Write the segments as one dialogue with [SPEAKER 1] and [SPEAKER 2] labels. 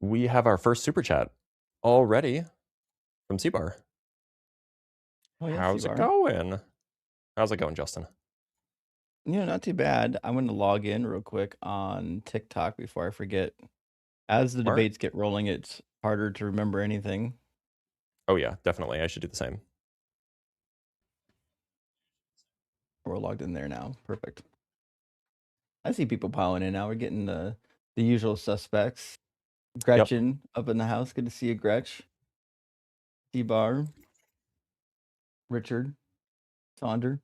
[SPEAKER 1] We have our first super chat already from C-Bar.
[SPEAKER 2] Oh, yeah,
[SPEAKER 1] How's it
[SPEAKER 2] C-Bar.
[SPEAKER 1] going? How's it going, Justin?
[SPEAKER 2] Not too bad. I'm gonna log in real quick on TikTok before I forget. As the
[SPEAKER 1] Smart?
[SPEAKER 2] debates get rolling, it's harder to remember anything.
[SPEAKER 1] Oh yeah, definitely. I should do the same.
[SPEAKER 2] We're logged in there now. Perfect. I see people piling in now. We're getting the usual suspects.
[SPEAKER 1] Yep.
[SPEAKER 2] Gretchen up in the house. Good to see you, Gretch. C-Bar. Richard. Sonder.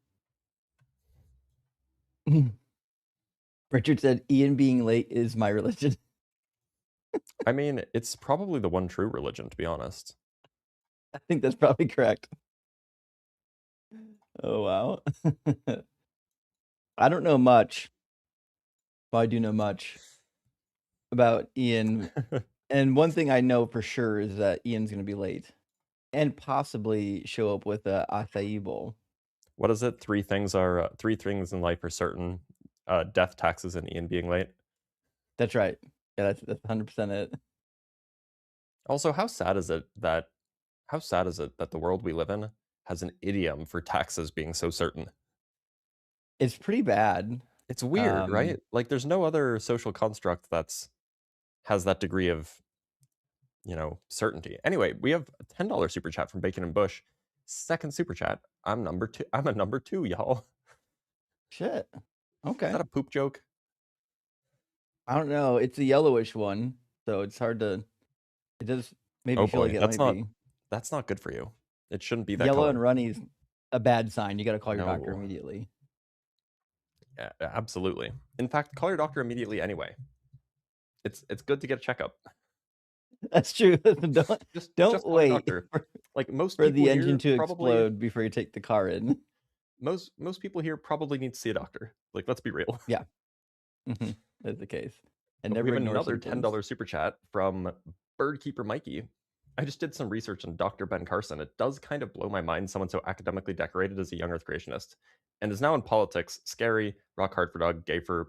[SPEAKER 2] Richard said, Ian being late is my religion.
[SPEAKER 1] I mean, it's probably the one true religion, to be honest.
[SPEAKER 2] I think that's probably correct. Oh, wow. I don't know much, but I do know much about Ian. And one thing I know for sure is that Ian's gonna be late and possibly show up with a acai bowl.
[SPEAKER 1] What is it? Three things in life are certain: death, taxes, and Ian being late.
[SPEAKER 2] That's right. Yeah, that's 100% it.
[SPEAKER 1] Also, how sad is it that the world we live in has an idiom for taxes being so certain?
[SPEAKER 2] It's pretty bad.
[SPEAKER 1] It's weird,
[SPEAKER 2] Um,
[SPEAKER 1] right? Like, there's no other social construct that's has that degree of certainty. Anyway, we have a $10 super chat from Bacon and Bush. Second super chat. I'm number two. I'm a number two, y'all.
[SPEAKER 2] shit.
[SPEAKER 1] Is
[SPEAKER 2] Okay.
[SPEAKER 1] that a poop joke?
[SPEAKER 2] I don't know. It's a yellowish one, so it's hard to. It does maybe
[SPEAKER 1] Oh
[SPEAKER 2] feel like
[SPEAKER 1] boy,
[SPEAKER 2] it
[SPEAKER 1] that's
[SPEAKER 2] might
[SPEAKER 1] not
[SPEAKER 2] be
[SPEAKER 1] that's not good for you. It shouldn't be that
[SPEAKER 2] yellow
[SPEAKER 1] color.
[SPEAKER 2] and runny is a bad sign. You got to call your doctor
[SPEAKER 1] No.
[SPEAKER 2] immediately.
[SPEAKER 1] Yeah, absolutely. In fact, call your doctor immediately anyway. It's good to get a checkup.
[SPEAKER 2] That's true. don't
[SPEAKER 1] Just
[SPEAKER 2] don't
[SPEAKER 1] call your
[SPEAKER 2] wait
[SPEAKER 1] doctor. Like most
[SPEAKER 2] for
[SPEAKER 1] people
[SPEAKER 2] the engine
[SPEAKER 1] here
[SPEAKER 2] to
[SPEAKER 1] probably
[SPEAKER 2] explode before you take the car in.
[SPEAKER 1] most people here probably need to see a doctor. Like let's be real.
[SPEAKER 2] Yeah. That's the case. And
[SPEAKER 1] We
[SPEAKER 2] never
[SPEAKER 1] have
[SPEAKER 2] ignore
[SPEAKER 1] another
[SPEAKER 2] symptoms.
[SPEAKER 1] $10 super chat from Birdkeeper Mikey. I just did some research on Dr. Ben Carson. It does kind of blow my mind someone so academically decorated as a young Earth creationist and is now in politics. Scary, rock hard for dog, gay for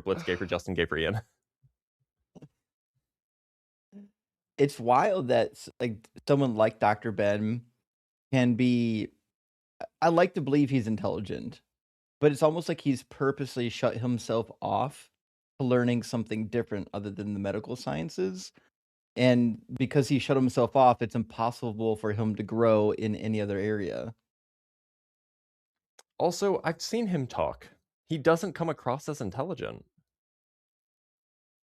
[SPEAKER 1] Blitz, gay for Justin, gay for Ian.
[SPEAKER 2] It's wild that like someone like Dr. Ben can be. I like to believe he's intelligent, but it's almost like he's purposely shut himself off to learning something different other than the medical sciences. And because he shut himself off, it's impossible for him to grow in any other area.
[SPEAKER 1] Also, I've seen him talk. He doesn't come across as intelligent.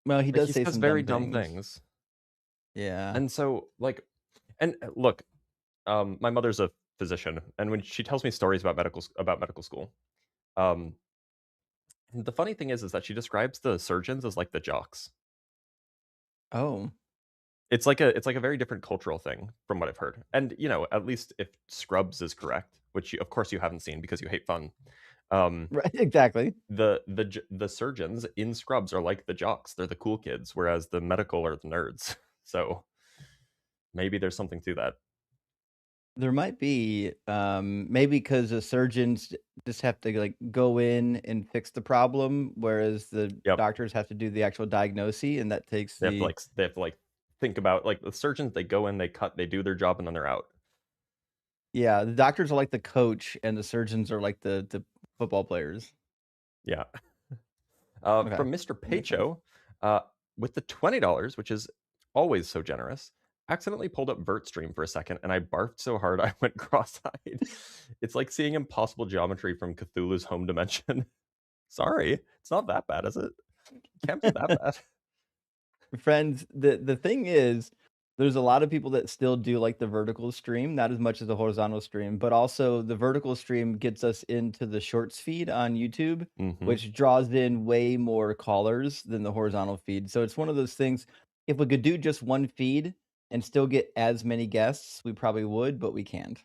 [SPEAKER 2] Well, he
[SPEAKER 1] Like
[SPEAKER 2] does
[SPEAKER 1] he
[SPEAKER 2] say
[SPEAKER 1] says
[SPEAKER 2] some
[SPEAKER 1] very
[SPEAKER 2] dumb
[SPEAKER 1] dumb
[SPEAKER 2] things.
[SPEAKER 1] things.
[SPEAKER 2] Yeah.
[SPEAKER 1] And so like and look, my mother's a physician and when she tells me stories about medical school, um the funny thing is that she describes the surgeons as like the jocks.
[SPEAKER 2] Oh,
[SPEAKER 1] It's like a very different cultural thing from what I've heard. And at least if Scrubs is correct, which of course you haven't seen because you hate fun. Um
[SPEAKER 2] right. Exactly.
[SPEAKER 1] the surgeons in Scrubs are like the jocks. They're the cool kids, whereas the medical are the nerds. So maybe there's something to that.
[SPEAKER 2] There might be, maybe because the surgeons just have to like go in and fix the problem, whereas the
[SPEAKER 1] Yep.
[SPEAKER 2] doctors have to do the actual diagnosis, and that takes
[SPEAKER 1] They have to
[SPEAKER 2] the
[SPEAKER 1] like they have to like think about like the surgeons. They go in, they cut, they do their job, and then they're out.
[SPEAKER 2] yeah, the doctors are like the coach, and the surgeons are like the football players.
[SPEAKER 1] Yeah.
[SPEAKER 2] Okay,
[SPEAKER 1] From Mr.
[SPEAKER 2] that makes sense.
[SPEAKER 1] Pacho, uh, with the $20, which is always so generous, accidentally pulled up VertStream for a second, and I barfed so hard I went cross-eyed. It's like seeing impossible geometry from Cthulhu's home dimension. Sorry, it's not that bad, is it? Can't be that bad.
[SPEAKER 2] Friends, the thing is, there's a lot of people that still do like the vertical stream, not as much as the horizontal stream, but also the vertical stream gets us into the shorts feed on YouTube,
[SPEAKER 1] Hmm.
[SPEAKER 2] which draws in way more callers than the horizontal feed. So it's one of those things. If we could do just one feed and still get as many guests, we probably would, but we can't.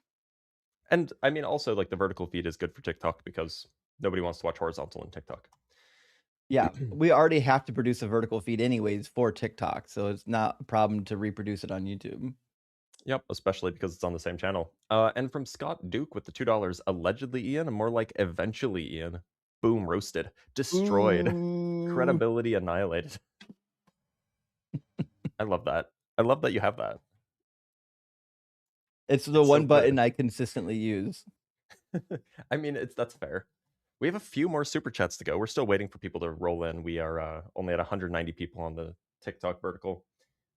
[SPEAKER 1] And I mean, also like the vertical feed is good for TikTok because nobody wants to watch horizontal in TikTok.
[SPEAKER 2] Yeah, we already have to produce a vertical feed anyways for TikTok, so it's not a problem to reproduce it on YouTube.
[SPEAKER 1] Yep, especially because it's on the same channel. And from Scott Duke with the $2, allegedly Ian, more like eventually Ian. Boom, roasted, destroyed,
[SPEAKER 2] Ooh,
[SPEAKER 1] credibility annihilated. I love that. I love that you have that.
[SPEAKER 2] it's the
[SPEAKER 1] It's so
[SPEAKER 2] one
[SPEAKER 1] good.
[SPEAKER 2] button I consistently use.
[SPEAKER 1] I mean, that's fair. We have a few more super chats to go. We're still waiting for people to roll in. We are only at 190 people on the TikTok vertical,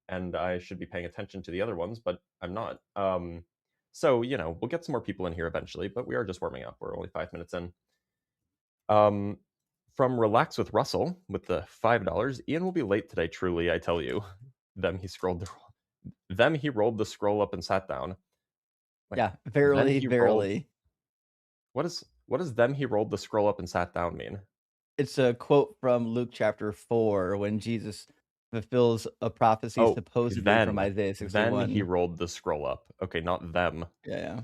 [SPEAKER 1] and I should be paying attention to the other ones, but I'm not. So we'll get some more people in here eventually, but we are just warming up. We're only 5 minutes in. Um, from Relax with Russell with the $5, Ian will be late today. Truly, I tell you. Them he rolled the scroll up and sat down. Wait,
[SPEAKER 2] Yeah,
[SPEAKER 1] then
[SPEAKER 2] verily,
[SPEAKER 1] he rolled.
[SPEAKER 2] verily.
[SPEAKER 1] What does them he rolled the scroll up and sat down mean?
[SPEAKER 2] It's a quote from Luke chapter 4 when Jesus fulfills a prophecy
[SPEAKER 1] Oh,
[SPEAKER 2] supposedly from Isaiah
[SPEAKER 1] then he
[SPEAKER 2] 61.
[SPEAKER 1] rolled the scroll up. Okay, not them.
[SPEAKER 2] Yeah, yeah.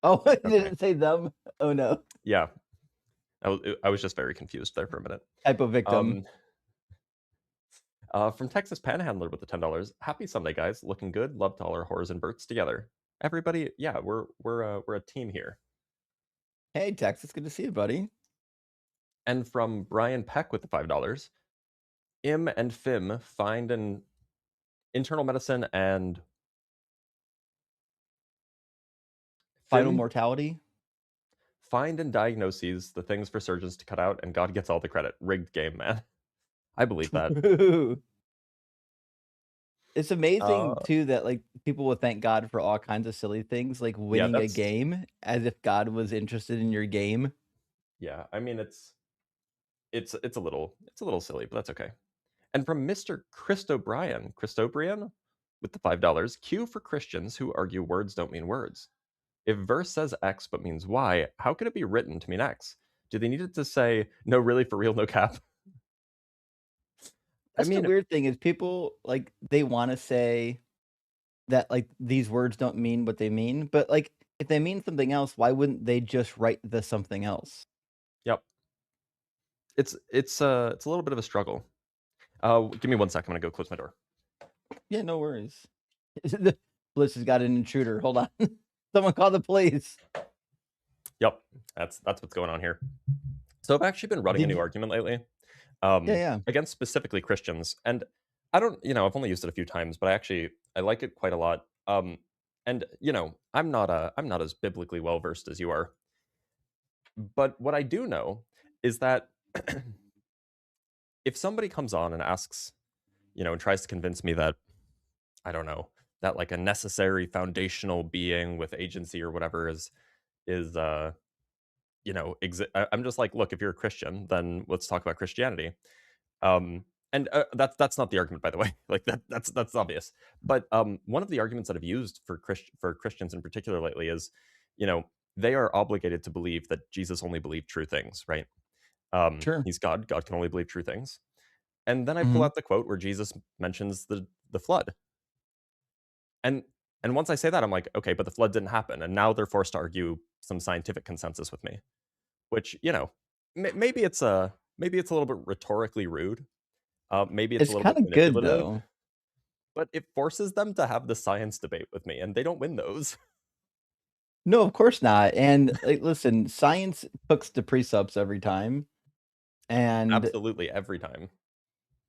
[SPEAKER 2] Oh, he
[SPEAKER 1] Okay,
[SPEAKER 2] didn't say them? Oh, no.
[SPEAKER 1] yeah, I was just very confused there for a minute.
[SPEAKER 2] Typo victim.
[SPEAKER 1] Um, from Texas Panhandler with the $10. Happy Sunday, guys. Looking good. Loved all our horrors and Berts together. Everybody, yeah, we're a team here.
[SPEAKER 2] Hey, Texas, good to see you, buddy.
[SPEAKER 1] And from Brian Peck with the $5. Im and Fim find an internal medicine and
[SPEAKER 2] Final
[SPEAKER 1] Fim
[SPEAKER 2] mortality.
[SPEAKER 1] find and diagnoses the things for surgeons to cut out, and God gets all the credit. Rigged game, man. I believe that.
[SPEAKER 2] True. It's amazing
[SPEAKER 1] Uh,
[SPEAKER 2] too that, like, people will thank God for all kinds of silly things, like
[SPEAKER 1] yeah,
[SPEAKER 2] winning a
[SPEAKER 1] that's
[SPEAKER 2] game as if God was interested in your game.
[SPEAKER 1] yeah. I mean, it's a little silly, but that's okay. And from Mr. Christobrian with the $5, Q for Christians who argue words don't mean words. If verse says X but means Y, how could it be written to mean X? Do they need it to say no, really, for real, no cap? I
[SPEAKER 2] That's the
[SPEAKER 1] mean,
[SPEAKER 2] weird thing is people, like, they wanna say that, like, these words don't mean what they mean, but, like, if they mean something else, why wouldn't they just write the something else?
[SPEAKER 1] yep. It's a little bit of a struggle. Give me 1 second. I'm gonna go close my door.
[SPEAKER 2] Yeah, no worries. The Bliss has got an intruder, hold on. Someone call the police.
[SPEAKER 1] Yep, that's what's going on here. So I've actually been running a
[SPEAKER 2] Did
[SPEAKER 1] new
[SPEAKER 2] you
[SPEAKER 1] argument lately,
[SPEAKER 2] Yeah, yeah.
[SPEAKER 1] against specifically Christians, and I don't, I've only used it a few times, but I like it quite a lot. And I'm not as biblically well versed as you are, but what I do know is that if somebody comes on and asks, and tries to convince me that I don't know that like a necessary foundational being with agency or whatever is I'm just like, look, if you're a Christian, then let's talk about Christianity. And that's not the argument, by the way. Like that's obvious. But one of the arguments that I've used for Christians in particular lately is, you know, they are obligated to believe that Jesus only believed true things, right?
[SPEAKER 2] Sure.
[SPEAKER 1] He's God. God can only believe true things. And then I pull
[SPEAKER 2] Mhm.
[SPEAKER 1] out the quote where Jesus mentions the flood, and and once I say that, I'm like, okay, but the flood didn't happen, and now they're forced to argue some scientific consensus with me, which maybe it's a little bit rhetorically rude. Maybe it's a
[SPEAKER 2] It's
[SPEAKER 1] little bit
[SPEAKER 2] kinda good,
[SPEAKER 1] manipulative,
[SPEAKER 2] though.
[SPEAKER 1] but it forces them to have the science debate with me, and they don't win those.
[SPEAKER 2] No, of course not, and, like, listen, science cooks the precepts every time, and
[SPEAKER 1] Absolutely, every time.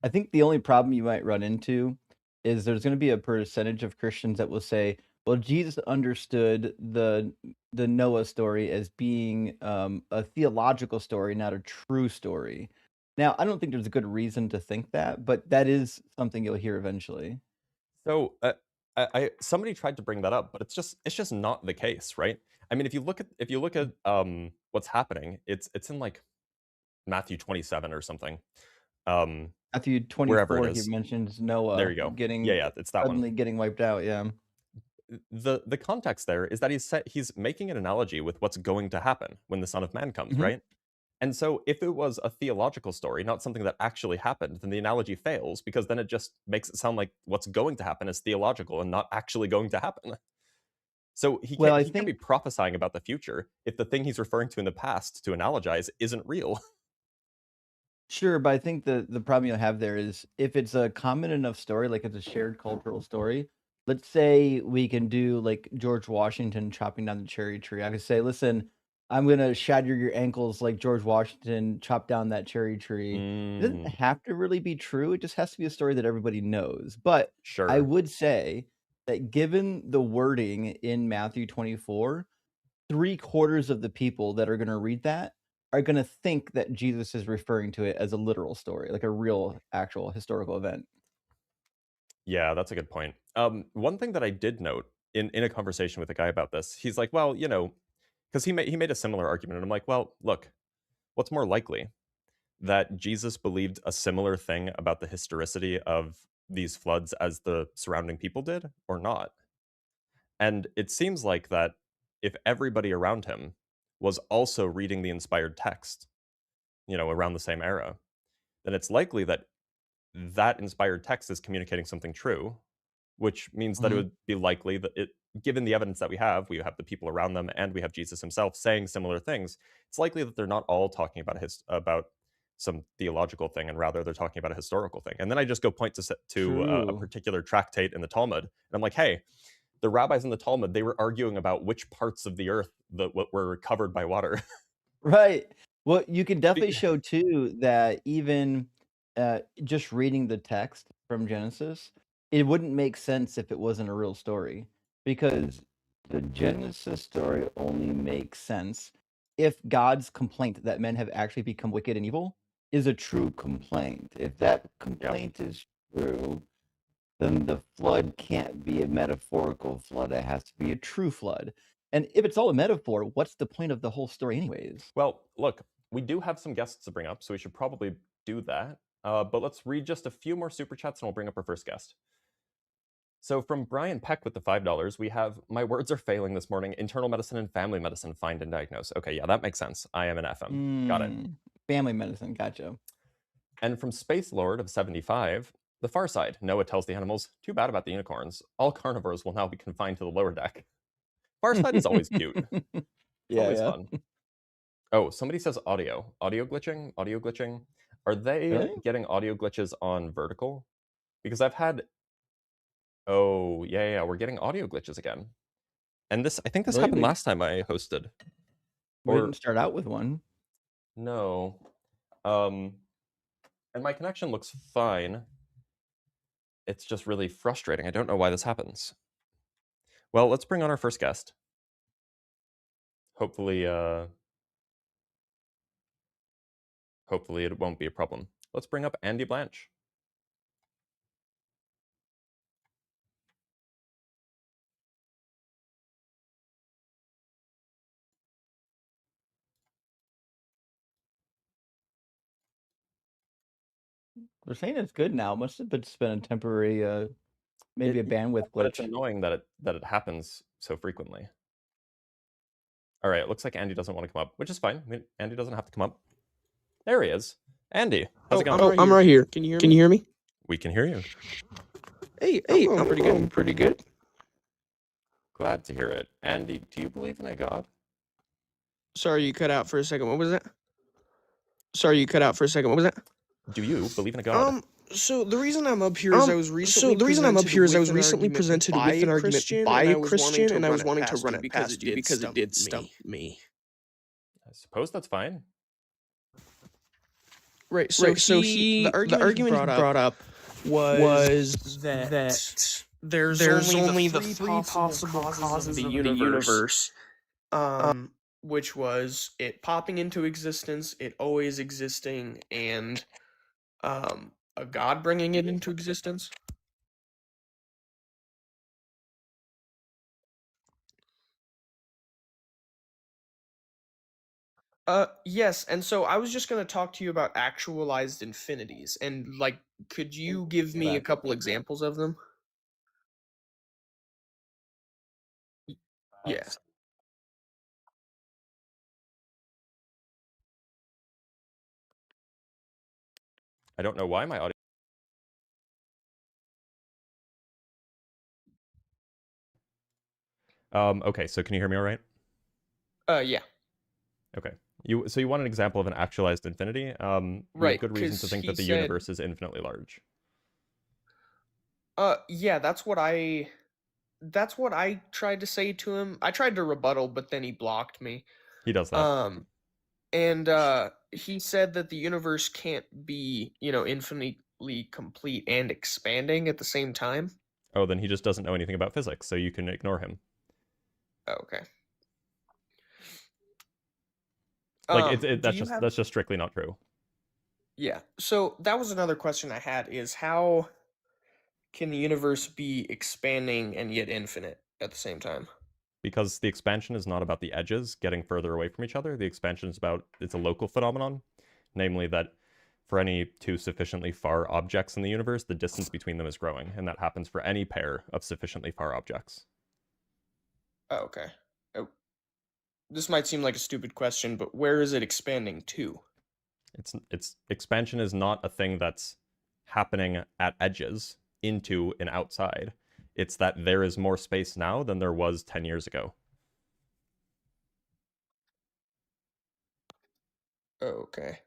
[SPEAKER 2] I think the only problem you might run into is there's gonna be a percentage of Christians that will say, "Well, Jesus understood the Noah story as being, a theological story, not a true story." Now, I don't think there's a good reason to think that, but that is something you'll hear eventually.
[SPEAKER 1] So somebody tried to bring that up, but it's just not the case, right? I mean, if you look at what's happening, it's in like Matthew 27 or something, um,
[SPEAKER 2] Matthew
[SPEAKER 1] wherever it
[SPEAKER 2] 24, he
[SPEAKER 1] is.
[SPEAKER 2] mentions
[SPEAKER 1] There
[SPEAKER 2] Noah
[SPEAKER 1] you go. Yeah,
[SPEAKER 2] getting
[SPEAKER 1] yeah, it's that one.
[SPEAKER 2] suddenly getting wiped out, yeah.
[SPEAKER 1] The context there is that he's making an analogy with what's going to happen when the Son of Man comes,
[SPEAKER 2] Mhm.
[SPEAKER 1] right? And so if it was a theological story, not something that actually happened, then the analogy fails because then it just makes it sound like what's going to happen is theological and not actually going to happen. So he
[SPEAKER 2] Well,
[SPEAKER 1] can't
[SPEAKER 2] I
[SPEAKER 1] he can't be
[SPEAKER 2] think
[SPEAKER 1] prophesying about the future if the thing he's referring to in the past to analogize isn't real.
[SPEAKER 2] Sure, but I think the problem you'll have there is if it's a common enough story, like it's a shared cultural story. Let's say we can do like George Washington chopping down the cherry tree. I could say, listen, I'm gonna shatter your ankles like George Washington chopped down that cherry tree. It doesn't
[SPEAKER 1] Mm,
[SPEAKER 2] have to really be true. It just has to be a story that everybody knows. But I
[SPEAKER 1] sure.
[SPEAKER 2] would say that given the wording in Matthew 24, 3/4 of the people that are gonna read that are gonna think that Jesus is referring to it as a literal story, like a real, actual historical event.
[SPEAKER 1] Yeah, that's a good point. One thing that I did note in a conversation with a guy about this, he's like, "Well, you know," because he made a similar argument, and I'm like, "Well, look, what's more likely, that Jesus believed a similar thing about the historicity of these floods as the surrounding people did, or not?" And it seems like that if everybody around him was also reading the inspired text, around the same era, then it's likely that that inspired text is communicating something true, which means that it
[SPEAKER 2] Mhm.
[SPEAKER 1] would be likely that given the evidence that we have the people around them and we have Jesus himself saying similar things, it's likely that they're not all talking about some theological thing, and rather they're talking about a historical thing. And then I just go point to a
[SPEAKER 2] True.
[SPEAKER 1] particular tractate in the Talmud, and I'm like, hey, the rabbis in the Talmud, they were arguing about which parts of the earth that were covered by water.
[SPEAKER 2] Right. Well, you can
[SPEAKER 1] Be-
[SPEAKER 2] definitely show too that even, just reading the text from Genesis, it wouldn't make sense if it wasn't a real story, because the Genesis story only makes sense if God's complaint that men have actually become wicked and evil is a true complaint. If that
[SPEAKER 1] yeah.
[SPEAKER 2] complaint is true, then the flood can't be a metaphorical flood, it has to be a true flood. And if it's all a metaphor, what's the point of the whole story anyways?
[SPEAKER 1] Well, look, we do have some guests to bring up, so we should probably do that. But let's read just a few more super chats, and we'll bring up our first guest. So from Brian Peck with the $5, we have my words are failing this morning. Internal medicine and family medicine, find and diagnose. Okay, yeah, that makes sense. I am an FM. Got it.
[SPEAKER 2] Mm, family medicine, gotcha.
[SPEAKER 1] And from Space Lord of 75, the far side. Noah tells the animals, too bad about the unicorns. All carnivores will now be confined to the lower deck. Far side is always cute. It's
[SPEAKER 2] Yeah,
[SPEAKER 1] always
[SPEAKER 2] yeah.
[SPEAKER 1] fun. Oh, somebody says audio. Audio glitching? Audio glitching? Are they
[SPEAKER 2] Really?
[SPEAKER 1] getting audio glitches on vertical? Because I've had. Oh, yeah, yeah, we're getting audio glitches again. And I think this
[SPEAKER 2] Really?
[SPEAKER 1] happened
[SPEAKER 2] We
[SPEAKER 1] last time I hosted.
[SPEAKER 2] we didn't
[SPEAKER 1] Or
[SPEAKER 2] start out with one.
[SPEAKER 1] no. Um, and my connection looks fine. It's just really frustrating. I don't know why this happens. Well, let's bring on our first guest. Hopefully, hopefully it won't be a problem. Let's bring up Andy Blanche.
[SPEAKER 2] They're saying it's good now. Must have been just been a temporary, maybe
[SPEAKER 1] It,
[SPEAKER 2] a bandwidth
[SPEAKER 1] but it's
[SPEAKER 2] glitch.
[SPEAKER 1] annoying that it happens so frequently. All right, it looks like Andy doesn't want to come up, which is fine. I mean, Andy doesn't have to come up. There he is. Andy, how's it
[SPEAKER 3] Oh,
[SPEAKER 1] going?
[SPEAKER 3] I'm right here. Can you hear me? Can you hear me?
[SPEAKER 1] We can hear you.
[SPEAKER 3] Hey,
[SPEAKER 1] Hey,
[SPEAKER 3] I'm pretty good.
[SPEAKER 1] I'm pretty good. Glad to hear it. Andy, do you believe in a God?
[SPEAKER 3] Sorry, you cut out for a second. What was that? Sorry, you cut out for a second. What was that?
[SPEAKER 1] Do you believe in a God?
[SPEAKER 3] So the reason I'm up here is I was recently presented with an argument by a Christian, and I was wanting to run it past you because it did stump me.
[SPEAKER 1] I suppose that's fine.
[SPEAKER 3] Right. So the
[SPEAKER 2] The
[SPEAKER 3] argument he
[SPEAKER 2] argument he
[SPEAKER 3] brought up
[SPEAKER 2] brought up
[SPEAKER 3] was
[SPEAKER 2] was
[SPEAKER 3] that
[SPEAKER 2] that
[SPEAKER 3] there's
[SPEAKER 2] there's
[SPEAKER 3] only
[SPEAKER 2] only
[SPEAKER 3] the
[SPEAKER 2] the
[SPEAKER 3] three
[SPEAKER 2] three
[SPEAKER 3] possible
[SPEAKER 2] possible
[SPEAKER 3] causes of
[SPEAKER 2] causes
[SPEAKER 3] the
[SPEAKER 2] of the
[SPEAKER 3] universe,
[SPEAKER 2] universe.
[SPEAKER 3] which was it popping into existence, it always existing, and a god bringing it into existence. Yes, and so I was just going to talk to you about actualized infinities, and like, could you give me a
[SPEAKER 2] Back.
[SPEAKER 3] couple examples of them? Yeah.
[SPEAKER 1] I don't know why my audio. Okay, so can you hear me all right?
[SPEAKER 3] Yeah.
[SPEAKER 1] Okay. So you want an example of an actualized infinity? We have
[SPEAKER 3] Right,
[SPEAKER 1] good reason to
[SPEAKER 3] because
[SPEAKER 1] think
[SPEAKER 3] he
[SPEAKER 1] that the
[SPEAKER 3] said,
[SPEAKER 1] universe is infinitely large.
[SPEAKER 3] yeah, that's what I tried to say to him. I tried to rebuttal, but then he blocked me.
[SPEAKER 1] He does that.
[SPEAKER 3] Um, and he said that the universe can't be, infinitely complete and expanding at the same time.
[SPEAKER 1] Oh, then he just doesn't know anything about physics, so you can ignore him.
[SPEAKER 3] Okay.
[SPEAKER 1] Like
[SPEAKER 3] Do you have?
[SPEAKER 1] that's just strictly not true.
[SPEAKER 3] Yeah. So that was another question I had is how can the universe be expanding and yet infinite at the same time?
[SPEAKER 1] Because the expansion is not about the edges getting further away from each other. The expansion is about it's a local phenomenon, namely that for any two sufficiently far objects in the universe, the distance between them is growing, and that happens for any pair of sufficiently far objects.
[SPEAKER 3] Oh, okay. Oh, this might seem like a stupid question, but where is it expanding to?
[SPEAKER 1] It's expansion is not a thing that's happening at edges into and outside. It's that there is more space now than there was 10 years ago.
[SPEAKER 3] Okay.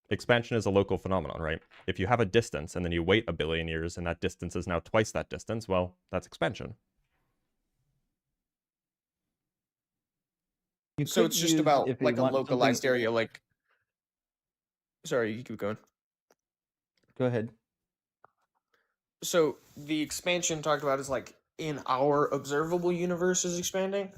[SPEAKER 1] Expansion is a local phenomenon, right? If you have a distance and then you wait a billion years and that distance is now twice that distance, well, that's expansion.
[SPEAKER 2] You
[SPEAKER 3] So
[SPEAKER 2] could
[SPEAKER 3] it's just
[SPEAKER 2] use,
[SPEAKER 3] about
[SPEAKER 2] if you
[SPEAKER 3] like a
[SPEAKER 2] want something,
[SPEAKER 3] localized area, like, sorry, you keep going.
[SPEAKER 2] go ahead.
[SPEAKER 3] So the expansion talked about is like in our observable universe is expanding?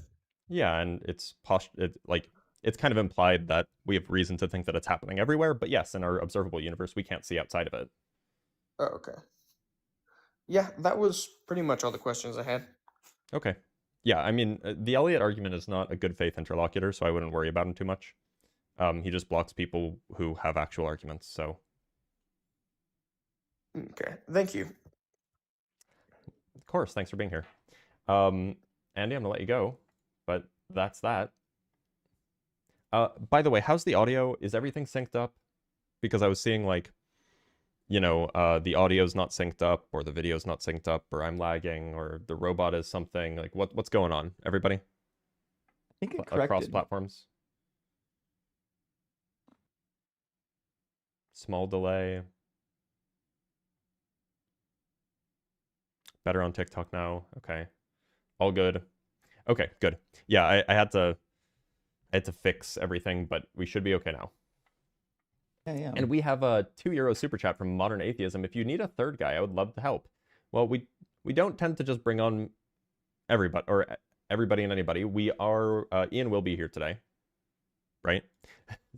[SPEAKER 1] Yeah, and it's kind of implied that we have reason to think that it's happening everywhere, but yes, in our observable universe, we can't see outside of it.
[SPEAKER 3] Oh, okay. Yeah, that was pretty much all the questions I had.
[SPEAKER 1] Okay. Yeah, I mean, the Elliot argument is not a good faith interlocutor, so I wouldn't worry about him too much. He just blocks people who have actual arguments, so
[SPEAKER 3] Okay, thank you.
[SPEAKER 1] of course, thanks for being here. Um, Andy, I'm gonna let you go, but that's that. By the way, how's the audio? Is everything synced up? Because I was seeing like, the audio's not synced up, or the video's not synced up, or I'm lagging, or the robot is something. Like, what's going on? Everybody
[SPEAKER 2] I think it
[SPEAKER 1] across
[SPEAKER 2] corrected.
[SPEAKER 1] platforms. Small delay. Better on TikTok now. Okay, all good. Okay, good. Yeah, I had to fix everything, but we should be okay now.
[SPEAKER 2] Yeah, yeah.
[SPEAKER 1] And we have a €2 super chat from Modern Atheism. If you need a third guy, I would love to help. Well, we don't tend to just bring on everybody and anybody. We are Ian will be here today, right?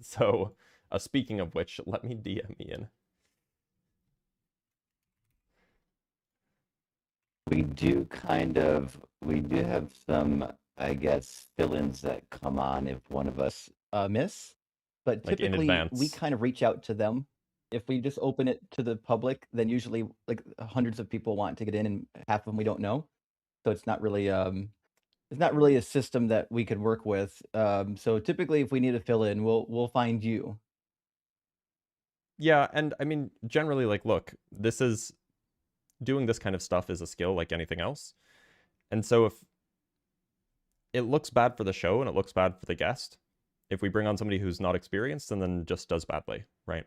[SPEAKER 1] So, speaking of which, let me DM Ian.
[SPEAKER 2] We do have some, I guess, fill-ins that come on if one of us miss, but
[SPEAKER 1] Like in
[SPEAKER 2] typically we
[SPEAKER 1] advance.
[SPEAKER 2] kind of reach out to them. If we just open it to the public, then usually like hundreds of people want to get in, and half of them we don't know. So it's not really a system that we could work with. So typically, if we need to fill in, we'll find you.
[SPEAKER 1] Yeah, and I mean, generally, like, look, this is doing this kind of stuff is a skill like anything else. And so if it looks bad for the show and it looks bad for the guest, if we bring on somebody who's not experienced and then just does badly, right?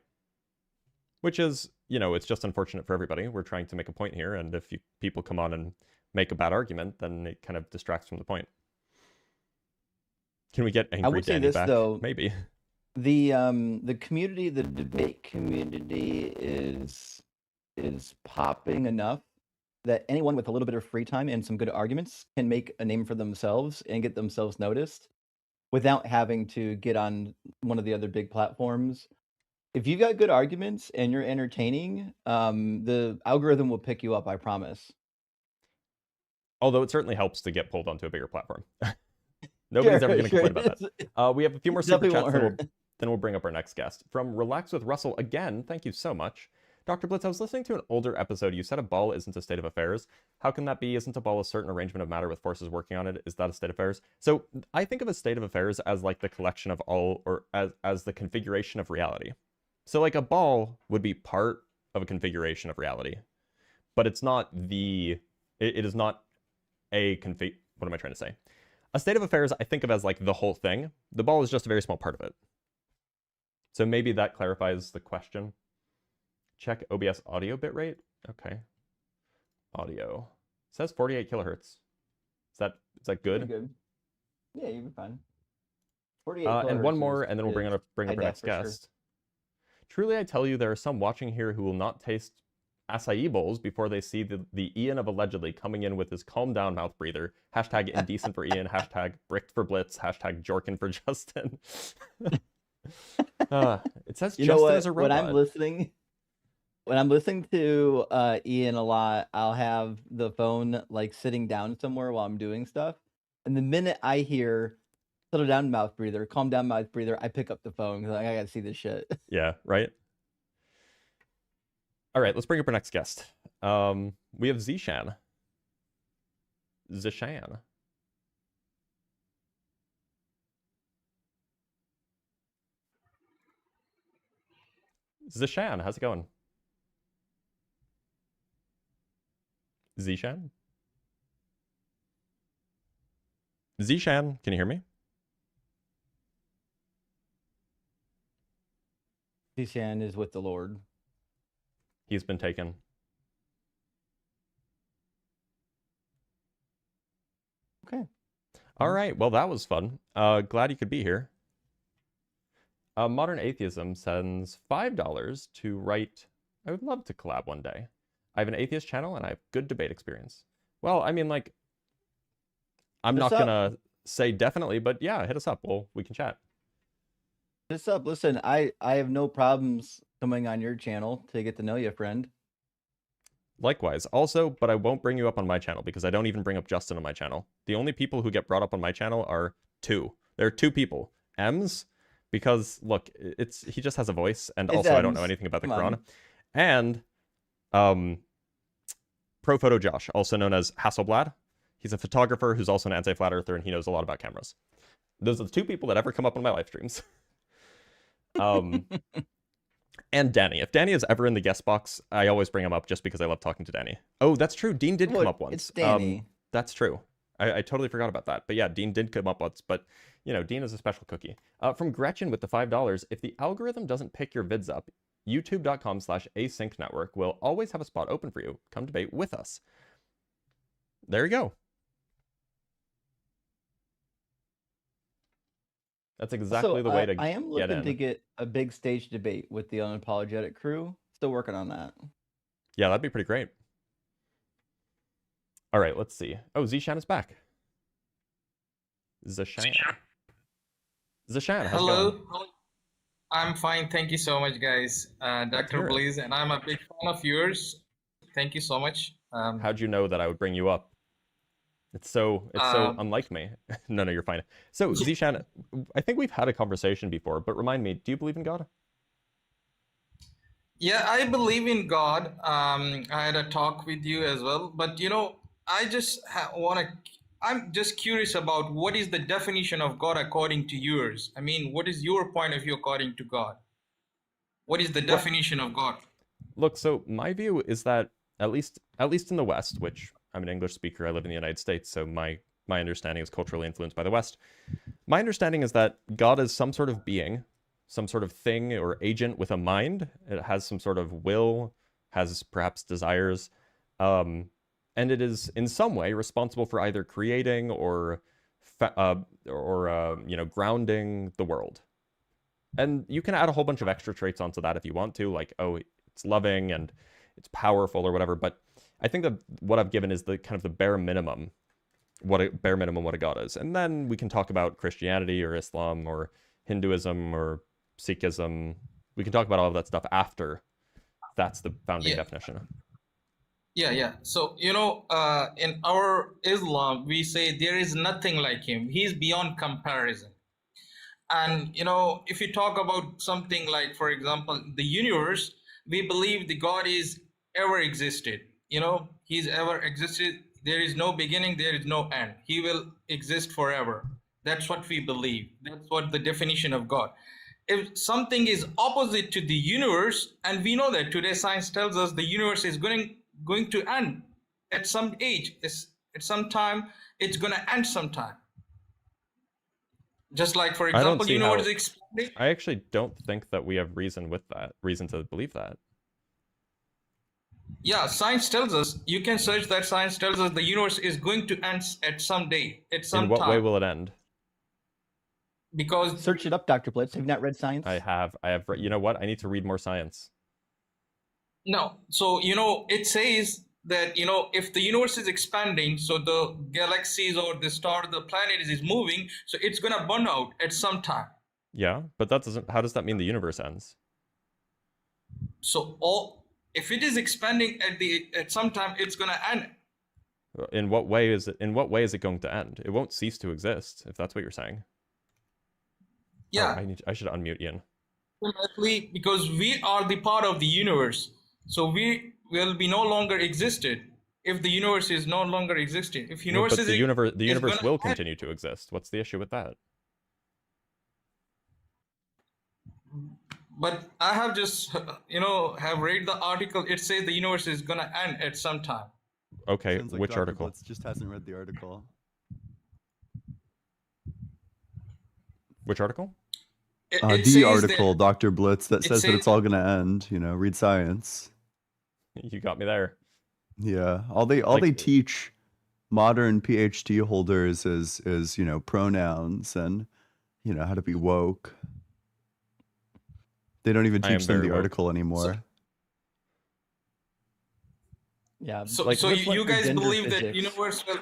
[SPEAKER 1] Which is, it's just unfortunate for everybody. We're trying to make a point here, and if people come on and make a bad argument, then it kind of distracts from the point. Can we get
[SPEAKER 2] I
[SPEAKER 1] Angry
[SPEAKER 2] would say
[SPEAKER 1] Danny
[SPEAKER 2] this
[SPEAKER 1] back?
[SPEAKER 2] though,
[SPEAKER 1] Maybe.
[SPEAKER 2] the community, the debate community is popping enough that anyone with a little bit of free time and some good arguments can make a name for themselves and get themselves noticed without having to get on one of the other big platforms. If you got good arguments and you're entertaining, the algorithm will pick you up, I promise.
[SPEAKER 1] Although it certainly helps to get pulled onto a bigger platform. Nobody's ever
[SPEAKER 2] Sure,
[SPEAKER 1] going to
[SPEAKER 2] sure.
[SPEAKER 1] complain about that. We have a few more super
[SPEAKER 2] Definitely
[SPEAKER 1] chats,
[SPEAKER 2] won't hurt.
[SPEAKER 1] then we'll bring up our next guest. From Relax with Russell again, thank you so much. Dr. Blitz, I was listening to an older episode. You said a ball isn't a state of affairs. How can that be? Isn't a ball a certain arrangement of matter with forces working on it? Is that a state of affairs? So I think of a state of affairs as like the collection of all, or as the configuration of reality. So like a ball would be part of a configuration of reality, but it's not it is not a config. What am I trying to say? A state of affairs I think of as like the whole thing. The ball is just a very small part of it. So maybe that clarifies the question. Check OBS audio bitrate. Okay. Audio. It says 48 kilohertz. Is that good?
[SPEAKER 2] Pretty good. Yeah, you'll be fine. 48
[SPEAKER 1] And one
[SPEAKER 2] kilohertz
[SPEAKER 1] more, and then we'll bring up
[SPEAKER 2] high
[SPEAKER 1] our
[SPEAKER 2] def
[SPEAKER 1] next
[SPEAKER 2] for sure.
[SPEAKER 1] guest. Truly, I tell you, there are some watching here who will not taste acai bowls before they see the Ian of allegedly coming in with his calm down mouth breather. Hashtag indecent for Ian. Hashtag bricked for Blitz. Hashtag Jorkin for Justin. It says
[SPEAKER 2] You know
[SPEAKER 1] Justin
[SPEAKER 2] what?
[SPEAKER 1] is a robot.
[SPEAKER 2] When I'm listening to Ian a lot, I'll have the phone like sitting down somewhere while I'm doing stuff. And the minute I hear settle down mouth breather, calm down mouth breather, I pick up the phone because I gotta see this shit.
[SPEAKER 1] Yeah, right? All right, let's bring up our next guest. We have Zishan. Zishan. Zishan, how's it going? Zishan? Zishan, can you hear me?
[SPEAKER 2] Zishan is with the Lord.
[SPEAKER 1] He's been taken.
[SPEAKER 2] Okay.
[SPEAKER 1] All right, well, that was fun. Glad you could be here. Modern Atheism sends $5 to write, I would love to collab one day. I have an atheist channel and I have good debate experience. Well, I mean, like, I'm not gonna say definitely, but yeah, hit us up. We can chat.
[SPEAKER 2] Hit us up. Listen, I have no problems coming on your channel to get to know you, friend.
[SPEAKER 1] Likewise. Also, but I won't bring you up on my channel because I don't even bring up Justin on my channel. The only people who get brought up on my channel are two. There are two people. Ems, because look, he just has a voice, and
[SPEAKER 2] It's
[SPEAKER 1] also
[SPEAKER 2] Ems.
[SPEAKER 1] I don't know anything about the
[SPEAKER 2] Come
[SPEAKER 1] Quran.
[SPEAKER 2] on.
[SPEAKER 1] And Pro Photo Josh, also known as Hasselblad. He's a photographer who's also an anti-flat earther, and he knows a lot about cameras. Those are the two people that ever come up on my live streams. And Danny. If Danny is ever in the guest box, I always bring him up just because I love talking to Danny. Oh, that's true. Dean did come up once.
[SPEAKER 2] It's Danny.
[SPEAKER 1] That's true. I totally forgot about that. But yeah, Dean did come up once. But, you know, Dean is a special cookie. From Gretchen with the $5, if the algorithm doesn't pick your vids up, youtube.com/async network will always have a spot open for you. Come debate with us. There you go. That's exactly the way to
[SPEAKER 2] I am
[SPEAKER 1] get
[SPEAKER 2] looking
[SPEAKER 1] in.
[SPEAKER 2] to get a big stage debate with the Unapologetic crew. Still working on that.
[SPEAKER 1] Yeah, that'd be pretty great. All right, let's see. Oh, Zishan is back. Zishan. Zishan, how's it going?
[SPEAKER 4] Hello. I'm fine. Thank you so much, guys. Dr. Blaze, and I'm a big fan of yours. Thank you so much.
[SPEAKER 1] How'd you know that I would bring you up? It's so unlike me. No, you're fine. So, Zishan, I think we've had a conversation before, but remind me, do you believe in God?
[SPEAKER 4] Yeah, I believe in God. I had a talk with you as well, but you know, I just I'm just curious about what is the definition of God according to yours. I mean, what is your point of view according to God? What is the definition of God?
[SPEAKER 1] Look, so my view is that at least in the West, which I'm an English speaker, I live in the United States, so my understanding is culturally influenced by the West. My understanding is that God is some sort of being, some sort of thing or agent with a mind. It has some sort of will, has perhaps desires, and it is in some way responsible for either creating or grounding the world. And you can add a whole bunch of extra traits onto that if you want to, like, oh, it's loving and it's powerful or whatever. But I think that what I've given is the kind of the bare minimum, what a God is. And then we can talk about Christianity or Islam or Hinduism or Sikhism. We can talk about all of that stuff after that's the founding definition.
[SPEAKER 4] Yeah. So, you know, in our Islam, we say there is nothing like him. He's beyond comparison. And, you know, if you talk about something like, for example, the universe, we believe the God is ever existed. You know, he's ever existed. There is no beginning, there is no end. He will exist forever. That's what we believe. That's what the definition of God. If something is opposite to the universe, and we know that today science tells us the universe is going to end at some age, at some time, it's going to end sometime. Just like, for
[SPEAKER 1] I don't
[SPEAKER 4] example,
[SPEAKER 1] see
[SPEAKER 4] you know what
[SPEAKER 1] how.
[SPEAKER 4] is expanding?
[SPEAKER 1] I actually don't think that we have reason to believe that.
[SPEAKER 4] Yeah, science tells us. You can search that. Science tells us the universe is going to end at some day, at some
[SPEAKER 1] In what way
[SPEAKER 4] time.
[SPEAKER 1] will it end?
[SPEAKER 4] Because
[SPEAKER 2] Search it up, Dr. Blitz. Have you not read science?
[SPEAKER 1] I have. You know what? I need to read more science.
[SPEAKER 4] no, so it says that if the universe is expanding, so the galaxies or the star, the planet is moving, so it's gonna burn out at some time.
[SPEAKER 1] Yeah, but that doesn't. How does that mean the universe ends?
[SPEAKER 4] So if it is expanding at some time, it's gonna end.
[SPEAKER 1] In what way is it? In what way is it going to end? It won't cease to exist, if that's what you're saying.
[SPEAKER 4] Yeah.
[SPEAKER 1] Oh, I should unmute Ian.
[SPEAKER 4] Ultimately, because we are the part of the universe, so we will be no longer existed if the universe is no longer existing. If universe
[SPEAKER 1] But the universe will
[SPEAKER 4] end,
[SPEAKER 1] continue to exist. What's the issue with that?
[SPEAKER 4] but I have just have read the article. It says the universe is gonna end at some time.
[SPEAKER 1] Okay,
[SPEAKER 5] Sounds like
[SPEAKER 1] which
[SPEAKER 5] Dr.
[SPEAKER 1] article?
[SPEAKER 5] Blitz just hasn't read the article.
[SPEAKER 1] Which article?
[SPEAKER 4] It
[SPEAKER 5] The
[SPEAKER 4] says
[SPEAKER 5] article,
[SPEAKER 4] that,
[SPEAKER 5] Dr. Blitz, that says that
[SPEAKER 4] says-
[SPEAKER 5] it's all gonna end. Read science.
[SPEAKER 1] You got me there.
[SPEAKER 5] Yeah, all they teach modern PhD holders is pronouns and how to be woke. They don't even
[SPEAKER 1] I am
[SPEAKER 5] teach them
[SPEAKER 1] very
[SPEAKER 5] the
[SPEAKER 1] woke.
[SPEAKER 5] article anymore.
[SPEAKER 2] Yeah.
[SPEAKER 4] So,
[SPEAKER 1] Like,
[SPEAKER 4] so
[SPEAKER 2] Blitz went
[SPEAKER 4] you
[SPEAKER 2] for
[SPEAKER 4] guys
[SPEAKER 2] gender
[SPEAKER 4] believe that
[SPEAKER 2] physics.
[SPEAKER 4] universe will?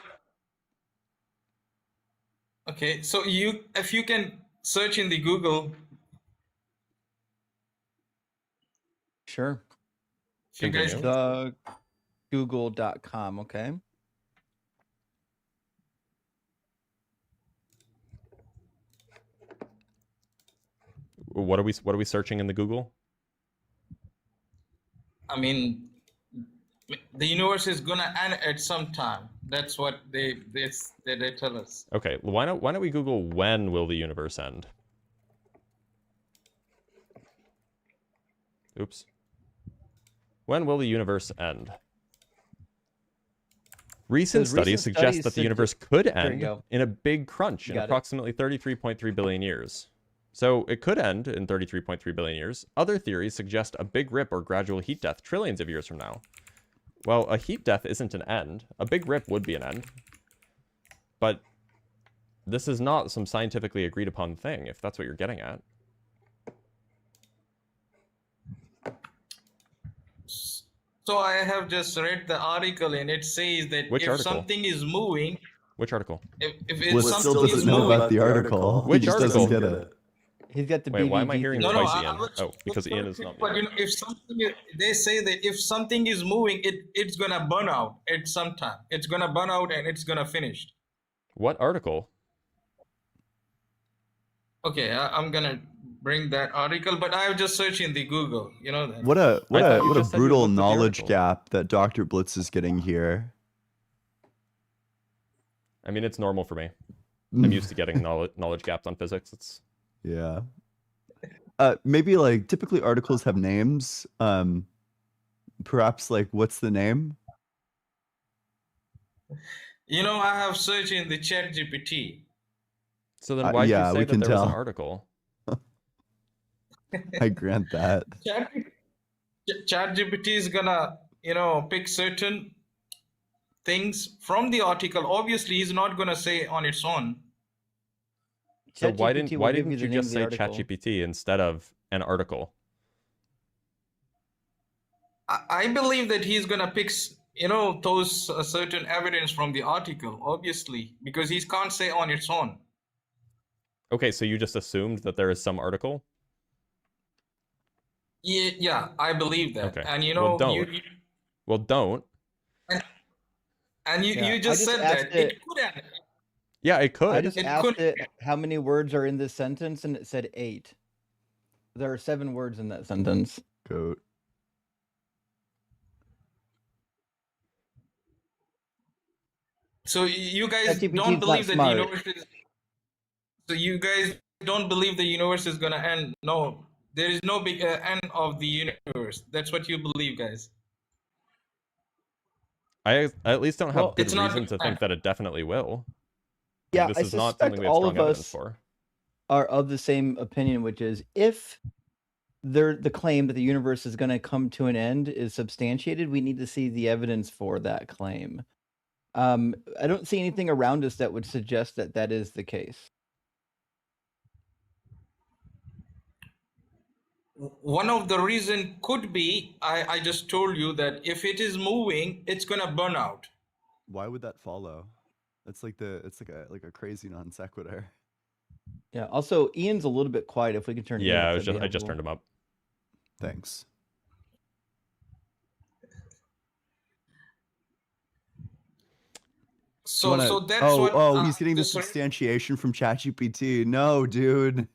[SPEAKER 4] Okay, so if you can search in the Google,
[SPEAKER 2] Sure.
[SPEAKER 4] if you guys,
[SPEAKER 1] Continue.
[SPEAKER 2] Google.com, okay.
[SPEAKER 1] What are we searching in the Google?
[SPEAKER 4] I mean, the universe is gonna end at some time. That's what they tell us.
[SPEAKER 1] Okay, why don't we Google when will the universe end? Oops. When will the universe end? Recent studies suggest that the universe could end in a big crunch in approximately 33.3 billion years. So it could end in 33.3 billion years. Other theories suggest a big rip or gradual heat death trillions of years from now. Well, a heat death isn't an end. A big rip would be an end. But this is not some scientifically agreed upon thing, if that's what you're getting at.
[SPEAKER 4] So I have just read the article and it says that
[SPEAKER 1] Which
[SPEAKER 4] if
[SPEAKER 1] article?
[SPEAKER 4] something is moving,
[SPEAKER 1] Which article?
[SPEAKER 4] if
[SPEAKER 5] Blitz
[SPEAKER 4] something
[SPEAKER 5] still
[SPEAKER 4] is
[SPEAKER 5] doesn't know
[SPEAKER 4] moving,
[SPEAKER 5] about the article.
[SPEAKER 1] Which
[SPEAKER 5] he just
[SPEAKER 1] article?
[SPEAKER 5] doesn't get it.
[SPEAKER 2] He's got the
[SPEAKER 1] Wait, why am I
[SPEAKER 2] BBG
[SPEAKER 1] hearing
[SPEAKER 2] theory.
[SPEAKER 4] No,
[SPEAKER 1] twice
[SPEAKER 4] I
[SPEAKER 1] Ian?
[SPEAKER 4] was-
[SPEAKER 1] Oh, because Ian is not
[SPEAKER 4] But
[SPEAKER 1] muted.
[SPEAKER 4] if something, they say that if something is moving, it's gonna burn out at some time. It's gonna burn out and it's gonna finish.
[SPEAKER 1] What article?
[SPEAKER 4] Okay, I'm gonna bring that article, but I was just searching the Google. You know that.
[SPEAKER 5] What
[SPEAKER 1] I thought you
[SPEAKER 5] a
[SPEAKER 1] just said you
[SPEAKER 5] brutal
[SPEAKER 1] looked at the
[SPEAKER 5] knowledge
[SPEAKER 1] article.
[SPEAKER 5] gap that Dr. Blitz is getting here.
[SPEAKER 1] I mean, it's normal for me. I'm used to getting knowledge gaps on physics. It's
[SPEAKER 5] Yeah. Maybe like typically articles have names. Perhaps like what's the name?
[SPEAKER 4] I have searched in the Chat GPT.
[SPEAKER 1] so then why did
[SPEAKER 5] yeah,
[SPEAKER 1] you say
[SPEAKER 5] we
[SPEAKER 1] that
[SPEAKER 5] can
[SPEAKER 1] there was an
[SPEAKER 5] tell.
[SPEAKER 1] article?
[SPEAKER 5] I grant that.
[SPEAKER 4] Chat GPT is gonna, pick certain things from the article. Obviously, he's not gonna say on its own.
[SPEAKER 1] So why
[SPEAKER 2] ChatGPT
[SPEAKER 1] didn't
[SPEAKER 2] will give
[SPEAKER 1] you
[SPEAKER 2] the name of
[SPEAKER 1] just
[SPEAKER 2] the
[SPEAKER 1] say
[SPEAKER 2] article.
[SPEAKER 1] ChatGPT instead of an article?
[SPEAKER 4] I believe that he's gonna pick, those certain evidence from the article, obviously, because he can't say on its own.
[SPEAKER 1] Okay, so you just assumed that there is some article?
[SPEAKER 4] Yeah, I believe that.
[SPEAKER 1] Okay.
[SPEAKER 4] And
[SPEAKER 1] Well, don't. Well, don't.
[SPEAKER 4] And you
[SPEAKER 2] Yeah,
[SPEAKER 4] just
[SPEAKER 2] I just
[SPEAKER 4] said
[SPEAKER 2] asked
[SPEAKER 4] that it could end.
[SPEAKER 1] Yeah, it
[SPEAKER 2] I
[SPEAKER 1] could.
[SPEAKER 2] just
[SPEAKER 4] It
[SPEAKER 2] asked
[SPEAKER 4] could-
[SPEAKER 2] it how many words are in this sentence, and it said 8. There are 7 words in that sentence.
[SPEAKER 5] Goat.
[SPEAKER 4] So you guys
[SPEAKER 2] ChatGPT
[SPEAKER 4] don't
[SPEAKER 2] is
[SPEAKER 4] believe
[SPEAKER 2] not
[SPEAKER 4] that the
[SPEAKER 2] smart.
[SPEAKER 4] universe is. So you guys don't believe the universe is gonna end. No, there is no big end of the universe. That's what you believe, guys.
[SPEAKER 1] I at least don't have
[SPEAKER 2] Well,
[SPEAKER 1] good
[SPEAKER 4] it's not
[SPEAKER 1] reason to
[SPEAKER 4] gonna
[SPEAKER 1] think
[SPEAKER 4] end.
[SPEAKER 1] that it definitely will.
[SPEAKER 2] Yeah,
[SPEAKER 1] This
[SPEAKER 2] I
[SPEAKER 1] is not
[SPEAKER 2] suspect
[SPEAKER 1] something we have
[SPEAKER 2] all
[SPEAKER 1] strong
[SPEAKER 2] of
[SPEAKER 1] evidence
[SPEAKER 2] us.
[SPEAKER 1] for.
[SPEAKER 2] are of the same opinion, which is if the claim that the universe is going to come to an end is substantiated, we need to see the evidence for that claim. I don't see anything around us that would suggest that that is the case.
[SPEAKER 4] One of the reason could be, I just told you that if it is moving, it's gonna burn out.
[SPEAKER 5] Why would that follow? It's like a crazy non sequitur.
[SPEAKER 2] Yeah. Also, Ian's a little bit quiet. If we can turn Ian
[SPEAKER 1] Yeah,
[SPEAKER 2] up, that'd be
[SPEAKER 1] I just
[SPEAKER 2] helpful.
[SPEAKER 1] turned him up.
[SPEAKER 5] Thanks.
[SPEAKER 4] So that's
[SPEAKER 5] oh,
[SPEAKER 4] what.
[SPEAKER 5] Oh, he's getting the
[SPEAKER 4] just re-
[SPEAKER 5] substantiation from ChatGPT. No, dude.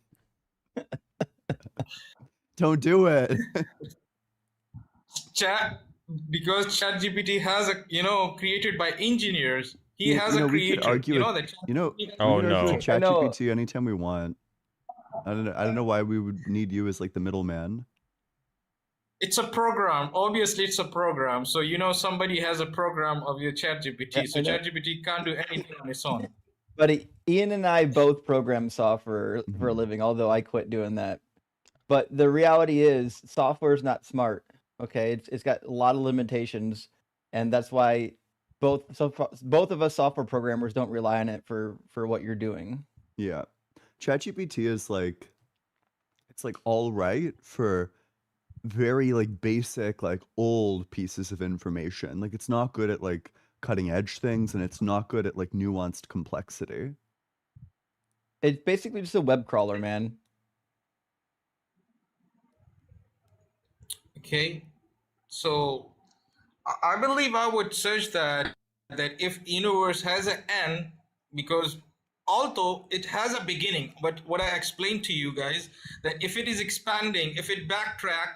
[SPEAKER 5] Don't do it.
[SPEAKER 4] because ChatGPT has created by engineers. He
[SPEAKER 5] You
[SPEAKER 4] has
[SPEAKER 5] know,
[SPEAKER 4] a
[SPEAKER 5] we could
[SPEAKER 4] creator.
[SPEAKER 5] argue
[SPEAKER 4] You
[SPEAKER 5] it-
[SPEAKER 4] know that.
[SPEAKER 5] You know,
[SPEAKER 1] Oh,
[SPEAKER 5] we could argue
[SPEAKER 1] no.
[SPEAKER 5] with
[SPEAKER 2] I know.
[SPEAKER 5] ChatGPT anytime we want. I don't know why we would need you as like the middleman.
[SPEAKER 4] It's a program. Obviously, it's a program. So somebody has a program of your ChatGPT.
[SPEAKER 2] Yeah,
[SPEAKER 4] So
[SPEAKER 2] I know.
[SPEAKER 4] ChatGPT can't do anything on its own.
[SPEAKER 2] But Ian and I both program software for a
[SPEAKER 5] Mhm.
[SPEAKER 2] living, although I quit doing that. But the reality is, software is not smart. Okay, it's got a lot of limitations, and that's why both of us software programmers don't rely on it for what you're doing.
[SPEAKER 5] Yeah. ChatGPT is like, it's like all right for very like basic, like old pieces of information. Like it's not good at like cutting edge things, and it's not good at like nuanced complexity.
[SPEAKER 2] It's basically just a web crawler, man.
[SPEAKER 4] Okay, so I believe I would search that if universe has an end, because although it has a beginning, but what I explained to you guys, that if it is expanding, if it backtrack,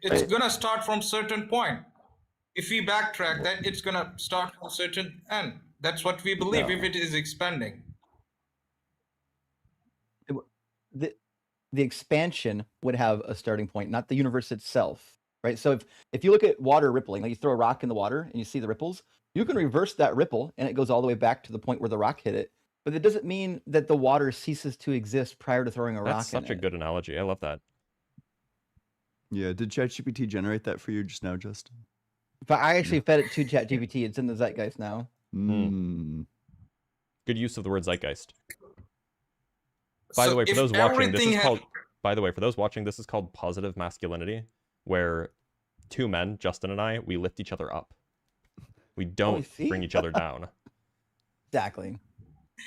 [SPEAKER 4] it's gonna start from certain point. If we backtrack that, it's gonna start from certain end. That's what we believe.
[SPEAKER 2] No.
[SPEAKER 4] If it is expanding,
[SPEAKER 2] The expansion would have a starting point, not the universe itself, right? So if you look at water rippling, like you throw a rock in the water and you see the ripples, you can reverse that ripple and it goes all the way back to the point where the rock hit it. But it doesn't mean that the water ceases to exist prior to throwing a rock in it.
[SPEAKER 1] That's such a good analogy. I love that.
[SPEAKER 5] Yeah, did ChatGPT generate that for you just now, Justin?
[SPEAKER 2] But I actually fed it to ChatGPT. It's in the zeitgeist now.
[SPEAKER 1] Good use of the word zeitgeist. By
[SPEAKER 4] So
[SPEAKER 1] the way, for
[SPEAKER 4] if
[SPEAKER 1] those watching, this
[SPEAKER 4] everything
[SPEAKER 1] is
[SPEAKER 4] has-
[SPEAKER 1] called. By the way, for those watching, this is called positive masculinity, where two men, Justin and I, we lift each other up. We don't
[SPEAKER 2] see?
[SPEAKER 1] bring each other down.
[SPEAKER 2] Exactly.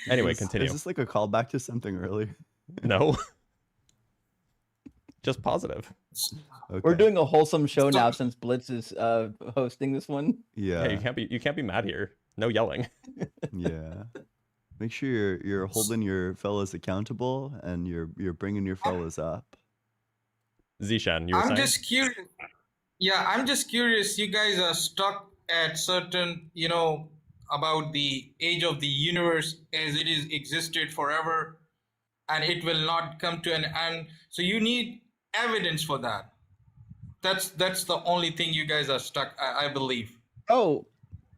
[SPEAKER 1] Anyway, continue.
[SPEAKER 5] Is this like a callback to something earlier?
[SPEAKER 1] No. Just positive.
[SPEAKER 5] Okay.
[SPEAKER 2] We're doing a wholesome show now since Blitz is hosting this one.
[SPEAKER 5] Yeah.
[SPEAKER 1] Yeah, you can't be mad here. No yelling.
[SPEAKER 5] Yeah. Make sure you're holding your fellas accountable and you're bringing your fellas up.
[SPEAKER 1] Zishan, you were
[SPEAKER 4] I'm
[SPEAKER 1] saying?
[SPEAKER 4] just curious. Yeah, I'm just curious. You guys are stuck at certain, about the age of the universe as it is existed forever, and it will not come to an end. So you need evidence for that. That's the only thing you guys are stuck, I believe.
[SPEAKER 2] Oh,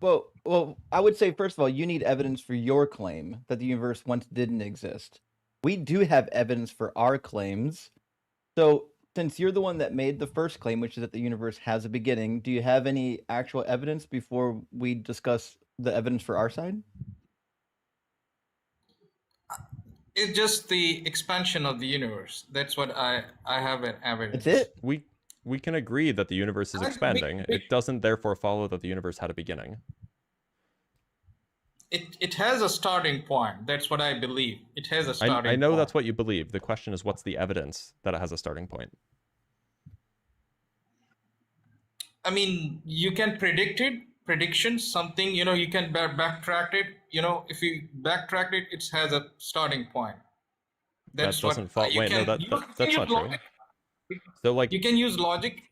[SPEAKER 2] well, I would say first of all, you need evidence for your claim that the universe once didn't exist. We do have evidence for our claims. So, since you're the one that made the first claim, which is that the universe has a beginning, do you have any actual evidence before we discuss the evidence for our side?
[SPEAKER 4] It's just the expansion of the universe. That's what I have an evidence.
[SPEAKER 2] That's it.
[SPEAKER 1] We can agree that the universe is expanding. It doesn't therefore follow that the universe had a beginning.
[SPEAKER 4] It has a starting point. That's what I believe. It has a starting point.
[SPEAKER 1] I know that's what you believe. The question is, what's the evidence that it has a starting point?
[SPEAKER 4] I mean, you can predictions, something, you can backtrack it. If you backtrack it, it has a starting point. That's
[SPEAKER 1] that doesn't follow. Wait, no, that's not true. So, like,
[SPEAKER 4] you can use logic.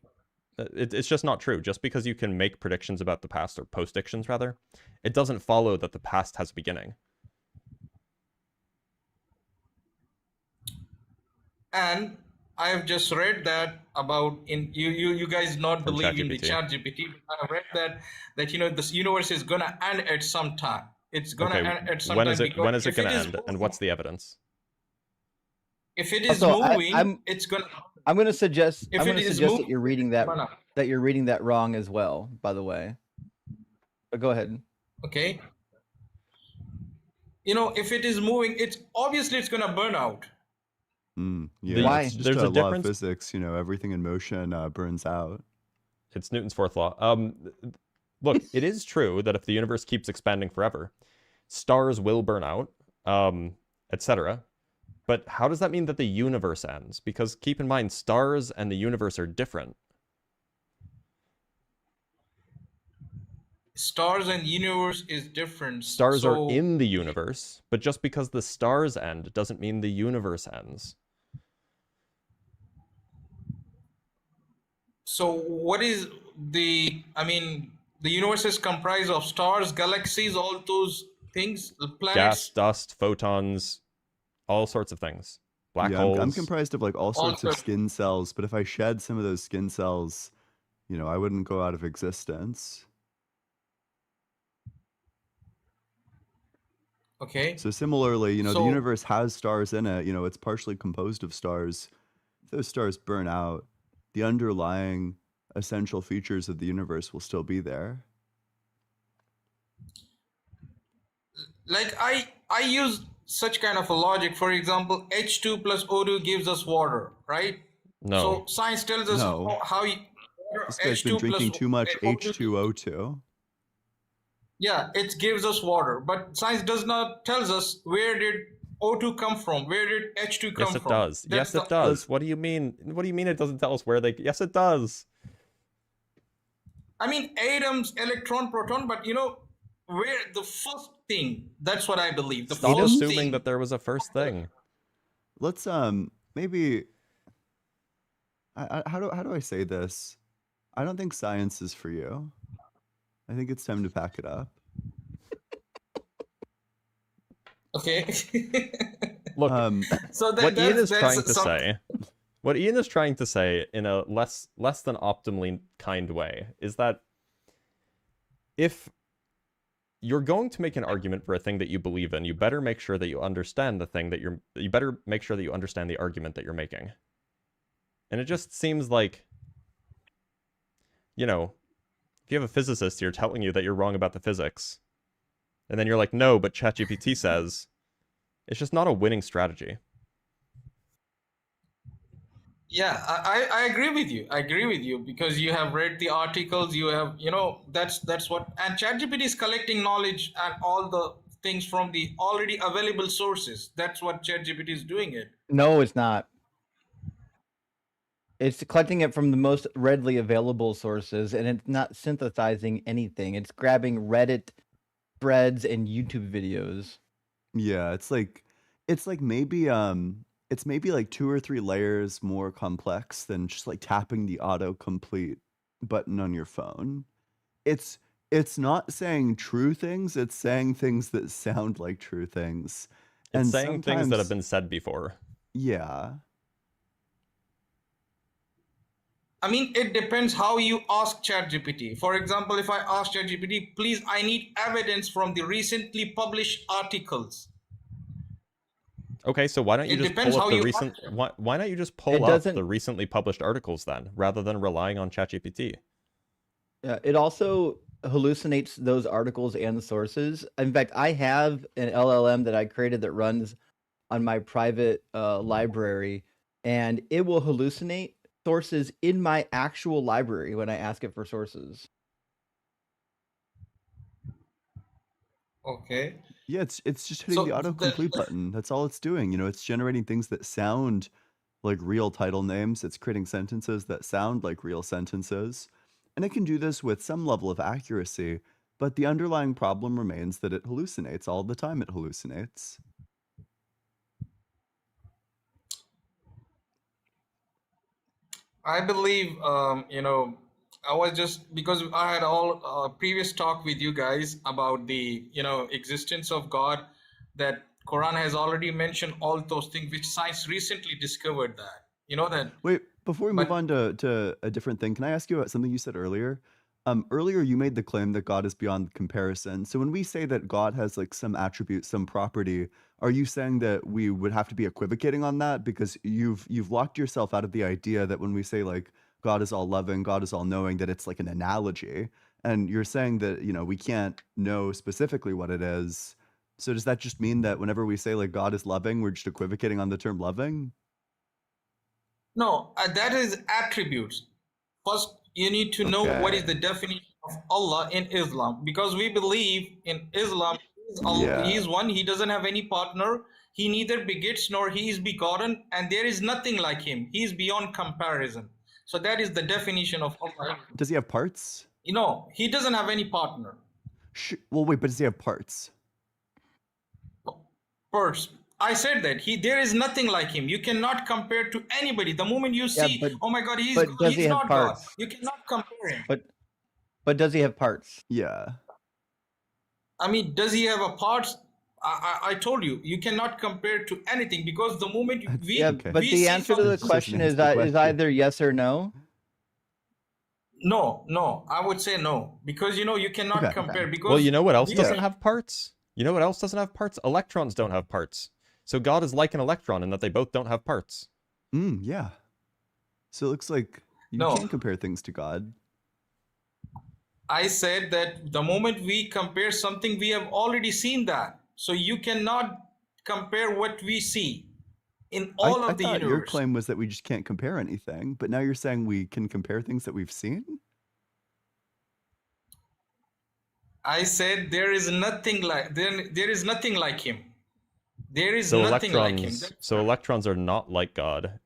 [SPEAKER 1] It's just not true. Just because you can make predictions about the past, or postdictions rather, it doesn't follow that the past has a beginning.
[SPEAKER 4] And I have just read that about you guys not
[SPEAKER 1] From
[SPEAKER 4] believe in the
[SPEAKER 1] ChatGPT.
[SPEAKER 4] ChatGPT. I have read that this universe is gonna end at some time. It's gonna end at some time.
[SPEAKER 1] When is it going to end, and what's the evidence?
[SPEAKER 4] If it is
[SPEAKER 2] Also,
[SPEAKER 4] moving, it's gonna.
[SPEAKER 2] I'm gonna suggest
[SPEAKER 4] If
[SPEAKER 2] I'm
[SPEAKER 4] it
[SPEAKER 2] gonna
[SPEAKER 4] is
[SPEAKER 2] suggest that
[SPEAKER 4] moving,
[SPEAKER 2] you're reading that
[SPEAKER 4] burn out.
[SPEAKER 2] wrong as well, by the way. But go ahead.
[SPEAKER 4] Okay. You know, if it is moving, it's obviously it's gonna burn out.
[SPEAKER 5] Yeah,
[SPEAKER 2] Why?
[SPEAKER 5] it's just
[SPEAKER 1] There's
[SPEAKER 5] a
[SPEAKER 1] a
[SPEAKER 5] law of
[SPEAKER 1] difference.
[SPEAKER 5] physics. Everything in motion burns out.
[SPEAKER 1] It's Newton's fourth law. Look, it is true that if the universe keeps expanding forever, stars will burn out, etc. But how does that mean that the universe ends? Because keep in mind, stars and the universe are different.
[SPEAKER 4] Stars and universe is different.
[SPEAKER 1] Stars are
[SPEAKER 4] So
[SPEAKER 1] in the universe, but just because the stars end doesn't mean the universe ends.
[SPEAKER 4] So what is the? I mean, the universe is comprised of stars, galaxies, all those things, the
[SPEAKER 1] Gas,
[SPEAKER 4] planets.
[SPEAKER 1] dust, photons, all sorts of things. Black
[SPEAKER 5] I'm
[SPEAKER 1] holes.
[SPEAKER 5] comprised of like all sorts of skin cells, but if I shed some of those skin cells, I wouldn't go out of existence.
[SPEAKER 4] Okay.
[SPEAKER 5] So similarly, the
[SPEAKER 4] So-
[SPEAKER 5] universe has stars in it. It's partially composed of stars. If those stars burn out, the underlying essential features of the universe will still be there.
[SPEAKER 4] Like I use such kind of a logic. For example, H2 plus O2 gives us water, right?
[SPEAKER 1] No.
[SPEAKER 4] So science tells us
[SPEAKER 5] No.
[SPEAKER 4] how
[SPEAKER 5] This guy's been drinking too much
[SPEAKER 4] O2.
[SPEAKER 5] H2O2.
[SPEAKER 4] Yeah, it gives us water, but science does not tells us where did O2 come from, where did H2 come
[SPEAKER 1] Yes, it
[SPEAKER 4] from.
[SPEAKER 1] does. Yes, it does. What do you mean? What do you mean it doesn't tell us where they... Yes, it does.
[SPEAKER 4] I mean, atoms, electron, proton, but where the first thing, that's what I believe. The
[SPEAKER 1] Stop
[SPEAKER 4] first
[SPEAKER 1] assuming
[SPEAKER 4] thing,
[SPEAKER 1] that there was a first thing.
[SPEAKER 5] Let's maybe how do I say this? I don't think science is for you. I think it's time to pack it up.
[SPEAKER 4] okay.
[SPEAKER 1] Look,
[SPEAKER 4] So
[SPEAKER 1] what Ian is trying to say, what Ian is trying to say in a less than optimally kind way is that if you're going to make an argument for a thing that you believe in, you better make sure that you understand the thing that you better make sure that you understand the argument that you're making. And it just seems like, if you have a physicist here telling you that you're wrong about the physics, and then you're like, no, but ChatGPT says, it's just not a winning strategy.
[SPEAKER 4] Yeah, I agree with you. I agree with you because you have read the articles. You have, that's what. And ChatGPT is collecting knowledge and all the things from the already available sources. That's what ChatGPT is doing it.
[SPEAKER 2] No, it's not. It's collecting it from the most readily available sources, and it's not synthesizing anything. It's grabbing Reddit threads and YouTube videos.
[SPEAKER 5] Yeah, it's like maybe it's maybe like 2 or 3 layers more complex than just like tapping the autocomplete button on your phone. It's not saying true things, it's saying things that sound like true things.
[SPEAKER 1] It's
[SPEAKER 5] And
[SPEAKER 1] saying things that have
[SPEAKER 5] sometimes-
[SPEAKER 1] been said before.
[SPEAKER 5] Yeah.
[SPEAKER 4] I mean, it depends how you ask ChatGPT. For example, if I ask ChatGPT, please, I need evidence from the recently published articles.
[SPEAKER 1] Okay, so why don't you
[SPEAKER 4] It
[SPEAKER 1] just
[SPEAKER 4] depends
[SPEAKER 1] pull up
[SPEAKER 4] how
[SPEAKER 1] the
[SPEAKER 4] you
[SPEAKER 1] recent...
[SPEAKER 4] ask it.
[SPEAKER 1] Why not you just
[SPEAKER 2] It
[SPEAKER 1] pull up
[SPEAKER 2] doesn't-
[SPEAKER 1] the recently published articles then, rather than relying on ChatGPT?
[SPEAKER 2] Yeah, it also hallucinates those articles and the sources. In fact, I have an LLM that I created that runs on my private library, and it will hallucinate sources in my actual library when I ask it for sources.
[SPEAKER 4] Okay.
[SPEAKER 5] Yeah, it's just hitting
[SPEAKER 4] So
[SPEAKER 5] the autocomplete button. That's all it's doing. It's generating things that sound like real title names. It's creating sentences that sound like real sentences. And it can do this with some level of accuracy, but the underlying problem remains that it hallucinates all the time. It hallucinates.
[SPEAKER 4] I believe, I was just because I had all previous talk with you guys about the, existence of God, that Quran has already mentioned all those things, which science recently discovered that, that.
[SPEAKER 5] Wait, before we move
[SPEAKER 4] But-
[SPEAKER 5] on to a different thing, can I ask you about something you said earlier? Earlier you made the claim that God is beyond comparison. So when we say that God has like some attribute, some property, are you saying that we would have to be equivocating on that? Because you've locked yourself out of the idea that when we say like God is all loving, God is all knowing, that it's like an analogy. And you're saying that, you know, we can't know specifically what it is. So does that just mean that whenever we say like God is loving, we're just equivocating on the term loving?
[SPEAKER 4] No, that is attributes. First, you need to know what is the definition of Allah in Islam, because we believe in Islam, He is one, He doesn't have any partner, He neither begets nor He is begotten, and there is nothing like Him. He is beyond comparison. So that is the definition of Allah.
[SPEAKER 5] Does he have parts?
[SPEAKER 4] You know, He doesn't have any partner.
[SPEAKER 5] Well, wait, but does he have parts?
[SPEAKER 4] First, I said that there is nothing like Him. You cannot compare to anybody. The moment you see, oh my God, he's not God. You cannot compare Him.
[SPEAKER 2] But does he have parts?
[SPEAKER 5] Yeah.
[SPEAKER 4] I mean, does he have a parts? I told you, you cannot compare to anything, because the moment
[SPEAKER 2] the answer to the question is either yes or no.
[SPEAKER 4] No, I would say no, because you know you cannot compare. Because
[SPEAKER 1] well, you know what else doesn't have parts? You know what else doesn't have parts? Electrons don't have parts. So God is like an electron in that they both don't have parts.
[SPEAKER 5] Yeah. So it looks like you can compare things to God.
[SPEAKER 4] I said that the moment we compare something, we have already seen that. So you cannot compare what we see in all of the universe.
[SPEAKER 5] Your claim was that we just can't compare anything, but now you're saying we can compare things that we've seen?
[SPEAKER 4] I said there is nothing like there is nothing like Him. There is
[SPEAKER 1] so
[SPEAKER 4] nothing like Him.
[SPEAKER 1] So electrons are not like God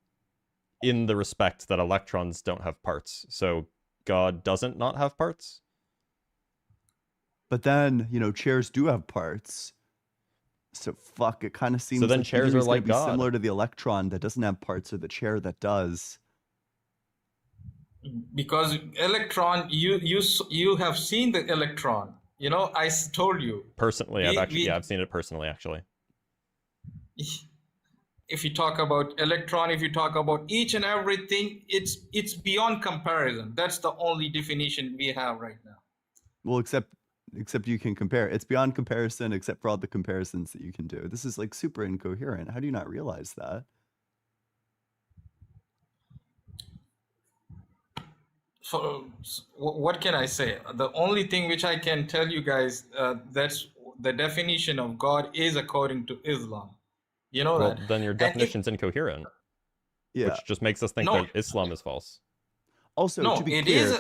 [SPEAKER 1] in the respect that electrons don't have parts. So God doesn't not have parts?
[SPEAKER 5] But then, you know, chairs do have parts. So fuck, it kind of seems
[SPEAKER 1] so then
[SPEAKER 5] like
[SPEAKER 1] chairs are like God.
[SPEAKER 5] Similar to the electron that doesn't have parts, or the chair that does.
[SPEAKER 4] Because electron, you have seen the electron. You know, I told you.
[SPEAKER 1] Personally, I've seen it personally, actually.
[SPEAKER 4] If you talk about electron, if you talk about each and everything, it's beyond comparison. That's the only definition we have right now.
[SPEAKER 5] Well, except you can compare. It's beyond comparison, except for all the comparisons that you can do. This is like super incoherent. How do you not realize that?
[SPEAKER 4] So what can I say? The only thing which I can tell you guys, that's the definition of God is according to Islam. You know that.
[SPEAKER 1] Then your definition's incoherent.
[SPEAKER 5] Yeah.
[SPEAKER 1] Which just makes us think that Islam is false.
[SPEAKER 5] Also, to be clear,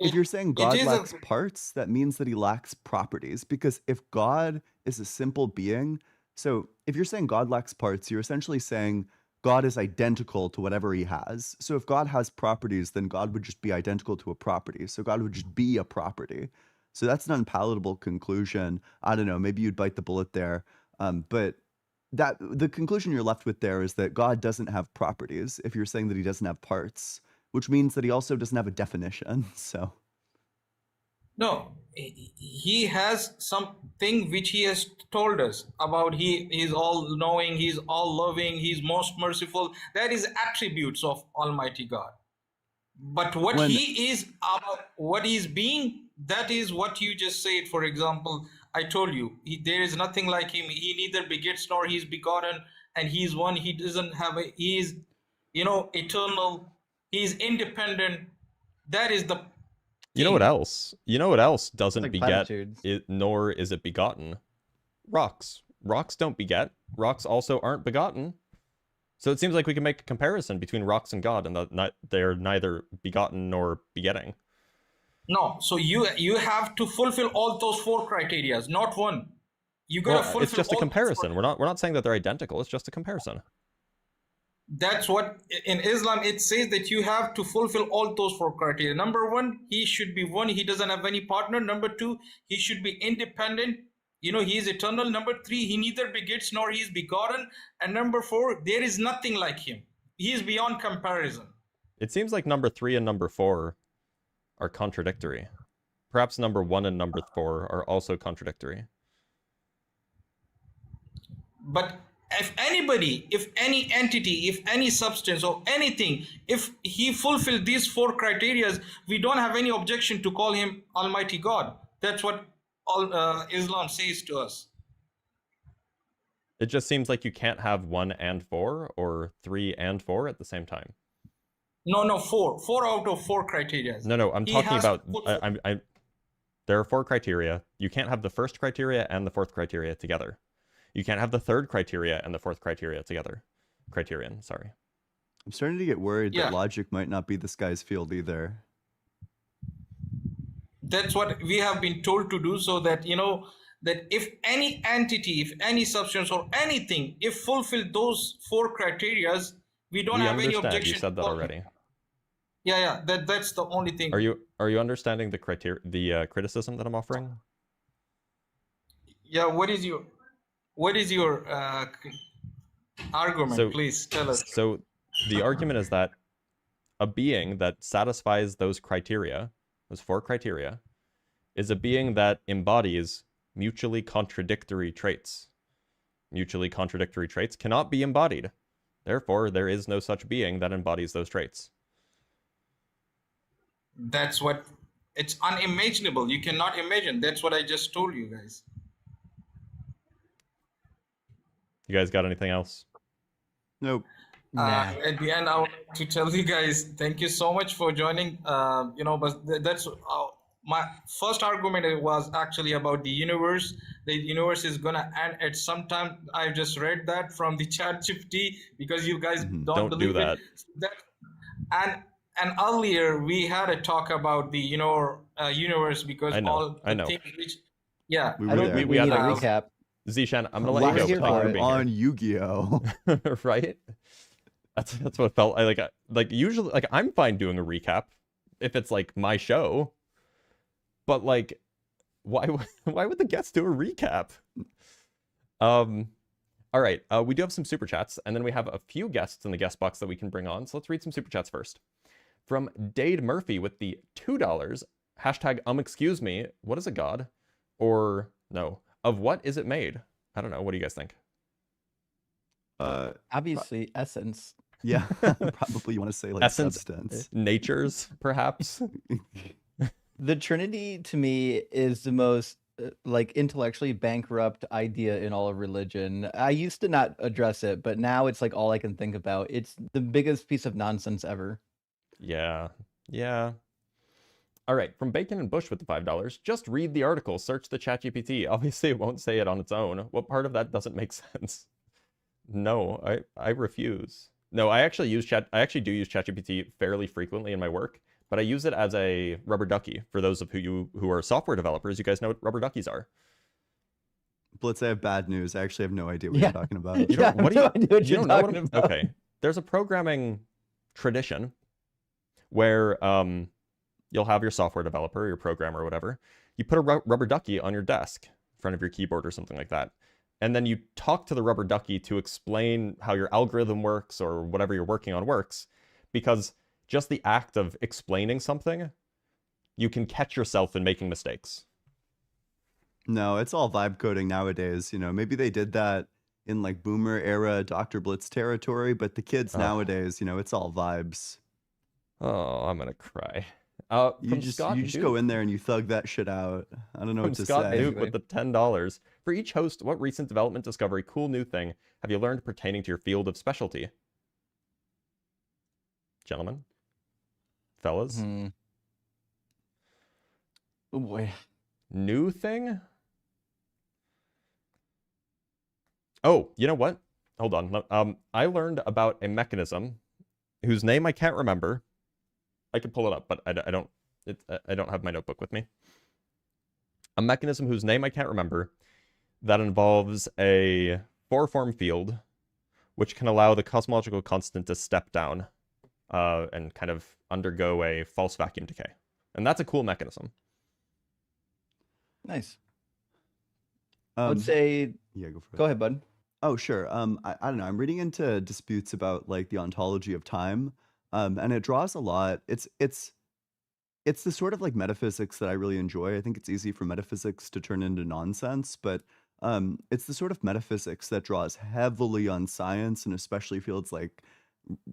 [SPEAKER 5] if you're saying God lacks parts, that means that he lacks properties. Because if God is a simple being, so if you're saying God lacks parts, you're essentially saying God is identical to whatever he has. So if God has properties, then God would just be identical to a property. So God would just be a property. So that's an unpalatable conclusion. I don't know, maybe you'd bite the bullet there. But the conclusion you're left with there is that God doesn't have properties if you're saying that he doesn't have parts, which means that he also doesn't have a definition. So
[SPEAKER 4] no, he has something which he has told us about. He is all knowing, he's all loving, he's most merciful. That is attributes of Almighty God. But what he is about, what he's being, that is what you just said. For example, I told you, there is nothing like him. He neither begets nor he's begotten, and he's one. He doesn't have he is, you know, eternal. He's independent. That is the
[SPEAKER 1] You know what else? You know what else doesn't
[SPEAKER 2] like
[SPEAKER 1] beget, nor is it begotten? Rocks. Rocks don't beget. Rocks also aren't begotten. So it seems like we can make a comparison between rocks and God, and that they're neither begotten nor begetting.
[SPEAKER 4] No, so you have to fulfill all those 4 criteria, not one. You gotta fulfill.
[SPEAKER 1] It's just a comparison. We're not saying that they're identical. It's just a comparison.
[SPEAKER 4] That's what in Islam it says, that you have to fulfill all those 4 criteria. Number 1, he should be one. He doesn't have any partner. Number 2, he should be independent. You know, he is eternal. Number 3, he neither begets nor he is begotten. And number 4, there is nothing like him. He is beyond comparison.
[SPEAKER 1] It seems like number 3 and number 4 are contradictory. Perhaps number 1 and number 4 are also contradictory.
[SPEAKER 4] But if anybody, if any entity, if any substance or anything, if he fulfilled these 4 criteria, we don't have any objection to call him Almighty God. That's what Islam says to us.
[SPEAKER 1] It just seems like you can't have 1 and 4 or 3 and 4 at the same time.
[SPEAKER 4] No, 4 out of 4 criteria.
[SPEAKER 1] No, I'm
[SPEAKER 4] He
[SPEAKER 1] talking
[SPEAKER 4] has to
[SPEAKER 1] about.
[SPEAKER 4] put
[SPEAKER 1] There are 4 criteria. You can't have the first criteria and the 4th criteria together. You can't have the 3rd criteria and the 4th criteria together. Criterion, sorry.
[SPEAKER 5] I'm starting to get worried
[SPEAKER 4] Yeah.
[SPEAKER 5] that logic might not be this guy's field either.
[SPEAKER 4] That's what we have been told to do, so that that if any entity, if any substance or anything, if fulfill those 4 criteria, we don't
[SPEAKER 1] We
[SPEAKER 4] have any
[SPEAKER 1] understand.
[SPEAKER 4] objection.
[SPEAKER 1] You said that already.
[SPEAKER 4] Yeah. That's the only thing.
[SPEAKER 1] Are you understanding the criticism that I'm offering?
[SPEAKER 4] Yeah. What is your argument?
[SPEAKER 1] So-
[SPEAKER 4] Please tell us.
[SPEAKER 1] So the argument is that a being that satisfies those criteria, those 4 criteria, is a being that embodies mutually contradictory traits. Mutually contradictory traits cannot be embodied. Therefore, there is no such being that embodies those traits.
[SPEAKER 4] That's what, it's unimaginable. You cannot imagine. That's what I just told you guys.
[SPEAKER 1] You guys got anything else?
[SPEAKER 5] Nope.
[SPEAKER 2] Nah.
[SPEAKER 4] At the end, I want to tell you guys, thank you so much for joining. But that's my first argument was actually about the universe. The universe is gonna end at some time. I just read that from the ChatGPT because you guys don't
[SPEAKER 1] do
[SPEAKER 4] believe
[SPEAKER 1] that.
[SPEAKER 4] it. And earlier we had a talk about the universe because
[SPEAKER 1] I know,
[SPEAKER 4] all the
[SPEAKER 1] I know.
[SPEAKER 4] things which, yeah.
[SPEAKER 5] We
[SPEAKER 2] I
[SPEAKER 5] were
[SPEAKER 2] don't
[SPEAKER 5] there.
[SPEAKER 2] think we
[SPEAKER 1] We
[SPEAKER 2] need a
[SPEAKER 1] had-
[SPEAKER 2] recap.
[SPEAKER 1] Zishan, I'm gonna let
[SPEAKER 2] We're
[SPEAKER 1] you go.
[SPEAKER 2] here
[SPEAKER 1] But thank you
[SPEAKER 2] for
[SPEAKER 1] for
[SPEAKER 2] it.
[SPEAKER 1] being
[SPEAKER 5] on Yu-Gi-Oh.
[SPEAKER 1] here. Right? That's what it felt like. Usually, like, I'm fine doing a recap if it's like my show, but like, why would the guests do a recap? All right, we do have some super chats, and then we have a few guests in the guest box that we can bring on. So let's read some super chats first. From Dade Murphy with the $2. Hashtag excuse me. What is a god? Or no, of what is it made? I don't know. What do you guys think?
[SPEAKER 2] Obviously, essence.
[SPEAKER 5] Yeah, probably you want to say like
[SPEAKER 1] Essence.
[SPEAKER 5] substance.
[SPEAKER 1] Nature's, perhaps.
[SPEAKER 2] The Trinity to me is the most like intellectually bankrupt idea in all of religion. I used to not address it, but now it's like all I can think about. It's the biggest piece of nonsense ever.
[SPEAKER 1] Yeah. All right, from Bacon and Bush with the $5. Just read the article, search the ChatGPT. Obviously, it won't say it on its own. What part of that doesn't make sense? No, I refuse. No, I actually do use ChatGPT fairly frequently in my work, but I use it as a rubber ducky. For those of you who are software developers, you guys know what rubber duckies are.
[SPEAKER 5] Blitz, I have bad news. I actually have no idea what
[SPEAKER 2] Yeah.
[SPEAKER 5] you're talking about.
[SPEAKER 1] You
[SPEAKER 2] Yeah,
[SPEAKER 1] don't, what
[SPEAKER 2] I
[SPEAKER 1] do
[SPEAKER 2] have no idea what
[SPEAKER 1] you
[SPEAKER 2] you're
[SPEAKER 1] don't know
[SPEAKER 2] talking
[SPEAKER 1] what
[SPEAKER 2] about.
[SPEAKER 1] Okay. There's a programming tradition where you'll have your software developer, your programmer, or whatever. You put a rubber ducky on your desk in front of your keyboard or something like that. And then you talk to the rubber ducky to explain how your algorithm works or whatever you're working on works. Because just the act of explaining something, you can catch yourself in making mistakes.
[SPEAKER 5] No, it's all vibe coding nowadays. Maybe they did that in like boomer era Dr. Blitz territory, but the kids nowadays, it's all vibes.
[SPEAKER 1] Oh, I'm gonna cry.
[SPEAKER 5] You just go in there and you thug that shit out. I don't know
[SPEAKER 1] From
[SPEAKER 5] what to
[SPEAKER 1] Scott
[SPEAKER 5] say.
[SPEAKER 1] Duke with the $10. For each host, what recent development, discovery, cool new thing have you learned pertaining to your field of specialty? Gentlemen? Fellas?
[SPEAKER 2] Oh boy.
[SPEAKER 1] New thing? Oh, you know what? Hold on. I learned about a mechanism whose name I can't remember. I could pull it up, but I don't have my notebook with me. A mechanism whose name I can't remember that involves a 4-form field which can allow the cosmological constant to step down and kind of undergo a false vacuum decay. And that's a cool mechanism.
[SPEAKER 2] Nice. I would say
[SPEAKER 5] Yeah, go for it.
[SPEAKER 2] go ahead, bud.
[SPEAKER 5] Oh, sure. I don't know. I'm reading into disputes about like the ontology of time, and it draws a lot. It's the sort of like metaphysics that I really enjoy. I think it's easy for metaphysics to turn into nonsense, but It's the sort of metaphysics that draws heavily on science and especially fields like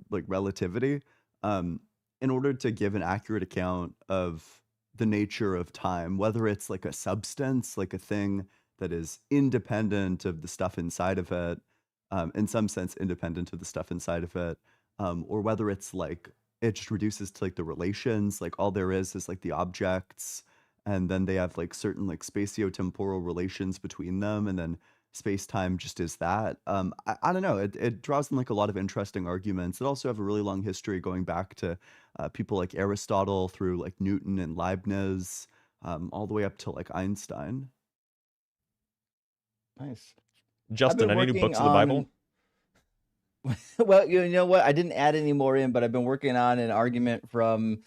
[SPEAKER 5] relativity, um, in order to give an accurate account of the nature of time, whether it's like a substance, like a thing that is independent of the stuff inside of it, in some sense independent of the stuff inside of it, or whether it's like it just reduces to like the relations, like all there is like the objects, and then they have like certain like spatiotemporal relations between them, and then space-time just is that. I don't know. It draws in like a lot of interesting arguments that also have a really long history going back to people like Aristotle through like Newton and Leibniz, all the way up to like Einstein.
[SPEAKER 2] Nice.
[SPEAKER 1] Justin,
[SPEAKER 2] been
[SPEAKER 1] any new
[SPEAKER 2] working
[SPEAKER 1] books of the Bible?
[SPEAKER 2] Well, you know what? I didn't add any more in, but I've been working on an argument from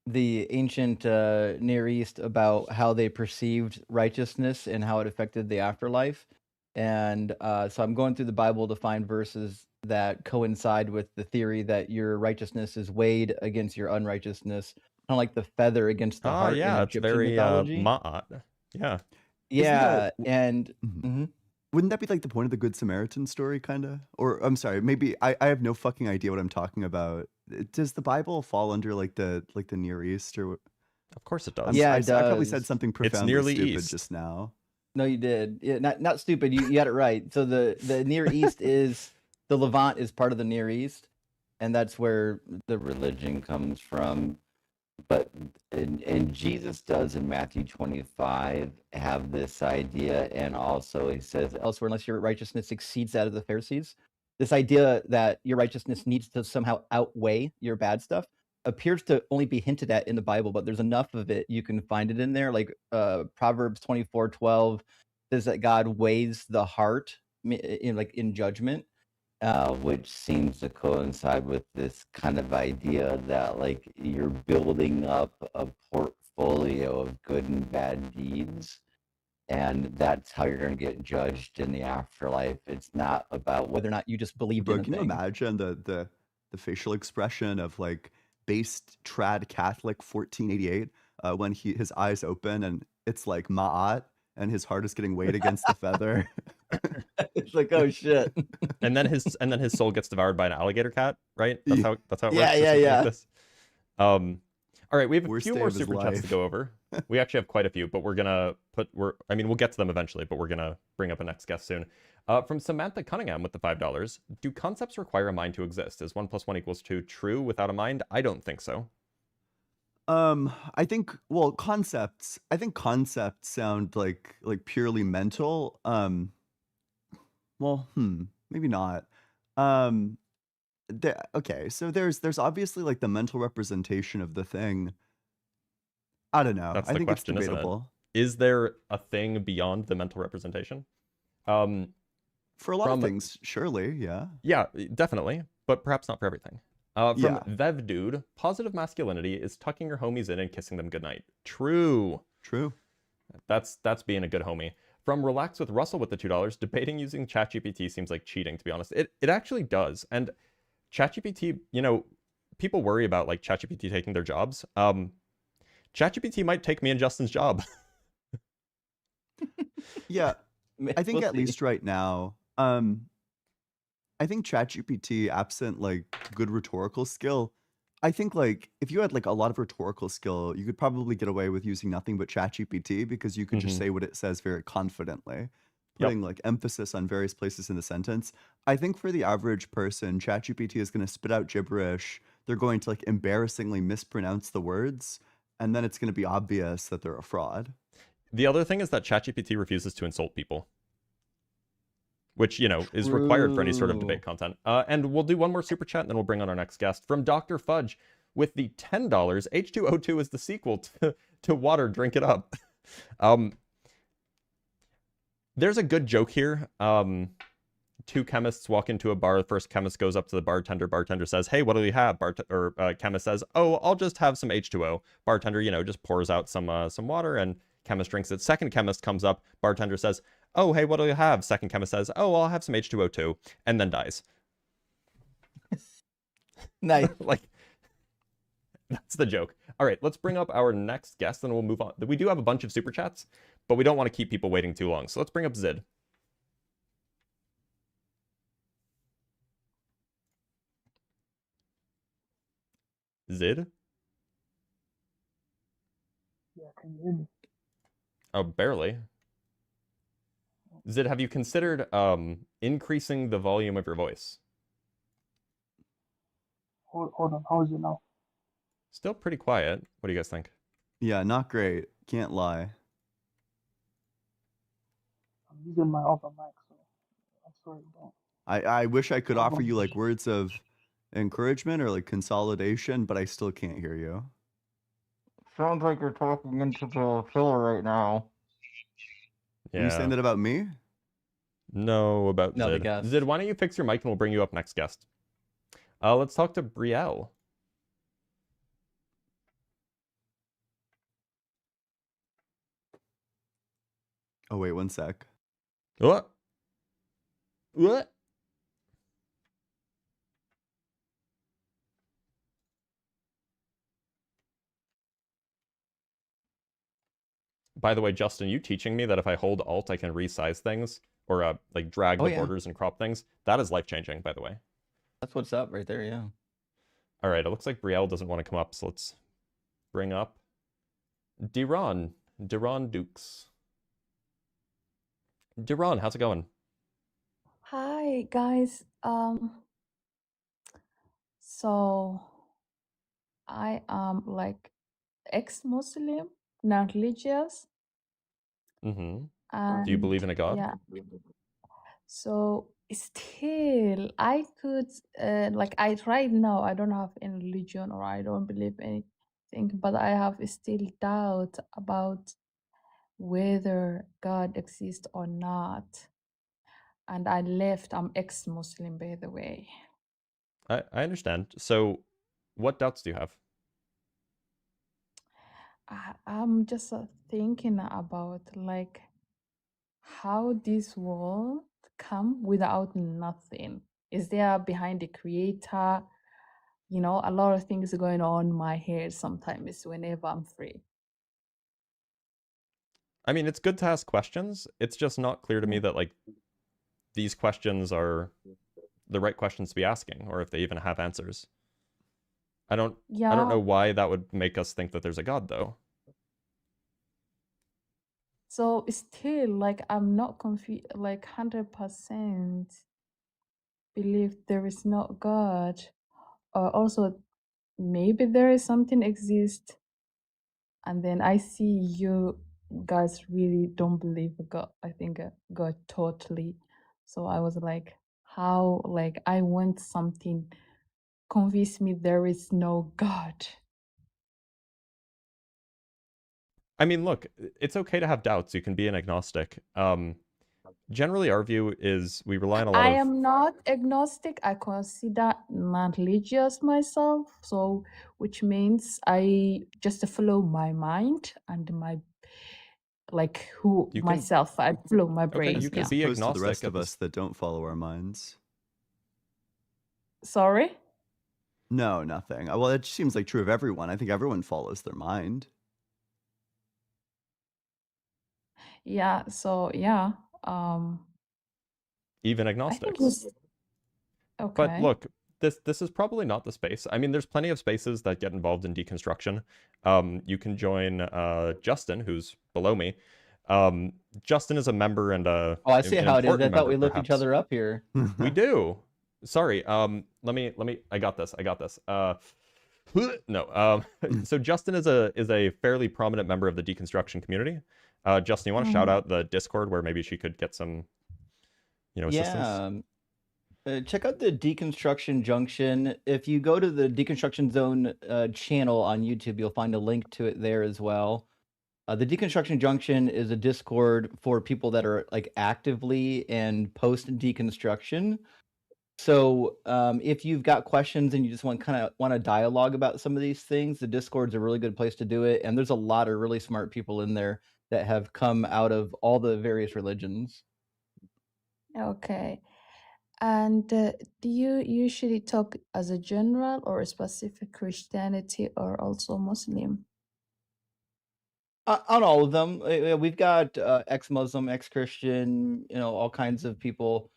[SPEAKER 2] the ancient Near East about how they perceived righteousness and how it affected the afterlife. And so I'm going through the Bible to find verses that coincide with the theory that your righteousness is weighed against your unrighteousness, kind of like the feather against the
[SPEAKER 1] Oh,
[SPEAKER 2] heart in
[SPEAKER 1] yeah, it's
[SPEAKER 2] Egyptian
[SPEAKER 1] very
[SPEAKER 2] mythology.
[SPEAKER 1] ma'at. Yeah.
[SPEAKER 5] Isn't that
[SPEAKER 2] Yeah, and
[SPEAKER 5] Mhm. Wouldn't that be like the point of the Good Samaritan story, kind of? Or I'm sorry, maybe I have no fucking idea what I'm talking about. Does the Bible fall under like the Near East or?
[SPEAKER 1] Of course it
[SPEAKER 5] I'm,
[SPEAKER 1] does.
[SPEAKER 2] yeah,
[SPEAKER 5] I,
[SPEAKER 2] it
[SPEAKER 5] I probably said
[SPEAKER 2] does.
[SPEAKER 5] something
[SPEAKER 1] It's
[SPEAKER 5] profoundly
[SPEAKER 1] nearly
[SPEAKER 5] stupid
[SPEAKER 1] east.
[SPEAKER 5] just now.
[SPEAKER 2] No, you did. Yeah, not stupid. You got it right. So the Near East is the Levant is part of the Near East, and that's where the religion comes from. But and Jesus does in Matthew 25 have this idea, and also he says elsewhere, unless your righteousness exceeds that of the Pharisees, this idea that your righteousness needs to somehow outweigh your bad stuff appears to only be hinted at in the Bible, but there's enough of it you can find it in there. Like Proverbs 24:12 says that God weighs the heart in judgment, which seems to coincide with this kind of idea that like you're building up a portfolio of good and bad deeds, and that's how you're going to get judged in the afterlife. It's not about whether or not you just believed in
[SPEAKER 5] Bro,
[SPEAKER 2] a
[SPEAKER 5] can you
[SPEAKER 2] thing.
[SPEAKER 5] imagine the facial expression of like based trad Catholic 1488 when his eyes open and it's like Ma'at and his heart is getting weighed against the feather?
[SPEAKER 2] It's like, oh shit.
[SPEAKER 1] And then his soul gets devoured by an alligator cat, right? That's how it
[SPEAKER 2] Yeah,
[SPEAKER 1] works. or
[SPEAKER 2] yeah,
[SPEAKER 1] something
[SPEAKER 2] yeah.
[SPEAKER 1] Like this. All right, we have a
[SPEAKER 5] Worst
[SPEAKER 1] few
[SPEAKER 5] day
[SPEAKER 1] more
[SPEAKER 5] of his
[SPEAKER 1] super chats to
[SPEAKER 5] life.
[SPEAKER 1] go over. We actually have quite a few, but we'll get to them eventually, but we're gonna bring up a next guest soon. From Samantha Cunningham with the $5. Do concepts require a mind to exist? Is 1 + 1 = 2 true without a mind? I don't think so.
[SPEAKER 5] I think concepts. I think concepts sound like purely mental. Maybe not. Um, okay, so there's obviously like the mental representation of the thing. I don't know.
[SPEAKER 1] That's
[SPEAKER 5] I
[SPEAKER 1] the
[SPEAKER 5] think it's
[SPEAKER 1] question, isn't it?
[SPEAKER 5] debatable.
[SPEAKER 1] Is there a thing beyond the mental representation?
[SPEAKER 5] For a lot of
[SPEAKER 1] From
[SPEAKER 5] things, surely, yeah.
[SPEAKER 1] Yeah, definitely, but perhaps not for everything. From
[SPEAKER 5] Yeah.
[SPEAKER 1] Vev Dude, positive masculinity is tucking your homies in and kissing them goodnight. True.
[SPEAKER 5] True.
[SPEAKER 1] That's being a good homie. From Relax with Russell with the $2, debating using ChatGPT seems like cheating, to be honest. It actually does. And ChatGPT, people worry about like ChatGPT taking their jobs. ChatGPT might take me and Justin's job.
[SPEAKER 5] Yeah, I think
[SPEAKER 2] We'll
[SPEAKER 5] at
[SPEAKER 2] see.
[SPEAKER 5] least right now, I think ChatGPT, absent like good rhetorical skill, I think like if you had like a lot of rhetorical skill, you could probably get away with using nothing but ChatGPT because you could just
[SPEAKER 1] Mhm.
[SPEAKER 5] say what it says very confidently,
[SPEAKER 1] Yep.
[SPEAKER 5] putting like emphasis on various places in the sentence. I think for the average person, ChatGPT is going to spit out gibberish. They're going to like embarrassingly mispronounce the words, and then it's going to be obvious that they're a fraud.
[SPEAKER 1] The other thing is that ChatGPT refuses to insult people, which, is required for any sort of
[SPEAKER 2] True.
[SPEAKER 1] debate content. And we'll do one more super chat, and then we'll bring on our next guest. From Dr. Fudge with the $10, H2O2 is the sequel to water, drink it up. There's a good joke here. Two chemists walk into a bar. The first chemist goes up to the bartender. Bartender says, "Hey, what do you have?" Chemist says, "Oh, I'll just have some H2O." Bartender, just pours out some water, and chemist drinks it. Second chemist comes up. Bartender says, "Oh, hey, what do you have?" Second chemist says, "Oh, I'll have some H2O too," and then dies.
[SPEAKER 2] Nice.
[SPEAKER 1] Like, that's the joke. All right, let's bring up our next guest, and we'll move on. We do have a bunch of super chats, but we don't want to keep people waiting too long. So let's bring up Zid. Zid?
[SPEAKER 6] Yeah, can you hear me?
[SPEAKER 1] Oh, barely. Zid, have you considered increasing the volume of your voice?
[SPEAKER 6] Hold on. How is it now?
[SPEAKER 1] Still pretty quiet. What do you guys think?
[SPEAKER 5] Yeah, not great. Can't lie.
[SPEAKER 6] I'm using my other mic, so I'm sorry about.
[SPEAKER 5] I wish I could
[SPEAKER 6] Hold
[SPEAKER 5] offer
[SPEAKER 6] on.
[SPEAKER 5] you like words of encouragement or like consolidation, but I still can't hear you.
[SPEAKER 2] Sounds like you're talking into the filler right now.
[SPEAKER 5] Are you saying
[SPEAKER 1] Yeah.
[SPEAKER 5] that about me?
[SPEAKER 1] No, about
[SPEAKER 2] No, the
[SPEAKER 1] Zid.
[SPEAKER 2] guest.
[SPEAKER 1] Zid, why don't you fix your mic and we'll bring you up next guest. Let's talk to Brielle.
[SPEAKER 5] Oh wait, one sec.
[SPEAKER 1] What? What? By the way, Justin, you teaching me that if I hold Alt, I can resize things or like drag
[SPEAKER 2] Oh
[SPEAKER 1] the
[SPEAKER 2] yeah,
[SPEAKER 1] borders and crop things. That is life-changing, by the way.
[SPEAKER 2] that's what's up right there. Yeah.
[SPEAKER 1] All right, it looks like Brielle doesn't want to come up, so let's bring up Deron Dukes. Deron, how's it going?
[SPEAKER 7] Hi guys. So I am like ex-Muslim, not religious,
[SPEAKER 1] Mm-hmm. Do you
[SPEAKER 7] and
[SPEAKER 1] believe in a god?
[SPEAKER 7] yeah. So still, I could like I right now I don't have any religion or I don't believe anything, but I have still doubt about whether God exists or not. And I left. I'm ex-Muslim, by the way.
[SPEAKER 1] I understand. So, what doubts do you have?
[SPEAKER 7] I'm just thinking about like how this world come without nothing. Is there behind the creator? You know, a lot of things going on in my head sometimes whenever I'm free.
[SPEAKER 1] I mean, it's good to ask questions. It's just not clear to me
[SPEAKER 7] Yeah.
[SPEAKER 1] that like these questions are the right questions to be asking, or if they even have answers. I don't
[SPEAKER 7] Yeah.
[SPEAKER 1] know why that would make us think that there's a god, though.
[SPEAKER 7] So still, like, I'm not confused, like 100% believe there is no God, or also maybe there is something exist, and then I see you guys really don't believe God. I think God totally. So I was like, how? Like, I want something convince me there is no God.
[SPEAKER 1] I mean, look, it's okay to have doubts. You can be an agnostic. Generally, our view is we rely on a lot
[SPEAKER 7] I
[SPEAKER 1] of.
[SPEAKER 7] am not agnostic. I consider not religious myself. So, which means I just follow my mind and my like who
[SPEAKER 1] You can.
[SPEAKER 7] myself. I follow my
[SPEAKER 1] Okay,
[SPEAKER 7] brain.
[SPEAKER 1] you can
[SPEAKER 7] Yeah.
[SPEAKER 5] As
[SPEAKER 1] be
[SPEAKER 5] opposed to the
[SPEAKER 1] agnostic
[SPEAKER 5] rest
[SPEAKER 1] at
[SPEAKER 5] of us
[SPEAKER 1] this.
[SPEAKER 5] that don't follow our minds.
[SPEAKER 7] Sorry.
[SPEAKER 5] No, nothing. Well, it seems like true of everyone. I think everyone follows their mind.
[SPEAKER 7] Yeah. So yeah.
[SPEAKER 1] Even
[SPEAKER 7] I think
[SPEAKER 1] agnostics.
[SPEAKER 7] it's
[SPEAKER 1] But
[SPEAKER 7] okay.
[SPEAKER 1] look, this is probably not the space. I mean, there's plenty of spaces that get involved in deconstruction. You can join Justin, who's below me. Justin is a member and
[SPEAKER 2] Oh, I see
[SPEAKER 1] an
[SPEAKER 2] how it is. I
[SPEAKER 1] important
[SPEAKER 2] thought
[SPEAKER 1] member,
[SPEAKER 2] we looked each
[SPEAKER 1] perhaps.
[SPEAKER 2] other up here.
[SPEAKER 1] We do. Sorry. Let me. I got this. No. So Justin is a fairly prominent member of the deconstruction community. Justin, you want to shout out the Discord where maybe she could get some, assistance?
[SPEAKER 2] Yeah. Check out the Deconstruction Junction. If you go to the Deconstruction Zone channel on YouTube, you'll find a link to it there as well. The Deconstruction Junction is a Discord for people that are like actively and post deconstruction. So if you've got questions and you just want to dialogue about some of these things, the Discord's a really good place to do it. And there's a lot of really smart people in there that have come out of all the various religions.
[SPEAKER 7] Okay. And do you usually talk as a general or a specific Christianity or also Muslim?
[SPEAKER 2] On all of them, we've got ex-Muslim, ex-Christian, all kinds of people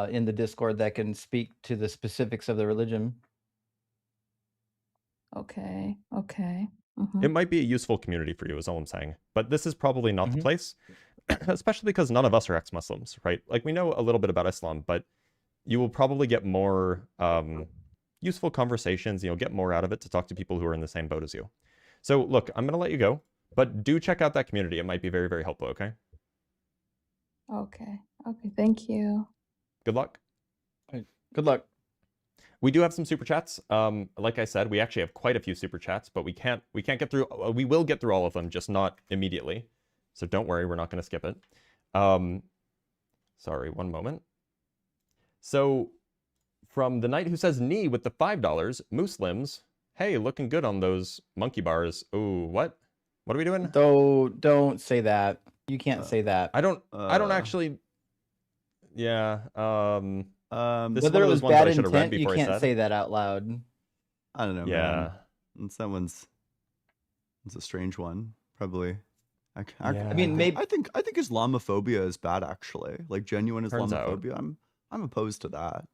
[SPEAKER 2] in the Discord that can speak to the specifics of the religion.
[SPEAKER 7] Okay. Okay.
[SPEAKER 1] It might be a useful community for you, is all I'm saying. But this is probably not the
[SPEAKER 2] Mhm.
[SPEAKER 1] place, especially because none of us are ex-Muslims, right? Like, we know a little bit about Islam, but you will probably get more useful conversations. You'll get more out of it to talk to people who are in the same boat as you. So, look, I'm going to let you go, but do check out that community. It might be very, very helpful, okay?
[SPEAKER 7] Okay. Okay. Thank you.
[SPEAKER 1] Good luck.
[SPEAKER 2] Right. Good luck.
[SPEAKER 1] We do have some super chats. Like I said, we actually have quite a few super chats, but we can't get through. We will get through all of them, just not immediately. So don't worry, we're not going to skip it. Sorry, one moment. So from the knight who says knee with the $5, Muslims. Hey, looking good on those monkey bars. Ooh, what? What are we doing?
[SPEAKER 2] Don't say that. You can't say that.
[SPEAKER 1] I don't actually. Yeah. This is
[SPEAKER 2] Whether
[SPEAKER 1] one
[SPEAKER 2] it
[SPEAKER 1] of
[SPEAKER 2] was
[SPEAKER 1] those ones that I
[SPEAKER 2] bad
[SPEAKER 1] should have read
[SPEAKER 2] intent, you
[SPEAKER 1] before I
[SPEAKER 2] can't
[SPEAKER 1] said.
[SPEAKER 2] say that out loud.
[SPEAKER 5] I don't know,
[SPEAKER 1] Yeah.
[SPEAKER 5] man. Someone's. It's a strange one, probably.
[SPEAKER 1] Yeah.
[SPEAKER 2] I mean, maybe
[SPEAKER 5] I think Islamophobia is bad, actually. Like genuine
[SPEAKER 1] Turns out.
[SPEAKER 5] Islamophobia. I'm opposed to that.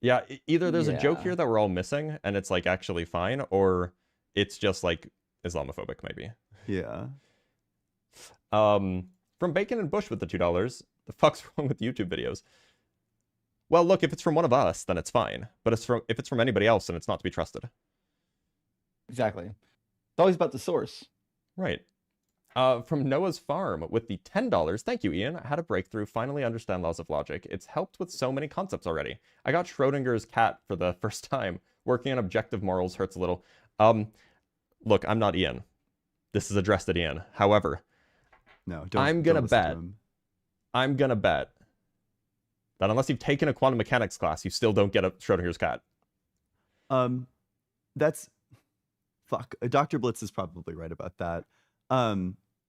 [SPEAKER 1] Yeah, either there's a joke
[SPEAKER 2] Yeah.
[SPEAKER 1] here that we're all missing and it's like actually fine, or it's just like Islamophobic maybe.
[SPEAKER 5] Yeah.
[SPEAKER 1] From Bacon and Bush with the $2. The fuck's wrong with YouTube videos? Well, look, if it's from one of us, then it's fine. But if it's from anybody else, then it's not to be trusted.
[SPEAKER 2] exactly. It's always about the source.
[SPEAKER 1] Right. From Noah's Farm with the $10. Thank you, Ian. I had a breakthrough. Finally understand laws of logic. It's helped with so many concepts already. I got Schrodinger's cat for the first time. Working on objective morals hurts a little. Look, I'm not Ian. This is addressed at Ian. However,
[SPEAKER 5] No,
[SPEAKER 1] I'm
[SPEAKER 5] don't
[SPEAKER 1] gonna
[SPEAKER 5] listen to
[SPEAKER 1] bet.
[SPEAKER 5] him.
[SPEAKER 1] I'm gonna bet that unless you've taken a quantum mechanics class, you still don't get a Schrodinger's cat.
[SPEAKER 5] That's fuck. Dr. Blitz is probably right about that.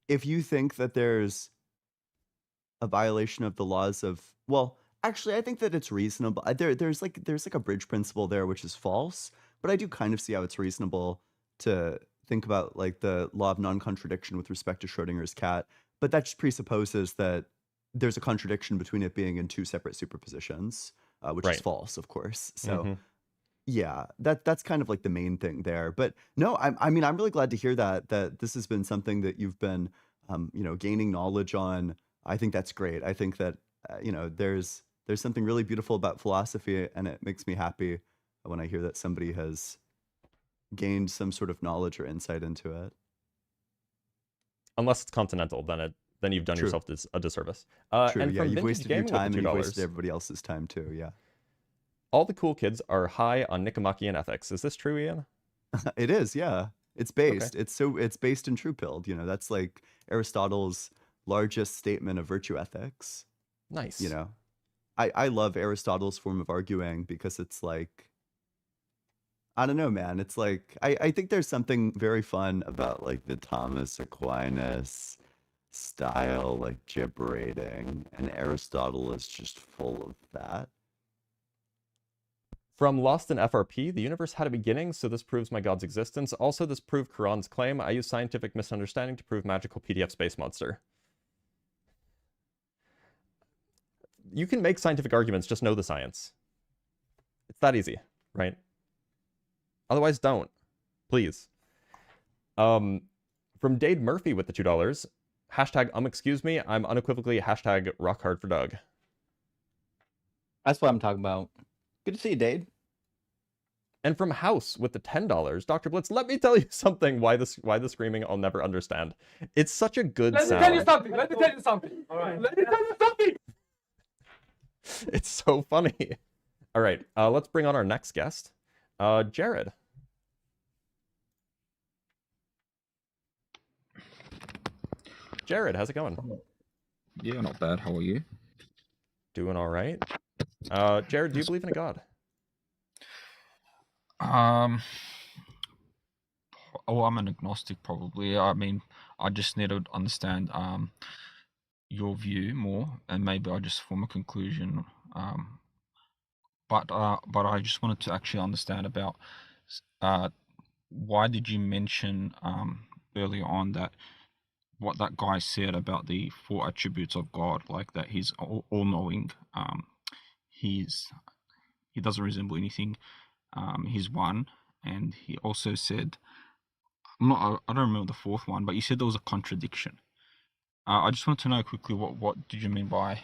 [SPEAKER 5] If you think that there's a violation of the laws of, well, actually, I think that it's reasonable. There's like a bridge principle there, which is false, but I do kind of see how it's reasonable to think about like the law of non-contradiction with respect to Schrodinger's cat, but that just presupposes that there's a contradiction between it being in two separate superpositions, which
[SPEAKER 1] Right.
[SPEAKER 5] is false, of course. So.
[SPEAKER 1] Mhm.
[SPEAKER 5] Yeah, that's kind of like the main thing there. But no, I mean, I'm really glad to hear that this has been something that you've been, gaining knowledge on. I think that's great. I think that there's something really beautiful about philosophy, and it makes me happy when I hear that somebody has gained some sort of knowledge or insight into it.
[SPEAKER 1] Unless it's continental, then you've done
[SPEAKER 5] True.
[SPEAKER 1] yourself a disservice.
[SPEAKER 5] True.
[SPEAKER 1] And
[SPEAKER 5] Yeah,
[SPEAKER 1] from
[SPEAKER 5] you've
[SPEAKER 1] Vintage
[SPEAKER 5] wasted your
[SPEAKER 1] Gaming
[SPEAKER 5] time
[SPEAKER 1] with
[SPEAKER 5] and
[SPEAKER 1] the
[SPEAKER 5] you've
[SPEAKER 1] $2.
[SPEAKER 5] wasted everybody else's time too. Yeah,
[SPEAKER 1] All the cool kids are high on Nicomachean ethics. Is this true, Ian?
[SPEAKER 5] it is. Yeah, it's based. It's based in true pilled. That's like Aristotle's largest statement of virtue ethics.
[SPEAKER 1] Nice.
[SPEAKER 5] I love Aristotle's form of arguing because it's like, I don't know, man. It's like, I think there's something very fun about like the Thomas Aquinas style, like gibberating, and Aristotle is just full of that.
[SPEAKER 1] From Lost in FRP, the universe had a beginning, so this proves my god's existence. Also, this proved Quran's claim. I use scientific misunderstanding to prove magical PDF space monster. You can make scientific arguments, just know the science. It's that easy, right? Otherwise, don't. Please. From Dade Murphy with the $2. Hashtag excuse me. I'm unequivocally hashtag rock hard for Doug.
[SPEAKER 2] That's what I'm talking about. Good to see you, Dade.
[SPEAKER 1] And from House with the $10, Dr. Blitz, let me tell you something why the screaming I'll never understand. It's such a good sound.
[SPEAKER 8] Let me tell you something. All right. Let me tell you something.
[SPEAKER 1] It's so funny. All right, let's bring on our next guest, Jared. Jared, how's it going?
[SPEAKER 8] Yeah, not bad. How are you?
[SPEAKER 1] Doing all right. Jared, do you believe in a god?
[SPEAKER 8] Oh, I'm an agnostic, probably. I mean, I just need to understand your view more, and maybe I just form a conclusion. But I just wanted to actually understand about why did you mention earlier on that what that guy said about the 4 attributes of God, like that he's all-knowing, he doesn't resemble anything, he's one, and he also said, I don't remember the fourth one, but you said there was a contradiction. I just want to know quickly what did you mean by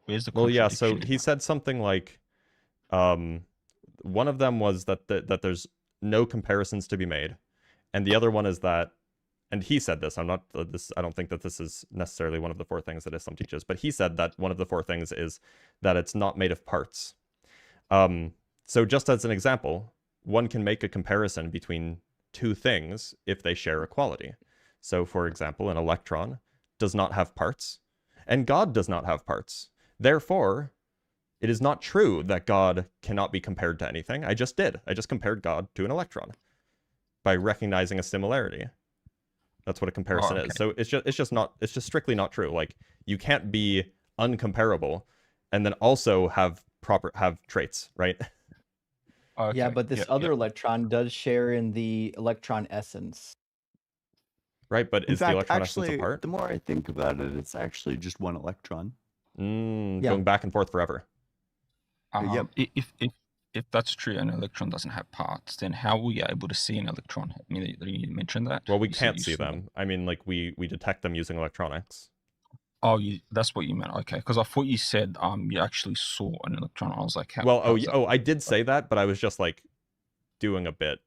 [SPEAKER 8] where's the
[SPEAKER 1] Well, yeah. So
[SPEAKER 8] contradiction?
[SPEAKER 1] he said something like, one of them was that there's no comparisons to be made, and the other one is that, and he said this. I'm not this. I don't think that this is necessarily one of the four things that Islam teaches, but he said that one of the four things is that it's not made of parts. So just as an example, one can make a comparison between two things if they share a quality. So, for example, an electron does not have parts, and God does not have parts. Therefore, it is not true that God cannot be compared to anything. I just did. I just compared God to an electron by recognizing a similarity. That's what a comparison is. So it's just strictly not true. Like, you can't be uncomparable and then also have traits, right?
[SPEAKER 2] Yeah, but this other electron does share in the electron essence.
[SPEAKER 1] Right, but
[SPEAKER 5] In
[SPEAKER 1] is the
[SPEAKER 5] fact,
[SPEAKER 1] electron essence
[SPEAKER 5] actually,
[SPEAKER 1] apart?
[SPEAKER 5] the more I think about it, it's actually just one electron.
[SPEAKER 2] Yeah.
[SPEAKER 1] Going back and forth forever.
[SPEAKER 5] Yep.
[SPEAKER 8] If that's true, an electron doesn't have parts, then how were you able to see an electron? I mean, you mentioned that.
[SPEAKER 1] Well, we
[SPEAKER 8] You said
[SPEAKER 1] can't
[SPEAKER 8] you
[SPEAKER 1] see
[SPEAKER 8] saw
[SPEAKER 1] them. I mean, like, we detect them using electronics.
[SPEAKER 8] Oh, that's what you meant. Okay, because I thought you said you actually saw an electron. I was like, how?
[SPEAKER 1] Well,
[SPEAKER 8] how's that?
[SPEAKER 1] I did say that, but I was just like doing a bit.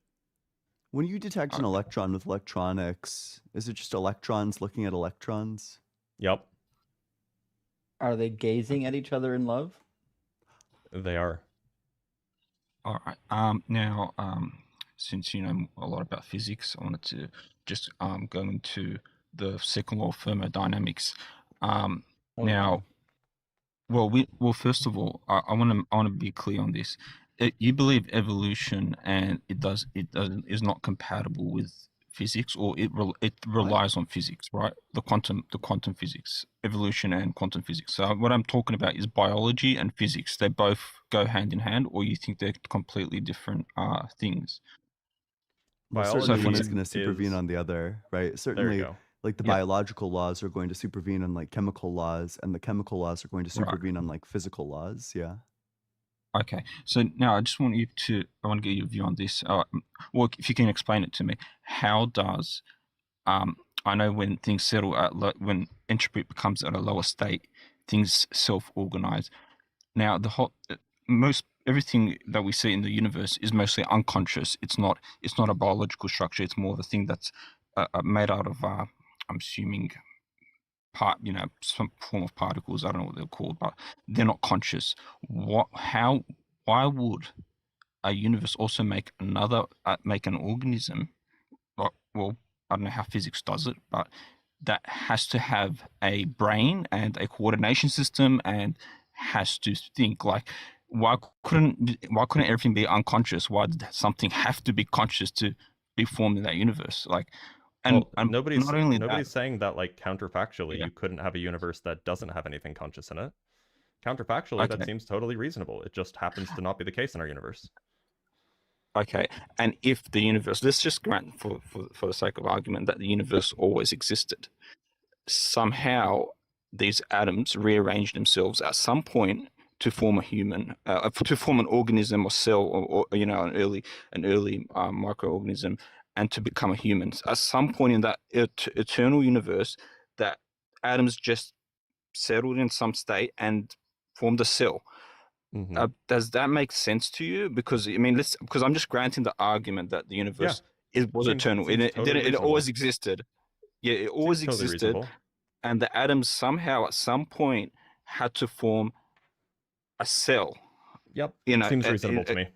[SPEAKER 5] When you detect an electron with electronics, is it just electrons looking at electrons?
[SPEAKER 1] Yep,
[SPEAKER 2] Are they gazing at each other in love?
[SPEAKER 1] they are.
[SPEAKER 8] All right. Now, since you know a lot about physics, I wanted to just go into the second law of thermodynamics. Now, well, first of all, I want to be clear on this. You believe evolution, and it is not compatible with physics, or it relies on physics, right? The quantum physics, evolution and quantum physics. So what I'm talking about is biology and physics. They both go hand in hand, or you think they're completely different things?
[SPEAKER 5] Well, certainly one is
[SPEAKER 1] Biology
[SPEAKER 5] going to supervene
[SPEAKER 1] is-
[SPEAKER 5] on the other, right?
[SPEAKER 1] There you
[SPEAKER 5] Certainly,
[SPEAKER 1] go.
[SPEAKER 5] like the
[SPEAKER 8] Yeah.
[SPEAKER 5] biological laws are going to supervene on like chemical laws, and the chemical laws are going to supervene on like physical laws. Yeah.
[SPEAKER 8] Okay, so now I want to get your view on this. Well, if you can explain it to me, how does I know when things settle at when entropy becomes at a lower state, things self-organize. Now most everything that we see in the universe is mostly unconscious. It's not a biological structure. It's more of a thing that's made out of I'm assuming some form of particles. I don't know what they're called, but they're not conscious. Why would a universe also make an organism? Well, I don't know how physics does it, but that has to have a brain and a coordination system and has to think. Like, why couldn't everything be unconscious? Why did something have to be conscious to be formed in that universe? Like, and
[SPEAKER 1] nobody's
[SPEAKER 8] not only that,
[SPEAKER 1] saying that, like, counterfactually,
[SPEAKER 8] Yeah.
[SPEAKER 1] you couldn't have a universe that doesn't have anything conscious in it. Counterfactually, that
[SPEAKER 8] Okay.
[SPEAKER 1] seems totally reasonable. It just happens to not be the case in our universe.
[SPEAKER 8] Okay, and if the universe, let's just grant for the sake of argument that the universe always existed, somehow these atoms rearrange themselves at some point to form a human, to form an organism or cell, or an early microorganism, and to become a human. At some point in that eternal universe, that atoms just settled in some state and formed a cell. Does that make sense to you? Because I mean, because I'm just granting the argument that the universe was eternal. It always existed. Yeah, it always
[SPEAKER 1] Seems totally
[SPEAKER 8] existed,
[SPEAKER 1] reasonable.
[SPEAKER 8] and the atoms somehow at some point had to form a cell.
[SPEAKER 1] Yep, seems reasonable to me.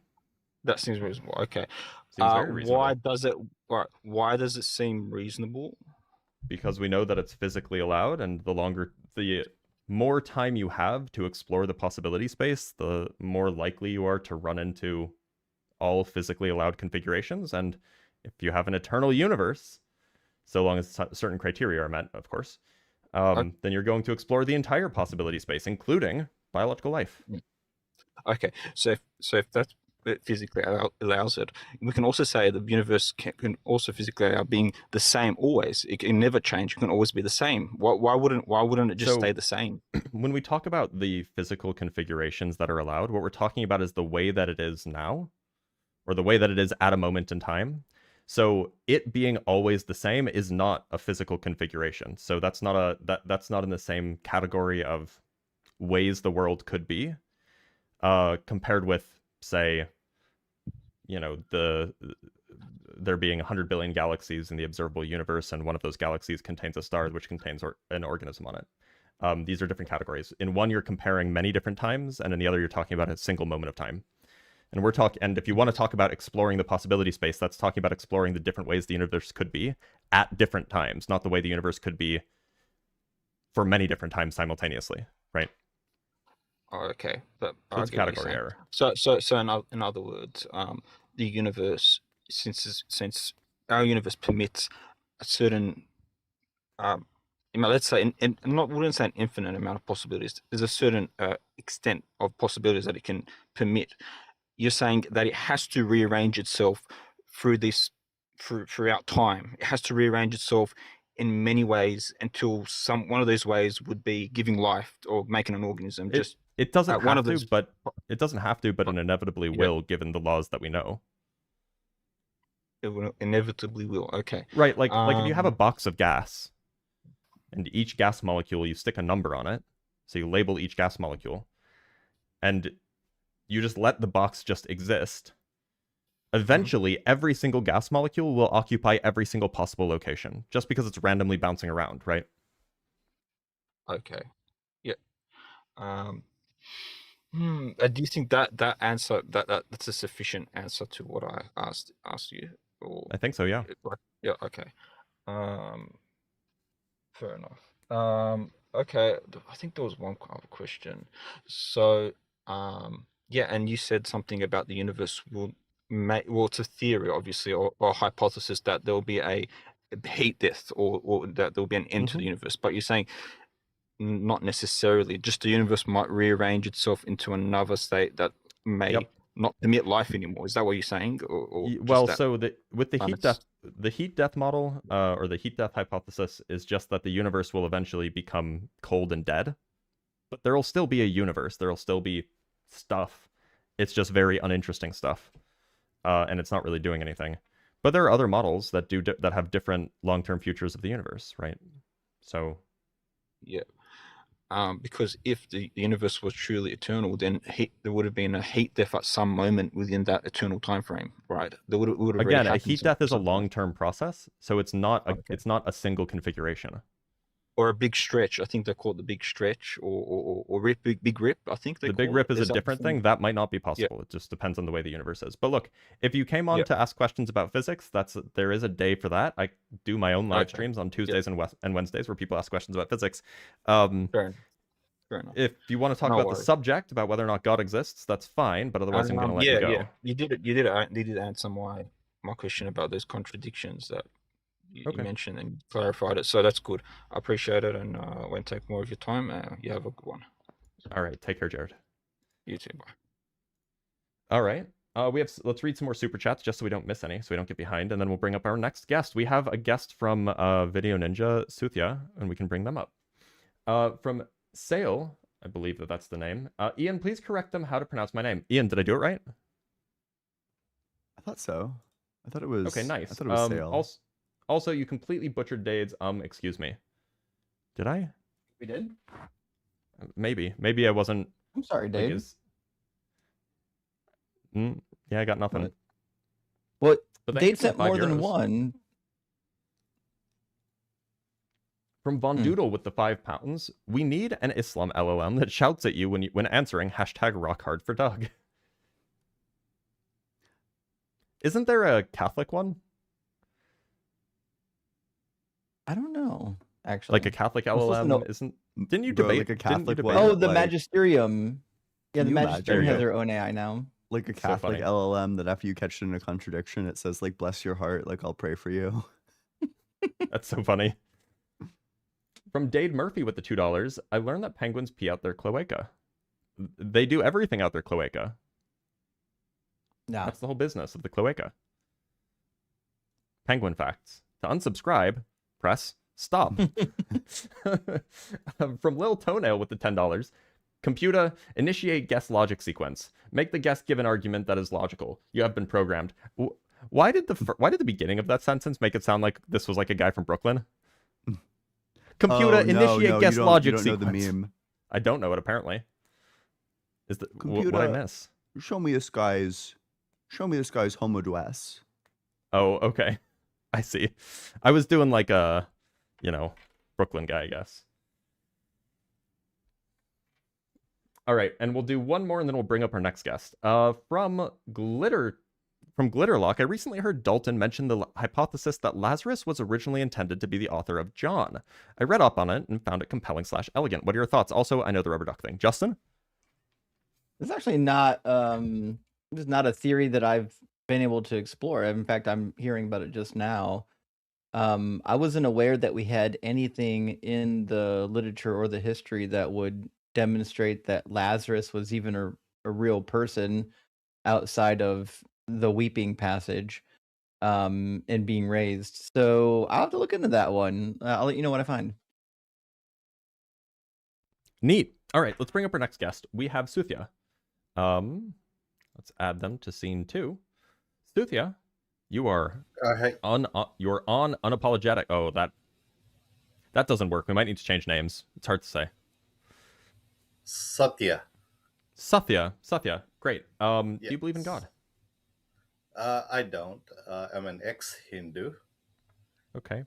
[SPEAKER 8] That seems reasonable. Okay.
[SPEAKER 1] Seems very reasonable.
[SPEAKER 8] Why does it seem reasonable?
[SPEAKER 1] Because we know that it's physically allowed, and the more time you have to explore the possibility space, the more likely you are to run into all physically allowed configurations. And if you have an eternal universe, so long as certain criteria are met, of course, then you're going to explore the entire possibility space, including biological life.
[SPEAKER 8] Okay, so if that's physically allows it, we can also say the universe can also physically allow being the same always. It can never change. It can always be the same. Why wouldn't it just stay the same?
[SPEAKER 1] When we talk about the physical configurations that are allowed, what we're talking about is the way that it is now, or the way that it is at a moment in time. So it being always the same is not a physical configuration. So that's not that's not in the same category of ways the world could be, compared with, say, there being 100 billion galaxies in the observable universe, and one of those galaxies contains a star which contains an organism on it. These are different categories. In one, you're comparing many different times, and in the other, you're talking about a single moment of time. And and if you want to talk about exploring the possibility space, that's talking about exploring the different ways the universe could be at different times, not the way the universe could be for many different times simultaneously, right?
[SPEAKER 8] Oh, okay, but
[SPEAKER 1] So
[SPEAKER 8] I
[SPEAKER 1] it's
[SPEAKER 8] get what you're
[SPEAKER 1] category
[SPEAKER 8] saying.
[SPEAKER 1] error.
[SPEAKER 8] So in other words, the universe, since our universe permits a certain, let's say, wouldn't say an infinite amount of possibilities. There's a certain extent of possibilities that it can permit. You're saying that it has to rearrange itself throughout time. It has to rearrange itself in many ways until one of those ways would be giving life or making an organism.
[SPEAKER 1] It doesn't
[SPEAKER 8] One
[SPEAKER 1] have
[SPEAKER 8] of
[SPEAKER 1] to,
[SPEAKER 8] those.
[SPEAKER 1] but it inevitably
[SPEAKER 8] Yeah.
[SPEAKER 1] will, given the laws that we know.
[SPEAKER 8] It will inevitably will. Okay.
[SPEAKER 1] Right, like if you have a box of gas, and each gas molecule, you stick a number on it, so you label each gas molecule, and you just let the box just exist. Eventually, every single gas molecule will occupy every single possible location, just because it's randomly bouncing around, right?
[SPEAKER 8] Okay. Yeah. Do you think that answer that's a sufficient answer to what I asked you? Or
[SPEAKER 1] I think so, yeah.
[SPEAKER 8] Yeah. Okay. Fair enough. Okay. I think there was one other question. So, yeah, and you said something about the universe will well, it's a theory, obviously, or a hypothesis that there will be a heat death, or that there will be an end to the universe. But you're saying not necessarily. Just the universe might rearrange itself into another state that may not permit life anymore. Is that what you're saying?
[SPEAKER 1] Well, so with the heat death model, or the heat death hypothesis, is just that the universe will eventually become cold and dead, but there will still be a universe. There will still be stuff. It's just very uninteresting stuff, and it's not really doing anything. But there are other models that that have different long-term futures of the universe, right? So,
[SPEAKER 8] yeah. Because if the universe was truly eternal, then there would have been a heat death at some moment within that eternal time frame, right? There would have
[SPEAKER 1] again, a heat death is a long-term process, so it's not a single configuration.
[SPEAKER 8] Or a big stretch. I think they call it the big stretch, or big rip. I think
[SPEAKER 1] the big rip is a different thing. That might not be possible. Yeah. It just depends on the way the universe is. But look, if you came on to ask questions about physics, there is a day for that. I do my own live streams on Tuesdays and Wednesdays where people ask questions about physics.
[SPEAKER 8] Fair enough.
[SPEAKER 1] If you want to talk about the subject, about whether or not God exists, that's fine. But otherwise, I'm going to let you go.
[SPEAKER 8] Yeah, you did answer my question about those contradictions that you mentioned and clarified it. So that's good. I appreciate it, and won't take more of your time. You have a good one.
[SPEAKER 1] All right, take care, Jared.
[SPEAKER 8] You too. Bye.
[SPEAKER 1] All right. Let's read some more super chats just so we don't miss any, so we don't get behind, and then we'll bring up our next guest. We have a guest from Video Ninja Suthia, and we can bring them up. From Sale, I believe that's the name. Ian, please correct them how to pronounce my name. Ian, did I do it right?
[SPEAKER 5] I thought so. I thought it was.
[SPEAKER 1] Okay, nice.
[SPEAKER 5] I thought it was Sale.
[SPEAKER 1] Also, you completely butchered Dade's. Excuse me. Did I?
[SPEAKER 2] We did?
[SPEAKER 1] Maybe I wasn't.
[SPEAKER 2] I'm sorry, Dade.
[SPEAKER 1] Yeah, I got nothing.
[SPEAKER 2] What? Dade sent more than one.
[SPEAKER 1] From Von Doodle with the £5. We need an Islam LLM that shouts at you when answering #RockHardForDoug. Isn't there a Catholic one?
[SPEAKER 2] I don't know, actually.
[SPEAKER 1] Like a Catholic LLM didn't you debate
[SPEAKER 5] like a Catholic
[SPEAKER 1] one?
[SPEAKER 2] Oh, the Magisterium. Yeah, the Magisterium has their own AI now.
[SPEAKER 5] Like a Catholic LLM that after you catch it in a contradiction, it says like bless your heart, like I'll pray for you.
[SPEAKER 1] That's so funny. From Dade Murphy with the $2, I learned that penguins pee out their cloaca. They do everything out their cloaca.
[SPEAKER 2] Yeah.
[SPEAKER 1] That's the whole business of the cloaca. Penguin facts. To unsubscribe, press stop. From Lil Toenail with the $10, Computer, initiate guess logic sequence. Make the guest give an argument that is logical. You have been programmed. Why did the beginning of that sentence make it sound like this was like a guy from Brooklyn? Computer,
[SPEAKER 5] Oh, no,
[SPEAKER 1] initiate
[SPEAKER 5] no,
[SPEAKER 1] guess
[SPEAKER 5] you
[SPEAKER 1] logic
[SPEAKER 5] don't know the
[SPEAKER 1] sequence.
[SPEAKER 5] meme.
[SPEAKER 1] I don't know it apparently. What I
[SPEAKER 5] Computer,
[SPEAKER 1] miss?
[SPEAKER 5] show me this guy's home address.
[SPEAKER 1] Oh, okay. I see. I was doing like a, Brooklyn guy, I guess. All right, and we'll do one more, and then we'll bring up our next guest. From Glitterlock, I recently heard Dalton mention the hypothesis that Lazarus was originally intended to be the author of John. I read up on it and found it compelling/elegant. What are your thoughts? Also, I know the rubber duck thing. Justin?
[SPEAKER 2] It's actually not this is not a theory that I've been able to explore. In fact, I'm hearing about it just now. I wasn't aware that we had anything in the literature or the history that would demonstrate that Lazarus was even a real person outside of the weeping passage and being raised. So I'll have to look into that one. I'll let you know what I find.
[SPEAKER 1] Neat. All right, let's bring up our next guest. We have Suthia. Let's add them to scene 2. Suthia, you are
[SPEAKER 9] Hey,
[SPEAKER 1] you're on Unapologetic. Oh, that doesn't work. We might need to change names. It's hard to say.
[SPEAKER 9] Satya.
[SPEAKER 1] Sathya, great. Do you believe in
[SPEAKER 9] Yes.
[SPEAKER 1] God?
[SPEAKER 9] I don't. I'm an ex-Hindu.
[SPEAKER 1] Okay.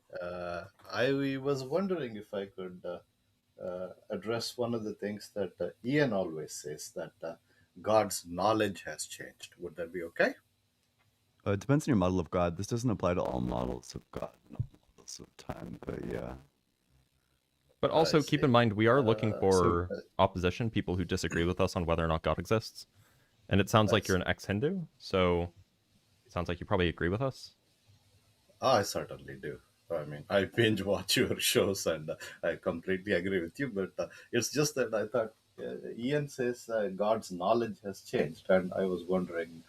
[SPEAKER 9] I was wondering if I could address one of the things that Ian always says, that God's knowledge has changed. Would that be okay?
[SPEAKER 5] It depends on your model of God. This doesn't apply to all models of God, and all models of time, but yeah.
[SPEAKER 1] But
[SPEAKER 9] I
[SPEAKER 1] also keep
[SPEAKER 9] see.
[SPEAKER 1] in mind, we are looking
[SPEAKER 9] So,
[SPEAKER 1] for opposition, people who disagree with us on whether or not God exists. And it sounds
[SPEAKER 9] I
[SPEAKER 1] like you're
[SPEAKER 9] see.
[SPEAKER 1] an ex-Hindu, so it sounds like you probably agree with us.
[SPEAKER 9] I certainly do. I mean, I binge watch your shows and I completely agree with you, but it's just that I thought Ian says God's knowledge has changed, and I was wondering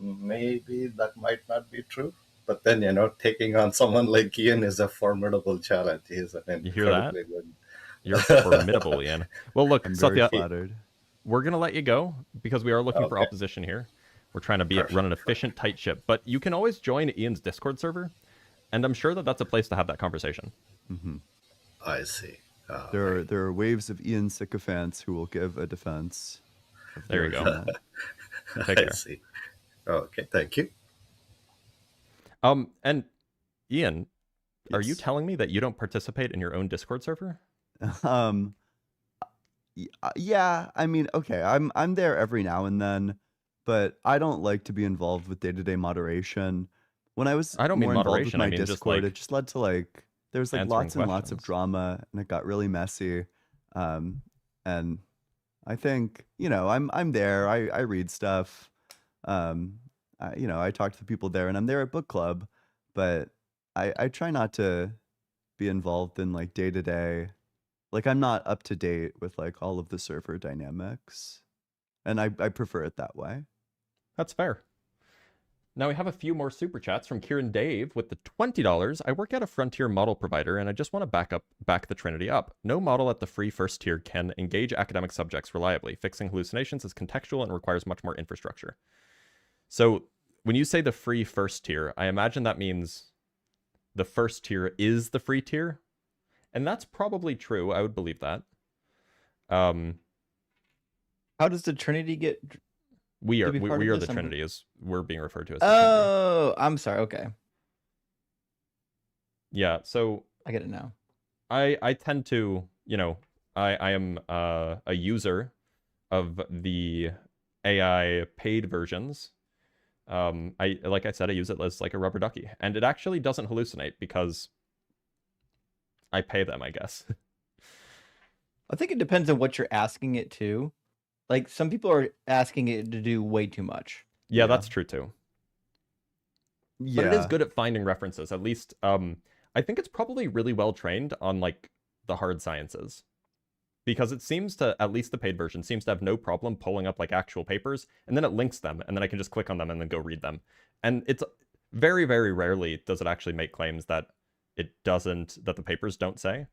[SPEAKER 9] maybe that might not be true. But then, taking on someone like Ian is a formidable challenge. He's an
[SPEAKER 1] You hear that?
[SPEAKER 9] incredibly good.
[SPEAKER 1] You're formidable, Ian. Well, look,
[SPEAKER 5] I'm very
[SPEAKER 1] Sathya,
[SPEAKER 5] flattered.
[SPEAKER 1] we're going to let you go because we are looking for
[SPEAKER 9] Okay,
[SPEAKER 1] opposition here. We're trying to run an
[SPEAKER 9] perfect.
[SPEAKER 1] efficient, tight ship. But you can always join Ian's Discord server, and I'm sure that that's a place to have that conversation.
[SPEAKER 5] Hmm.
[SPEAKER 9] I see.
[SPEAKER 5] There are waves of Ian sycophants who will give a defense of
[SPEAKER 1] There you
[SPEAKER 5] their
[SPEAKER 1] go.
[SPEAKER 5] argument.
[SPEAKER 1] Take
[SPEAKER 9] I
[SPEAKER 1] care.
[SPEAKER 9] see. Okay, thank you.
[SPEAKER 1] And Ian, are you
[SPEAKER 5] Yes.
[SPEAKER 1] telling me that you don't participate in your own Discord server?
[SPEAKER 5] Um, yeah, I mean, okay, I'm there every now and then, but I don't like to be involved with day-to-day moderation. When I was
[SPEAKER 1] I don't mean
[SPEAKER 5] more involved with
[SPEAKER 1] moderation. I
[SPEAKER 5] my
[SPEAKER 1] mean just
[SPEAKER 5] Discord, it
[SPEAKER 1] like
[SPEAKER 5] just led to like there's like
[SPEAKER 1] answering
[SPEAKER 5] lots and lots of
[SPEAKER 1] questions.
[SPEAKER 5] drama, and it got really messy. And I think, I'm there. I read stuff. I talk to the people there, and I'm there at book club, but I try not to be involved in like day to day. Like I'm not up to date with like all of the server dynamics, and I prefer it that way.
[SPEAKER 1] That's fair. Now we have a few more super chats from Kieran Dave with the $20. I work at a frontier model provider and I just want to back the Trinity up. No model at the free first tier can engage academic subjects reliably. Fixing hallucinations is contextual and requires much more infrastructure. So when you say the free first tier, I imagine that means the first tier is the free tier. And that's probably true. I would believe that.
[SPEAKER 2] How does the Trinity get
[SPEAKER 1] We
[SPEAKER 2] to
[SPEAKER 1] are
[SPEAKER 2] be part
[SPEAKER 1] we
[SPEAKER 2] of
[SPEAKER 1] are the
[SPEAKER 2] this?
[SPEAKER 1] Trinity, as we're being referred to as the Trinity.
[SPEAKER 2] Oh, I'm sorry. Okay,
[SPEAKER 1] Yeah, so
[SPEAKER 2] I get it now.
[SPEAKER 1] I tend to, I am a user of the AI paid versions. Like I said, I use it as like a rubber ducky, and it actually doesn't hallucinate because I pay them, I guess.
[SPEAKER 2] I think it depends on what you're asking it to. Like some people are asking it to do way too much.
[SPEAKER 1] Yeah,
[SPEAKER 5] Yeah.
[SPEAKER 1] that's true too. But it is
[SPEAKER 5] Yeah.
[SPEAKER 1] good at finding references. At least, I think it's probably really well trained on like the hard sciences, because it seems to, at least the paid version, seems to have no problem pulling up like actual papers, and then it links them, and then I can just click on them and then go read them. And it's very, very rarely does it actually make claims that the papers don't say.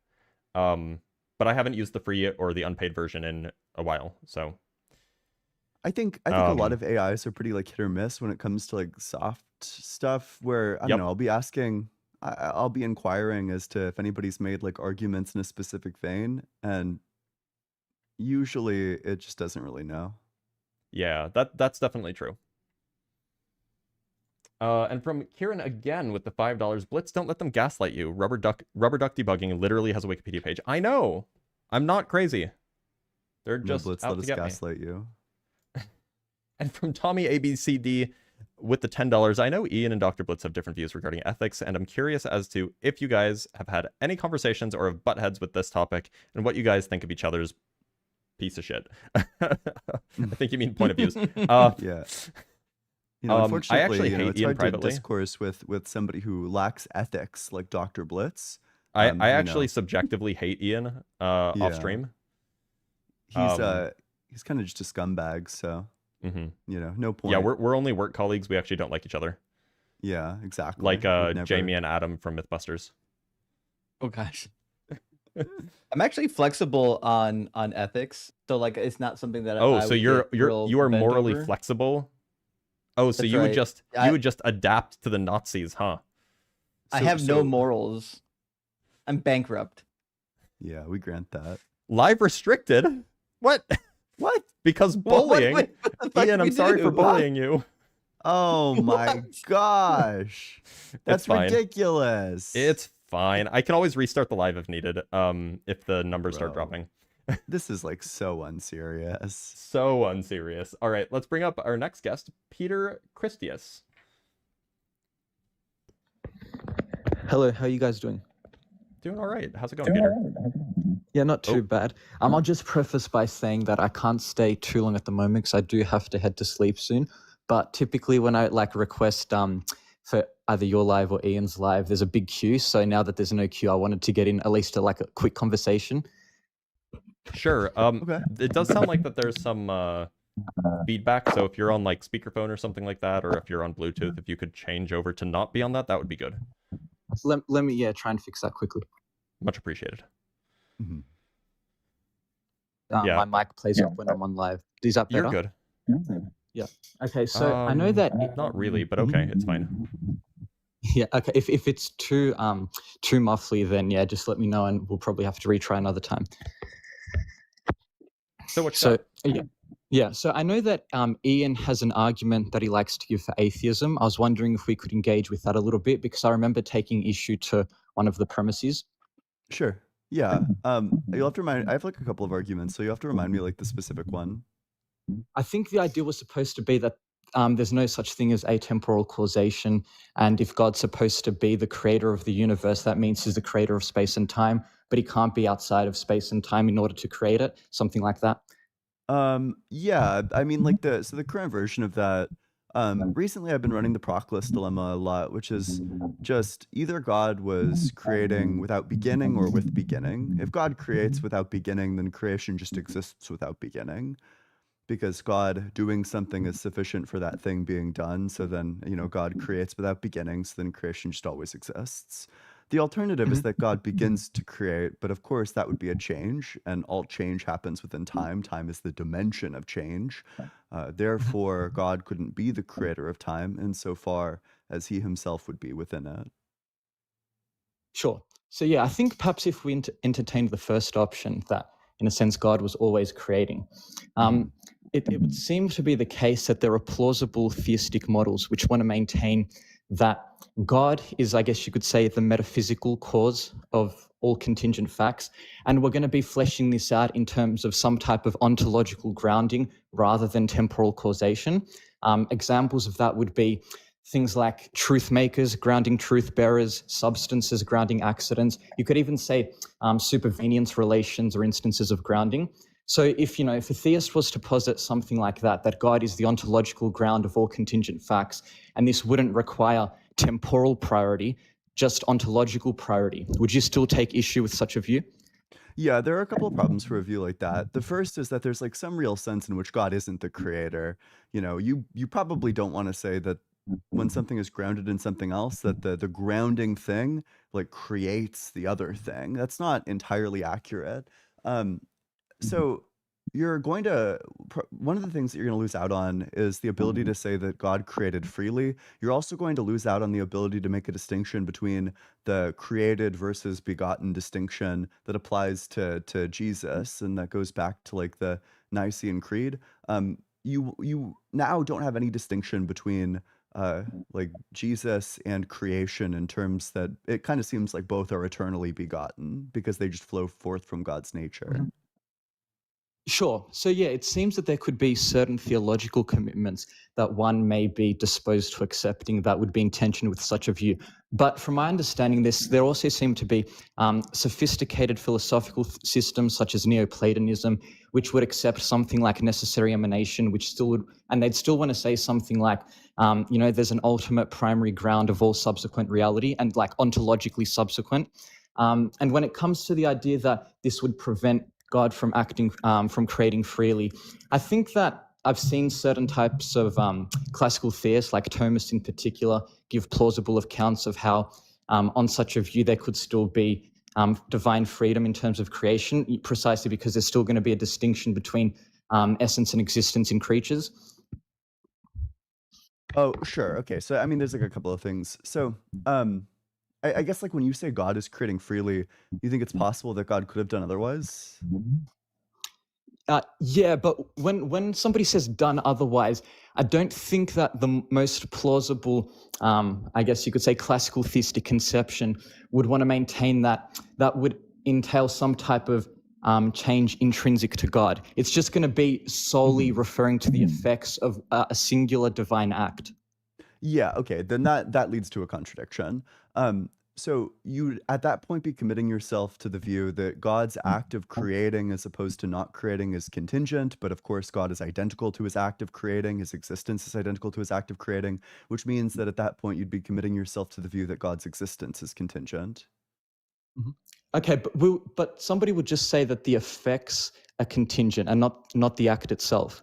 [SPEAKER 1] but I haven't used the free or the unpaid version in a while. So
[SPEAKER 5] I think a lot of AIs are pretty like hit or miss when it comes to like soft stuff where I don't know, I'll be asking I'll be inquiring as to if anybody's made like arguments in a specific vein, and usually it just doesn't really know.
[SPEAKER 1] Yeah, that's definitely true. And from Kieran again with the $5, Blitz, don't let them gaslight you. Rubber duck debugging literally has a Wikipedia page. I know. I'm not crazy. They're just
[SPEAKER 5] Blitz,
[SPEAKER 1] out
[SPEAKER 5] let
[SPEAKER 1] to
[SPEAKER 5] us
[SPEAKER 1] get
[SPEAKER 5] gaslight
[SPEAKER 1] me.
[SPEAKER 5] you.
[SPEAKER 1] And from Tommy ABCD with the $10, I know Ian and Dr. Blitz have different views regarding ethics, and I'm curious as to if you guys have had any conversations or have butt heads with this topic, and what you guys think of each other's piece of shit. I think you mean point of views.
[SPEAKER 5] Yeah. You know, unfortunately,
[SPEAKER 1] I actually hate
[SPEAKER 5] it's
[SPEAKER 1] Ian
[SPEAKER 5] hard
[SPEAKER 1] privately.
[SPEAKER 5] to discourse with somebody who lacks ethics like Dr. Blitz.
[SPEAKER 1] I actually subjectively hate Ian off stream.
[SPEAKER 5] He's kind of just a scumbag, so you know, no point.
[SPEAKER 1] Yeah, we're only work colleagues. We actually don't like each other.
[SPEAKER 5] Yeah, exactly.
[SPEAKER 1] Like Jamie and Adam from Mythbusters.
[SPEAKER 2] Oh gosh. I'm actually flexible on ethics, so like it's not something that.
[SPEAKER 1] Oh,
[SPEAKER 2] I
[SPEAKER 1] so
[SPEAKER 2] would
[SPEAKER 1] you
[SPEAKER 2] get real
[SPEAKER 1] are
[SPEAKER 2] bent
[SPEAKER 1] morally
[SPEAKER 2] over.
[SPEAKER 1] flexible. Oh, so
[SPEAKER 2] That's
[SPEAKER 1] you would
[SPEAKER 2] right.
[SPEAKER 1] just adapt to the Nazis, huh?
[SPEAKER 2] I have no morals. I'm bankrupt.
[SPEAKER 5] Yeah, we grant that.
[SPEAKER 1] Live restricted? What?
[SPEAKER 5] What?
[SPEAKER 1] Because bullying.
[SPEAKER 2] What the fuck
[SPEAKER 1] Ian,
[SPEAKER 2] do we
[SPEAKER 1] I'm sorry
[SPEAKER 2] do?
[SPEAKER 1] for bullying you.
[SPEAKER 5] Oh my gosh. That's
[SPEAKER 1] fine.
[SPEAKER 5] ridiculous.
[SPEAKER 1] It's fine. I can always restart the live if needed, if the numbers start dropping.
[SPEAKER 5] This is like so unserious.
[SPEAKER 1] So unserious. All right, let's bring up our next guest, Peter Christius.
[SPEAKER 10] Hello, how are you guys doing?
[SPEAKER 1] Doing all right. How's it going, Peter?
[SPEAKER 10] Yeah, not too bad. I'll just preface by saying that I can't stay too long at the moment because I do have to head to sleep soon. But typically when I like request for either your live or Ian's live, there's a big queue. So now that there's no queue, I wanted to get in at least a quick conversation.
[SPEAKER 1] Sure.
[SPEAKER 5] Okay.
[SPEAKER 1] It does sound like that there's some feedback. So if you're on like speakerphone or something like that, or if you're on Bluetooth, if you could change over to not be on that, that would be good.
[SPEAKER 10] Let me try and fix that quickly.
[SPEAKER 1] Much appreciated.
[SPEAKER 10] My mic plays up when I'm on live. Is that better?
[SPEAKER 1] You're good.
[SPEAKER 10] Yeah. Okay. So I know that
[SPEAKER 1] not really, but okay, it's fine.
[SPEAKER 10] Yeah. Okay. If it's too muffly, then yeah, just let me know, and we'll probably have to retry another time. So I know that Ian has an argument that he likes to give for atheism. I was wondering if we could engage with that a little bit, because I remember taking issue to one of the premises.
[SPEAKER 5] Sure. Yeah. You'll have to remind. I have like a couple of arguments, so you have to remind me like the specific one.
[SPEAKER 10] I think the idea was supposed to be that there's no such thing as atemporal causation, and if God's supposed to be the creator of the universe, that means he's the creator of space and time, but he can't be outside of space and time in order to create it, something like that.
[SPEAKER 5] Yeah, I mean, like the current version of that. Recently I've been running the Proclus dilemma a lot, which is just either God was creating without beginning or with beginning. If God creates without beginning, then creation just exists without beginning, because God doing something is sufficient for that thing being done. So then, you know, God creates without beginning, so then creation just always exists. The alternative is that God begins to create, but of course that would be a change, and all change happens within time. Time is the dimension of change. Therefore, God couldn't be the creator of time insofar as he himself would be within it.
[SPEAKER 10] Sure. So yeah, I think perhaps if we entertained the first option, that in a sense God was always creating, it would seem to be the case that there are plausible theistic models which want to maintain that God is, I guess you could say, the metaphysical cause of all contingent facts. And we're going to be fleshing this out in terms of some type of ontological grounding rather than temporal causation. Examples of that would be things like truth makers grounding truth bearers, substances grounding accidents. You could even say supervenience relations or instances of grounding. So if a theist was to posit something like that God is the ontological ground of all contingent facts, and this wouldn't require temporal priority, just ontological priority, would you still take issue with such a view?
[SPEAKER 5] Yeah, there are a couple of problems for a view like that. The first is that there's like some real sense in which God isn't the creator. You know, you probably don't want to say that when something is grounded in something else, that the grounding thing like creates the other thing. That's not entirely accurate. So you're going to one of the things that you're going to lose out on is the ability to say that God created freely. You're also going to lose out on the ability to make a distinction between the created versus begotten distinction that applies to Jesus, and that goes back to like the Nicene Creed. You now don't have any distinction between like Jesus and creation in terms that it kind of seems like both are eternally begotten because they just flow forth from God's nature.
[SPEAKER 10] Sure. So, yeah, it seems that there could be certain theological commitments that one may be disposed to accepting that would be in tension with such a view. But from my understanding, there also seem to be sophisticated philosophical systems such as Neoplatonism, which would accept something like necessary emanation, which still would, and they'd still want to say something like, there's an ultimate primary ground of all subsequent reality and like ontologically subsequent. And when it comes to the idea that this would prevent God from acting, from creating freely, I think that I've seen certain types of classical theists, like Thomists in particular, give plausible accounts of how, on such a view, there could still be divine freedom in terms of creation, precisely because there's still going to be a distinction between essence and existence in creatures.
[SPEAKER 5] Oh, sure. Okay. So, I mean, there's like a couple of things. So, I guess like when you say God is creating freely, you think it's possible that God could have done otherwise?
[SPEAKER 10] Yeah, but when somebody says done otherwise, I don't think that the most plausible, I guess you could say, classical theistic conception would want to maintain that would entail some type of change intrinsic to God. It's just going to be solely referring to the effects of a singular divine act.
[SPEAKER 5] Yeah, okay. Then that leads to a contradiction. So you at that point be committing yourself to the view that God's act of creating as opposed to not creating is contingent, but of course God is identical to his act of creating, his existence is identical to his act of creating, which means that at that point you'd be committing yourself to the view that God's existence is contingent.
[SPEAKER 10] Okay, but somebody would just say that the effects are contingent and not the act itself.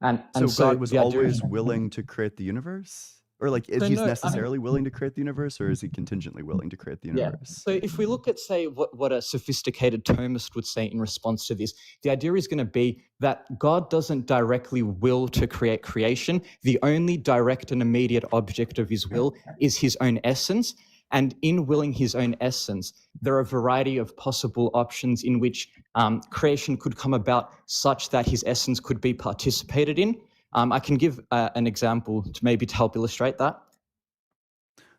[SPEAKER 10] And
[SPEAKER 5] So
[SPEAKER 10] so
[SPEAKER 5] God was
[SPEAKER 10] the idea
[SPEAKER 5] always
[SPEAKER 10] is,
[SPEAKER 5] willing to create the universe? Or like is
[SPEAKER 10] so
[SPEAKER 5] he
[SPEAKER 10] no, I mean,
[SPEAKER 5] necessarily willing to create the universe, or is he contingently willing to create the
[SPEAKER 10] yeah.
[SPEAKER 5] universe?
[SPEAKER 10] So if we look at, say, what a sophisticated Thomist would say in response to this, the idea is going to be that God doesn't directly will to create creation. The only direct and immediate object of his will is his own essence. And in willing his own essence, there are a variety of possible options in which creation could come about such that his essence could be participated in. I can give an example to maybe help illustrate that.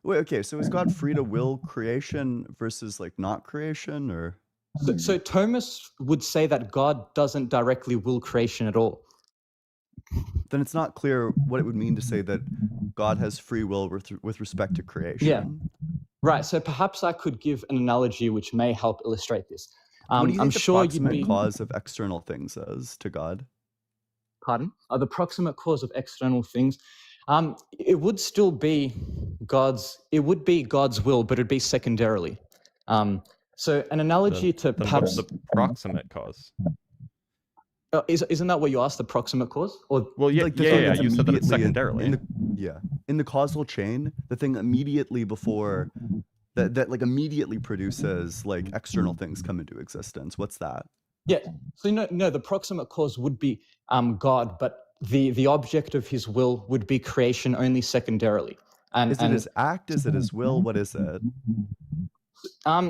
[SPEAKER 5] Wait, okay, so is God free to will creation versus like not creation, or?
[SPEAKER 10] So Thomas would say that God doesn't directly will creation at all.
[SPEAKER 5] Then it's not clear what it would mean to say that God has free will with respect to creation.
[SPEAKER 10] Yeah, right. So perhaps I could give an analogy which may help illustrate this.
[SPEAKER 5] What do you
[SPEAKER 10] I'm
[SPEAKER 5] think the
[SPEAKER 10] sure you'd
[SPEAKER 5] proximate
[SPEAKER 10] be.
[SPEAKER 5] cause of external things is to God?
[SPEAKER 10] Pardon? The proximate cause of external things. It would still be God's. It would be God's will, but it'd be secondarily. So an analogy to
[SPEAKER 1] Then
[SPEAKER 10] perhaps
[SPEAKER 1] what's the proximate cause?
[SPEAKER 10] Isn't that what you asked? The proximate cause, or
[SPEAKER 1] Well, yeah,
[SPEAKER 5] Like the thing that's
[SPEAKER 1] You said that it's
[SPEAKER 5] immediately
[SPEAKER 1] secondarily.
[SPEAKER 5] in the causal chain, the thing immediately before that like immediately produces like external things come into existence. What's that?
[SPEAKER 10] yeah. So no, the proximate cause would be God, but the object of his will would be creation only secondarily. And
[SPEAKER 5] Is it his act? Is it his will? What is it?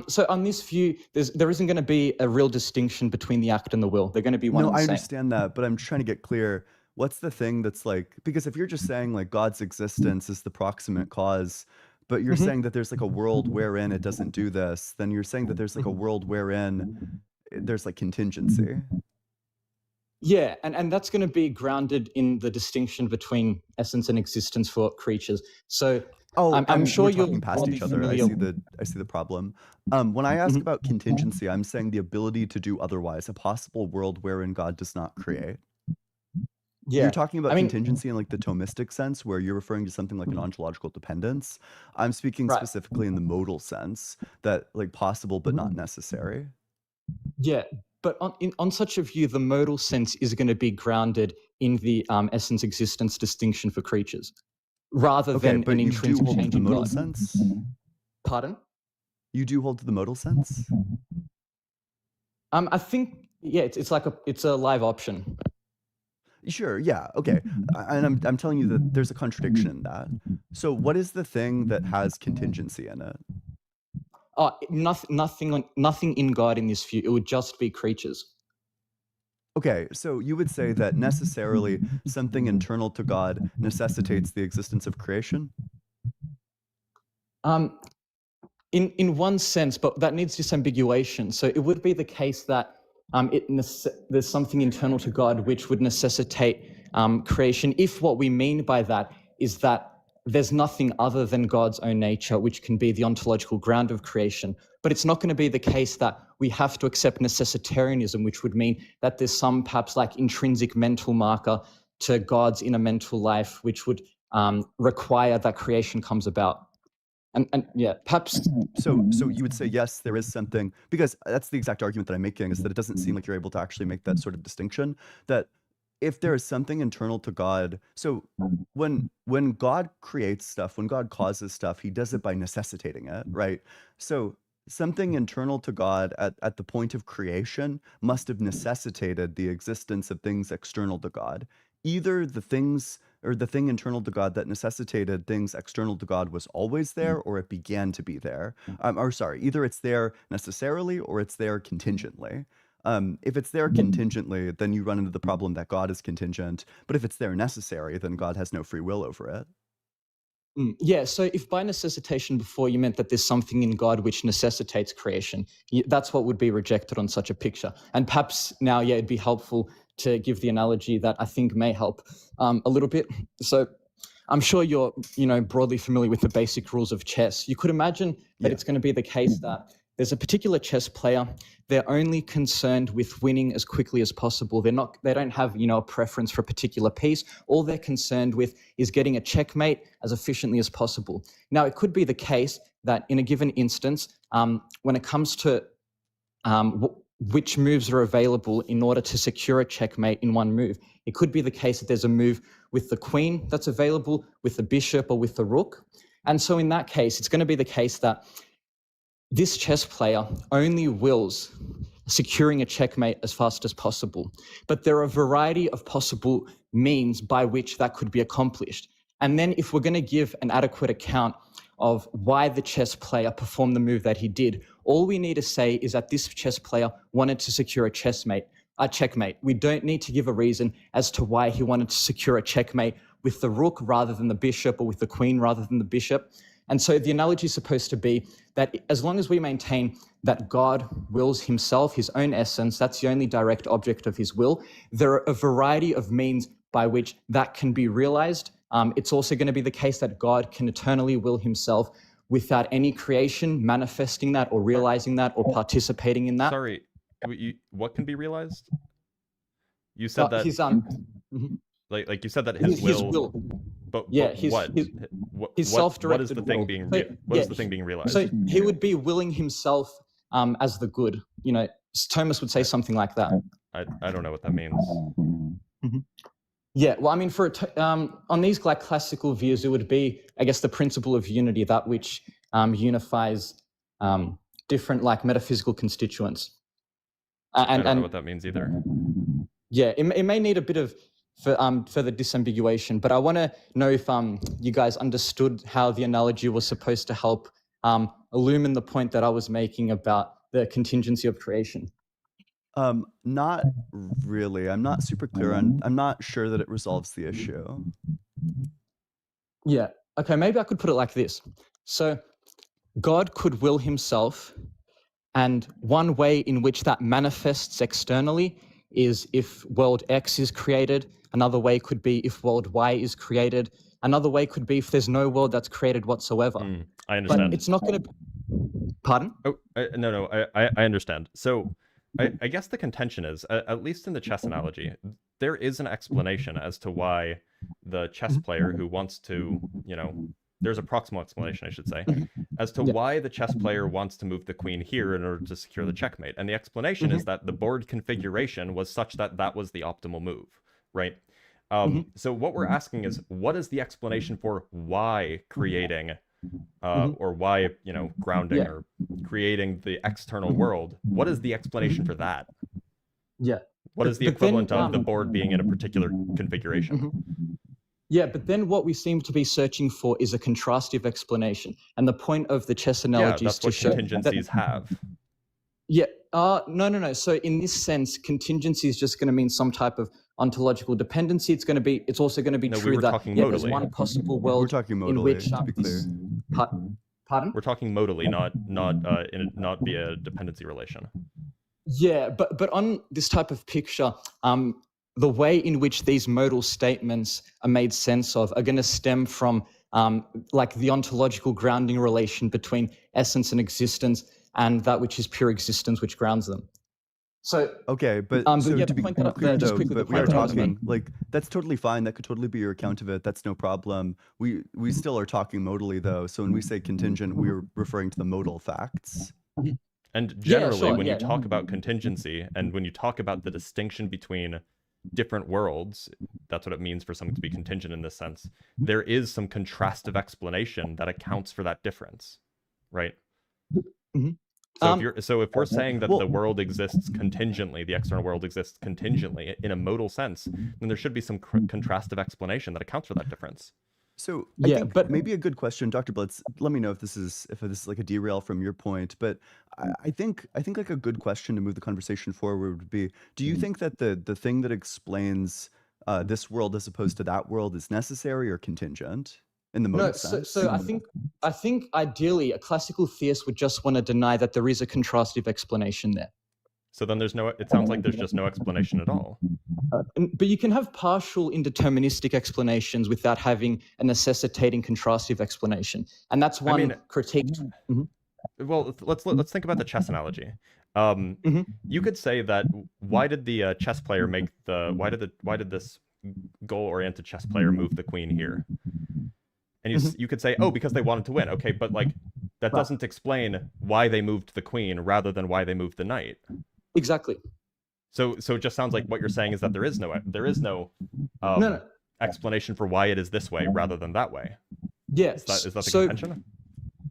[SPEAKER 10] So on this view, there isn't going to be a real distinction between the act and the will. They're going to be one
[SPEAKER 5] No,
[SPEAKER 10] and the
[SPEAKER 5] I
[SPEAKER 10] same.
[SPEAKER 5] understand that, but I'm trying to get clear. What's the thing that's like, because if you're just saying like God's existence is the proximate cause, but you're saying that there's like a world wherein it doesn't do this, then you're saying that there's like a world wherein there's like contingency.
[SPEAKER 10] Yeah, and that's going to be grounded in the distinction between essence and existence for creatures. So I'm sure
[SPEAKER 5] we're
[SPEAKER 10] you're
[SPEAKER 5] talking past
[SPEAKER 10] probably
[SPEAKER 5] each other. I
[SPEAKER 10] familiar.
[SPEAKER 5] see the problem. When I ask about contingency, I'm saying the ability to do otherwise, a possible world wherein God does not create.
[SPEAKER 10] Yeah,
[SPEAKER 5] You're talking about
[SPEAKER 10] I mean,
[SPEAKER 5] contingency in like the Thomistic sense, where you're referring to something like an ontological dependence. I'm speaking
[SPEAKER 10] Right.
[SPEAKER 5] specifically in the modal sense, that like possible but not necessary.
[SPEAKER 10] Yeah, but on such a view, the modal sense is going to be grounded in the essence existence distinction for creatures, rather
[SPEAKER 5] Okay,
[SPEAKER 10] than
[SPEAKER 5] but
[SPEAKER 10] an
[SPEAKER 5] you do
[SPEAKER 10] intrinsic
[SPEAKER 5] hold to
[SPEAKER 10] change
[SPEAKER 5] the
[SPEAKER 10] in
[SPEAKER 5] modal
[SPEAKER 10] God.
[SPEAKER 5] sense?
[SPEAKER 10] Pardon?
[SPEAKER 5] You do hold to the modal sense?
[SPEAKER 10] I think it's a live option.
[SPEAKER 5] Sure, yeah, okay. And I'm telling you that there's a contradiction in that. So what is the thing that has contingency in it?
[SPEAKER 10] Nothing in God in this view. It would just be creatures.
[SPEAKER 5] Okay, so you would say that necessarily something internal to God necessitates the existence of creation?
[SPEAKER 10] In one sense, but that needs disambiguation. So it would be the case that there's something internal to God which would necessitate creation, if what we mean by that is that there's nothing other than God's own nature which can be the ontological ground of creation. But it's not going to be the case that we have to accept necessitarianism, which would mean that there's some perhaps like intrinsic mental marker to God's inner mental life, which would require that creation comes about. And yeah, perhaps.
[SPEAKER 5] So you would say, yes, there is something, because that's the exact argument that I'm making, is that it doesn't seem like you're able to actually make that sort of distinction, that if there is something internal to God, so when God creates stuff, when God causes stuff, he does it by necessitating it, right? So something internal to God at the point of creation must have necessitated the existence of things external to God. Either the things or the thing internal to God that necessitated things external to God was always there, or it began to be there. Or sorry, either it's there necessarily or it's there contingently. If it's there contingently, then you run into the problem that God is contingent. But if it's there necessary, then God has no free will over it.
[SPEAKER 10] Yeah, so if by necessitation before you meant that there's something in God which necessitates creation, that's what would be rejected on such a picture. And perhaps now, yeah, it'd be helpful to give the analogy that I think may help a little bit. So I'm sure you're, broadly familiar with the basic rules of chess. You could imagine that it's going to be the case that there's a particular chess player. They're only concerned with winning as quickly as possible. They don't have, a preference for a particular piece. All they're concerned with is getting a checkmate as efficiently as possible. Now, it could be the case that in a given instance, when it comes to which moves are available in order to secure a checkmate in one move, it could be the case that there's a move with the queen that's available, with the bishop, or with the rook. And so in that case, it's going to be the case that this chess player only wills securing a checkmate as fast as possible. But there are a variety of possible means by which that could be accomplished. And then if we're going to give an adequate account of why the chess player performed the move that he did, all we need to say is that this chess player wanted to secure a checkmate. We don't need to give a reason as to why he wanted to secure a checkmate with the rook rather than the bishop, or with the queen rather than the bishop. And so the analogy is supposed to be that as long as we maintain that God wills himself, his own essence, that's the only direct object of his will, there are a variety of means by which that can be realized. It's also going to be the case that God can eternally will himself without any creation manifesting that or realizing that or participating in that.
[SPEAKER 1] Sorry, what can be realized? You said that like you said that his will. But
[SPEAKER 10] yeah,
[SPEAKER 1] his self-directed. What is the thing being? What is the thing being realized?
[SPEAKER 10] So he would be willing himself as the good. Thomas would say something like that.
[SPEAKER 1] I don't know what that means.
[SPEAKER 10] Yeah, well, I mean, on these like classical views, it would be, I guess, the principle of unity, that which unifies different like metaphysical constituents.
[SPEAKER 1] I don't know what that means either.
[SPEAKER 10] Yeah, it may need a bit of further disambiguation, but I want to know if you guys understood how the analogy was supposed to help illumine the point that I was making about the contingency of creation.
[SPEAKER 5] Not really. I'm not super clear on. I'm not sure that it resolves the issue.
[SPEAKER 10] Yeah. Okay, maybe I could put it like this. So God could will himself, and one way in which that manifests externally is if world X is created. Another way could be if world Y is created. Another way could be if there's no world that's created whatsoever.
[SPEAKER 1] I understand.
[SPEAKER 10] But it's not going to... Pardon?
[SPEAKER 1] Oh, no, I understand. So I guess the contention is, at least in the chess analogy, there is an explanation as to why the chess player who wants to, there's a proximal explanation, I should say, as to why the chess player wants to move the queen here in order to secure the checkmate. And the explanation is that the board configuration was such that that was the optimal move, right? So what we're asking is, what is the explanation for why creating or why, grounding
[SPEAKER 10] Yeah.
[SPEAKER 1] or creating the external world. What is the explanation for that?
[SPEAKER 10] Yeah.
[SPEAKER 1] What is the
[SPEAKER 10] But then,
[SPEAKER 1] equivalent of the board being in a particular configuration?
[SPEAKER 10] Yeah, but then what we seem to be searching for is a contrastive explanation. And the point of the chess
[SPEAKER 1] Yeah,
[SPEAKER 10] analogy is
[SPEAKER 1] that's
[SPEAKER 10] to
[SPEAKER 1] what
[SPEAKER 10] show
[SPEAKER 1] contingencies have.
[SPEAKER 10] Yeah. No. So in this sense, contingency is just going to mean some type of ontological dependency. It's also going to be
[SPEAKER 1] No, we
[SPEAKER 10] true
[SPEAKER 1] were
[SPEAKER 10] that
[SPEAKER 1] talking
[SPEAKER 10] there's
[SPEAKER 1] modally.
[SPEAKER 10] one possible
[SPEAKER 5] We're
[SPEAKER 10] world
[SPEAKER 5] talking
[SPEAKER 10] in
[SPEAKER 5] modally,
[SPEAKER 10] which
[SPEAKER 5] to be clear.
[SPEAKER 10] Pardon?
[SPEAKER 1] We're talking modally, not via dependency relation.
[SPEAKER 10] Yeah, but on this type of picture, the way in which these modal statements are made sense of are going to stem from like the ontological grounding relation between essence and existence, and that which is pure existence, which grounds them. So
[SPEAKER 5] okay, but
[SPEAKER 10] so
[SPEAKER 5] to
[SPEAKER 10] the
[SPEAKER 5] be
[SPEAKER 10] point that
[SPEAKER 5] clear
[SPEAKER 10] just
[SPEAKER 5] though,
[SPEAKER 10] quickly, the
[SPEAKER 5] but we are
[SPEAKER 10] point that I was
[SPEAKER 5] talking
[SPEAKER 10] making.
[SPEAKER 5] like that's totally fine. That could totally be your account of it. That's no problem. We still are talking modally though. So when we say contingent, we're referring to the modal facts.
[SPEAKER 1] And
[SPEAKER 10] Yeah,
[SPEAKER 1] generally,
[SPEAKER 10] sure,
[SPEAKER 1] when
[SPEAKER 10] yeah.
[SPEAKER 1] you talk about contingency and when you talk about the distinction between different worlds, that's what it means for something to be contingent in this sense. There is some contrastive explanation that accounts for that difference, right?
[SPEAKER 10] Mhm.
[SPEAKER 1] So if we're saying that the world exists contingently, the external world exists contingently in a modal sense, then there should be some contrastive explanation that accounts for that difference.
[SPEAKER 5] So
[SPEAKER 10] Yeah,
[SPEAKER 5] I think
[SPEAKER 10] but
[SPEAKER 5] maybe a good question, Dr. Blitz. Let me know if this is like a derail from your point, but I think like a good question to move the conversation forward would be: do you think that the thing that explains this world as opposed to that world is necessary or contingent in the modal
[SPEAKER 10] no,
[SPEAKER 5] sense?
[SPEAKER 10] so I think ideally a classical theist would just want to deny that there is a contrastive explanation there.
[SPEAKER 1] So then it sounds like there's just no explanation at all.
[SPEAKER 10] But you can have partial indeterministic explanations without having a necessitating contrastive explanation, and that's one critique.
[SPEAKER 1] Well, let's think about the chess analogy. You could say that why did the chess player why did this goal-oriented chess player move the queen here? And you could say, oh, because they wanted to win. Okay, but like that doesn't explain why they moved the queen rather than why they moved the knight.
[SPEAKER 10] Exactly.
[SPEAKER 1] So it just sounds like what you're saying is that there is no
[SPEAKER 10] No.
[SPEAKER 1] explanation for why it is this way rather than that way.
[SPEAKER 10] Yeah.
[SPEAKER 1] Is that the contention?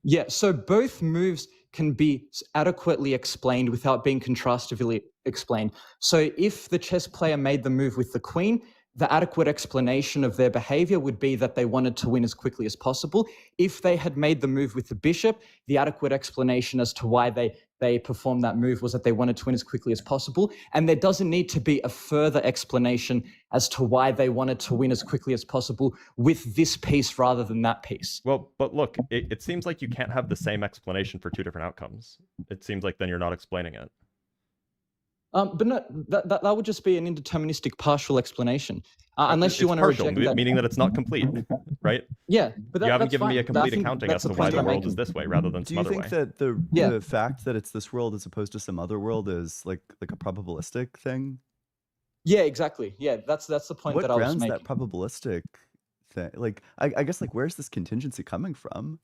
[SPEAKER 10] Yeah. So both moves can be adequately explained without being contrastively explained. So if the chess player made the move with the queen, the adequate explanation of their behavior would be that they wanted to win as quickly as possible. If they had made the move with the bishop, the adequate explanation as to why they performed that move was that they wanted to win as quickly as possible. And there doesn't need to be a further explanation as to why they wanted to win as quickly as possible with this piece rather than that piece.
[SPEAKER 1] Well, but look, it seems like you can't have the same explanation for two different outcomes. It seems like then you're not explaining it.
[SPEAKER 10] But no, that would just be an indeterministic partial explanation, unless you want to reject that.
[SPEAKER 1] Meaning that it's not complete, right?
[SPEAKER 10] Yeah, but
[SPEAKER 1] you haven't given me a complete
[SPEAKER 10] accounting
[SPEAKER 1] accounting as to why the world is this way rather than some other way.
[SPEAKER 5] Do you think that the fact that it's this world as opposed to some other world is like a probabilistic thing?
[SPEAKER 10] Yeah, exactly. Yeah, that's the point that I was making.
[SPEAKER 5] What grounds that probabilistic thing? Like, I guess like where's this contingency coming from?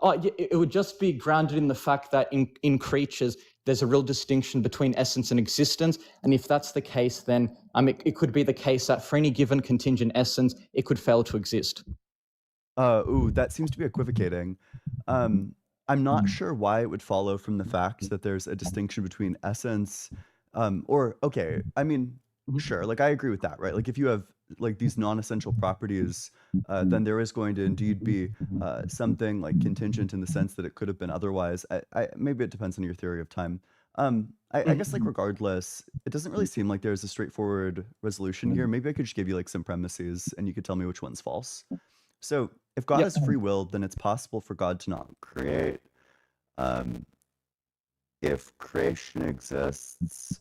[SPEAKER 10] Oh, yeah, it would just be grounded in the fact that in creatures, there's a real distinction between essence and existence. And if that's the case, then it could be the case that for any given contingent essence, it could fail to exist.
[SPEAKER 5] That seems to be equivocating. I'm not sure why it would follow from the fact that there's a distinction between essence, sure, like I agree with that, right? Like if you have like these non-essential properties, then there is going to indeed be something like contingent in the sense that it could have been otherwise. Maybe it depends on your theory of time. I guess like regardless, it doesn't really seem like there's a straightforward resolution here. Maybe I could just give you like some premises and you could tell me which one's false. So if God has free will, then it's possible for God to not create. If creation exists,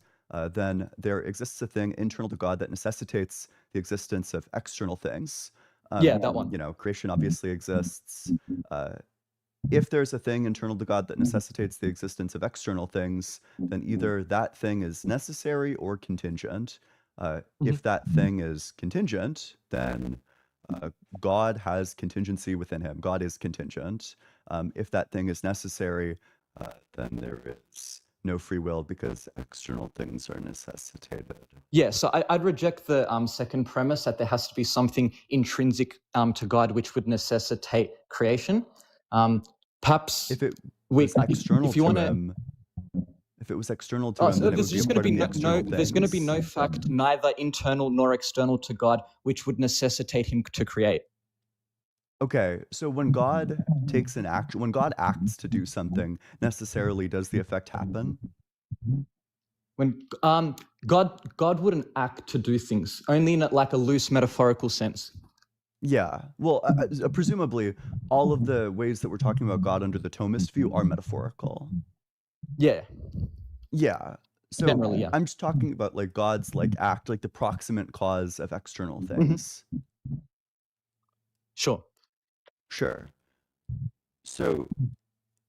[SPEAKER 5] then there exists a thing internal to God that necessitates the existence of external things.
[SPEAKER 10] That one.
[SPEAKER 5] Creation obviously exists. If there's a thing internal to God that necessitates the existence of external things, then either that thing is necessary or contingent. If that thing is contingent, then God has contingency within him. God is contingent. If that thing is necessary, then there is no free will because external things are necessitated.
[SPEAKER 10] Yeah, so I'd reject the second premise that there has to be something intrinsic to God which would necessitate creation. Perhaps
[SPEAKER 5] If it was external
[SPEAKER 10] if you
[SPEAKER 5] to
[SPEAKER 10] want to.
[SPEAKER 5] him, if it was external to him,
[SPEAKER 10] So
[SPEAKER 5] then it
[SPEAKER 10] there's
[SPEAKER 5] would be a
[SPEAKER 10] just going to
[SPEAKER 5] part of
[SPEAKER 10] be
[SPEAKER 5] the external
[SPEAKER 10] there's going to be
[SPEAKER 5] things.
[SPEAKER 10] no fact neither internal nor external to God which would necessitate him to create.
[SPEAKER 5] Okay, so when God takes an action, when God acts to do something, necessarily does the effect happen?
[SPEAKER 10] When God wouldn't act to do things, only in like a loose metaphorical sense.
[SPEAKER 5] Yeah. Well, presumably, all of the ways that we're talking about God under the Thomist view are metaphorical.
[SPEAKER 10] Yeah.
[SPEAKER 5] Yeah. So
[SPEAKER 10] Generally, yeah.
[SPEAKER 5] I'm just talking about like God's like act, like the proximate cause of external things.
[SPEAKER 10] Sure.
[SPEAKER 5] Sure. So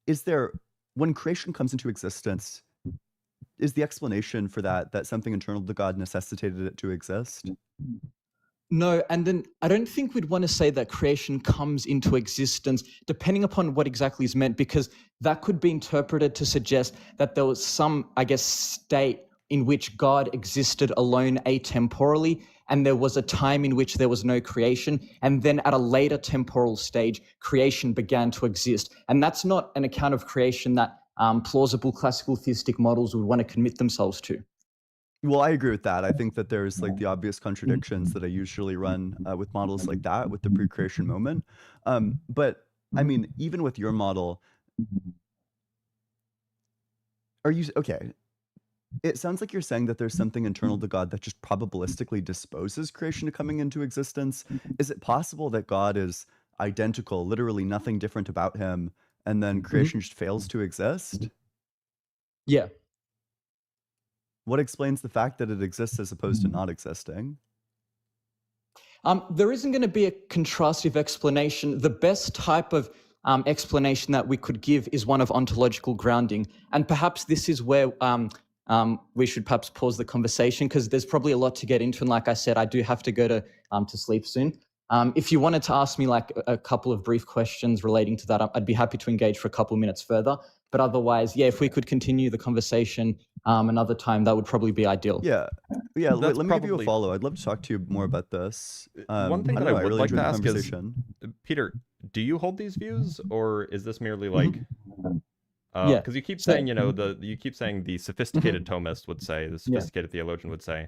[SPEAKER 5] is there, when creation comes into existence, is the explanation for that something internal to God necessitated it to exist?
[SPEAKER 10] No, and then I don't think we'd want to say that creation comes into existence, depending upon what exactly is meant, because that could be interpreted to suggest that there was some, I guess, state in which God existed alone atemporally, and there was a time in which there was no creation, and then at a later temporal stage, creation began to exist. And that's not an account of creation that plausible classical theistic models would want to commit themselves to.
[SPEAKER 5] Well, I agree with that. I think that there's like the obvious contradictions that I usually run with models like that, with the pre-creation moment. But I mean, even with your model, are you okay? It sounds like you're saying that there's something internal to God that just probabilistically disposes creation to coming into existence. Is it possible that God is identical, literally nothing different about him, and then creation just fails to exist?
[SPEAKER 10] Yeah.
[SPEAKER 5] What explains the fact that it exists as opposed to not existing?
[SPEAKER 10] There isn't going to be a contrastive explanation. The best type of explanation that we could give is one of ontological grounding. And perhaps this is where we should perhaps pause the conversation, because there's probably a lot to get into. And like I said, I do have to go to sleep soon. If you wanted to ask me like a couple of brief questions relating to that, I'd be happy to engage for a couple of minutes further. But otherwise, yeah, if we could continue the conversation another time, that would probably be ideal.
[SPEAKER 5] Yeah. Yeah,
[SPEAKER 1] That's
[SPEAKER 5] let me give you a
[SPEAKER 1] probably-
[SPEAKER 5] follow. I'd love to talk to you more about this.
[SPEAKER 1] One thing
[SPEAKER 5] I
[SPEAKER 1] that
[SPEAKER 5] don't
[SPEAKER 1] I
[SPEAKER 5] know,
[SPEAKER 1] would
[SPEAKER 5] really
[SPEAKER 1] like to
[SPEAKER 5] enjoyed the
[SPEAKER 1] ask is,
[SPEAKER 5] conversation.
[SPEAKER 1] Peter, do you hold these views, or is this merely like,
[SPEAKER 10] Yeah.
[SPEAKER 1] because you keep
[SPEAKER 10] So-
[SPEAKER 1] saying, you keep saying the sophisticated Thomist would say, the sophisticated theologian would say.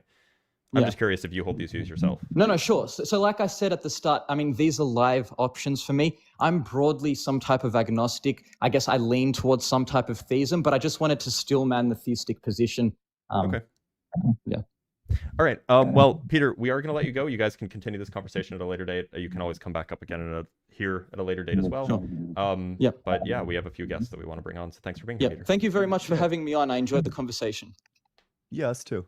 [SPEAKER 1] I'm
[SPEAKER 10] Yeah.
[SPEAKER 1] just curious if you hold these views yourself.
[SPEAKER 10] No, sure. So like I said at the start, I mean, these are live options for me. I'm broadly some type of agnostic. I guess I lean towards some type of theism, but I just wanted to still man the theistic position.
[SPEAKER 1] Okay.
[SPEAKER 10] Yeah.
[SPEAKER 1] All right. Well, Peter, we are going to let you go. You guys can continue this conversation at a later date. You can always come back up again here at a later date as well.
[SPEAKER 10] Sure. Yeah.
[SPEAKER 1] But yeah, we have a few guests that we want to bring on. So thanks for being
[SPEAKER 10] Yeah.
[SPEAKER 1] here, Peter.
[SPEAKER 10] Thank you very much for having me on. I enjoyed the conversation.
[SPEAKER 5] Yeah, us too.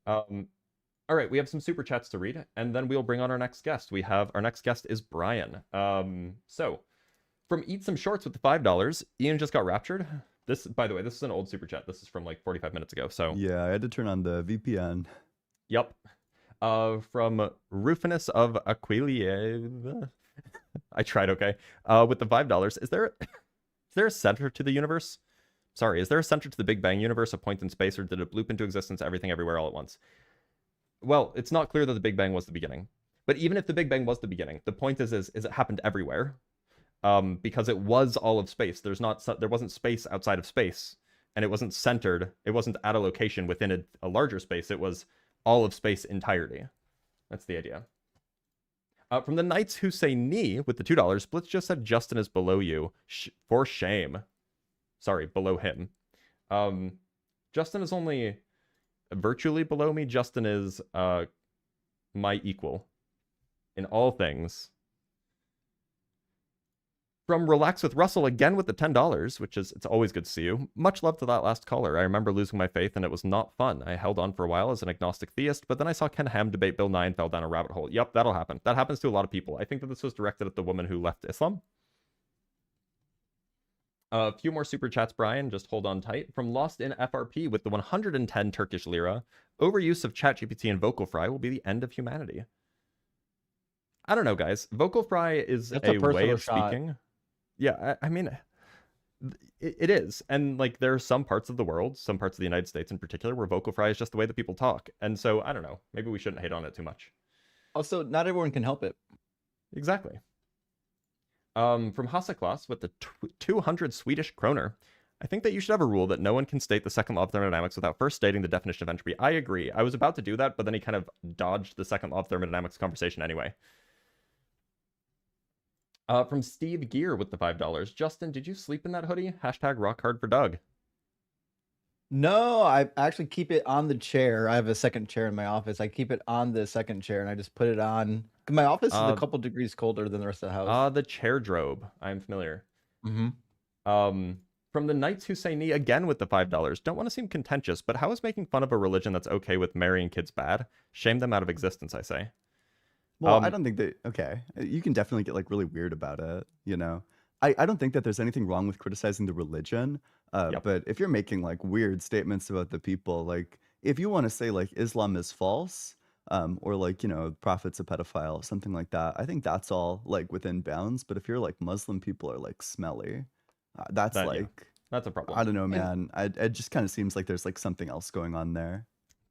[SPEAKER 1] All right, we have some super chats to read, and then we'll bring on our next guest. Our next guest is Brian. So from Eat Some Shorts with the $5, Ian just got raptured. This, by the way, this is an old super chat. This is from like 45 minutes ago. So
[SPEAKER 5] Yeah, I had to turn on the VPN.
[SPEAKER 1] Yep. From Rufinus of Aquileia. I tried, okay. With the $5, is there a center to the universe? Sorry, is there a center to the Big Bang universe, a point in space, or did it bloop into existence, everything everywhere all at once? Well, it's not clear that the Big Bang was the beginning. But even if the Big Bang was the beginning, the point is it happened everywhere. Because it was all of space. There wasn't space outside of space, and it wasn't centered. It wasn't at a location within a larger space. It was all of space entirety. That's the idea. From the Knights Who Say Knee with the $2, Blitz just said Justin is below you. For shame. Sorry, below him. Justin is only virtually below me. Justin is my equal in all things. From Relax with Russell again with the $10, which is, it's always good to see you. Much love to that last caller. I remember losing my faith and it was not fun. I held on for a while as an agnostic theist, but then I saw Ken Ham debate Bill Nye and fell down a rabbit hole. Yep, that'll happen. That happens to a lot of people. I think that this was directed at the woman who left Islam. A few more super chats, Brian. Just hold on tight. From Lost in FRP with the 110 Turkish lira. Overuse of ChatGPT and Vocal Fry will be the end of humanity. I don't know, guys. Vocal Fry is
[SPEAKER 2] That's a
[SPEAKER 1] a way
[SPEAKER 2] personal
[SPEAKER 1] of
[SPEAKER 2] shot.
[SPEAKER 1] speaking. Yeah, I mean, It is. And like there are some parts of the world, some parts of the United States in particular, where vocal fry is just the way that people talk. And so I don't know. Maybe we shouldn't hate on it too much.
[SPEAKER 2] Also, not everyone can help it.
[SPEAKER 1] Exactly. From Haseklas with the 200 Swedish kroner. I think that you should have a rule that no one can state the second law of thermodynamics without first stating the definition of entropy. I agree. I was about to do that, but then he kind of dodged the second law of thermodynamics conversation anyway. From Steve Gear with the $5. Justin, did you sleep in that hoodie? Hashtag rock hard for Doug.
[SPEAKER 2] No, I actually keep it on the chair. I have a second chair in my office. I keep it on the second chair and I just put it on. My office is a couple degrees colder than the rest of the house.
[SPEAKER 1] The chair drobe. I'm familiar.
[SPEAKER 2] Mm-hmm.
[SPEAKER 1] From the Knights Who Say Knee again with the $5. Don't want to seem contentious, but how is making fun of a religion that's okay with marrying kids bad? Shame them out of existence, I say.
[SPEAKER 5] Well, I don't think that, okay, you can definitely get like really weird about it, you know? I don't think that there's anything wrong with criticizing the religion, but if you're making like weird statements about the people, like if you want to say like Islam is false, or like, you know, prophet's a pedophile, something like that, I think that's all like within bounds. But if you're like Muslim people are like smelly, that's like,
[SPEAKER 1] that's a problem.
[SPEAKER 5] I don't know, man. It just kind of seems like there's like something else going on there.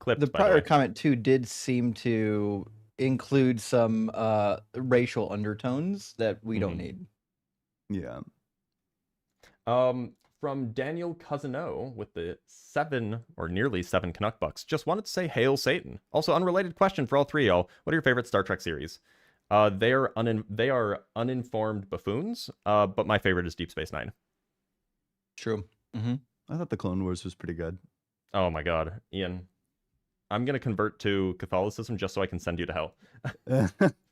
[SPEAKER 2] The prior comment too did seem to include some racial undertones that we don't need.
[SPEAKER 5] Yeah.
[SPEAKER 1] From Daniel Cousino with the 7 or nearly 7 Canuck bucks. Just wanted to say hail Satan. Also, unrelated question for all three of y'all. What are your favorite Star Trek series? They are uninformed buffoons, but my favorite is Deep Space Nine.
[SPEAKER 2] True.
[SPEAKER 5] I thought the Clone Wars was pretty good.
[SPEAKER 1] Oh my god, Ian. I'm going to convert to Catholicism just so I can send you to hell.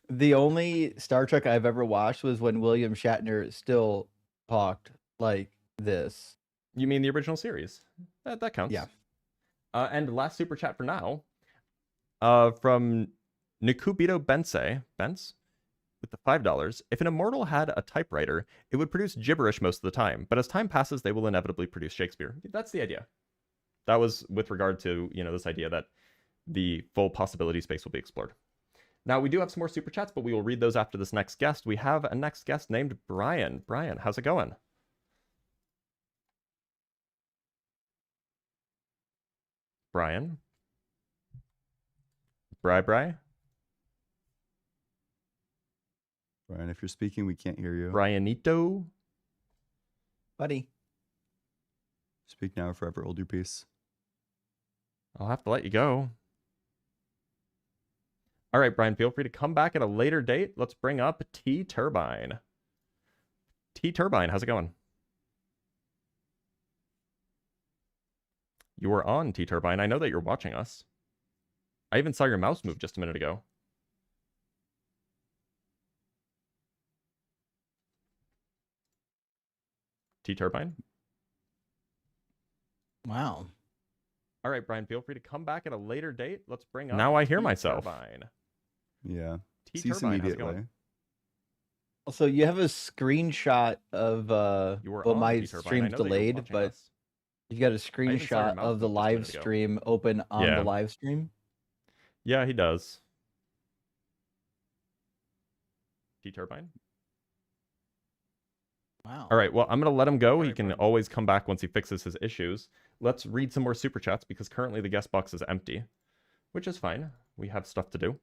[SPEAKER 2] The only Star Trek I've ever watched was when William Shatner still talked like this.
[SPEAKER 1] You mean the original series? That counts.
[SPEAKER 2] Yeah.
[SPEAKER 1] And last super chat for now, from Nikubito Bence with the $5. If an immortal had a typewriter, it would produce gibberish most of the time, but as time passes, they will inevitably produce Shakespeare. That's the idea. That was with regard to, you know, this idea that the full possibility space will be explored. Now, we do have some more super chats, but we will read those after this next guest. We have a next guest named Brian. Brian, how's it going? Brian? Bri?
[SPEAKER 5] Brian, if you're speaking, we can't hear you.
[SPEAKER 1] Brianito?
[SPEAKER 2] Buddy.
[SPEAKER 5] Speak now or forever hold your peace.
[SPEAKER 1] I'll have to let you go. All right, Brian, feel free to come back at a later date. Let's bring up T-Turbine. T-Turbine, how's it going? You are on, T-Turbine. I know that you're watching us. I even saw your mouse move just a minute ago. T-Turbine?
[SPEAKER 2] Wow.
[SPEAKER 1] All right, Brian, feel free to come back at a later date. Let's bring up. Now I hear myself.
[SPEAKER 5] Yeah.
[SPEAKER 1] Cease immediately.
[SPEAKER 2] Also, you have a screenshot of well, my stream's delayed, but you got a screenshot of the live stream open on the live stream.
[SPEAKER 1] Yeah, he does. T-Turbine.
[SPEAKER 2] Wow.
[SPEAKER 1] All right, well, I'm going to let him go. He can always come back once he fixes his issues. Let's read some more super chats because currently the guest box is empty, which is fine. We have stuff to do.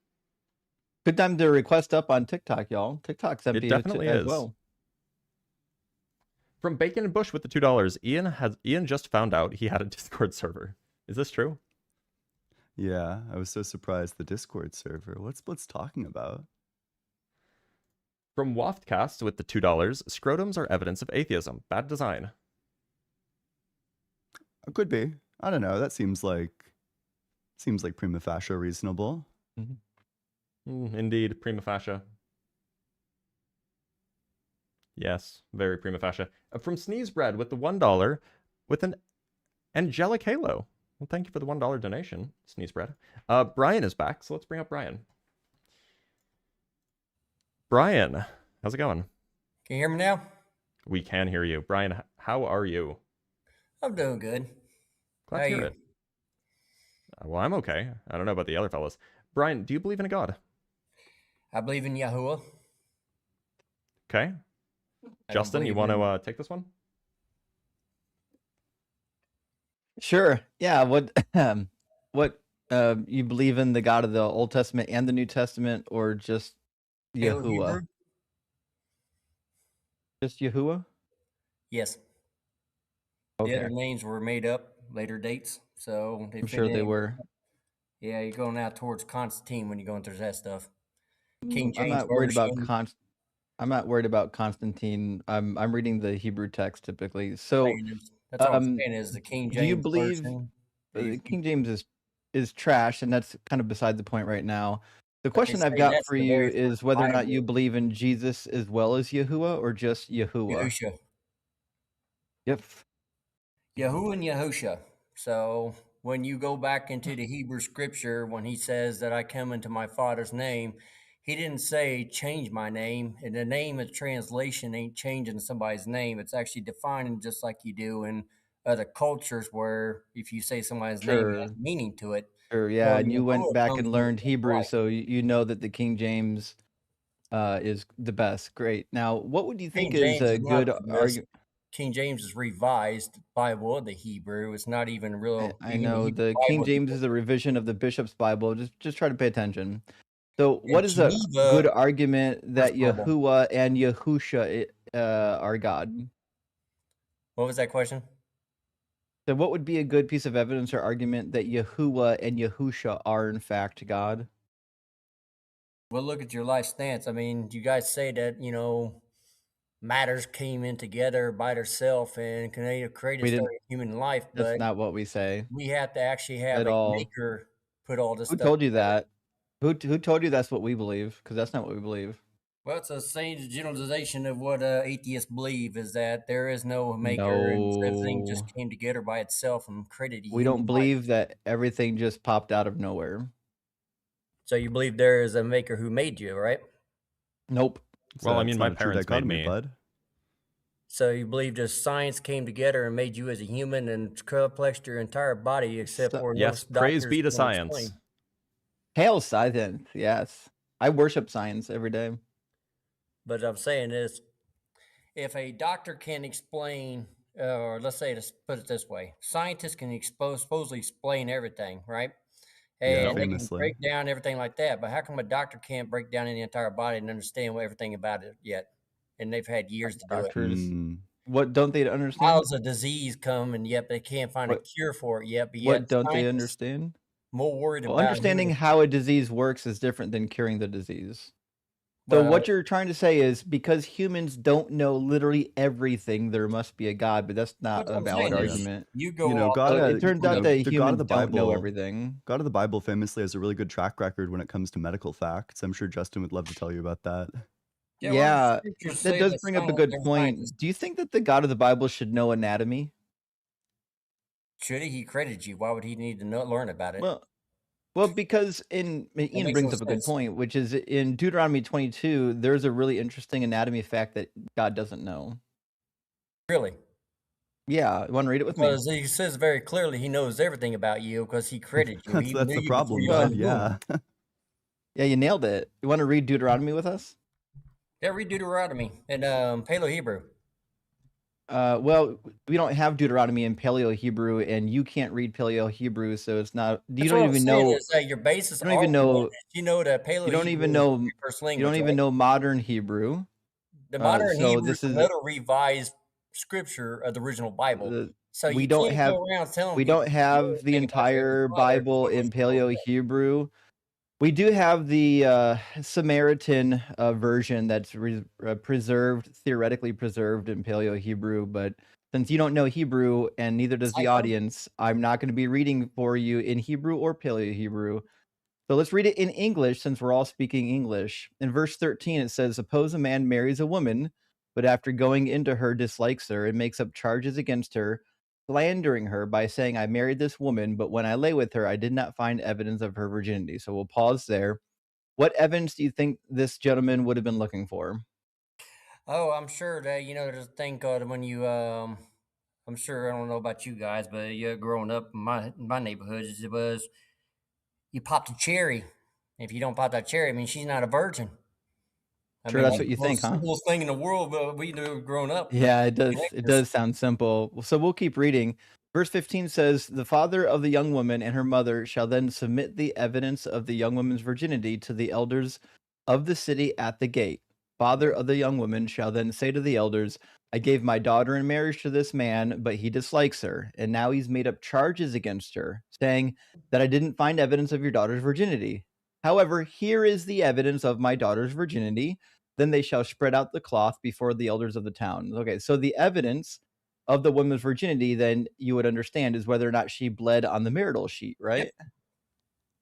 [SPEAKER 2] Good time to request up on TikTok, y'all. TikTok's empty.
[SPEAKER 1] It definitely
[SPEAKER 2] as
[SPEAKER 1] is.
[SPEAKER 2] Well.
[SPEAKER 1] From Bacon and Bush with the $2. Ian just found out he had a Discord server. Is this true?
[SPEAKER 5] Yeah, I was so surprised. The Discord server. What's Blitz talking about?
[SPEAKER 1] From Waftcast with the $2, scrotums are evidence of atheism. Bad design.
[SPEAKER 5] It could be. I don't know. That seems like prima facie reasonable.
[SPEAKER 1] Indeed, prima facie. Yes, very prima facie. From Sneeze Bread with the $1 with an angelic halo. Well, thank you for the $1 donation, Sneeze Bread. Brian is back, so let's bring up Brian. Brian, how's it going?
[SPEAKER 11] Can you hear me now?
[SPEAKER 1] We can hear you. Brian, how are you?
[SPEAKER 11] I'm doing good.
[SPEAKER 1] Glad to hear it. Well, I'm okay. I don't know about the other fellas. Brian, do you believe in a god?
[SPEAKER 11] I believe in Yahuwah.
[SPEAKER 1] Okay. Justin, you want to take this one?
[SPEAKER 2] Sure. Yeah. What you believe in the God of the Old Testament and the New Testament, or just
[SPEAKER 11] Hail
[SPEAKER 2] Yahuwah?
[SPEAKER 11] Hebrew?
[SPEAKER 2] Just Yahuwah?
[SPEAKER 11] Yes. The other
[SPEAKER 2] Okay.
[SPEAKER 11] names were made up later dates, so they
[SPEAKER 2] I'm
[SPEAKER 11] fit
[SPEAKER 2] sure they
[SPEAKER 11] in.
[SPEAKER 2] were.
[SPEAKER 11] Yeah, you're going out towards Constantine when you're going through that stuff. King
[SPEAKER 2] I'm
[SPEAKER 11] James
[SPEAKER 2] not worried about
[SPEAKER 11] Version.
[SPEAKER 2] I'm not worried about Constantine. I'm reading the Hebrew text typically. So,
[SPEAKER 11] That's all I'm
[SPEAKER 2] um,
[SPEAKER 11] saying is the King
[SPEAKER 2] do you
[SPEAKER 11] James
[SPEAKER 2] believe
[SPEAKER 11] Version. They,
[SPEAKER 2] King James is trash, and that's kind of beside the point right now. The
[SPEAKER 11] but they
[SPEAKER 2] question I've
[SPEAKER 11] say
[SPEAKER 2] got
[SPEAKER 11] that's
[SPEAKER 2] for
[SPEAKER 11] the
[SPEAKER 2] you
[SPEAKER 11] very
[SPEAKER 2] is
[SPEAKER 11] first
[SPEAKER 2] whether or not you
[SPEAKER 11] Bible.
[SPEAKER 2] believe in Jesus as well as Yahuwah, or just Yahuwah.
[SPEAKER 11] Yahusha.
[SPEAKER 2] Yep.
[SPEAKER 11] Yahu and Yahusha. So when you go back into the Hebrew scripture, when he says that I come into my father's name, he didn't say change my name. And the name of translation ain't changing somebody's name. It's actually defining just like you do in other cultures where if you say somebody's name, it has
[SPEAKER 2] Sure.
[SPEAKER 11] meaning to it.
[SPEAKER 2] Sure. Yeah,
[SPEAKER 11] So
[SPEAKER 2] and you went
[SPEAKER 11] Yahuwah
[SPEAKER 2] back
[SPEAKER 11] comes
[SPEAKER 2] and
[SPEAKER 11] in the
[SPEAKER 2] learned
[SPEAKER 11] same
[SPEAKER 2] Hebrew,
[SPEAKER 11] light.
[SPEAKER 2] so you know that the King James is the best. Great. Now, what would you think
[SPEAKER 11] King
[SPEAKER 2] is
[SPEAKER 11] James
[SPEAKER 2] a
[SPEAKER 11] is not
[SPEAKER 2] good
[SPEAKER 11] the best.
[SPEAKER 2] argument?
[SPEAKER 11] King James is revised Bible of the Hebrew. It's not even real.
[SPEAKER 2] I
[SPEAKER 11] Even the
[SPEAKER 2] know
[SPEAKER 11] Hebrew
[SPEAKER 2] the King
[SPEAKER 11] Bible.
[SPEAKER 2] James is a revision of the Bishop's Bible. Just try to pay attention. So,
[SPEAKER 11] And
[SPEAKER 2] what is a good
[SPEAKER 11] Geneva
[SPEAKER 2] argument
[SPEAKER 11] First
[SPEAKER 2] that
[SPEAKER 11] Bible.
[SPEAKER 2] Yahuwah and Yahusha are God?
[SPEAKER 11] What was that question?
[SPEAKER 2] So, what would be a good piece of evidence or argument that Yahuwah and Yahusha are in fact God?
[SPEAKER 11] Well, look at your life stance. I mean, you guys say that, matters came in together by themselves and created
[SPEAKER 2] We didn't.
[SPEAKER 11] started human life,
[SPEAKER 2] That's
[SPEAKER 11] but
[SPEAKER 2] not what we say
[SPEAKER 11] we have to actually have
[SPEAKER 2] at
[SPEAKER 11] a
[SPEAKER 2] all.
[SPEAKER 11] maker put all this
[SPEAKER 2] Who
[SPEAKER 11] stuff
[SPEAKER 2] told you
[SPEAKER 11] together.
[SPEAKER 2] that? Who told you that's what we believe? Because that's not what we believe.
[SPEAKER 11] Well, it's a same generalization of what atheists believe is that there is no maker and everything just
[SPEAKER 2] No,
[SPEAKER 11] came together by itself and created a
[SPEAKER 2] we
[SPEAKER 11] human
[SPEAKER 2] don't
[SPEAKER 11] life.
[SPEAKER 2] believe that everything just popped out of nowhere.
[SPEAKER 11] So you believe there is a maker who made you, right?
[SPEAKER 2] Nope.
[SPEAKER 1] Well, I
[SPEAKER 5] It's
[SPEAKER 1] mean,
[SPEAKER 5] not
[SPEAKER 1] my
[SPEAKER 5] a true
[SPEAKER 1] parents made
[SPEAKER 5] dichotomy,
[SPEAKER 1] me.
[SPEAKER 5] bud.
[SPEAKER 11] So you believe just science came together and made you as a human and complexed your entire body, except for
[SPEAKER 1] Yes,
[SPEAKER 11] most
[SPEAKER 1] praise
[SPEAKER 11] doctors
[SPEAKER 1] be to
[SPEAKER 11] can't
[SPEAKER 1] science.
[SPEAKER 11] explain.
[SPEAKER 2] Hail science. Yes, I worship science every day.
[SPEAKER 11] But I'm saying is, if a doctor can explain, or let's say, let's put it this way, scientists can supposedly explain everything, right?
[SPEAKER 5] Yeah,
[SPEAKER 11] And they can
[SPEAKER 5] famously.
[SPEAKER 11] break down everything like that. But how come a doctor can't break down the entire body and understand everything about it yet? And they've had years to do it.
[SPEAKER 2] Doctors,
[SPEAKER 5] Mm.
[SPEAKER 2] what don't they understand?
[SPEAKER 11] How's a disease come and yet they can't find a
[SPEAKER 2] What
[SPEAKER 11] cure for it yet? But
[SPEAKER 2] what
[SPEAKER 11] yet
[SPEAKER 2] don't they
[SPEAKER 11] scientists
[SPEAKER 2] understand?
[SPEAKER 11] more worried
[SPEAKER 2] Well,
[SPEAKER 11] about
[SPEAKER 2] understanding
[SPEAKER 11] who.
[SPEAKER 2] how a disease works is different than curing the disease. So
[SPEAKER 11] Well,
[SPEAKER 2] what you're trying to say is because humans don't know literally everything, there must be a God, but that's not
[SPEAKER 11] what
[SPEAKER 2] a
[SPEAKER 11] I'm
[SPEAKER 2] valid
[SPEAKER 11] saying
[SPEAKER 5] Yeah.
[SPEAKER 11] is,
[SPEAKER 2] argument.
[SPEAKER 11] you
[SPEAKER 5] You
[SPEAKER 11] go
[SPEAKER 5] know,
[SPEAKER 11] off
[SPEAKER 5] God,
[SPEAKER 2] So
[SPEAKER 11] of
[SPEAKER 2] it turns
[SPEAKER 5] you
[SPEAKER 2] out
[SPEAKER 5] know,
[SPEAKER 2] that
[SPEAKER 5] the God of
[SPEAKER 2] humans
[SPEAKER 5] the
[SPEAKER 2] don't know
[SPEAKER 5] Bible,
[SPEAKER 2] everything.
[SPEAKER 5] God of the Bible famously has a really good track record when it comes to medical facts. I'm sure Justin would love to tell you about that.
[SPEAKER 11] yeah. Well, the
[SPEAKER 2] Yeah,
[SPEAKER 11] scriptures
[SPEAKER 2] that
[SPEAKER 11] say
[SPEAKER 2] does
[SPEAKER 11] that
[SPEAKER 2] bring up a
[SPEAKER 11] science
[SPEAKER 2] good
[SPEAKER 11] and
[SPEAKER 2] point.
[SPEAKER 11] scientists
[SPEAKER 2] Do you think that the God of the Bible should know anatomy?
[SPEAKER 11] should he credited you? Why would he need to learn about it?
[SPEAKER 2] Well, because
[SPEAKER 11] That
[SPEAKER 2] Ian
[SPEAKER 11] makes no
[SPEAKER 2] brings up a good
[SPEAKER 11] sense.
[SPEAKER 2] point, which is in Deuteronomy 22, there's a really interesting anatomy fact that God doesn't know.
[SPEAKER 11] Really,
[SPEAKER 2] Yeah, you want to read it with me?
[SPEAKER 11] because he says very clearly he knows everything about you because he credited you. He
[SPEAKER 5] That's
[SPEAKER 11] knew
[SPEAKER 5] the
[SPEAKER 11] you before
[SPEAKER 5] problem,
[SPEAKER 11] you was in
[SPEAKER 2] Well,
[SPEAKER 5] bud.
[SPEAKER 11] the womb.
[SPEAKER 5] Yeah.
[SPEAKER 2] yeah, you nailed it. You want to read Deuteronomy with us?
[SPEAKER 11] Yeah, read Deuteronomy and Paleo Hebrew.
[SPEAKER 2] Well, we don't have Deuteronomy in Paleo Hebrew, and you can't read Paleo Hebrew, so it's not. You
[SPEAKER 11] That's
[SPEAKER 2] don't
[SPEAKER 11] what I'm
[SPEAKER 2] even
[SPEAKER 11] saying
[SPEAKER 2] know.
[SPEAKER 11] is that your basis
[SPEAKER 2] You don't even
[SPEAKER 11] argument
[SPEAKER 2] know.
[SPEAKER 11] is you know that
[SPEAKER 2] You
[SPEAKER 11] Paleo
[SPEAKER 2] don't even
[SPEAKER 11] Hebrew is
[SPEAKER 2] know.
[SPEAKER 11] the first
[SPEAKER 2] You don't
[SPEAKER 11] language,
[SPEAKER 2] even
[SPEAKER 11] right?
[SPEAKER 2] know modern Hebrew.
[SPEAKER 11] The modern
[SPEAKER 2] So
[SPEAKER 11] Hebrew is
[SPEAKER 2] this is
[SPEAKER 11] another revised scripture of the original Bible.
[SPEAKER 2] the.
[SPEAKER 11] So
[SPEAKER 2] We
[SPEAKER 11] you
[SPEAKER 2] don't
[SPEAKER 11] can't
[SPEAKER 2] have.
[SPEAKER 11] go around telling
[SPEAKER 2] We don't
[SPEAKER 11] people you know
[SPEAKER 2] have the
[SPEAKER 11] everything about your Heavenly
[SPEAKER 2] entire
[SPEAKER 11] Father if
[SPEAKER 2] Bible
[SPEAKER 11] you don't
[SPEAKER 2] in
[SPEAKER 11] understand all
[SPEAKER 2] Paleo
[SPEAKER 11] that.
[SPEAKER 2] Hebrew. We do have the Samaritan version that's preserved, theoretically preserved in Paleo Hebrew. But since you don't know Hebrew and neither does the
[SPEAKER 11] Cipher?
[SPEAKER 2] audience, I'm not going to be reading for you in Hebrew or Paleo Hebrew. So let's read it in English since we're all speaking English. In verse 13, it says, suppose a man marries a woman, but after going into her dislikes her and makes up charges against her, slandering her by saying, I married this woman, but when I lay with her, I did not find evidence of her virginity. So we'll pause there. What evidence do you think this gentleman would have been looking for?
[SPEAKER 11] Oh, I'm sure that there's a thing called when you I'm sure I don't know about you guys, but yeah, growing up in my neighborhood, it was you popped a cherry. If you don't pop that cherry, I mean she's not a virgin. I
[SPEAKER 2] Sure,
[SPEAKER 11] mean
[SPEAKER 2] that's
[SPEAKER 11] that's
[SPEAKER 2] what you
[SPEAKER 11] the
[SPEAKER 2] think,
[SPEAKER 11] most
[SPEAKER 2] huh?
[SPEAKER 11] simplest thing in the world, but we knew growing up. But
[SPEAKER 2] Yeah, it does. It
[SPEAKER 11] connectors.
[SPEAKER 2] does sound simple. So we'll keep reading. Verse 15 says, "The father of the young woman and her mother shall then submit the evidence of the young woman's virginity to the elders of the city at the gate. Father of the young woman shall then say to the elders, I gave my daughter in marriage to this man, but he dislikes her, and now he's made up charges against her, saying that I didn't find evidence of your daughter's virginity. However, here is the evidence of my daughter's virginity. Then they shall spread out the cloth before the elders of the town." Okay, so the evidence of the woman's virginity, then you would understand, is whether or not she bled on the marital sheet, right?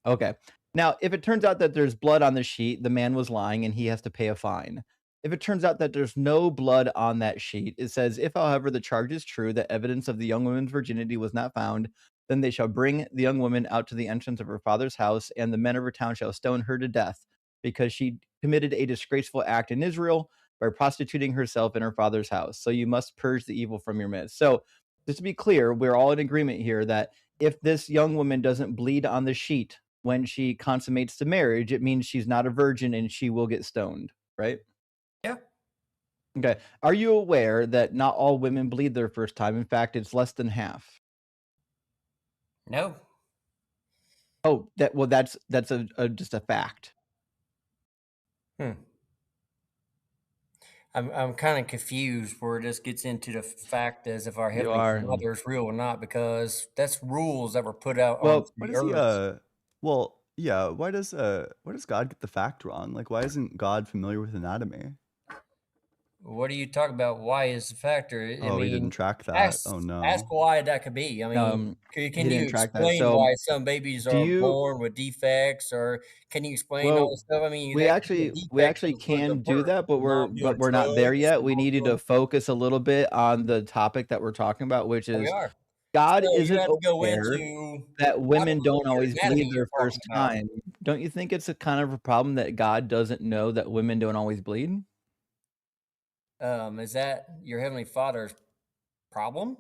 [SPEAKER 2] Okay. Now, if it turns out that there's blood on the sheet, the man was lying and he has to pay a fine. If it turns out that there's no blood on that sheet, it says, if, however, the charge is true that evidence of the young woman's virginity was not found, then they shall bring the young woman out to the entrance of her father's house, and the men of her town shall stone her to death, because she committed a disgraceful act in Israel by prostituting herself in her father's house. So you must purge the evil from your midst. So, just to be clear, we're all in agreement here that if this young woman doesn't bleed on the sheet when she consummates the marriage, it means she's not a virgin and she will get stoned, right?
[SPEAKER 11] Yeah.
[SPEAKER 2] Okay. Are you aware that not all women bleed their first time? In fact, it's less than half.
[SPEAKER 11] No.
[SPEAKER 2] Oh, that's just a fact.
[SPEAKER 11] I'm kind of confused where this gets into the fact as if our
[SPEAKER 2] You
[SPEAKER 11] Heavenly
[SPEAKER 2] are.
[SPEAKER 11] Father is real or not, because that's rules that were put out
[SPEAKER 2] Well,
[SPEAKER 11] on
[SPEAKER 5] Why
[SPEAKER 11] the
[SPEAKER 5] does he
[SPEAKER 11] earth.
[SPEAKER 5] well, yeah, why does God get the fact wrong? Like why isn't God familiar with anatomy?
[SPEAKER 11] What are you talking about? Why is a factor? I
[SPEAKER 5] Oh, he didn't
[SPEAKER 11] mean,
[SPEAKER 5] track that.
[SPEAKER 11] ask
[SPEAKER 5] Oh
[SPEAKER 11] ask
[SPEAKER 5] no.
[SPEAKER 11] why that could be. I mean,
[SPEAKER 2] He
[SPEAKER 11] can you
[SPEAKER 2] didn't track that.
[SPEAKER 11] explain
[SPEAKER 2] So,
[SPEAKER 11] why some babies
[SPEAKER 2] do
[SPEAKER 11] are
[SPEAKER 2] you?
[SPEAKER 11] born with defects, or can you explain all
[SPEAKER 2] Well,
[SPEAKER 11] this stuff? I mean,
[SPEAKER 2] we
[SPEAKER 11] that could be a
[SPEAKER 2] actually
[SPEAKER 11] defect from the
[SPEAKER 2] can do
[SPEAKER 11] birth.
[SPEAKER 2] that, but
[SPEAKER 11] The mom doing
[SPEAKER 2] we're not there
[SPEAKER 11] drugs,
[SPEAKER 2] yet.
[SPEAKER 11] the
[SPEAKER 2] We
[SPEAKER 11] mom
[SPEAKER 2] need you to
[SPEAKER 11] doing.
[SPEAKER 2] focus a little bit on the topic that we're talking about, which
[SPEAKER 11] There we
[SPEAKER 2] is
[SPEAKER 11] are.
[SPEAKER 2] God
[SPEAKER 11] So you
[SPEAKER 2] isn't
[SPEAKER 11] have to go
[SPEAKER 2] aware
[SPEAKER 11] into.
[SPEAKER 2] that
[SPEAKER 11] I don't
[SPEAKER 2] women
[SPEAKER 11] know
[SPEAKER 2] don't
[SPEAKER 11] your
[SPEAKER 2] always
[SPEAKER 11] anatomy
[SPEAKER 2] bleed
[SPEAKER 11] you're
[SPEAKER 2] their
[SPEAKER 11] talking
[SPEAKER 2] first
[SPEAKER 11] about.
[SPEAKER 2] time. Don't you think it's a kind of a problem that God doesn't know that women don't always bleed?
[SPEAKER 11] Is that your Heavenly Father's problem?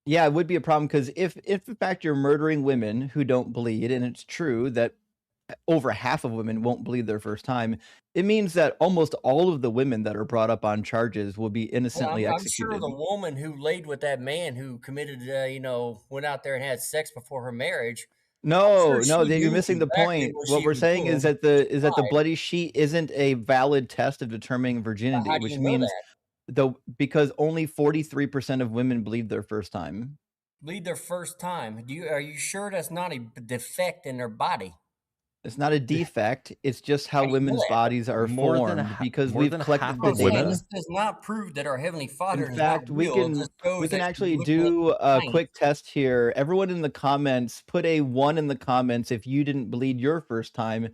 [SPEAKER 2] Yeah, it would be a problem because if in fact you're murdering women who don't bleed, and it's true that over half of women won't bleed their first time, it means that almost all of the women that are brought up on charges will be
[SPEAKER 11] Well,
[SPEAKER 2] innocently
[SPEAKER 11] I'm sure
[SPEAKER 2] executed.
[SPEAKER 11] the woman who laid with that man who committed, went out there and had sex before her marriage. I'm sure
[SPEAKER 2] No,
[SPEAKER 11] she
[SPEAKER 2] you're
[SPEAKER 11] knew
[SPEAKER 2] missing the
[SPEAKER 11] exactly
[SPEAKER 2] point.
[SPEAKER 11] what
[SPEAKER 2] What
[SPEAKER 11] she
[SPEAKER 2] we're
[SPEAKER 11] was
[SPEAKER 2] saying
[SPEAKER 11] doing.
[SPEAKER 2] is that the bloody sheet isn't a valid test of determining virginity,
[SPEAKER 11] How do
[SPEAKER 2] which
[SPEAKER 11] you know
[SPEAKER 2] means
[SPEAKER 11] that?
[SPEAKER 2] because only 43% of women bleed their first time.
[SPEAKER 11] Bleed their first time. Are you sure that's not a defect in their body?
[SPEAKER 2] It's not a defect. It's just how
[SPEAKER 11] How do you know
[SPEAKER 2] women's
[SPEAKER 11] that?
[SPEAKER 2] bodies are formed because
[SPEAKER 1] more
[SPEAKER 2] we've
[SPEAKER 1] than
[SPEAKER 2] collected
[SPEAKER 1] half
[SPEAKER 2] the
[SPEAKER 1] of
[SPEAKER 11] I'm saying
[SPEAKER 2] data.
[SPEAKER 1] women.
[SPEAKER 11] this does not prove that our Heavenly
[SPEAKER 2] In
[SPEAKER 11] Father is not
[SPEAKER 2] fact,
[SPEAKER 11] real. It just
[SPEAKER 2] we
[SPEAKER 11] shows
[SPEAKER 2] can
[SPEAKER 11] that you're
[SPEAKER 2] actually
[SPEAKER 11] looking at
[SPEAKER 2] do a
[SPEAKER 11] science.
[SPEAKER 2] quick test here. Everyone in the comments, put a 1 in the comments if you didn't bleed your first time,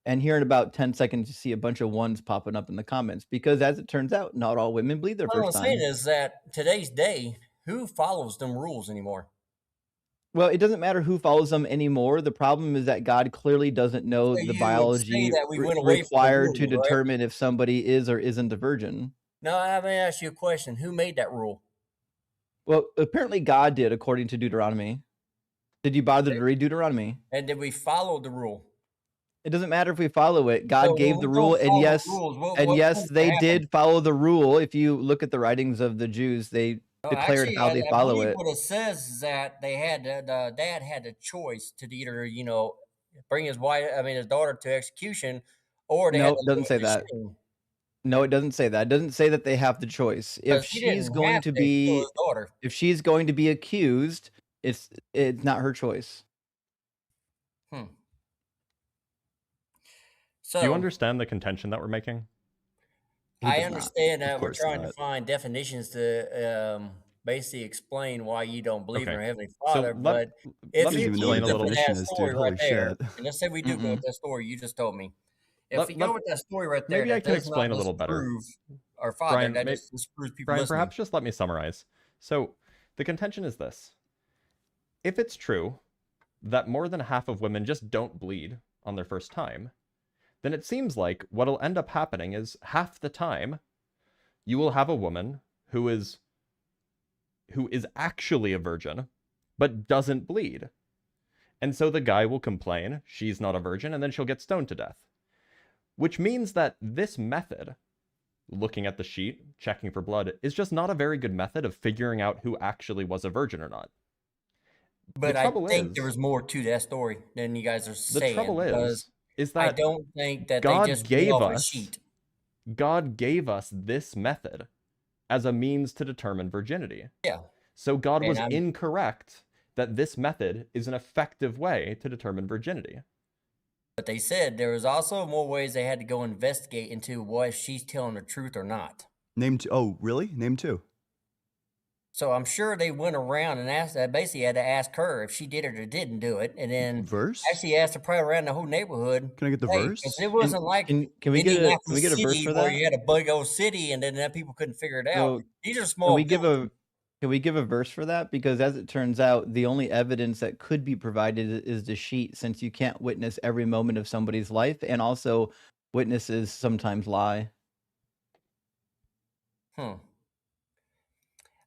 [SPEAKER 2] and here in about 10 seconds, you see a bunch of 1s popping up in the comments because as it turns out, not all women bleed their
[SPEAKER 11] What I'm
[SPEAKER 2] first
[SPEAKER 11] saying
[SPEAKER 2] time.
[SPEAKER 11] is that today's day, who follows them rules anymore?
[SPEAKER 2] Well, it doesn't matter who follows them anymore. The problem is that God clearly doesn't know
[SPEAKER 11] So
[SPEAKER 2] the
[SPEAKER 11] you would say
[SPEAKER 2] biology
[SPEAKER 11] that we went away from the
[SPEAKER 2] required to
[SPEAKER 11] rules, right?
[SPEAKER 2] determine if somebody is or isn't a virgin.
[SPEAKER 11] Now, I'm going to ask you a question. Who made that rule?
[SPEAKER 2] Well, apparently God did, according to Deuteronomy. Did you bother to read Deuteronomy?
[SPEAKER 11] And did we follow the rule?
[SPEAKER 2] It doesn't matter if we follow it.
[SPEAKER 11] So
[SPEAKER 2] God
[SPEAKER 11] when
[SPEAKER 2] gave
[SPEAKER 11] we
[SPEAKER 2] the rule,
[SPEAKER 11] don't
[SPEAKER 2] and
[SPEAKER 11] follow
[SPEAKER 2] yes,
[SPEAKER 11] rules, what tends to
[SPEAKER 2] they
[SPEAKER 11] happen?
[SPEAKER 2] did follow the rule. If you look at the writings of the Jews, they
[SPEAKER 11] Oh,
[SPEAKER 2] declared
[SPEAKER 11] actually,
[SPEAKER 2] how they
[SPEAKER 11] I
[SPEAKER 2] follow
[SPEAKER 11] believe
[SPEAKER 2] it.
[SPEAKER 11] what it says is that the dad had the choice to either, bring his wife, his daughter to execution, or they had
[SPEAKER 2] No,
[SPEAKER 11] to
[SPEAKER 2] it
[SPEAKER 11] live
[SPEAKER 2] doesn't say
[SPEAKER 11] under
[SPEAKER 2] that.
[SPEAKER 11] shame.
[SPEAKER 2] No, it doesn't say that. It doesn't say that they have the choice.
[SPEAKER 11] Because he didn't have to kill his daughter.
[SPEAKER 2] If she's going to be accused, it's not her choice.
[SPEAKER 11] Hmm.
[SPEAKER 1] Do you
[SPEAKER 11] So
[SPEAKER 1] understand the contention that we're making?
[SPEAKER 2] He
[SPEAKER 11] I
[SPEAKER 2] does not.
[SPEAKER 11] understand
[SPEAKER 5] Of
[SPEAKER 11] that we're
[SPEAKER 5] course
[SPEAKER 11] trying to
[SPEAKER 5] not.
[SPEAKER 11] find definitions to basically explain why you don't believe in
[SPEAKER 1] Okay.
[SPEAKER 11] our Heavenly
[SPEAKER 1] So
[SPEAKER 11] Father.
[SPEAKER 1] let
[SPEAKER 11] But if
[SPEAKER 1] me
[SPEAKER 11] you
[SPEAKER 5] Even know what
[SPEAKER 1] explain
[SPEAKER 5] a
[SPEAKER 1] a
[SPEAKER 11] go with
[SPEAKER 1] little.
[SPEAKER 5] definition
[SPEAKER 11] that
[SPEAKER 5] is,
[SPEAKER 11] story
[SPEAKER 5] dude.
[SPEAKER 11] right
[SPEAKER 5] Holy
[SPEAKER 11] there,
[SPEAKER 5] shit.
[SPEAKER 11] and let's say we do go with
[SPEAKER 2] Mm-mm.
[SPEAKER 11] that story you just told me. If
[SPEAKER 1] Let,
[SPEAKER 11] we
[SPEAKER 1] let
[SPEAKER 11] go with that story right there,
[SPEAKER 1] maybe I
[SPEAKER 11] that
[SPEAKER 1] can
[SPEAKER 11] does not
[SPEAKER 1] explain a little better.
[SPEAKER 11] disprove our Father.
[SPEAKER 1] Brian,
[SPEAKER 11] That just disproves people
[SPEAKER 1] Brian,
[SPEAKER 11] listening.
[SPEAKER 1] perhaps just let me summarize. So the contention is this: if it's true that more than half of women just don't bleed on their first time, then it seems like what'll end up happening is half the time you will have a woman who is actually a virgin but doesn't bleed. And so the guy will complain she's not a virgin, and then she'll get stoned to death. Which means that this method, looking at the sheet, checking for blood, is just not a very good method of figuring out who actually was a virgin or not. The
[SPEAKER 11] But I
[SPEAKER 1] trouble
[SPEAKER 11] think there
[SPEAKER 1] is,
[SPEAKER 11] was more to that story than you guys are
[SPEAKER 1] the
[SPEAKER 11] saying,
[SPEAKER 1] trouble
[SPEAKER 11] because
[SPEAKER 1] is
[SPEAKER 11] I
[SPEAKER 1] that
[SPEAKER 11] don't think that they
[SPEAKER 1] God
[SPEAKER 11] just went
[SPEAKER 1] gave
[SPEAKER 11] off a
[SPEAKER 1] us
[SPEAKER 11] sheet.
[SPEAKER 1] God gave us this method as a means to determine virginity.
[SPEAKER 11] Yeah.
[SPEAKER 1] So God
[SPEAKER 11] And
[SPEAKER 1] was
[SPEAKER 11] I'm
[SPEAKER 1] incorrect that this method is an effective way to determine virginity.
[SPEAKER 11] but they said there was also more ways they had to go investigate into what if she's telling the truth or not.
[SPEAKER 5] Name two. Oh, really? Name two.
[SPEAKER 11] So I'm sure they went around and asked, basically had to ask her if she did it or didn't do it, and then
[SPEAKER 5] Verse?
[SPEAKER 11] actually asked her probably around the whole neighborhood.
[SPEAKER 5] Can I get the
[SPEAKER 11] Hey,
[SPEAKER 5] verse?
[SPEAKER 11] because it wasn't like
[SPEAKER 2] Can we get
[SPEAKER 11] Indianapolis
[SPEAKER 2] a verse
[SPEAKER 11] City
[SPEAKER 2] for
[SPEAKER 11] where
[SPEAKER 2] that?
[SPEAKER 11] you had a big old city and then that people couldn't figure it out.
[SPEAKER 2] So
[SPEAKER 11] These are
[SPEAKER 2] can
[SPEAKER 11] small
[SPEAKER 2] we give
[SPEAKER 11] villages.
[SPEAKER 2] can we give a verse for that? Because as it turns out, the only evidence that could be provided is the sheet, since you can't witness every moment of somebody's life, and also witnesses sometimes lie.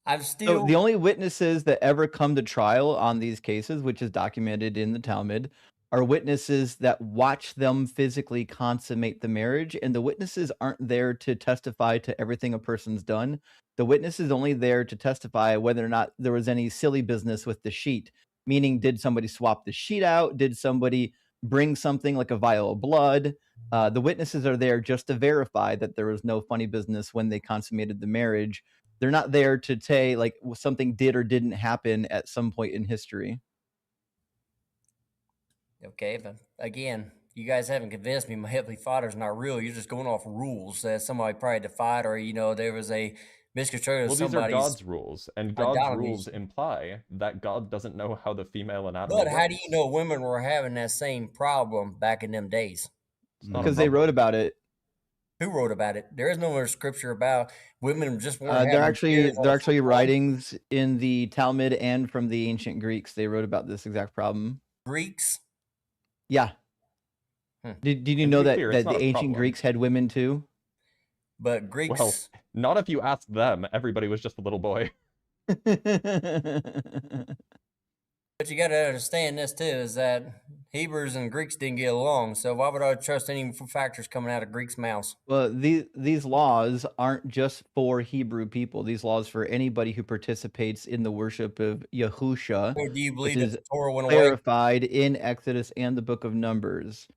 [SPEAKER 11] I'm
[SPEAKER 2] So
[SPEAKER 11] still
[SPEAKER 2] the only witnesses that ever come to trial on these cases, which is documented in the Talmud, are witnesses that watch them physically consummate the marriage, and the witnesses aren't there to testify to everything a person's done. The witness is only there to testify whether or not there was any silly business with the sheet, meaning did somebody swap the sheet out? Did somebody bring something like a vial of blood? The witnesses are there just to verify that there was no funny business when they consummated the marriage. They're not there to say like something did or didn't happen at some point in history.
[SPEAKER 11] okay, but again, you guys haven't convinced me my Heavenly Father's not real. You're just going off rules that somebody probably defied, or there was a misconstruction of
[SPEAKER 1] Well, these are
[SPEAKER 11] somebody's
[SPEAKER 1] God's rules, and God's rules
[SPEAKER 11] idolatries.
[SPEAKER 1] imply that God doesn't know how the female anatomy
[SPEAKER 11] But how do
[SPEAKER 1] works.
[SPEAKER 11] you know women were having that same problem back in them days?
[SPEAKER 1] It's not a
[SPEAKER 2] Because they wrote
[SPEAKER 1] problem.
[SPEAKER 2] about it.
[SPEAKER 11] Who wrote about it? There is no more scripture about women just weren't
[SPEAKER 2] They're
[SPEAKER 11] having periods on a
[SPEAKER 2] actually
[SPEAKER 11] full-blown
[SPEAKER 2] writings in the Talmud and from the ancient Greeks. They wrote about this exact problem.
[SPEAKER 11] Greeks.
[SPEAKER 2] Yeah. Did you
[SPEAKER 1] And to
[SPEAKER 2] know
[SPEAKER 1] be
[SPEAKER 2] that
[SPEAKER 1] clear, it's not
[SPEAKER 2] the
[SPEAKER 1] a
[SPEAKER 2] ancient
[SPEAKER 1] problem.
[SPEAKER 2] Greeks had women too?
[SPEAKER 11] But
[SPEAKER 1] Well,
[SPEAKER 11] Greeks,
[SPEAKER 1] not if you ask them. Everybody was just a little boy.
[SPEAKER 11] but you got to understand this too, is that Hebrews and Greeks didn't get along. So why would I trust any factors coming out of Greeks' mouths?
[SPEAKER 2] Well, these laws aren't just for Hebrew people. These laws for anybody who participates in the worship of Yahusha,
[SPEAKER 11] Or do you
[SPEAKER 2] which
[SPEAKER 11] believe that
[SPEAKER 2] is
[SPEAKER 11] the Torah went away?
[SPEAKER 2] clarified in Exodus and the book of Numbers.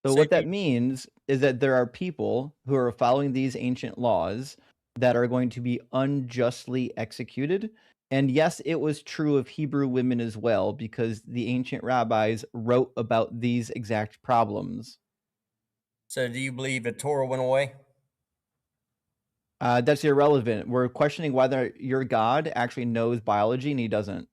[SPEAKER 2] So
[SPEAKER 11] So
[SPEAKER 2] what
[SPEAKER 11] do
[SPEAKER 2] that means is that there are people who are following these ancient laws that are going to be unjustly executed. And yes, it was true of Hebrew women as well, because the ancient rabbis wrote about these exact problems.
[SPEAKER 11] So do you believe the Torah went away?
[SPEAKER 2] That's irrelevant. We're questioning whether your God actually knows biology, and he doesn't.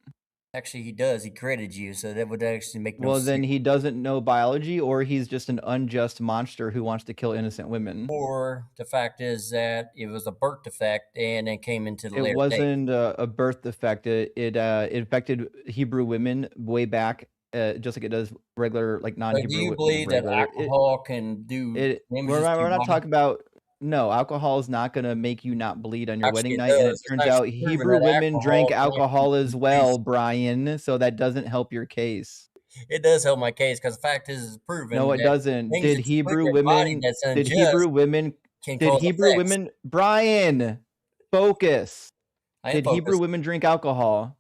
[SPEAKER 11] Actually, he does. He created you, so that would actually make no
[SPEAKER 2] Well,
[SPEAKER 11] sense.
[SPEAKER 2] then he doesn't know biology, or he's just an unjust monster who wants to kill innocent women.
[SPEAKER 11] Or the fact is that it was a birth defect and it came into the
[SPEAKER 2] It
[SPEAKER 11] later days.
[SPEAKER 2] wasn't a birth defect. It affected Hebrew women way back, just like it does regular, like
[SPEAKER 11] But do
[SPEAKER 2] non-Hebrew
[SPEAKER 11] you
[SPEAKER 2] women.
[SPEAKER 11] believe that
[SPEAKER 2] Regular.
[SPEAKER 11] alcohol can do damages to
[SPEAKER 2] We're
[SPEAKER 11] your
[SPEAKER 2] not
[SPEAKER 11] body?
[SPEAKER 2] talking about. No, alcohol is not going to make you not bleed on your
[SPEAKER 11] Actually,
[SPEAKER 2] wedding
[SPEAKER 11] it
[SPEAKER 2] night. And it
[SPEAKER 11] does. It's
[SPEAKER 2] turns out
[SPEAKER 11] actually proven
[SPEAKER 2] Hebrew
[SPEAKER 11] that
[SPEAKER 2] women drank
[SPEAKER 11] alcohol can
[SPEAKER 2] alcohol as
[SPEAKER 11] actually
[SPEAKER 2] well, Brian. So that doesn't help your case.
[SPEAKER 11] It does help my case because the fact is, it's proven
[SPEAKER 2] No, it
[SPEAKER 11] that
[SPEAKER 2] doesn't.
[SPEAKER 11] things that you put in your body that's unjust can
[SPEAKER 2] Did
[SPEAKER 11] cause
[SPEAKER 2] Hebrew
[SPEAKER 11] effects.
[SPEAKER 2] women, Brian, focus.
[SPEAKER 11] I am
[SPEAKER 2] Did Hebrew
[SPEAKER 11] focused.
[SPEAKER 2] women drink alcohol?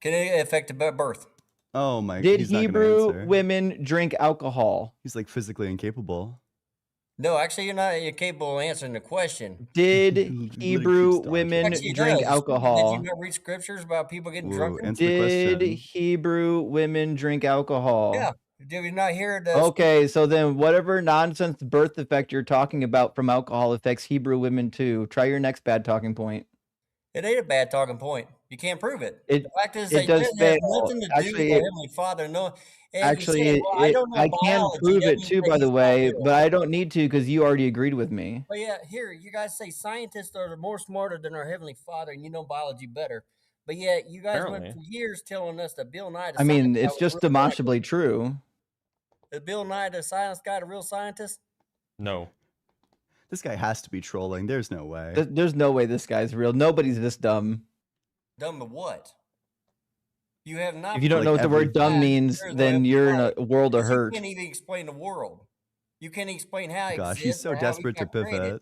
[SPEAKER 11] Can it affect a birth?
[SPEAKER 5] Oh my!
[SPEAKER 2] Did
[SPEAKER 5] he's not gonna
[SPEAKER 2] Hebrew
[SPEAKER 5] answer.
[SPEAKER 2] women drink alcohol?
[SPEAKER 5] He's like physically incapable.
[SPEAKER 11] No, actually, you're capable of answering the question.
[SPEAKER 2] Did
[SPEAKER 5] Literally
[SPEAKER 2] Hebrew
[SPEAKER 5] keeps dodging.
[SPEAKER 2] women
[SPEAKER 11] Actually, it
[SPEAKER 2] drink
[SPEAKER 11] does. Did
[SPEAKER 2] alcohol?
[SPEAKER 11] you not read scriptures about people getting
[SPEAKER 5] Whoa,
[SPEAKER 11] drunken?
[SPEAKER 5] answer the
[SPEAKER 2] Did
[SPEAKER 5] question.
[SPEAKER 2] Hebrew women drink alcohol?
[SPEAKER 11] Yeah. Did we not hear the
[SPEAKER 2] Okay, so then whatever nonsense birth effect you're talking about from alcohol affects Hebrew women too. Try your next bad talking point.
[SPEAKER 11] It ain't a bad talking point. You can't prove it.
[SPEAKER 2] It
[SPEAKER 11] The fact is,
[SPEAKER 2] it
[SPEAKER 11] that
[SPEAKER 2] does
[SPEAKER 11] it has
[SPEAKER 2] fail.
[SPEAKER 11] nothing to do with
[SPEAKER 2] Actually,
[SPEAKER 11] our Heavenly Father. No, and you say,
[SPEAKER 2] actually,
[SPEAKER 11] "Well, I don't know
[SPEAKER 2] I can
[SPEAKER 11] biology."
[SPEAKER 2] prove
[SPEAKER 11] That
[SPEAKER 2] it
[SPEAKER 11] means
[SPEAKER 2] too,
[SPEAKER 11] that
[SPEAKER 2] by the
[SPEAKER 11] he's not
[SPEAKER 2] way,
[SPEAKER 11] real.
[SPEAKER 2] but I don't need to because you already agreed with me.
[SPEAKER 11] But yeah, here you guys say scientists are more smarter than our Heavenly Father, and you know biology better. But yet, you guys went
[SPEAKER 1] Apparently.
[SPEAKER 11] for years telling us that Bill Nye, the
[SPEAKER 2] I
[SPEAKER 11] science
[SPEAKER 2] mean,
[SPEAKER 11] guy,
[SPEAKER 2] it's
[SPEAKER 11] was a
[SPEAKER 2] just
[SPEAKER 11] real scientist.
[SPEAKER 2] demonstrably true.
[SPEAKER 11] Is Bill Nye, the science guy, a real scientist?
[SPEAKER 1] No.
[SPEAKER 5] This guy has to be trolling. There's no way.
[SPEAKER 2] There's no way this guy's real. Nobody's this dumb.
[SPEAKER 11] Dumb to what? You have not.
[SPEAKER 2] If you don't
[SPEAKER 5] Like
[SPEAKER 2] know what the word dumb
[SPEAKER 5] everything.
[SPEAKER 2] means, then you're in a world of
[SPEAKER 11] You
[SPEAKER 2] hurt.
[SPEAKER 11] can't even explain the world. You can't explain how it
[SPEAKER 5] Gosh, he's
[SPEAKER 11] exists
[SPEAKER 5] so
[SPEAKER 11] or how we
[SPEAKER 5] desperate to
[SPEAKER 11] got created.
[SPEAKER 5] pivot.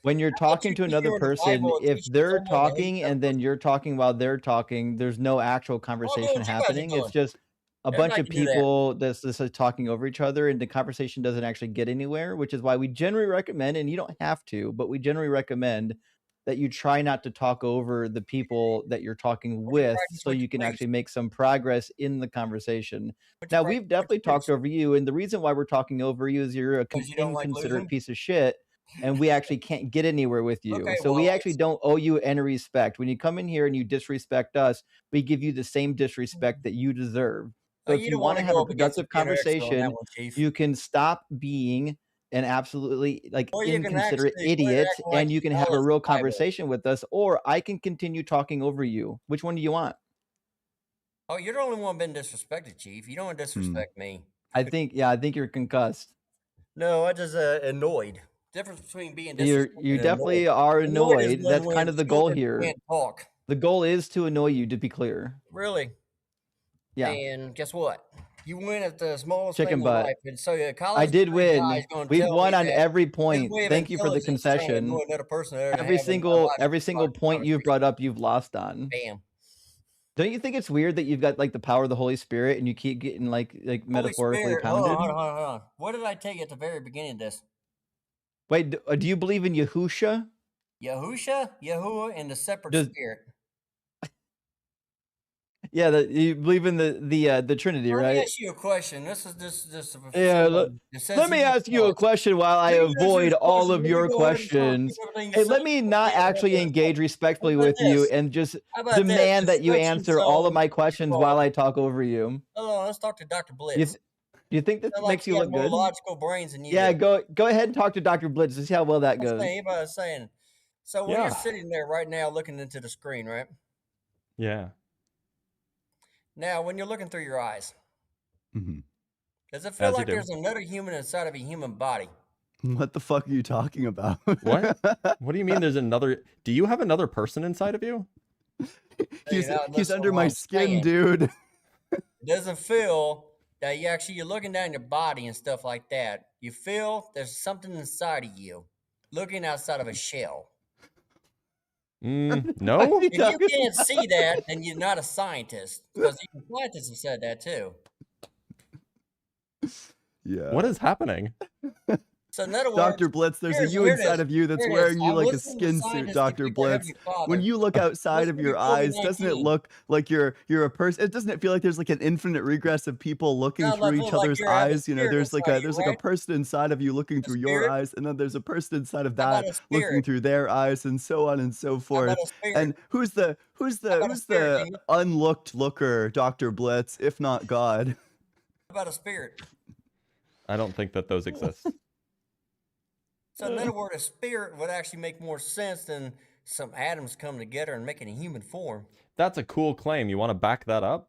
[SPEAKER 2] When you're
[SPEAKER 11] What
[SPEAKER 2] talking
[SPEAKER 11] you
[SPEAKER 2] to
[SPEAKER 11] teach
[SPEAKER 2] another
[SPEAKER 11] you in the
[SPEAKER 2] person,
[SPEAKER 11] Bible,
[SPEAKER 2] if
[SPEAKER 11] teach
[SPEAKER 2] they're
[SPEAKER 11] someone to hate
[SPEAKER 2] talking
[SPEAKER 11] that
[SPEAKER 2] and then
[SPEAKER 11] person.
[SPEAKER 2] you're talking while they're talking, there's no actual
[SPEAKER 11] Oh, look
[SPEAKER 2] conversation
[SPEAKER 11] what you guys are
[SPEAKER 2] happening. It's
[SPEAKER 11] doing.
[SPEAKER 2] just a bunch
[SPEAKER 11] Everybody
[SPEAKER 2] of
[SPEAKER 11] can do that.
[SPEAKER 2] people that's just talking over each other, and the conversation doesn't actually get anywhere, which is why we generally recommend, and you don't have to, but we generally recommend that you try not to talk over the people that you're talking
[SPEAKER 11] What you
[SPEAKER 2] with
[SPEAKER 11] practice,
[SPEAKER 2] so
[SPEAKER 11] what
[SPEAKER 2] you
[SPEAKER 11] you
[SPEAKER 2] can
[SPEAKER 11] preach.
[SPEAKER 2] actually make some progress in the conversation.
[SPEAKER 11] What you
[SPEAKER 2] Now,
[SPEAKER 11] practice,
[SPEAKER 2] we've
[SPEAKER 11] what you
[SPEAKER 2] definitely
[SPEAKER 11] preach.
[SPEAKER 2] talked over you, and the reason why we're talking over you is you're a
[SPEAKER 11] Because you don't like
[SPEAKER 2] inconsiderate
[SPEAKER 11] losing?
[SPEAKER 2] piece of shit, and we actually can't get anywhere with you.
[SPEAKER 11] Okay,
[SPEAKER 2] So we
[SPEAKER 11] well,
[SPEAKER 2] actually don't owe you any respect. When you come in here and you disrespect us, we give you the same disrespect that you deserve. So if
[SPEAKER 11] you
[SPEAKER 2] you
[SPEAKER 11] don't
[SPEAKER 2] want
[SPEAKER 11] want
[SPEAKER 2] to
[SPEAKER 11] to
[SPEAKER 2] have
[SPEAKER 11] go
[SPEAKER 2] a
[SPEAKER 11] up against the
[SPEAKER 2] productive
[SPEAKER 11] PNX on that
[SPEAKER 2] conversation,
[SPEAKER 11] one, Chief.
[SPEAKER 2] you can stop being an absolutely
[SPEAKER 11] Or you can
[SPEAKER 2] inconsiderate
[SPEAKER 11] actually quit
[SPEAKER 2] idiot,
[SPEAKER 11] acting like
[SPEAKER 2] and you can
[SPEAKER 11] you
[SPEAKER 2] have
[SPEAKER 11] know
[SPEAKER 2] a
[SPEAKER 11] it's
[SPEAKER 2] real
[SPEAKER 11] the Bible.
[SPEAKER 2] conversation with us, or I can continue talking over you. Which one do you want?
[SPEAKER 11] Oh, you're the only one been disrespected, Chief. You don't want to disrespect me.
[SPEAKER 2] I think you're concussed.
[SPEAKER 11] No, I just annoyed. Difference between being
[SPEAKER 2] You
[SPEAKER 11] disrespected and annoyed.
[SPEAKER 2] definitely are
[SPEAKER 11] Annoyed is
[SPEAKER 2] annoyed. That's
[SPEAKER 11] when
[SPEAKER 2] kind of the goal
[SPEAKER 11] children
[SPEAKER 2] here.
[SPEAKER 11] can't talk.
[SPEAKER 2] The goal is to annoy you, to be clear.
[SPEAKER 11] Really?
[SPEAKER 2] Yeah.
[SPEAKER 11] And guess what? You win at the smallest
[SPEAKER 2] Chicken
[SPEAKER 11] thing in
[SPEAKER 2] butt.
[SPEAKER 11] life, and so a
[SPEAKER 2] I
[SPEAKER 11] college
[SPEAKER 2] did
[SPEAKER 11] degree guy is
[SPEAKER 2] win.
[SPEAKER 11] going to
[SPEAKER 2] We've
[SPEAKER 11] tell
[SPEAKER 2] won
[SPEAKER 11] me
[SPEAKER 2] on
[SPEAKER 11] that
[SPEAKER 2] every
[SPEAKER 11] his
[SPEAKER 2] point.
[SPEAKER 11] way of
[SPEAKER 2] Thank you for the
[SPEAKER 11] intelligence is trying to
[SPEAKER 2] concession.
[SPEAKER 11] annoy another person that
[SPEAKER 2] Every
[SPEAKER 11] having a
[SPEAKER 2] single
[SPEAKER 11] logical
[SPEAKER 2] point you've brought up, you've lost on.
[SPEAKER 11] Bam.
[SPEAKER 2] Don't you think it's weird that you've got like the power of the Holy Spirit and you keep getting like
[SPEAKER 11] Holy
[SPEAKER 2] metaphorically
[SPEAKER 11] Spirit. Hold
[SPEAKER 2] pounded?
[SPEAKER 11] on, hold on. What did I tell you at the very beginning of this?
[SPEAKER 2] Wait, do you believe in Yahusha?
[SPEAKER 11] Yahusha, Yahuwah, and the separate spirit.
[SPEAKER 2] Yeah, you believe in the Trinity,
[SPEAKER 11] Let me
[SPEAKER 2] right?
[SPEAKER 11] ask you a question. This is
[SPEAKER 2] Yeah, let me ask you a question while I avoid all of your questions. Hey, let me not actually engage respectfully with you and just demand that you answer all of my questions while I talk over you.
[SPEAKER 11] Hold on, let's talk to Dr. Blitz.
[SPEAKER 2] Do you think this
[SPEAKER 11] Sound
[SPEAKER 2] makes you
[SPEAKER 11] he
[SPEAKER 2] look
[SPEAKER 11] has more
[SPEAKER 2] good?
[SPEAKER 11] logical brains than you
[SPEAKER 2] Yeah,
[SPEAKER 11] do.
[SPEAKER 2] go ahead and talk to Dr. Blitz to see how well that goes.
[SPEAKER 11] Saying. So when you're sitting there right now looking into the screen, right?
[SPEAKER 1] Yeah.
[SPEAKER 11] Now, when you're looking through your eyes, does it feel
[SPEAKER 1] As you
[SPEAKER 11] like
[SPEAKER 1] do.
[SPEAKER 11] there's another human inside of a human body?
[SPEAKER 5] What the fuck are you talking about?
[SPEAKER 1] What? What do you mean there's another? Do you have another person inside of you?
[SPEAKER 5] He's under my skin, dude.
[SPEAKER 11] It doesn't feel that you're looking down your body and stuff like that. You feel there's something inside of you looking outside of a shell.
[SPEAKER 1] No.
[SPEAKER 11] If you can't see that, then you're not a scientist, because even scientists have said that too.
[SPEAKER 5] Yeah.
[SPEAKER 1] What is happening?
[SPEAKER 11] So in other words,
[SPEAKER 5] Dr. Blitz, there's a you inside of you that's wearing you like a skin suit, Dr. Blitz. When you look outside of your eyes, doesn't it look like you're a person? Doesn't it feel like there's like an infinite regress of people looking through each other's eyes? You know, there's like a person inside of you looking through your eyes, and then there's a person inside of that looking through their eyes, and so on and so forth. And who's the unlooked looker, Dr. Blitz, if not God?
[SPEAKER 11] How about a spirit?
[SPEAKER 1] I don't think that those exist.
[SPEAKER 11] So in other words, a spirit would actually make more sense than some atoms coming together and making a human form.
[SPEAKER 1] That's a cool claim. You want to back that up?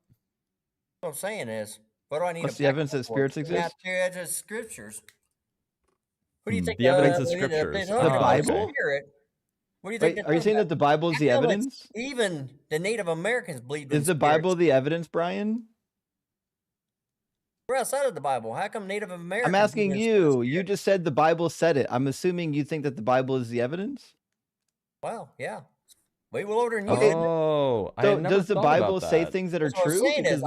[SPEAKER 11] What I'm saying is, what do I need
[SPEAKER 2] What's
[SPEAKER 11] to
[SPEAKER 2] the evidence that spirits exist?
[SPEAKER 11] Yeah, scriptures. What do you think?
[SPEAKER 1] The evidence is scriptures.
[SPEAKER 2] The Bible?
[SPEAKER 11] What do you think?
[SPEAKER 2] Wait, are you saying that the Bible is the evidence?
[SPEAKER 11] Even the Native Americans believed in
[SPEAKER 2] Is the Bible the evidence, Brian?
[SPEAKER 11] We're outside of the Bible. How come Native Americans?
[SPEAKER 2] I'm asking you. You just said the Bible said it. I'm assuming you think that the Bible is the evidence?
[SPEAKER 11] Wow, yeah. Way older than you.
[SPEAKER 2] Okay.
[SPEAKER 1] Oh,
[SPEAKER 2] so does the Bible say things that are true?
[SPEAKER 11] Because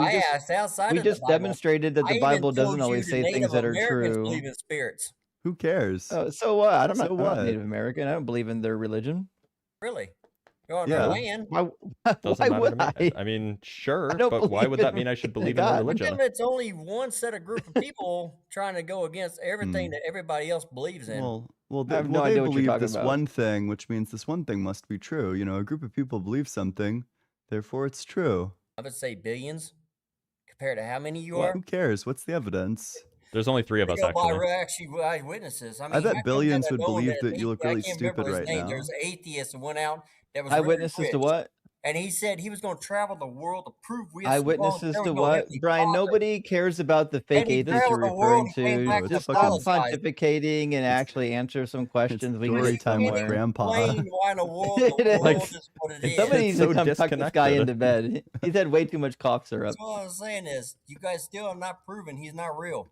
[SPEAKER 2] we just demonstrated that the Bible doesn't always say things that are true.
[SPEAKER 11] Believe in spirits.
[SPEAKER 5] Who cares?
[SPEAKER 2] So what? I'm not
[SPEAKER 5] what?
[SPEAKER 2] Native American. I don't believe in their religion.
[SPEAKER 11] Really? You're on
[SPEAKER 5] Yeah.
[SPEAKER 11] their land.
[SPEAKER 1] Doesn't matter
[SPEAKER 2] would
[SPEAKER 1] to me. I mean, sure, but why would that mean I should believe in their religion?
[SPEAKER 11] It's only one set of group of people trying to go against everything that everybody else believes in.
[SPEAKER 5] Well,
[SPEAKER 2] I have
[SPEAKER 5] they
[SPEAKER 2] no idea what you're
[SPEAKER 5] believe
[SPEAKER 2] talking
[SPEAKER 5] this
[SPEAKER 2] about.
[SPEAKER 5] one thing, which means this one thing must be true. You know, a group of people believe something, therefore it's true.
[SPEAKER 11] I would say billions compared to how many you are.
[SPEAKER 5] Who cares? What's the evidence?
[SPEAKER 1] There's only 3 of us,
[SPEAKER 11] actually eyewitnesses. I mean,
[SPEAKER 5] I bet billions would believe that you look really stupid right now.
[SPEAKER 11] There's an atheist that went out that was
[SPEAKER 2] Eyewitnesses to what?
[SPEAKER 11] And he said he was going to travel the world to prove we had
[SPEAKER 2] Eyewitnesses to what? Brian, nobody cares about the fake atheists you're referring to. Just stop pontificating and actually answer some questions. We
[SPEAKER 5] story time with Grandpa.
[SPEAKER 2] Somebody needs to come tuck this guy into bed. He's had way too much cough syrup.
[SPEAKER 11] That's what I'm saying is, you guys still have not proven he's not real.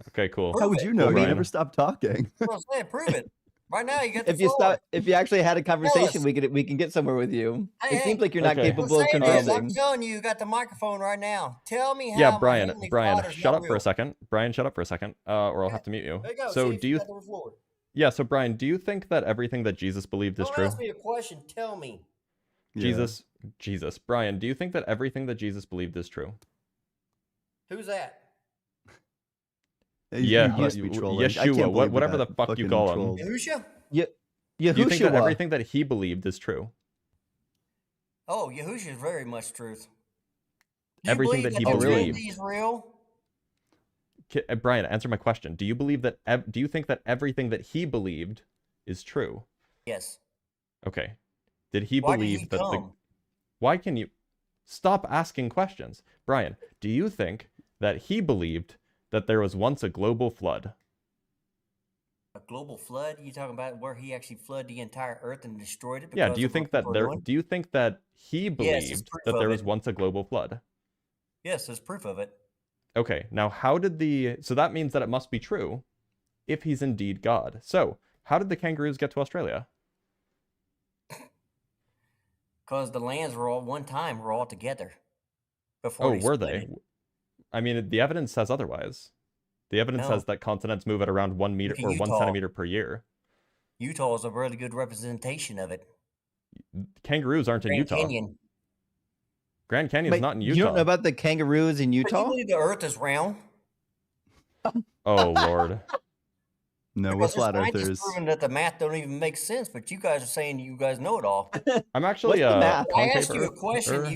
[SPEAKER 1] Okay, cool.
[SPEAKER 5] How would you know? You never stopped talking.
[SPEAKER 11] That's what I'm saying. Prove it. Right now, you get the
[SPEAKER 2] if you actually had a conversation, we can get somewhere with you. It seems like you're not capable of conversing.
[SPEAKER 11] I'm telling you, you got the microphone right now. Tell me how.
[SPEAKER 1] Yeah, Brian, shut up for a second. Brian, shut up for a second, or I'll have to mute you.
[SPEAKER 11] There you go,
[SPEAKER 1] So
[SPEAKER 11] Chief,
[SPEAKER 1] do you? Yeah, so Brian, do you think that everything that Jesus believed is
[SPEAKER 11] Don't
[SPEAKER 1] true?
[SPEAKER 11] ask me a question. Tell me.
[SPEAKER 5] Yeah.
[SPEAKER 1] Jesus. Brian, do you think that everything that Jesus believed is true?
[SPEAKER 11] Who's that?
[SPEAKER 1] Yeah,
[SPEAKER 5] he must be trolling. I
[SPEAKER 1] Yeshua,
[SPEAKER 5] can't believe
[SPEAKER 1] whatever the
[SPEAKER 5] that
[SPEAKER 1] fuck you
[SPEAKER 5] fucking
[SPEAKER 1] call him.
[SPEAKER 5] trolled.
[SPEAKER 11] Yahusha?
[SPEAKER 1] Do you think that
[SPEAKER 2] Yahushua.
[SPEAKER 1] everything that he believed is true?
[SPEAKER 11] Oh, Yahusha is very much truth. Do you
[SPEAKER 1] Everything
[SPEAKER 11] believe
[SPEAKER 1] that he
[SPEAKER 11] the
[SPEAKER 1] believed.
[SPEAKER 11] Trinity is real?
[SPEAKER 1] Brian, answer my question. Do you believe that? Do you think that everything that he believed is true?
[SPEAKER 11] Yes.
[SPEAKER 1] Okay. Did he
[SPEAKER 11] Why
[SPEAKER 1] believe
[SPEAKER 11] did he
[SPEAKER 1] that
[SPEAKER 11] come?
[SPEAKER 1] Why can you stop asking questions, Brian? Do you think that he believed that there was once a global flood?
[SPEAKER 11] A global flood? You talking about where he actually flooded the entire earth and destroyed it?
[SPEAKER 1] Yeah.
[SPEAKER 11] Because
[SPEAKER 1] Do you
[SPEAKER 11] of what
[SPEAKER 1] think that
[SPEAKER 11] people are
[SPEAKER 1] there?
[SPEAKER 11] doing?
[SPEAKER 1] Do you think that he
[SPEAKER 11] Yes, there's
[SPEAKER 1] believed
[SPEAKER 11] proof
[SPEAKER 1] that
[SPEAKER 11] of
[SPEAKER 1] there was
[SPEAKER 11] it.
[SPEAKER 1] once a global flood?
[SPEAKER 11] Yes, there's proof of it.
[SPEAKER 1] Okay. Now, how did so that means that it must be true if he's indeed God. So, how did the kangaroos get to Australia?
[SPEAKER 11] Because the lands were all together before
[SPEAKER 1] Oh,
[SPEAKER 11] they
[SPEAKER 1] were
[SPEAKER 11] split
[SPEAKER 1] they?
[SPEAKER 11] it.
[SPEAKER 1] I mean, the evidence says otherwise. The evidence
[SPEAKER 11] No.
[SPEAKER 1] says that continents move at around 1 meter
[SPEAKER 11] Look at
[SPEAKER 1] or 1
[SPEAKER 11] Utah.
[SPEAKER 1] centimeter per year.
[SPEAKER 11] Utah is a really good representation of it.
[SPEAKER 1] Kangaroos aren't in
[SPEAKER 11] Grand
[SPEAKER 1] Utah.
[SPEAKER 11] Canyon.
[SPEAKER 1] Grand Canyon's
[SPEAKER 2] Wait,
[SPEAKER 1] not in Utah.
[SPEAKER 2] you don't know about the kangaroos in
[SPEAKER 11] But you
[SPEAKER 2] Utah?
[SPEAKER 11] believe the earth is round?
[SPEAKER 1] Oh, Lord.
[SPEAKER 5] No, we're
[SPEAKER 11] Because there's
[SPEAKER 5] flat
[SPEAKER 11] scientists
[SPEAKER 5] earthers.
[SPEAKER 11] proving that the math don't even make sense, but you guys are saying you guys know it all.
[SPEAKER 1] I'm actually
[SPEAKER 2] What's the
[SPEAKER 1] a
[SPEAKER 2] math?
[SPEAKER 11] I
[SPEAKER 1] concave
[SPEAKER 11] asked you a question
[SPEAKER 1] Earth.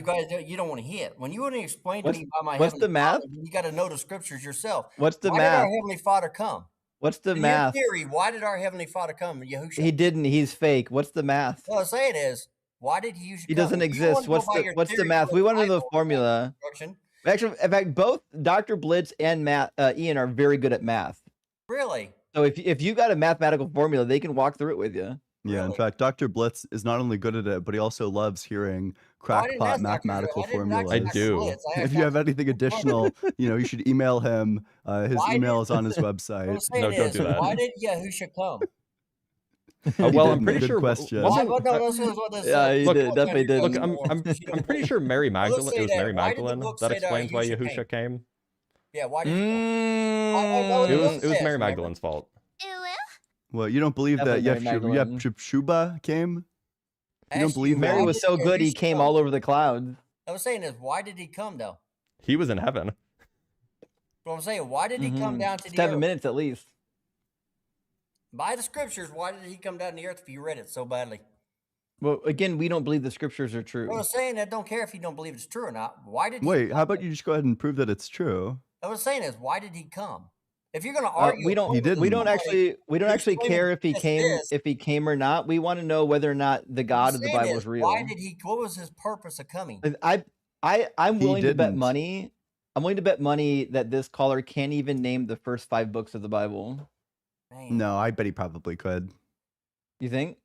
[SPEAKER 11] you don't want to hit. When you want to explain to
[SPEAKER 2] What's
[SPEAKER 11] me by my
[SPEAKER 2] what's
[SPEAKER 11] Heavenly
[SPEAKER 2] the math?
[SPEAKER 11] Father, you got to know the scriptures yourself.
[SPEAKER 2] What's the
[SPEAKER 11] Why did our
[SPEAKER 2] math?
[SPEAKER 11] Heavenly Father come?
[SPEAKER 2] What's the
[SPEAKER 11] In
[SPEAKER 2] math?
[SPEAKER 11] your theory, why did our Heavenly Father come, Yahusha?
[SPEAKER 2] He didn't. He's fake. What's the math?
[SPEAKER 11] What I'm saying is, why did he usually
[SPEAKER 2] He
[SPEAKER 11] come?
[SPEAKER 2] doesn't
[SPEAKER 11] If you want
[SPEAKER 2] exist.
[SPEAKER 11] to go by your
[SPEAKER 2] What's the
[SPEAKER 11] theory,
[SPEAKER 2] math?
[SPEAKER 11] go
[SPEAKER 2] We
[SPEAKER 11] to
[SPEAKER 2] want to know the
[SPEAKER 11] Bible,
[SPEAKER 2] formula.
[SPEAKER 11] instruction.
[SPEAKER 2] Actually, in fact, both Dr. Blitz and Ian are very good at math.
[SPEAKER 11] Really?
[SPEAKER 2] So if you got a mathematical formula, they can walk through it with you.
[SPEAKER 5] Yeah, in
[SPEAKER 11] Really?
[SPEAKER 5] fact, Dr. Blitz is not only good at it, but he also loves hearing
[SPEAKER 11] No, I didn't
[SPEAKER 5] crackpot
[SPEAKER 11] ask Dr.
[SPEAKER 5] mathematical
[SPEAKER 11] I didn't ask
[SPEAKER 1] I
[SPEAKER 5] formulas.
[SPEAKER 11] Dr.
[SPEAKER 1] do.
[SPEAKER 11] Blitz. I
[SPEAKER 5] If
[SPEAKER 11] asked
[SPEAKER 5] you have
[SPEAKER 11] Dr.
[SPEAKER 5] anything additional, you should email him. His
[SPEAKER 11] Why
[SPEAKER 5] email
[SPEAKER 11] did-
[SPEAKER 5] is on his
[SPEAKER 11] What I'm
[SPEAKER 5] website.
[SPEAKER 11] saying
[SPEAKER 1] No, don't
[SPEAKER 11] is,
[SPEAKER 1] do that.
[SPEAKER 11] why did Yahusha come?
[SPEAKER 1] Well, I'm
[SPEAKER 5] didn't.
[SPEAKER 1] pretty
[SPEAKER 5] Good
[SPEAKER 1] sure.
[SPEAKER 5] question.
[SPEAKER 11] Why?
[SPEAKER 1] Wasn't
[SPEAKER 11] No, this is what this
[SPEAKER 2] Yeah, he
[SPEAKER 1] Look,
[SPEAKER 2] did. Definitely did.
[SPEAKER 1] look, I'm pretty sure Mary
[SPEAKER 11] Well, let's
[SPEAKER 1] Magdalene.
[SPEAKER 11] say
[SPEAKER 1] It was
[SPEAKER 11] that.
[SPEAKER 1] Mary
[SPEAKER 11] Why did the
[SPEAKER 1] Magdalene
[SPEAKER 11] book
[SPEAKER 1] that
[SPEAKER 11] say that
[SPEAKER 1] explains why
[SPEAKER 11] Yahusha
[SPEAKER 1] Yahusha came.
[SPEAKER 11] Yeah, why did he come? I know what the
[SPEAKER 1] It
[SPEAKER 11] book
[SPEAKER 1] was
[SPEAKER 11] says,
[SPEAKER 1] Mary
[SPEAKER 11] remember?
[SPEAKER 1] Magdalene's fault.
[SPEAKER 5] Well, you don't believe that
[SPEAKER 2] Definitely Mary Magdalene.
[SPEAKER 5] Yeshua came?
[SPEAKER 11] I
[SPEAKER 5] You don't
[SPEAKER 11] asked
[SPEAKER 5] believe
[SPEAKER 11] you,
[SPEAKER 2] Mary
[SPEAKER 11] why
[SPEAKER 5] him?
[SPEAKER 2] was
[SPEAKER 11] did
[SPEAKER 2] so good, he
[SPEAKER 11] Yahusha
[SPEAKER 2] came
[SPEAKER 11] come?
[SPEAKER 2] all over the clouds.
[SPEAKER 11] I was saying is, why did he come though?
[SPEAKER 1] He was in heaven.
[SPEAKER 11] What I'm saying, why did he come down to the
[SPEAKER 2] 7
[SPEAKER 11] earth?
[SPEAKER 2] minutes at least.
[SPEAKER 11] By the scriptures, why did he come down to the earth if you read it so badly?
[SPEAKER 2] Well, again, we don't believe the scriptures are
[SPEAKER 11] What
[SPEAKER 2] true.
[SPEAKER 11] I'm saying, I don't care if you don't believe it's true or not. Why did he
[SPEAKER 5] Wait,
[SPEAKER 11] come?
[SPEAKER 5] how about you just go ahead and prove that it's true?
[SPEAKER 11] What I'm saying is, why did he come? If you're going to
[SPEAKER 2] We
[SPEAKER 11] argue, a
[SPEAKER 2] don't.
[SPEAKER 11] point with
[SPEAKER 5] didn't.
[SPEAKER 2] We don't
[SPEAKER 11] somebody
[SPEAKER 2] actually
[SPEAKER 11] who's
[SPEAKER 2] care if he
[SPEAKER 11] claiming
[SPEAKER 2] came.
[SPEAKER 11] this,
[SPEAKER 2] If he came or not. We want to know whether or not the
[SPEAKER 11] what
[SPEAKER 2] God
[SPEAKER 11] I'm
[SPEAKER 2] of the
[SPEAKER 11] saying
[SPEAKER 2] Bible
[SPEAKER 11] is,
[SPEAKER 2] is real.
[SPEAKER 11] why did he? What was his purpose of coming?
[SPEAKER 2] I'm
[SPEAKER 5] He
[SPEAKER 2] willing to bet
[SPEAKER 5] didn't.
[SPEAKER 2] money. I'm willing to bet money that this caller can't even name the first 5 books of the Bible.
[SPEAKER 11] Man.
[SPEAKER 5] No, I bet he probably could.
[SPEAKER 2] You think?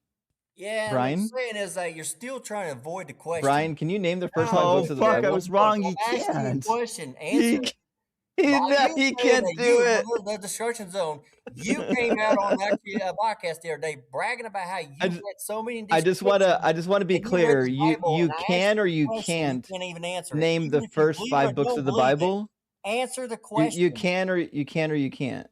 [SPEAKER 11] Yeah,
[SPEAKER 2] Brian?
[SPEAKER 11] what I'm saying is that you're still trying to avoid the question.
[SPEAKER 2] Brian, can you name the first 5
[SPEAKER 5] Oh,
[SPEAKER 2] books of the
[SPEAKER 5] fuck, I
[SPEAKER 2] Bible?
[SPEAKER 5] was wrong.
[SPEAKER 11] I'm
[SPEAKER 5] He
[SPEAKER 11] asking you a
[SPEAKER 5] can't.
[SPEAKER 11] question.
[SPEAKER 2] He,
[SPEAKER 11] Answer it.
[SPEAKER 2] he,
[SPEAKER 11] By
[SPEAKER 2] no,
[SPEAKER 11] you
[SPEAKER 2] he
[SPEAKER 11] saying
[SPEAKER 2] can't
[SPEAKER 11] that
[SPEAKER 2] do it.
[SPEAKER 11] the destruction zone, you came out on actually a podcast the other day bragging about how you
[SPEAKER 2] I just-
[SPEAKER 11] read so many
[SPEAKER 2] I just want to be
[SPEAKER 11] and you read
[SPEAKER 2] clear.
[SPEAKER 11] the
[SPEAKER 2] You
[SPEAKER 11] Bible, and I
[SPEAKER 2] can
[SPEAKER 11] asked
[SPEAKER 2] or
[SPEAKER 11] you a
[SPEAKER 2] you
[SPEAKER 11] question,
[SPEAKER 2] can't
[SPEAKER 11] you can't even answer it.
[SPEAKER 2] name
[SPEAKER 11] Even
[SPEAKER 2] the
[SPEAKER 11] if you
[SPEAKER 2] first
[SPEAKER 11] believe
[SPEAKER 2] 5
[SPEAKER 11] or
[SPEAKER 2] books
[SPEAKER 11] don't
[SPEAKER 2] of the
[SPEAKER 11] believe it,
[SPEAKER 2] Bible.
[SPEAKER 11] answer the
[SPEAKER 2] You
[SPEAKER 11] question.
[SPEAKER 2] can or you can or you can't.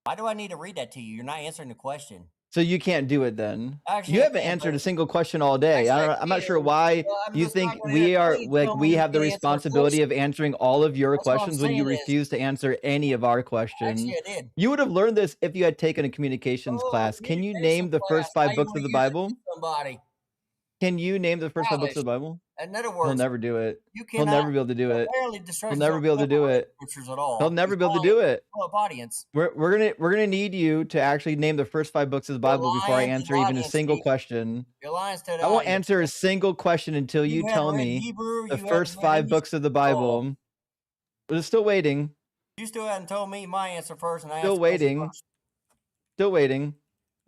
[SPEAKER 11] Why do I need to read that to you? You're not answering the question.
[SPEAKER 2] So you can't do it then.
[SPEAKER 11] Actually,
[SPEAKER 2] You
[SPEAKER 11] I
[SPEAKER 2] haven't
[SPEAKER 11] can,
[SPEAKER 2] answered
[SPEAKER 11] but
[SPEAKER 2] a single question all day.
[SPEAKER 11] actually, I
[SPEAKER 2] I'm not sure
[SPEAKER 11] can.
[SPEAKER 2] why
[SPEAKER 11] Well, I'm
[SPEAKER 2] you
[SPEAKER 11] just not
[SPEAKER 2] think
[SPEAKER 11] going
[SPEAKER 2] we
[SPEAKER 11] to
[SPEAKER 2] are
[SPEAKER 11] explain
[SPEAKER 2] like
[SPEAKER 11] to me
[SPEAKER 2] we
[SPEAKER 11] you
[SPEAKER 2] have the
[SPEAKER 11] can answer a
[SPEAKER 2] responsibility
[SPEAKER 11] question.
[SPEAKER 2] of answering all of your
[SPEAKER 11] That's what I'm
[SPEAKER 2] questions when you
[SPEAKER 11] saying is,
[SPEAKER 2] refuse to answer any of our questions.
[SPEAKER 11] actually, I did.
[SPEAKER 2] You would have learned this if you had taken a communications
[SPEAKER 11] Oh,
[SPEAKER 2] class. Can you
[SPEAKER 11] communication
[SPEAKER 2] name the
[SPEAKER 11] class.
[SPEAKER 2] first
[SPEAKER 11] Now
[SPEAKER 2] 5
[SPEAKER 11] you
[SPEAKER 2] books
[SPEAKER 11] want
[SPEAKER 2] of
[SPEAKER 11] to
[SPEAKER 2] the
[SPEAKER 11] use it
[SPEAKER 2] Bible?
[SPEAKER 11] against somebody.
[SPEAKER 2] Can you name the first 5 books
[SPEAKER 11] Childish.
[SPEAKER 2] of the Bible?
[SPEAKER 11] In other
[SPEAKER 2] He'll
[SPEAKER 11] words,
[SPEAKER 2] never do it.
[SPEAKER 11] you
[SPEAKER 2] He'll
[SPEAKER 11] cannot.
[SPEAKER 2] never be able to do it.
[SPEAKER 11] Apparently,
[SPEAKER 2] He'll
[SPEAKER 11] destruction
[SPEAKER 2] never
[SPEAKER 11] zone
[SPEAKER 2] be able to
[SPEAKER 11] never
[SPEAKER 2] do
[SPEAKER 11] read
[SPEAKER 2] it.
[SPEAKER 11] scriptures at all.
[SPEAKER 2] He'll never
[SPEAKER 11] He's
[SPEAKER 2] be able to
[SPEAKER 11] lying
[SPEAKER 2] do
[SPEAKER 11] to
[SPEAKER 2] it.
[SPEAKER 11] the audience.
[SPEAKER 2] We're gonna need you to actually name the first 5 books of the
[SPEAKER 11] You're
[SPEAKER 2] Bible before I
[SPEAKER 11] lying to
[SPEAKER 2] answer
[SPEAKER 11] the
[SPEAKER 2] even a
[SPEAKER 11] audience,
[SPEAKER 2] single
[SPEAKER 11] Steve.
[SPEAKER 2] question.
[SPEAKER 11] You're lying to the
[SPEAKER 2] I won't
[SPEAKER 11] audience.
[SPEAKER 2] answer a single question until you
[SPEAKER 11] You
[SPEAKER 2] tell
[SPEAKER 11] haven't read
[SPEAKER 2] me
[SPEAKER 11] Hebrew.
[SPEAKER 2] the
[SPEAKER 11] You
[SPEAKER 2] first
[SPEAKER 11] haven't read
[SPEAKER 2] 5
[SPEAKER 11] any
[SPEAKER 2] books of the
[SPEAKER 11] scripture at all.
[SPEAKER 2] Bible. We're still waiting.
[SPEAKER 11] You still haven't told me my answer first, and I
[SPEAKER 2] Still
[SPEAKER 11] asked the question
[SPEAKER 2] waiting.
[SPEAKER 11] first.
[SPEAKER 2] Still waiting.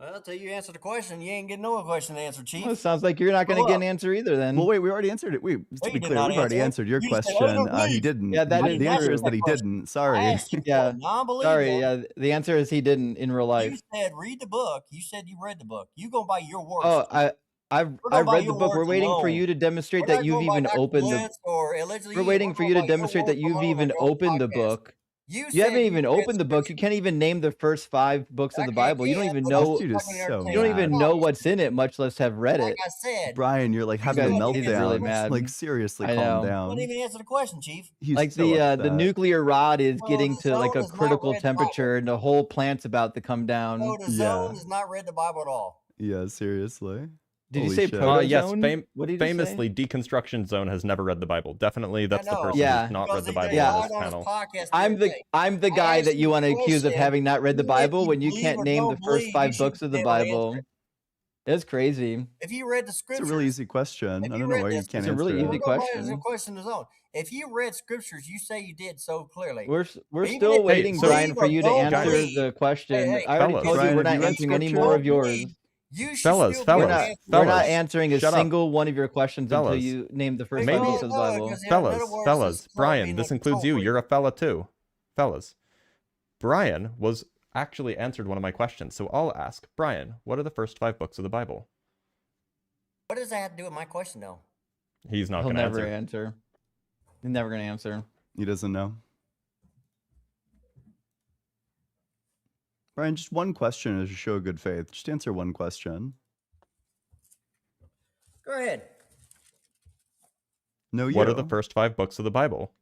[SPEAKER 11] Well, until you answer the question, you ain't getting no question to answer, Chief.
[SPEAKER 2] Well, it sounds like you're not gonna
[SPEAKER 11] Grow
[SPEAKER 2] get
[SPEAKER 11] up.
[SPEAKER 2] an answer either then.
[SPEAKER 5] Well, wait, we already answered it. Wait,
[SPEAKER 11] No,
[SPEAKER 5] to
[SPEAKER 11] you
[SPEAKER 5] be
[SPEAKER 11] did
[SPEAKER 5] clear,
[SPEAKER 11] not
[SPEAKER 5] we've already
[SPEAKER 11] answer it.
[SPEAKER 5] answered your
[SPEAKER 11] You said,
[SPEAKER 5] question. He
[SPEAKER 11] unbelief.
[SPEAKER 5] didn't.
[SPEAKER 2] Yeah, that is
[SPEAKER 5] The answer is
[SPEAKER 2] true.
[SPEAKER 5] that he
[SPEAKER 11] First.
[SPEAKER 5] didn't.
[SPEAKER 11] I
[SPEAKER 5] Sorry.
[SPEAKER 11] asked you
[SPEAKER 2] Yeah.
[SPEAKER 11] for a non-believer.
[SPEAKER 2] Sorry, yeah. The answer is he didn't in real
[SPEAKER 11] You
[SPEAKER 2] life.
[SPEAKER 11] said read the book. You said you read the book. You go by your words.
[SPEAKER 2] Oh,
[SPEAKER 11] Chief.
[SPEAKER 2] I've
[SPEAKER 11] We're going by
[SPEAKER 2] read the
[SPEAKER 11] your
[SPEAKER 2] book. We're
[SPEAKER 11] words
[SPEAKER 2] waiting for
[SPEAKER 11] alone.
[SPEAKER 2] you to demonstrate
[SPEAKER 11] We're
[SPEAKER 2] that
[SPEAKER 11] not
[SPEAKER 2] you've
[SPEAKER 11] going by
[SPEAKER 2] even
[SPEAKER 11] Dr.
[SPEAKER 2] opened the
[SPEAKER 11] Blitz or allegedly.
[SPEAKER 2] We're waiting for
[SPEAKER 11] going
[SPEAKER 2] you to
[SPEAKER 11] by your
[SPEAKER 2] demonstrate that
[SPEAKER 11] words
[SPEAKER 2] you've
[SPEAKER 11] alone on
[SPEAKER 2] even
[SPEAKER 11] your own
[SPEAKER 2] opened the
[SPEAKER 11] podcast.
[SPEAKER 2] book.
[SPEAKER 11] You
[SPEAKER 2] You
[SPEAKER 11] said
[SPEAKER 2] haven't
[SPEAKER 11] you
[SPEAKER 2] even
[SPEAKER 11] read
[SPEAKER 2] opened the book. You
[SPEAKER 11] scripture.
[SPEAKER 2] can't even name the first 5 books of the Bible. You don't even
[SPEAKER 11] but I'm
[SPEAKER 2] know.
[SPEAKER 5] This dude is
[SPEAKER 11] talking
[SPEAKER 5] so
[SPEAKER 2] You don't even
[SPEAKER 5] mad.
[SPEAKER 2] know what's in it, much less have read
[SPEAKER 11] Like
[SPEAKER 2] it.
[SPEAKER 11] I said,
[SPEAKER 5] Brian, you're like
[SPEAKER 11] you
[SPEAKER 5] having a
[SPEAKER 11] still
[SPEAKER 2] He's really
[SPEAKER 5] meltdown.
[SPEAKER 2] mad.
[SPEAKER 5] Like seriously,
[SPEAKER 2] I
[SPEAKER 5] calm
[SPEAKER 2] know.
[SPEAKER 11] You
[SPEAKER 5] down.
[SPEAKER 11] didn't even answer the question, Chief.
[SPEAKER 5] He's
[SPEAKER 2] Like
[SPEAKER 5] so
[SPEAKER 2] the
[SPEAKER 5] upset.
[SPEAKER 2] nuclear rod is
[SPEAKER 11] Well,
[SPEAKER 2] getting
[SPEAKER 11] the
[SPEAKER 2] to like
[SPEAKER 11] zone
[SPEAKER 2] a
[SPEAKER 11] has not
[SPEAKER 2] critical
[SPEAKER 11] read the Bible.
[SPEAKER 2] temperature, and the whole plant's about to come
[SPEAKER 11] So
[SPEAKER 2] down.
[SPEAKER 11] the
[SPEAKER 5] Yeah.
[SPEAKER 11] zone has not read the Bible at all.
[SPEAKER 5] Yeah, seriously.
[SPEAKER 2] Did you
[SPEAKER 5] Holy
[SPEAKER 2] say
[SPEAKER 5] shit.
[SPEAKER 1] Yes,
[SPEAKER 2] protozone? What did you just say?
[SPEAKER 1] famously, Deconstruction Zone has never read the Bible. Definitely, that's the
[SPEAKER 11] know.
[SPEAKER 1] person
[SPEAKER 2] Yeah.
[SPEAKER 1] who's not
[SPEAKER 11] Because
[SPEAKER 1] read the
[SPEAKER 11] they
[SPEAKER 1] Bible
[SPEAKER 2] Yeah.
[SPEAKER 1] on
[SPEAKER 11] lied
[SPEAKER 1] this
[SPEAKER 11] on his
[SPEAKER 1] panel.
[SPEAKER 11] podcast the
[SPEAKER 2] I'm
[SPEAKER 11] other
[SPEAKER 2] the
[SPEAKER 11] day.
[SPEAKER 2] I'm the
[SPEAKER 11] I
[SPEAKER 2] guy
[SPEAKER 11] asked
[SPEAKER 2] that
[SPEAKER 11] you
[SPEAKER 2] you
[SPEAKER 11] a
[SPEAKER 2] want to accuse of
[SPEAKER 11] question.
[SPEAKER 2] having not read the
[SPEAKER 11] Even if
[SPEAKER 2] Bible
[SPEAKER 11] you
[SPEAKER 2] when you
[SPEAKER 11] believe
[SPEAKER 2] can't
[SPEAKER 11] or
[SPEAKER 2] name
[SPEAKER 11] don't
[SPEAKER 2] the first
[SPEAKER 11] believe, you
[SPEAKER 2] 5
[SPEAKER 11] should
[SPEAKER 2] books of
[SPEAKER 11] be
[SPEAKER 2] the
[SPEAKER 11] able to answer
[SPEAKER 2] Bible.
[SPEAKER 11] it.
[SPEAKER 2] That's crazy.
[SPEAKER 11] If you read the
[SPEAKER 5] It's a
[SPEAKER 11] scriptures,
[SPEAKER 5] really easy question.
[SPEAKER 11] if
[SPEAKER 5] I
[SPEAKER 11] you
[SPEAKER 5] don't know
[SPEAKER 11] read
[SPEAKER 5] why you
[SPEAKER 11] this,
[SPEAKER 5] can't
[SPEAKER 2] It's a really
[SPEAKER 5] answer
[SPEAKER 2] easy
[SPEAKER 5] it.
[SPEAKER 11] Well, no, it's a
[SPEAKER 2] question.
[SPEAKER 11] question of his own. If you read scriptures, you say you did so clearly.
[SPEAKER 2] We're
[SPEAKER 11] Even
[SPEAKER 2] still
[SPEAKER 11] if you
[SPEAKER 2] waiting,
[SPEAKER 1] so-
[SPEAKER 2] Brian,
[SPEAKER 11] believe
[SPEAKER 2] for
[SPEAKER 11] or
[SPEAKER 2] you to
[SPEAKER 11] don't
[SPEAKER 2] answer
[SPEAKER 11] believe,
[SPEAKER 2] the question.
[SPEAKER 11] hey,
[SPEAKER 2] I already
[SPEAKER 1] fellas.
[SPEAKER 2] told you
[SPEAKER 5] Brian,
[SPEAKER 2] we're
[SPEAKER 5] have you
[SPEAKER 2] not
[SPEAKER 5] read
[SPEAKER 2] answering any
[SPEAKER 5] scripture?
[SPEAKER 2] more
[SPEAKER 11] don't
[SPEAKER 2] of yours.
[SPEAKER 11] believe, you should
[SPEAKER 1] Fellas,
[SPEAKER 11] still
[SPEAKER 2] We're
[SPEAKER 11] be
[SPEAKER 1] fellas,
[SPEAKER 2] not
[SPEAKER 11] able to
[SPEAKER 2] we're not
[SPEAKER 1] fellas,
[SPEAKER 2] answering a
[SPEAKER 1] shut up.
[SPEAKER 2] single one of your questions until
[SPEAKER 1] Fellas,
[SPEAKER 2] you name the first 5
[SPEAKER 1] maybe,
[SPEAKER 2] books of the Bible.
[SPEAKER 11] because in other words, this
[SPEAKER 1] fellas,
[SPEAKER 11] is
[SPEAKER 1] Brian,
[SPEAKER 11] being
[SPEAKER 1] this
[SPEAKER 11] a
[SPEAKER 1] includes
[SPEAKER 11] control
[SPEAKER 1] you.
[SPEAKER 11] freak.
[SPEAKER 1] You're a fella too. Fellas, Brian was actually answered one of my questions, so I'll ask Brian, what are the first 5 books of the Bible?
[SPEAKER 11] What does that have to do with my question, though?
[SPEAKER 1] He's not
[SPEAKER 2] He'll
[SPEAKER 1] going to
[SPEAKER 2] never
[SPEAKER 1] answer.
[SPEAKER 2] answer. He's never going to answer.
[SPEAKER 5] He doesn't know. Brian, just one question is to show good faith. Just answer one question.
[SPEAKER 11] Go ahead.
[SPEAKER 5] No, you.
[SPEAKER 1] What are the first 5 books of the Bible?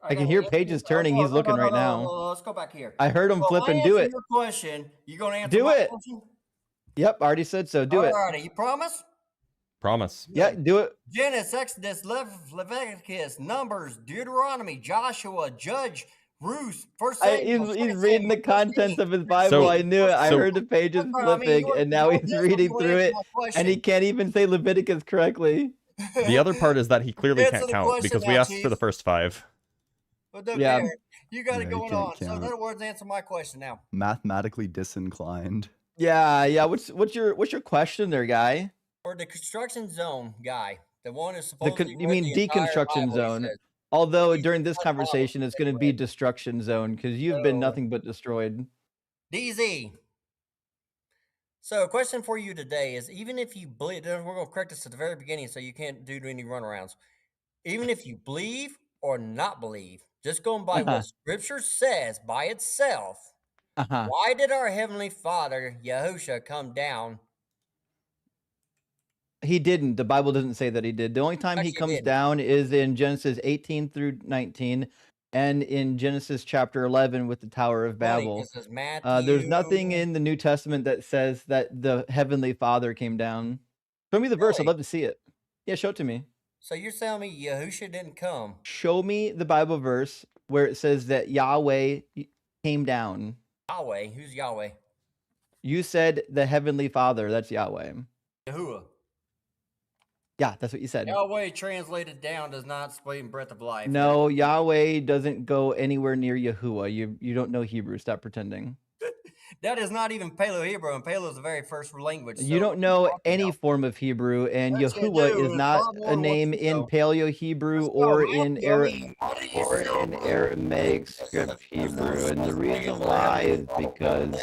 [SPEAKER 2] I can hear pages turning. He's looking right now.
[SPEAKER 11] Let's go back here.
[SPEAKER 2] I heard him
[SPEAKER 11] So
[SPEAKER 2] flip
[SPEAKER 11] I
[SPEAKER 2] and do
[SPEAKER 11] answer
[SPEAKER 2] it.
[SPEAKER 11] your question. You gonna answer
[SPEAKER 2] Do
[SPEAKER 11] my
[SPEAKER 2] it.
[SPEAKER 11] question?
[SPEAKER 2] Yep, already said so. Do it.
[SPEAKER 11] Alrighty, you promise?
[SPEAKER 1] Promise.
[SPEAKER 2] Yeah, do it.
[SPEAKER 11] Genesis, Exodus, Leviticus, Numbers, Deuteronomy, Joshua, Judge, Ruth, First Samuel.
[SPEAKER 2] He's reading the contents of his Bible.
[SPEAKER 1] So-
[SPEAKER 2] I knew it. I
[SPEAKER 1] so-
[SPEAKER 2] heard the pages
[SPEAKER 11] That's right, I mean,
[SPEAKER 2] flipping,
[SPEAKER 11] yours-
[SPEAKER 2] and now
[SPEAKER 11] yours
[SPEAKER 2] he's
[SPEAKER 11] is
[SPEAKER 2] reading
[SPEAKER 11] before you
[SPEAKER 2] through
[SPEAKER 11] answer
[SPEAKER 2] it,
[SPEAKER 11] my
[SPEAKER 2] and he
[SPEAKER 11] question.
[SPEAKER 2] can't even say Leviticus correctly.
[SPEAKER 1] The other part is that he clearly
[SPEAKER 11] Answer
[SPEAKER 1] can't
[SPEAKER 11] the
[SPEAKER 1] count
[SPEAKER 11] question
[SPEAKER 1] because we
[SPEAKER 11] now,
[SPEAKER 1] asked for
[SPEAKER 11] Chief.
[SPEAKER 1] the first 5.
[SPEAKER 11] But don't
[SPEAKER 2] Yeah.
[SPEAKER 11] care. You got it
[SPEAKER 5] Yeah, he
[SPEAKER 11] going
[SPEAKER 5] can't
[SPEAKER 11] on. So in
[SPEAKER 5] count.
[SPEAKER 11] other words, answer my question now.
[SPEAKER 5] Mathematically disinclined.
[SPEAKER 2] Yeah. What's your question there, guy?
[SPEAKER 11] For the construction zone guy, the one who's
[SPEAKER 2] The
[SPEAKER 11] supposed to
[SPEAKER 2] you mean deconstruction zone? Although during this conversation, it's going to be destruction zone because you've been
[SPEAKER 11] So-
[SPEAKER 2] nothing but destroyed.
[SPEAKER 11] DZ. So a question for you today is, even if you believe, we're going to correct this at the very beginning so you can't do any runarounds. Even if you believe or not believe, just going by what Scripture says by itself, why did our Heavenly Father, Yahusha, come down?
[SPEAKER 2] He didn't. The Bible doesn't say that he did. The only time he
[SPEAKER 11] Actually
[SPEAKER 2] comes
[SPEAKER 11] didn't.
[SPEAKER 2] down is in Genesis 18 through 19 and in Genesis chapter 11 with the Tower of
[SPEAKER 11] Funny,
[SPEAKER 2] Babel.
[SPEAKER 11] 'cause there's Matthew.
[SPEAKER 2] There's nothing in the New Testament that says that the Heavenly Father came down. Show me the verse. I'd
[SPEAKER 11] Really?
[SPEAKER 2] love to see it. Yeah, show it to me.
[SPEAKER 11] So you're telling me Yahusha didn't come?
[SPEAKER 2] Show me the Bible verse where it says that Yahweh came down.
[SPEAKER 11] Yahweh? Who's Yahweh?
[SPEAKER 2] You said the Heavenly Father. That's Yahweh.
[SPEAKER 11] Yahuwah.
[SPEAKER 2] Yeah, that's what you said.
[SPEAKER 11] Yahweh translated down does not speak breath of life.
[SPEAKER 2] No, Yahweh doesn't go anywhere near Yahuwah. You don't know Hebrew. Stop pretending.
[SPEAKER 11] That is not even Paleo-Hebrew, and Paleo is the very first language.
[SPEAKER 2] You
[SPEAKER 11] so
[SPEAKER 2] don't
[SPEAKER 11] what are
[SPEAKER 2] know
[SPEAKER 11] talking
[SPEAKER 2] any
[SPEAKER 11] about?
[SPEAKER 2] form of Hebrew, and
[SPEAKER 11] Yes, you
[SPEAKER 2] Yahuwah
[SPEAKER 11] do.
[SPEAKER 2] is
[SPEAKER 11] It's
[SPEAKER 2] not
[SPEAKER 11] far more
[SPEAKER 2] a
[SPEAKER 11] than what
[SPEAKER 2] name
[SPEAKER 11] you
[SPEAKER 2] in
[SPEAKER 11] know.
[SPEAKER 2] Paleo Hebrew
[SPEAKER 11] Let's go,
[SPEAKER 2] or in
[SPEAKER 11] Matthew. I mean, what are you
[SPEAKER 2] or in Aramaic script Hebrew. And the reason why is because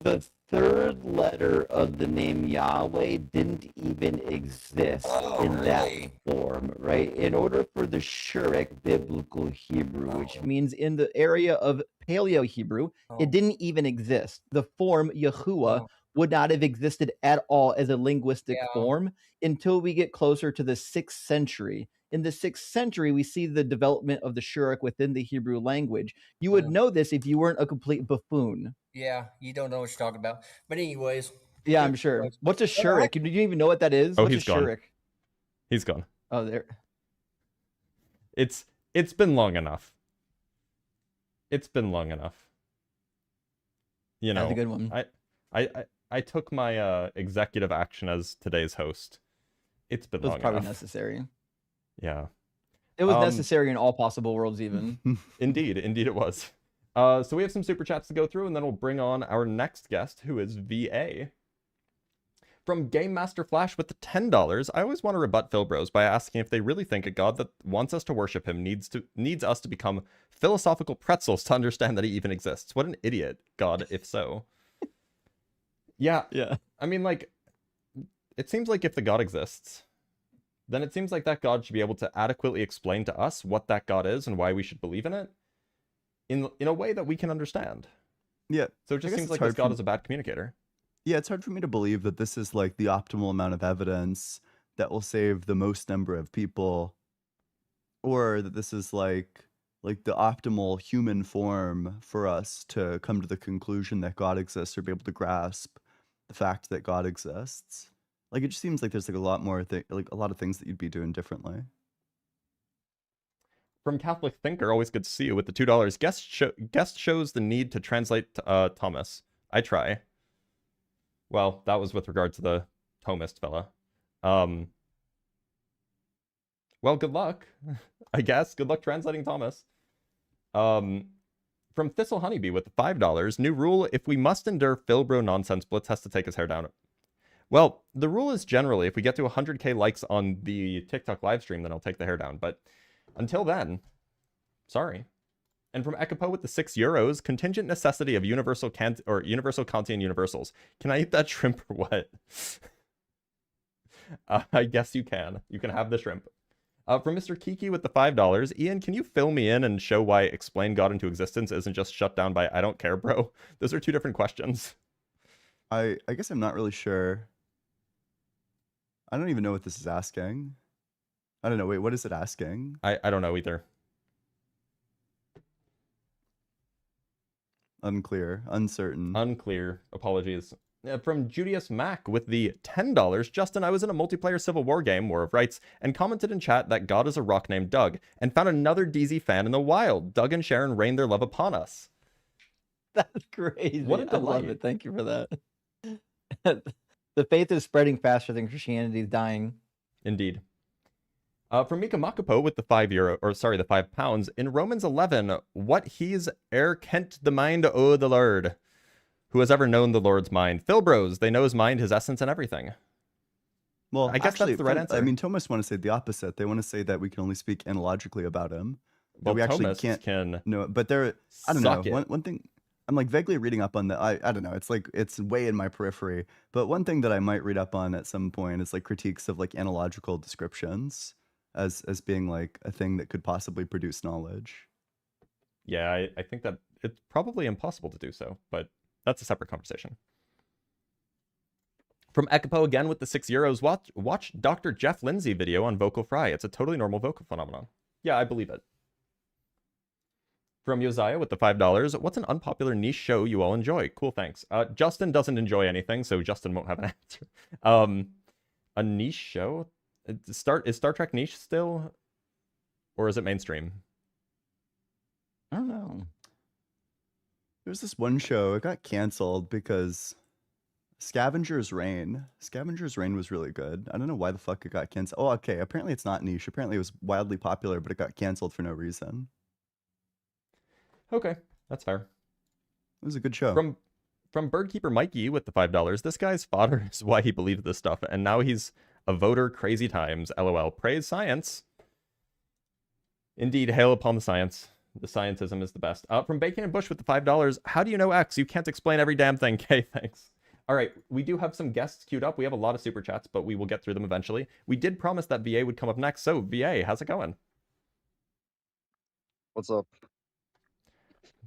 [SPEAKER 2] the third letter of the name Yahweh didn't even exist in that form, right? In order for the Shuric biblical Hebrew, which means in the area of Paleo Hebrew, it didn't even exist. The form Yahuwah would not have existed at all as a linguistic form until we get closer to the 6th century. In the 6th century, we see the development of the Shuric within the Hebrew language. You would know this if you weren't a complete buffoon.
[SPEAKER 11] Yeah, you don't know what you're talking about. But anyways.
[SPEAKER 2] Yeah, I'm sure. What's a Shuric? Do you even know what that is?
[SPEAKER 1] Oh,
[SPEAKER 2] What's
[SPEAKER 1] he's
[SPEAKER 2] a
[SPEAKER 1] gone.
[SPEAKER 2] Shuric?
[SPEAKER 1] He's gone.
[SPEAKER 2] Oh, there.
[SPEAKER 1] It's been long enough. It's been long enough. You know,
[SPEAKER 2] That's a good one.
[SPEAKER 1] I took my executive action as today's host. It's been
[SPEAKER 2] It was
[SPEAKER 1] long
[SPEAKER 2] probably
[SPEAKER 1] enough.
[SPEAKER 2] necessary.
[SPEAKER 1] Yeah.
[SPEAKER 2] It was necessary in all possible worlds, even.
[SPEAKER 1] Indeed it was. So we have some super chats to go through, and then we'll bring on our next guest, who is VA. From Game Master Flash with the $10, I always want to rebut Phil Bros by asking if they really think a god that wants us to worship him needs us to become philosophical pretzels to understand that he even exists. What an idiot, God, if so. Yeah.
[SPEAKER 2] Yeah.
[SPEAKER 1] I mean, like, it seems like if the god exists, then it seems like that God should be able to adequately explain to us what that God is and why we should believe in it in a way that we can understand.
[SPEAKER 5] Yeah.
[SPEAKER 1] So it just seems like this God is a bad communicator.
[SPEAKER 5] Yeah, it's hard for me to believe that this is like the optimal amount of evidence that will save the most number of people, or that this is like the optimal human form for us to come to the conclusion that God exists or be able to grasp the fact that God exists. Like, it just seems like there's like a lot more like a lot of things that you'd be doing differently.
[SPEAKER 1] From Catholic Thinker, always good to see you with the $2. Guest shows the need to translate Thomas. I try. Well, that was with regard to the Thomist fella. Well, good luck, I guess. Good luck translating Thomas. From Thistle Honeybee with the $5. New rule, if we must endure Philbro nonsense, Blitz has to take his hair down. Well, the rule is generally, if we get to 100k likes on the TikTok live stream, then I'll take the hair down. But until then, sorry. And from Ekipo with the €6, contingent necessity of universal Kantian universals. Can I eat that shrimp or what? I guess you can. You can have the shrimp. From Mr. Kiki with the $5, Ian, can you fill me in and show why explain God into existence isn't just shut down by I don't care, bro? Those are two different questions.
[SPEAKER 5] I guess I'm not really sure. I don't even know what this is asking. I don't know. Wait, what is it asking?
[SPEAKER 1] I don't know either.
[SPEAKER 5] Unclear. Uncertain.
[SPEAKER 1] Unclear. Apologies. From Judius Mack with the $10, Justin, I was in a multiplayer Civil War game, War of Rights, and commented in chat that God is a rock named Doug, and found another DZ fan in the wild. Doug and Sharon rained their love upon us.
[SPEAKER 2] That's crazy.
[SPEAKER 1] What a
[SPEAKER 2] I love
[SPEAKER 1] delight.
[SPEAKER 2] it. Thank you for that. The faith is spreading faster than Christianity is dying.
[SPEAKER 1] Indeed. From Mika Makapo with the the £5. In Romans 11, what he's kent the mind o' the Lord. Who has ever known the Lord's mind? Philbros, they know his mind, his essence, and everything.
[SPEAKER 5] Well,
[SPEAKER 1] I guess
[SPEAKER 5] actually,
[SPEAKER 1] that's the right answer.
[SPEAKER 5] I mean, Thomas want to say the opposite. They want to say that we can only speak analogically about him.
[SPEAKER 1] Well,
[SPEAKER 5] we actually
[SPEAKER 1] Thomists
[SPEAKER 5] can't. No, but there. I don't know. One thing. I'm like vaguely reading up on that. I don't know. It's like it's way in my periphery. But one thing that I might read up on at some point is like critiques of like analogical descriptions as being like a thing that could possibly produce knowledge.
[SPEAKER 1] Yeah, I think that it's probably impossible to do so, but that's a separate conversation. From Ekipo again with the €6, watch Dr. Jeff Lindsay video on vocal fry. It's a totally normal vocal phenomenon. Yeah, I believe it. From Josiah with the $5, what's an unpopular niche show you all enjoy? Cool, thanks. Justin doesn't enjoy anything, so Justin won't have an answer. A niche show? Is Star Trek niche still? Or is it mainstream?
[SPEAKER 2] I don't know.
[SPEAKER 5] There's this one show, it got canceled because Scavenger's Reign was really good. I don't know why the fuck it got canceled. Oh, okay. Apparently it's not niche. Apparently it was wildly popular, but it got canceled for no reason.
[SPEAKER 1] Okay, that's fair.
[SPEAKER 5] It was a good show.
[SPEAKER 1] From Birdkeeper Mikey with the $5, this guy's fodder is why he believed this stuff, and now he's a voter. Crazy times. LOL. Praise science. Indeed, hail upon the science. The scientism is the best. From Bacon and Bush with the $5, how do you know X? You can't explain every damn thing. Okay, thanks. All right, we do have some guests queued up. We have a lot of super chats, but we will get through them eventually. We did promise that VA would come up next. So, VA, how's it going?
[SPEAKER 12] What's up?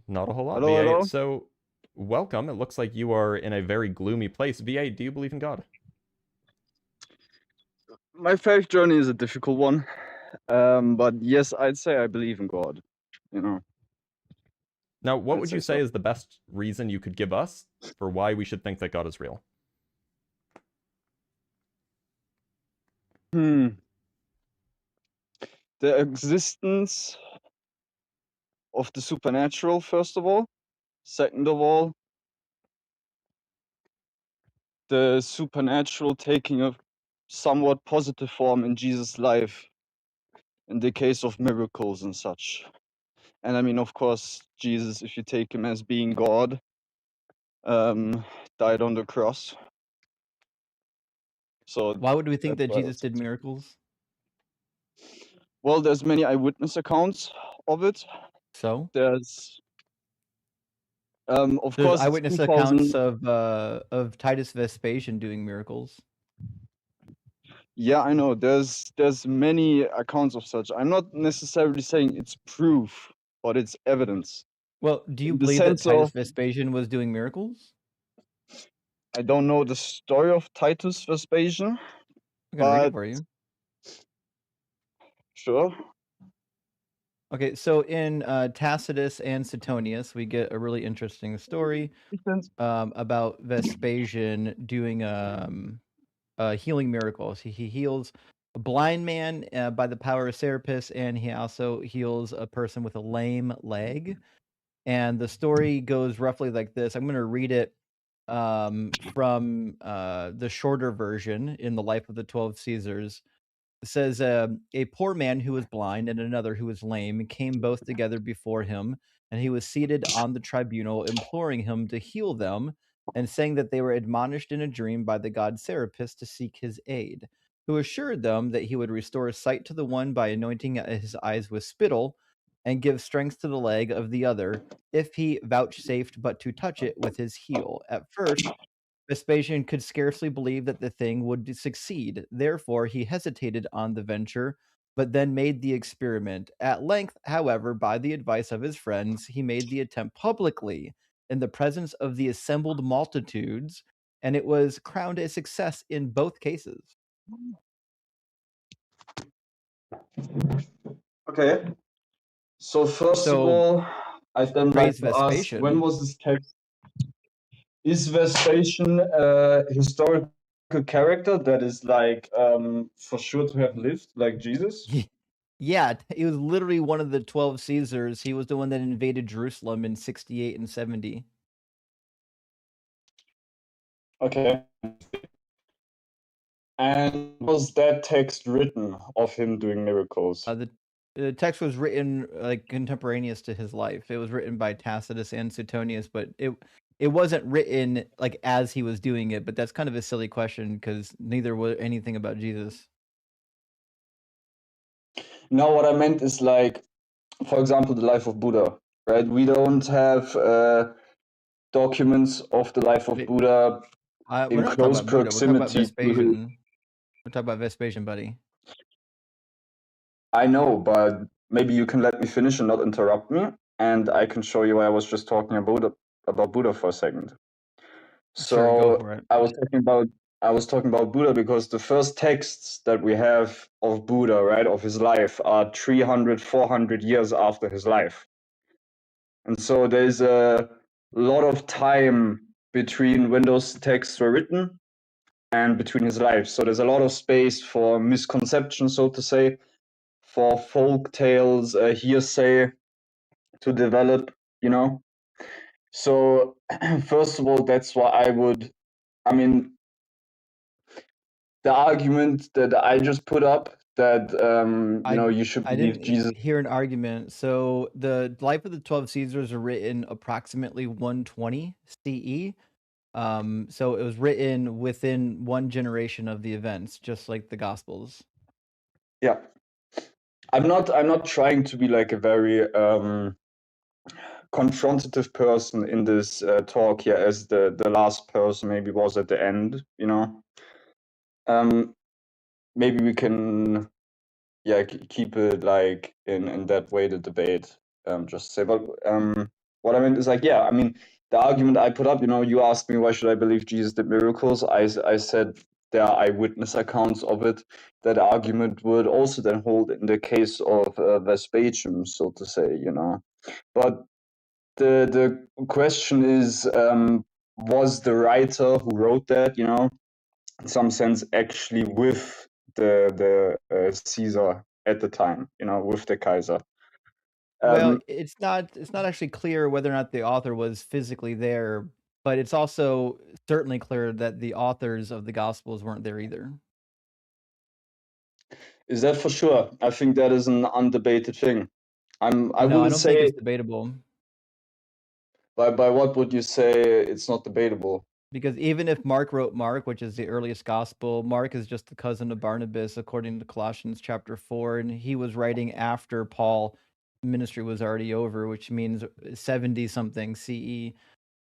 [SPEAKER 1] Not a whole lot,
[SPEAKER 12] Hello,
[SPEAKER 1] VA.
[SPEAKER 12] hello?
[SPEAKER 1] So, welcome. It looks like you are in a very gloomy place. VA, do you believe in God?
[SPEAKER 12] My faith journey is a difficult one. But yes, I'd say I believe in God. You know.
[SPEAKER 1] Now, what
[SPEAKER 12] I'd
[SPEAKER 1] would
[SPEAKER 12] say
[SPEAKER 1] you say
[SPEAKER 12] so.
[SPEAKER 1] is the best reason you could give us for why we should think that God is real?
[SPEAKER 12] The existence of the supernatural, first of all. Second of all, the supernatural taking a somewhat positive form in Jesus' life in the case of miracles and such. And I mean, of course, Jesus, if you take him as being God, died on the cross. So
[SPEAKER 2] Why would we think
[SPEAKER 12] that's
[SPEAKER 2] that
[SPEAKER 12] why I
[SPEAKER 2] Jesus
[SPEAKER 12] would say
[SPEAKER 2] did miracles?
[SPEAKER 12] well, there's many eyewitness accounts of it.
[SPEAKER 2] So
[SPEAKER 12] There's of
[SPEAKER 2] there's
[SPEAKER 12] course it's
[SPEAKER 2] eyewitness
[SPEAKER 12] 2000.
[SPEAKER 2] accounts of Titus Vespasian doing miracles.
[SPEAKER 12] Yeah, I know. There's many accounts of such. I'm not necessarily saying it's proof, but it's evidence.
[SPEAKER 2] Well, do you
[SPEAKER 12] In the
[SPEAKER 2] believe that
[SPEAKER 12] sense
[SPEAKER 2] Titus
[SPEAKER 12] of,
[SPEAKER 2] Vespasian was doing miracles?
[SPEAKER 12] I don't know the story of Titus Vespasian,
[SPEAKER 2] I can read it
[SPEAKER 12] but
[SPEAKER 2] for you.
[SPEAKER 12] sure.
[SPEAKER 2] Okay, so in Tacitus and Suetonius, we get a really interesting story about Vespasian doing healing miracles. He heals a blind man by the power of Serapis, and he also heals a person with a lame leg. And the story goes roughly like this. I'm going to read it from the shorter version in the Life of the 12 Caesars. It says, a poor man who was blind and another who was lame came both together before him, and he was seated on the tribunal, imploring him to heal them, and saying that they were admonished in a dream by the god Serapis to seek his aid, who assured them that he would restore sight to the one by anointing his eyes with spittle, and give strength to the leg of the other, if he vouchsafed but to touch it with his heel. At first, Vespasian could scarcely believe that the thing would succeed. Therefore, he hesitated on the venture, but then made the experiment. At length, however, by the advice of his friends, he made the attempt publicly in the presence of the assembled multitudes, and it was crowned a success in both cases.
[SPEAKER 12] Okay. So first of
[SPEAKER 2] So,
[SPEAKER 12] all, I'd then like
[SPEAKER 2] praise
[SPEAKER 12] to ask, when
[SPEAKER 2] Vespasian.
[SPEAKER 12] was this text? Is Vespasian a historical character that is like for sure to have lived like Jesus?
[SPEAKER 2] Yeah, he was literally one of the 12 Caesars. He was the one that invaded Jerusalem in 68 and 70.
[SPEAKER 12] Okay. And was that text written of him doing miracles?
[SPEAKER 2] The text was written like contemporaneous to his life. It was written by Tacitus and Suetonius, but it wasn't written like as he was doing it. But that's kind of a silly question because neither was anything about Jesus.
[SPEAKER 12] No, what I meant is like, for example, the life of Buddha, right? We don't have documents of the life of Buddha
[SPEAKER 2] We're
[SPEAKER 12] in
[SPEAKER 2] not talking
[SPEAKER 12] close
[SPEAKER 2] about Buddha. We're talking about
[SPEAKER 12] proximity to his.
[SPEAKER 2] Vespasian. We're talking about Vespasian, buddy.
[SPEAKER 12] I know, but maybe you can let me finish and not interrupt me, and I can show you why I was just talking about Buddha for a second.
[SPEAKER 2] Sure, go
[SPEAKER 12] So
[SPEAKER 2] for it.
[SPEAKER 12] I was talking about Buddha because the first texts that we have of Buddha, right, of his life, are 300, 400 years after his life. And so there's a lot of time between when those texts were written and between his life. So there's a lot of space for misconception, so to say, for folk tales, hearsay to develop, you know. So first of all, that's why I mean, the argument that I just put up that you should
[SPEAKER 2] I
[SPEAKER 12] believe
[SPEAKER 2] didn't
[SPEAKER 12] Jesus.
[SPEAKER 2] hear an argument. So the Life of the 12 Caesars are written approximately 120 CE. So it was written within one generation of the events, just like the Gospels.
[SPEAKER 12] Yeah, I'm not trying to be like a very confrontative person in this talk here, as the last person maybe was at the end. You know, maybe we can keep it like in that way, the debate. Just say, but what I meant is like, yeah, I mean, the argument I put up, you asked me why should I believe Jesus did miracles. I said there are eyewitness accounts of it. That argument would also then hold in the case of Vespasian, so to say, But the question is, was the writer who wrote that, in some sense, actually with the Caesar at the time, with the Kaiser?
[SPEAKER 2] Well, it's not actually clear whether or not the author was physically there, but it's also certainly clear that the authors of the Gospels weren't there either.
[SPEAKER 12] Is that for sure? I think that is an undebated thing. I
[SPEAKER 2] No, I
[SPEAKER 12] wouldn't
[SPEAKER 2] don't think
[SPEAKER 12] say.
[SPEAKER 2] it's debatable.
[SPEAKER 12] By what would you say it's not debatable?
[SPEAKER 2] Because even if Mark wrote Mark, which is the earliest gospel, Mark is just the cousin of Barnabas, according to Colossians chapter 4, and he was writing after Paul's ministry was already over, which means 70 something CE.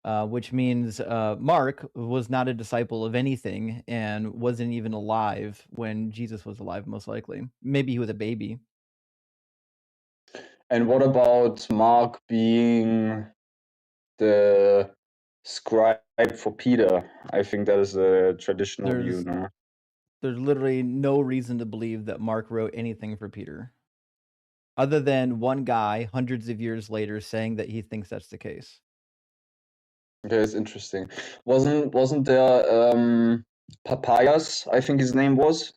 [SPEAKER 2] which means Mark was not a disciple of anything and wasn't even alive when Jesus was alive, most likely. Maybe he was a baby.
[SPEAKER 12] And what about Mark being the scribe for Peter? I think that is a traditional view now.
[SPEAKER 2] There's literally no reason to believe that Mark wrote anything for Peter, other than one guy hundreds of years later saying that he thinks that's the case.
[SPEAKER 12] Okay, it's interesting. Wasn't there Papayas, I think his name was?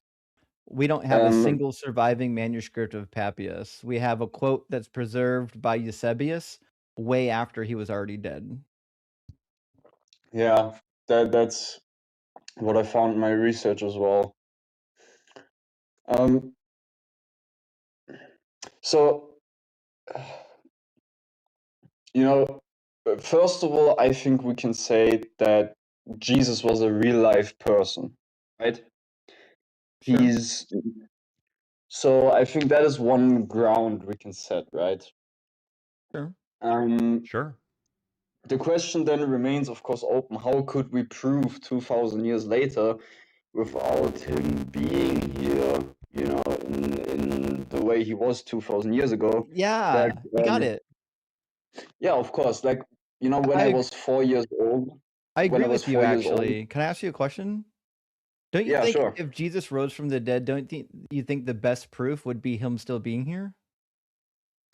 [SPEAKER 2] We don't have a single surviving manuscript of Papias. We have a quote that's preserved by Eusebius way after he was already dead.
[SPEAKER 12] Yeah, that's what I found in my research as well. So, you know, first of all, I think we can say that Jesus was a real life person, right?
[SPEAKER 2] Sure.
[SPEAKER 12] So I think that is one ground we can set, right?
[SPEAKER 2] Sure.
[SPEAKER 1] Sure.
[SPEAKER 12] The question then remains, of course, open. How could we prove 2,000 years later without him being here, you know, in the way he was 2,000 years ago?
[SPEAKER 2] Yeah, you got it.
[SPEAKER 12] Yeah, of course. Like, you know, when I was 4 years old.
[SPEAKER 2] I
[SPEAKER 12] when
[SPEAKER 2] agree
[SPEAKER 12] I was
[SPEAKER 2] with you,
[SPEAKER 12] 4 years old.
[SPEAKER 2] actually. Can I ask you a question? Don't you
[SPEAKER 12] Yeah,
[SPEAKER 2] think
[SPEAKER 12] sure.
[SPEAKER 2] if Jesus rose from the dead, don't you think the best proof would be him still being here?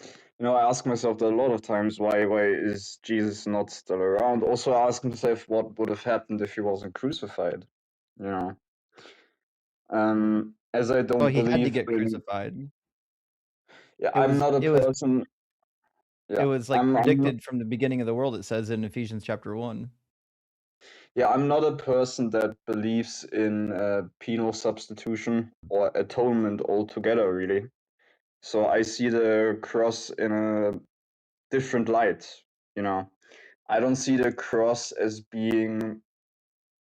[SPEAKER 12] You know, I ask myself that a lot of times, why is Jesus not still around? Also, I ask myself what would have happened if he wasn't crucified, you know? As I don't
[SPEAKER 2] Well, he had to
[SPEAKER 12] believe
[SPEAKER 2] get
[SPEAKER 12] in...
[SPEAKER 2] crucified.
[SPEAKER 12] Yeah,
[SPEAKER 2] It
[SPEAKER 12] I'm
[SPEAKER 2] was
[SPEAKER 12] not a
[SPEAKER 2] it was
[SPEAKER 12] person...
[SPEAKER 2] it
[SPEAKER 12] Yeah,
[SPEAKER 2] was, like,
[SPEAKER 12] I'm not...
[SPEAKER 2] predicted from the beginning of the world, it says in Ephesians chapter 1.
[SPEAKER 12] Yeah, I'm not a person that believes in penal substitution or atonement altogether, really. So I see the cross in a different light, you know? I don't see the cross as being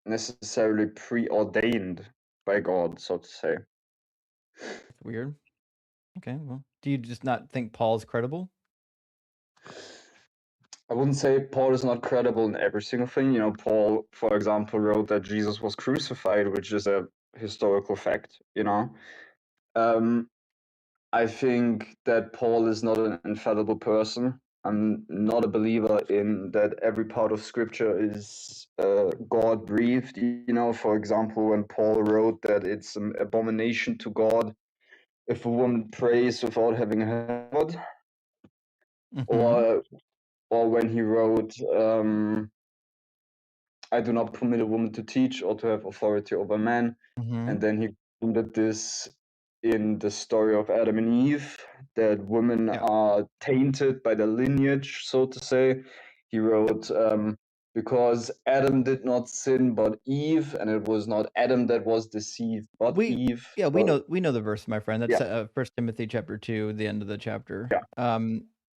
[SPEAKER 12] necessarily preordained by God, so to say.
[SPEAKER 2] That's weird. Okay, well, do you just not think Paul's credible?
[SPEAKER 12] I wouldn't say Paul is not credible in every single thing. You know, Paul, for example, wrote that Jesus was crucified, which is a historical fact, you know. I think that Paul is not an infallible person. I'm not a believer in that every part of scripture is God breathed. You know, for example, when Paul wrote that it's an abomination to God if a woman prays without having heard, or when he wrote, I do not permit a woman to teach or to have authority over man. And then he quoted this in the story of Adam and Eve, that women are tainted by the lineage, so to say. He wrote, because Adam did not sin but Eve, and it was not Adam that was deceived but Eve.
[SPEAKER 2] Yeah, we know the verse, my friend. That's
[SPEAKER 12] Yeah.
[SPEAKER 2] 1 Timothy chapter 2, the end of the chapter.
[SPEAKER 12] Yeah.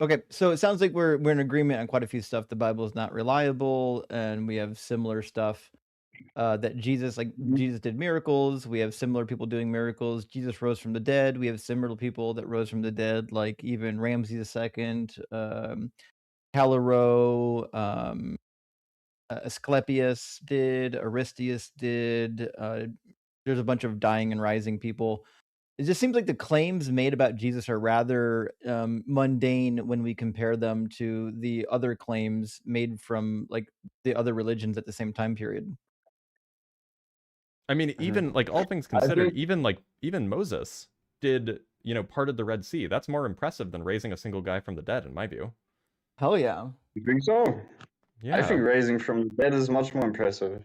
[SPEAKER 2] Okay, so it sounds like we're in agreement on quite a few stuff. The Bible is not reliable, and we have similar stuff that Jesus Jesus did miracles. We have similar people doing miracles. Jesus rose from the dead. We have similar people that rose from the dead, like even Ramses II, Calero, Asclepius did, Aristeas did. There's a bunch of dying and rising people. It just seems like the claims made about Jesus are rather mundane when we compare them to the other claims made from like the other religions at the same time period.
[SPEAKER 1] I mean, even like all things
[SPEAKER 12] I
[SPEAKER 1] considered,
[SPEAKER 12] think-
[SPEAKER 1] even Moses did, you know, parted the Red Sea. That's more impressive than raising a single guy from the dead, in my view.
[SPEAKER 2] Hell yeah.
[SPEAKER 12] You think so?
[SPEAKER 1] Yeah.
[SPEAKER 12] I think raising from the dead is much more impressive.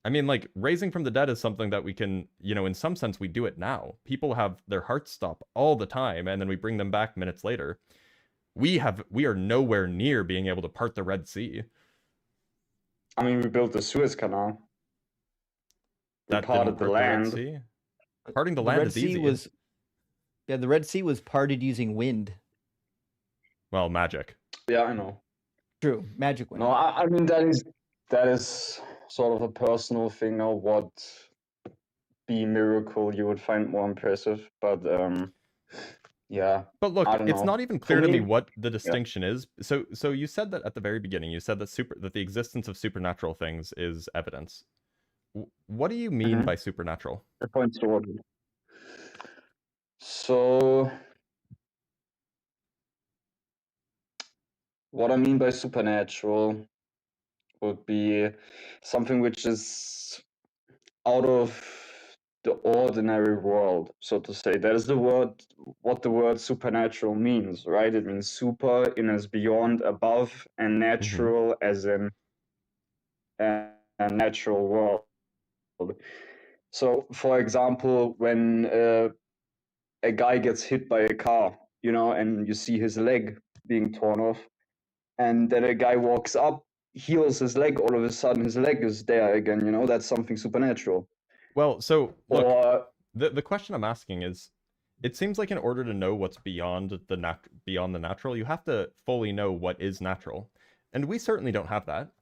[SPEAKER 1] I mean, like, raising from the dead is something that we can, you know, in some sense, we do it now. People have their hearts stop all the time, and then we bring them back minutes later. We are nowhere near being able to part the Red Sea.
[SPEAKER 12] I mean, we built the Suez Canal. We
[SPEAKER 1] That
[SPEAKER 12] parted
[SPEAKER 1] didn't
[SPEAKER 12] the
[SPEAKER 1] part the Red
[SPEAKER 12] land.
[SPEAKER 1] Sea. Parting the
[SPEAKER 2] The
[SPEAKER 1] land
[SPEAKER 2] Red
[SPEAKER 1] is
[SPEAKER 2] Sea
[SPEAKER 1] easy.
[SPEAKER 2] was the Red Sea was parted using wind.
[SPEAKER 1] Well, magic.
[SPEAKER 12] Yeah, I know.
[SPEAKER 2] True, magic wind.
[SPEAKER 12] No, I mean that is sort of a personal thing of what be miracle you would find more impressive, but yeah,
[SPEAKER 1] But look,
[SPEAKER 12] I don't
[SPEAKER 1] it's
[SPEAKER 12] know.
[SPEAKER 1] not even
[SPEAKER 12] For
[SPEAKER 1] clear to me
[SPEAKER 12] me,
[SPEAKER 1] what the
[SPEAKER 12] yeah.
[SPEAKER 1] distinction is. So you said that at the very beginning. You said that the existence of supernatural things is evidence. What do you mean
[SPEAKER 12] Mhm.
[SPEAKER 1] by supernatural?
[SPEAKER 12] It points toward it. So, what I mean by supernatural would be something which is out of the ordinary world, so to say. That is what the word supernatural means, right? It means super in as beyond, above, and natural as in a natural world. So, for example, when a guy gets hit by a car, you know, and you see his leg being torn off, and then a guy walks up, heals his leg, all of a sudden his leg is there again, you know, that's something supernatural.
[SPEAKER 1] Well, so look,
[SPEAKER 12] Or
[SPEAKER 1] the question I'm asking is, it seems like in order to know what's beyond the natural, you have to fully know what is natural, and we certainly don't have that.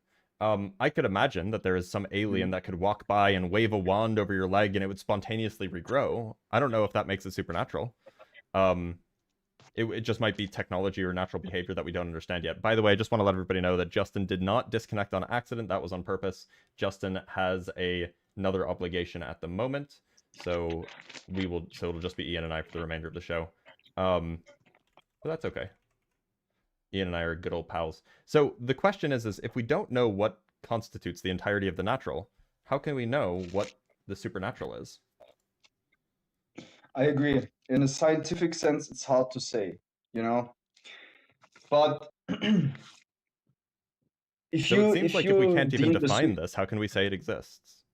[SPEAKER 1] I could imagine that there is some alien that could walk by and wave a wand over your leg and it would spontaneously regrow. I don't know if that makes it supernatural. It just might be technology or natural behavior that we don't understand yet. By the way, I just want to let everybody know that Justin did not disconnect on accident. That was on purpose. Justin has another obligation at the moment, so it'll just be Ian and I for the remainder of the show. But that's okay. Ian and I are good old pals. So the question is if we don't know what constitutes the entirety of the natural, how can we know what the supernatural is?
[SPEAKER 12] I agree. In a scientific sense, it's hard to say, you know. But
[SPEAKER 1] So it seems
[SPEAKER 12] if
[SPEAKER 1] like if we
[SPEAKER 12] you
[SPEAKER 1] can't even
[SPEAKER 12] deem
[SPEAKER 1] define this, how can we say it exists?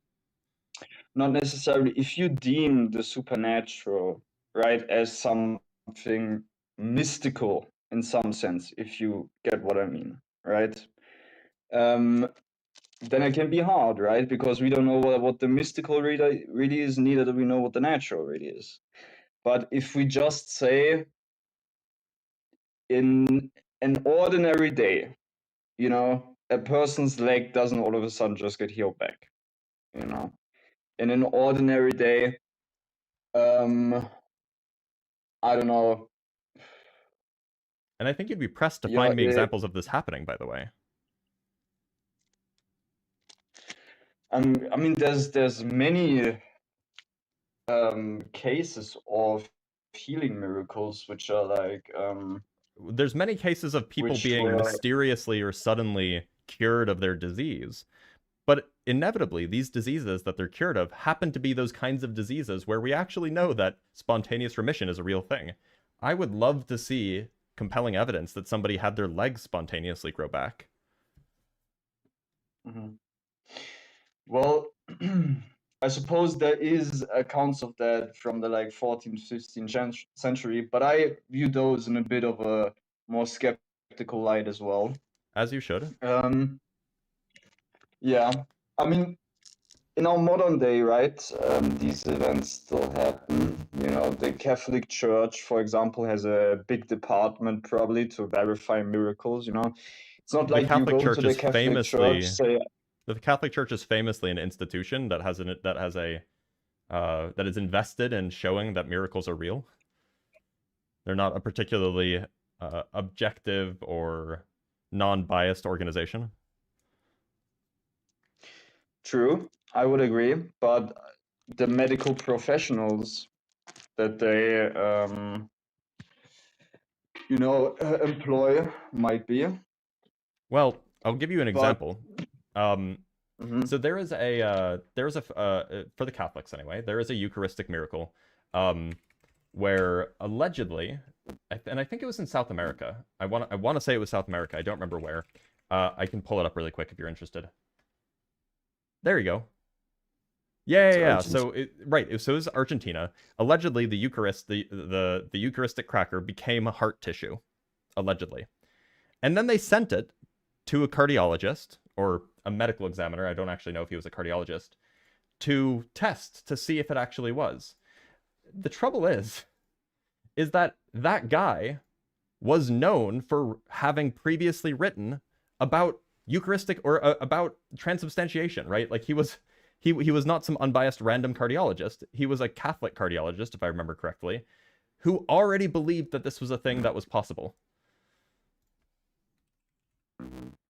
[SPEAKER 12] not necessarily, if you deem the supernatural, right, as something mystical in some sense, if you get what I mean, right? Then it can be hard, right? Because we don't know what the mystical really is, neither do we know what the natural really is. But if we just say in an ordinary day, you know, a person's leg doesn't all of a sudden just get healed back, you know. In an ordinary day, I don't know.
[SPEAKER 1] And I think you'd be pressed to
[SPEAKER 12] Yeah,
[SPEAKER 1] find me examples of this happening, by the way.
[SPEAKER 12] I mean, there's many cases of healing miracles which are like
[SPEAKER 1] there's many cases of people
[SPEAKER 12] which
[SPEAKER 1] being
[SPEAKER 12] were
[SPEAKER 1] mysteriously or suddenly cured of their disease. But inevitably, these diseases that they're cured of happen to be those kinds of diseases where we actually know that spontaneous remission is a real thing. I would love to see compelling evidence that somebody had their legs spontaneously grow back.
[SPEAKER 12] Mm-hmm. Well, I suppose there is accounts of that from the like 14th, 15th century, but I view those in a bit of a more skeptical light as well.
[SPEAKER 1] As you should.
[SPEAKER 12] Yeah, I mean, in our modern day, right, these events still happen. You know, the Catholic Church, for example, has a big department probably to verify miracles. You know, it's not like you go to the Catholic Church, say.
[SPEAKER 1] The Catholic Church is famously an institution that is invested in showing that miracles are real. They're not a particularly objective or non-biased organization.
[SPEAKER 12] True, I would agree, but the medical professionals that they, employ might be.
[SPEAKER 1] Well, I'll give you an example. So there is a for the Catholics anyway, there is a Eucharistic miracle, where allegedly, and I think it was in South America. I want to say it was South America. I don't remember where. I can pull it up really quick if you're interested. There you go. Yeah. So it was Argentina. Allegedly, the Eucharist, the Eucharistic cracker became heart tissue, allegedly, and then they sent it to a cardiologist or a medical examiner. I don't actually know if he was a cardiologist, to test to see if it actually was. The trouble is that guy was known for having previously written about Eucharistic or about transubstantiation, right? Like he was not some unbiased random cardiologist. He was a Catholic cardiologist, if I remember correctly, who already believed that this was a thing that was possible.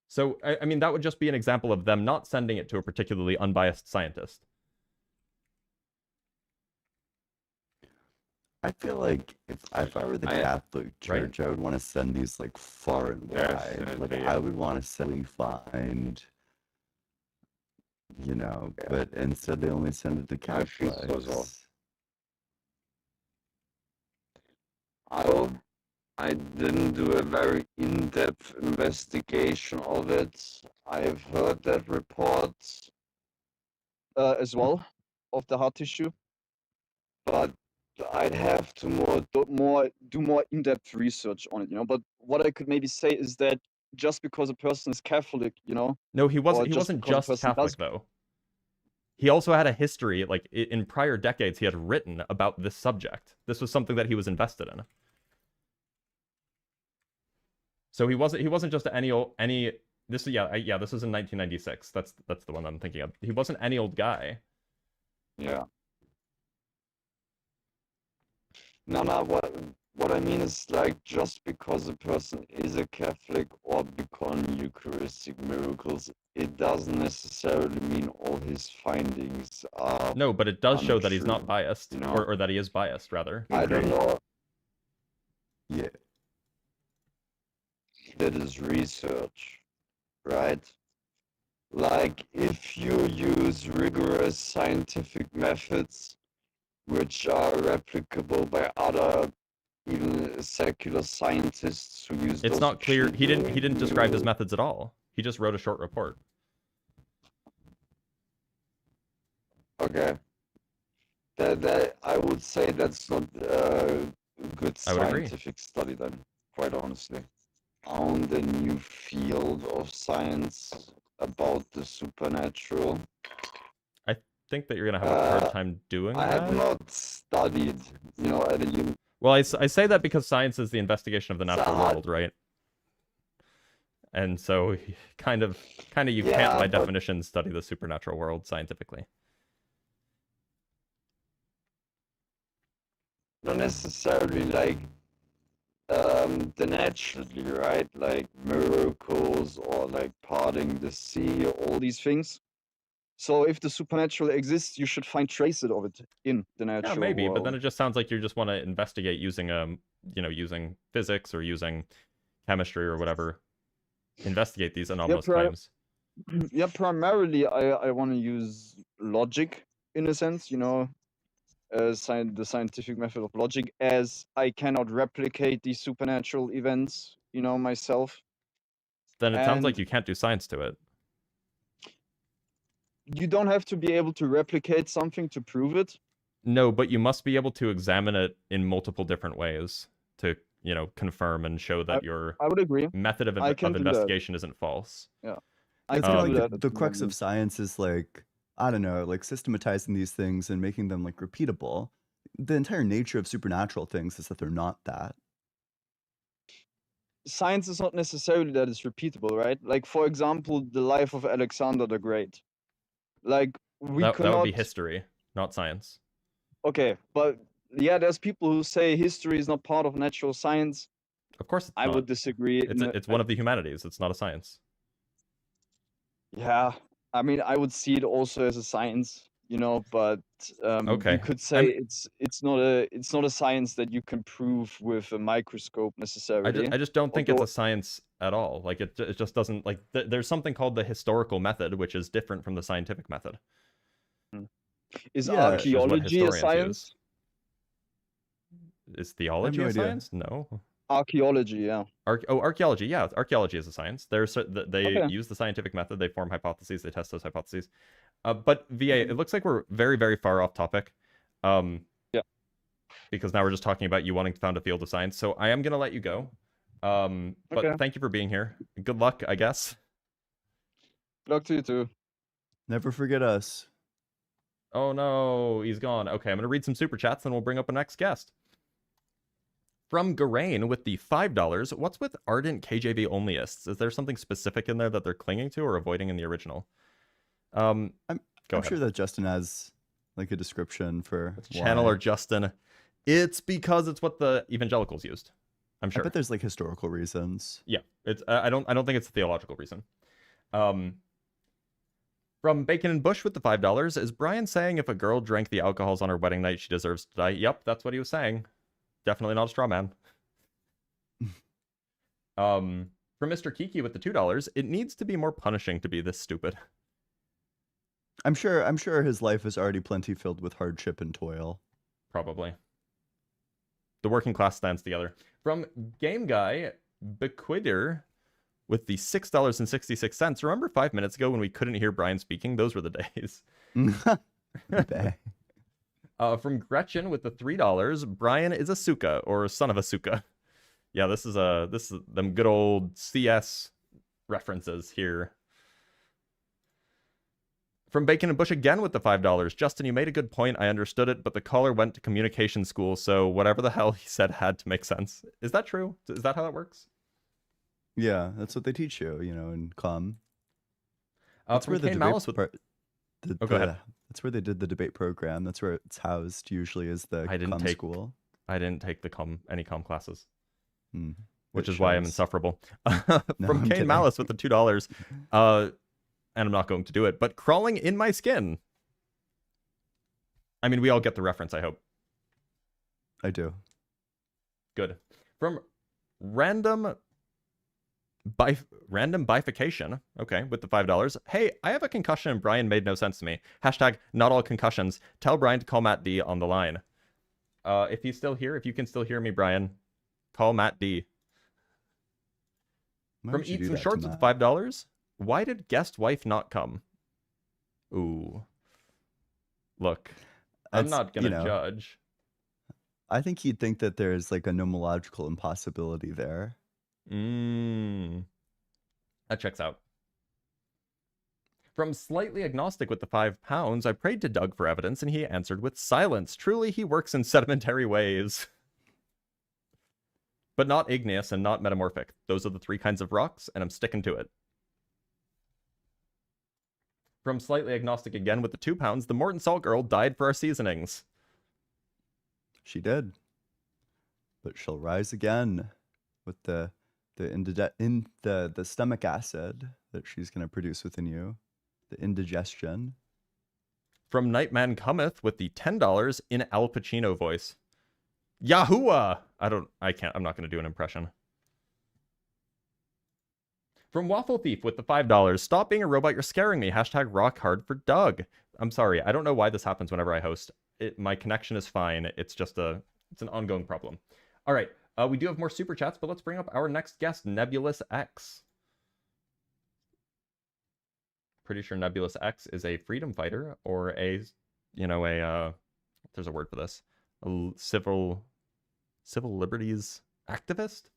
[SPEAKER 1] So, I mean, that would just be an example of them not sending it to a particularly unbiased scientist.
[SPEAKER 5] I feel like if I were the Catholic Church, I would want to send these like far and wide. Like I would want to simply find, you know, but instead they only send it to Catholics.
[SPEAKER 12] I didn't do a very in-depth investigation of it. I've heard that reports as well of the heart tissue, but I'd have to do more in-depth research on it, you know. But what I could maybe say is that just because a person is Catholic, you know,
[SPEAKER 1] No, he wasn't.
[SPEAKER 12] or
[SPEAKER 1] He wasn't
[SPEAKER 12] because a
[SPEAKER 1] just
[SPEAKER 12] person
[SPEAKER 1] Catholic
[SPEAKER 12] does,
[SPEAKER 1] though. He also had a history. Like in prior decades, he had written about this subject. This was something that he was invested in. So he wasn't just any. This is this was in 1996. That's the one I'm thinking of. He wasn't any old guy.
[SPEAKER 12] yeah. No, what I mean is like just because a person is a Catholic or become Eucharistic miracles, it doesn't necessarily mean all his findings are.
[SPEAKER 1] No, but it does show that he's
[SPEAKER 12] untrue,
[SPEAKER 1] not biased,
[SPEAKER 12] you know?
[SPEAKER 1] or that he is biased rather.
[SPEAKER 12] I don't know.
[SPEAKER 5] Yeah.
[SPEAKER 12] That is research, right? Like if you use rigorous scientific methods, which are replicable by other even secular scientists who use
[SPEAKER 1] It's
[SPEAKER 12] those
[SPEAKER 1] not clear. He didn't
[SPEAKER 12] extremely
[SPEAKER 1] describe his
[SPEAKER 12] new-
[SPEAKER 1] methods at all. He just wrote a short report.
[SPEAKER 12] Okay. That I would say that's not a good
[SPEAKER 1] I would agree.
[SPEAKER 12] scientific study then, quite honestly. On the new field of science about the supernatural.
[SPEAKER 1] I think that you're gonna have a hard time doing
[SPEAKER 12] I
[SPEAKER 1] that.
[SPEAKER 12] have not studied, you know, at a
[SPEAKER 1] Well, I say that because science is the investigation of the natural
[SPEAKER 12] hard-
[SPEAKER 1] world, right? And so, kind of, you
[SPEAKER 12] Yeah,
[SPEAKER 1] can't, by
[SPEAKER 12] but-
[SPEAKER 1] definition, study the supernatural world scientifically.
[SPEAKER 12] Not necessarily like the naturally, right? Like miracles or like parting the sea, all these things. So if the supernatural exists, you should find traces of it in the natural
[SPEAKER 1] Yeah, maybe,
[SPEAKER 12] world.
[SPEAKER 1] but then it just sounds like you just want to investigate using using physics or using chemistry or whatever. Investigate these anomalous claims.
[SPEAKER 12] Yeah, primarily I want to use logic in a sense, you know, the scientific method of logic, as I cannot replicate these supernatural events, you know, myself.
[SPEAKER 1] Then it sounds like
[SPEAKER 12] And
[SPEAKER 1] you can't do science to it.
[SPEAKER 12] you don't have to be able to replicate something to prove it.
[SPEAKER 1] No, but you must be able to examine it in multiple different ways to, confirm and show that your
[SPEAKER 12] I would agree.
[SPEAKER 1] method of
[SPEAKER 12] I can do that.
[SPEAKER 1] investigation isn't false.
[SPEAKER 12] Yeah.
[SPEAKER 5] It's
[SPEAKER 12] can
[SPEAKER 5] kind
[SPEAKER 12] do
[SPEAKER 5] of like
[SPEAKER 12] that
[SPEAKER 5] the crux of science is like, I don't know, like systematizing these things and making them like repeatable. The entire nature of supernatural things is that they're not that.
[SPEAKER 12] Science is not necessarily that it's repeatable, right? Like, for example, the life of Alexander the Great. Like,
[SPEAKER 1] that would be history, not science.
[SPEAKER 12] Okay, but yeah, there's people who say history is not part of natural science.
[SPEAKER 1] Of course,
[SPEAKER 12] I would disagree.
[SPEAKER 1] It's one of the humanities. It's not a science.
[SPEAKER 12] Yeah, I mean, I would see it also as a science, you know, but
[SPEAKER 1] Okay.
[SPEAKER 12] you could say it's not a science that you can prove with a microscope necessarily.
[SPEAKER 1] I just don't think it's a science at all. Like it just doesn't like. There's something called the historical method, which is different from the scientific method.
[SPEAKER 12] Is
[SPEAKER 1] Yeah, which is what
[SPEAKER 12] archaeology a
[SPEAKER 1] historians
[SPEAKER 12] science?
[SPEAKER 1] Is theology
[SPEAKER 5] no
[SPEAKER 1] a
[SPEAKER 5] idea.
[SPEAKER 1] science? No.
[SPEAKER 12] Archaeology, yeah.
[SPEAKER 1] Archaeology, yeah. Archaeology is a science. They
[SPEAKER 12] Okay.
[SPEAKER 1] use the scientific method. They form hypotheses. They test those hypotheses. But VA, it looks like we're very, very far off topic.
[SPEAKER 12] Yeah.
[SPEAKER 1] Because now we're just talking about you wanting to found a field of science. So I am going to let you go. But
[SPEAKER 12] Okay.
[SPEAKER 1] thank you for being here. Good luck, I guess.
[SPEAKER 12] Good luck to you too.
[SPEAKER 5] Never forget us.
[SPEAKER 1] Oh no, he's gone. Okay, I'm going to read some super chats and we'll bring up a next guest. From Garain with the $5, what's with ardent KJV onlyists? Is there something specific in there that they're clinging to or avoiding in the original?
[SPEAKER 5] I'm
[SPEAKER 1] Go ahead.
[SPEAKER 5] sure that Justin has like a description for
[SPEAKER 1] Channel
[SPEAKER 5] why.
[SPEAKER 1] or Justin. It's because it's what the evangelicals used. I'm
[SPEAKER 5] I
[SPEAKER 1] sure.
[SPEAKER 5] bet there's like historical reasons.
[SPEAKER 1] Yeah, it's. I don't think it's a theological reason. From Bacon and Bush with the $5, is Brian saying if a girl drank the alcohols on her wedding night, she deserves to die? Yep, that's what he was saying. Definitely not a straw man. From Mr. Kiki with the $2, it needs to be more punishing to be this stupid.
[SPEAKER 5] I'm sure his life is already plenty filled with hardship and toil.
[SPEAKER 1] Probably. The working class stands together. From Game Guy Bequider with the $6.66. Remember 5 minutes ago when we couldn't hear Brian speaking? Those were the days. From Gretchen with the $3, Brian is a Suka, or son of a Suka. Yeah, this is them good old CS references here. From Bacon and Bush again with the $5. Justin, you made a good point. I understood it, but the caller went to communication school, so whatever the hell he said had to make sense. Is that true? Is that how that works?
[SPEAKER 5] Yeah, that's what they teach you, in comm.
[SPEAKER 1] That's where the Malice with...
[SPEAKER 5] go ahead. That's where they did the debate program. That's where it's housed usually, is the comm school.
[SPEAKER 1] I didn't take any comm classes. Which
[SPEAKER 5] It
[SPEAKER 1] is why I'm
[SPEAKER 5] shows.
[SPEAKER 1] insufferable.
[SPEAKER 5] No,
[SPEAKER 1] From
[SPEAKER 5] I'm
[SPEAKER 1] Kane
[SPEAKER 5] kidding.
[SPEAKER 1] Malice with the $2. And I'm not going to do it, but crawling in my skin. I mean, we all get the reference, I hope.
[SPEAKER 5] I do.
[SPEAKER 1] Good. From Random Bifurcation, okay, with the $5. Hey, I have a concussion and Brian made no sense to me. Hashtag not all concussions. Tell Brian to call Matt D on the line. If he's still here, if you can still hear me, Brian, call Matt D.
[SPEAKER 5] Why
[SPEAKER 1] From
[SPEAKER 5] would you
[SPEAKER 1] Eats
[SPEAKER 5] do
[SPEAKER 1] and
[SPEAKER 5] that to
[SPEAKER 1] Shorts with
[SPEAKER 5] Matt?
[SPEAKER 1] $5. Why did guest wife not come? Ooh. Look, I'm not going to judge.
[SPEAKER 5] I think he'd think that there's like a nomological impossibility there.
[SPEAKER 1] That checks out. From Slightly Agnostic with the £5, I prayed to Doug for evidence and he answered with silence. Truly, he works in sedimentary ways. But not igneous and not metamorphic. Those are the 3 kinds of rocks, and I'm sticking to it. From Slightly Agnostic again with the £2, the Morton Salt Girl died for our seasonings.
[SPEAKER 5] She did. But she'll rise again with the stomach acid that she's going to produce within you. The indigestion.
[SPEAKER 1] From Nightman Cometh with the $10 in Al Pacino voice. Yahuwah! I'm not going to do an impression. From Waffle Thief with the $5. Stop being a robot, you're scaring me. Hashtag rock hard for Doug. I'm sorry, I don't know why this happens whenever I host. My connection is fine. It's just it's an ongoing problem. All right, we do have more super chats, but let's bring up our next guest, Nebulous X. Pretty sure Nebulous X is a freedom fighter or there's a word for this. A civil liberties activist?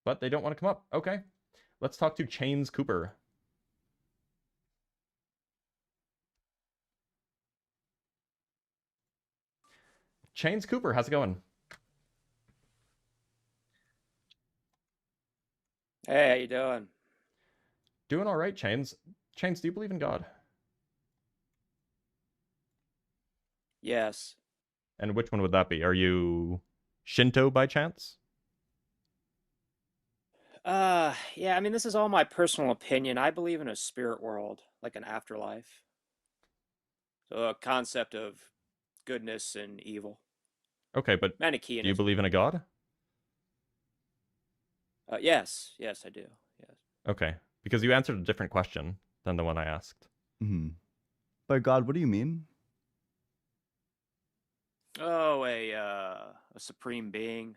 [SPEAKER 1] But they don't want to come up. Okay. Let's talk to Chains Cooper. Chains Cooper, how's it going?
[SPEAKER 13] Hey, how you doing?
[SPEAKER 1] Doing all right, Chains. Chains, do you believe in God?
[SPEAKER 13] Yes.
[SPEAKER 1] And which one would that be? Are you Shinto by chance?
[SPEAKER 13] Yeah, I mean, this is all my personal opinion. I believe in a spirit world, like an afterlife. So a concept of goodness and evil.
[SPEAKER 1] Okay, but
[SPEAKER 13] Manichaeanism.
[SPEAKER 1] do you believe in a God?
[SPEAKER 13] Yes, I do. Yes.
[SPEAKER 1] Okay, because you answered a different question than the one I asked.
[SPEAKER 5] By God, what do you mean?
[SPEAKER 13] Oh, a supreme being.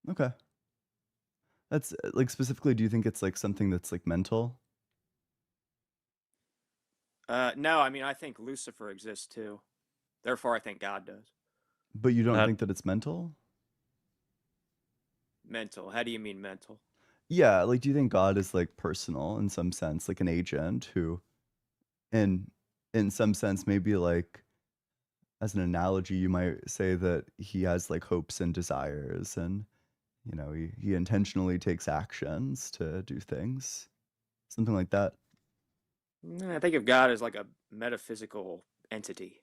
[SPEAKER 5] Okay. That's like specifically, do you think it's like something that's like mental?
[SPEAKER 13] No, I mean, I think Lucifer exists too. Therefore, I think God does.
[SPEAKER 5] But you don't think that it's mental?
[SPEAKER 13] Mental. How do you mean mental?
[SPEAKER 5] Yeah, like do you think God is like personal in some sense, like an agent who in some sense maybe like as an analogy you might say that he has like hopes and desires and he intentionally takes actions to do things. Something like that.
[SPEAKER 13] I think of God as like a metaphysical entity.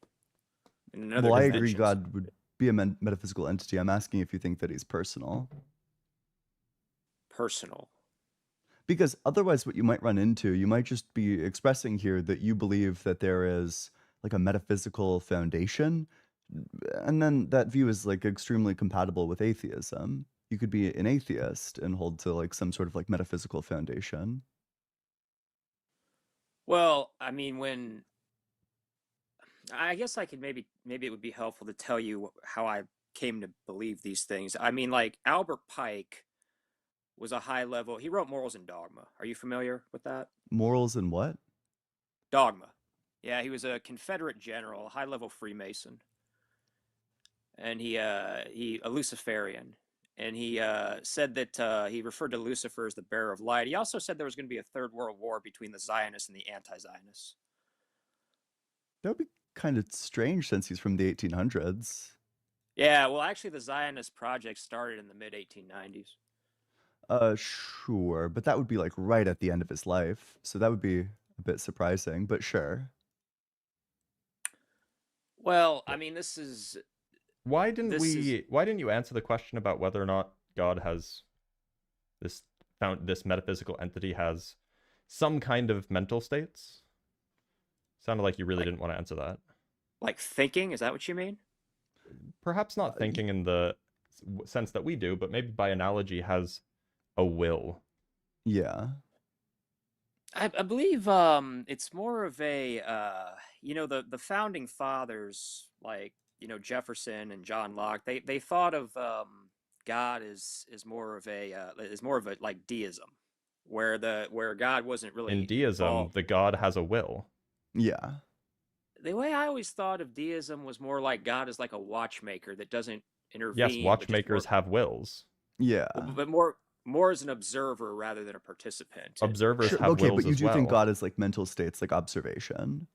[SPEAKER 13] in another
[SPEAKER 5] Well, I
[SPEAKER 13] dimension.
[SPEAKER 5] agree God would be a metaphysical entity. I'm asking if you think that he's personal.
[SPEAKER 13] Personal.
[SPEAKER 5] Because otherwise, what you might run into, you might just be expressing here that you believe that there is like a metaphysical foundation, and then that view is like extremely compatible with atheism. You could be an atheist and hold to like some sort of like metaphysical foundation.
[SPEAKER 13] Well, I mean, I guess I could maybe it would be helpful to tell you how I came to believe these things. I mean, like Albert Pike was a high level. He wrote Morals and Dogma. Are you familiar with that?
[SPEAKER 5] Morals and what?
[SPEAKER 13] Dogma. Yeah, he was a Confederate general, a high level Freemason, and he a Luciferian. And he said that he referred to Lucifer as the bearer of light. He also said there was going to be a third world war between the Zionists and the anti-Zionists.
[SPEAKER 5] That would be kind of strange since he's from the 1800s.
[SPEAKER 13] Yeah, well, actually, the Zionist project started in the mid 1890s.
[SPEAKER 5] Sure, but that would be like right at the end of his life, so that would be a bit surprising, but sure.
[SPEAKER 13] Well, I mean, this is
[SPEAKER 1] Why didn't you answer the question about whether or not God has this metaphysical entity has some kind of mental states? Sounded like you really didn't want to answer that.
[SPEAKER 13] Like thinking? Is that what you mean?
[SPEAKER 1] Perhaps not thinking in the sense that we do, but maybe by analogy has a will.
[SPEAKER 5] Yeah.
[SPEAKER 13] I believe it's more of a the founding fathers, like Jefferson and John Locke, they thought of God as more of a like deism, where God wasn't really
[SPEAKER 1] In deism,
[SPEAKER 13] involved.
[SPEAKER 1] the God has a will.
[SPEAKER 5] Yeah.
[SPEAKER 13] The way I always thought of deism was more like God is like a watchmaker that doesn't intervene.
[SPEAKER 1] Yes, watchmakers have wills.
[SPEAKER 5] Yeah.
[SPEAKER 13] But more as an observer rather than a participant.
[SPEAKER 1] Observers have
[SPEAKER 5] okay,
[SPEAKER 1] wills
[SPEAKER 5] but you
[SPEAKER 1] as
[SPEAKER 5] do
[SPEAKER 1] well.
[SPEAKER 5] think God is like mental states, like observation.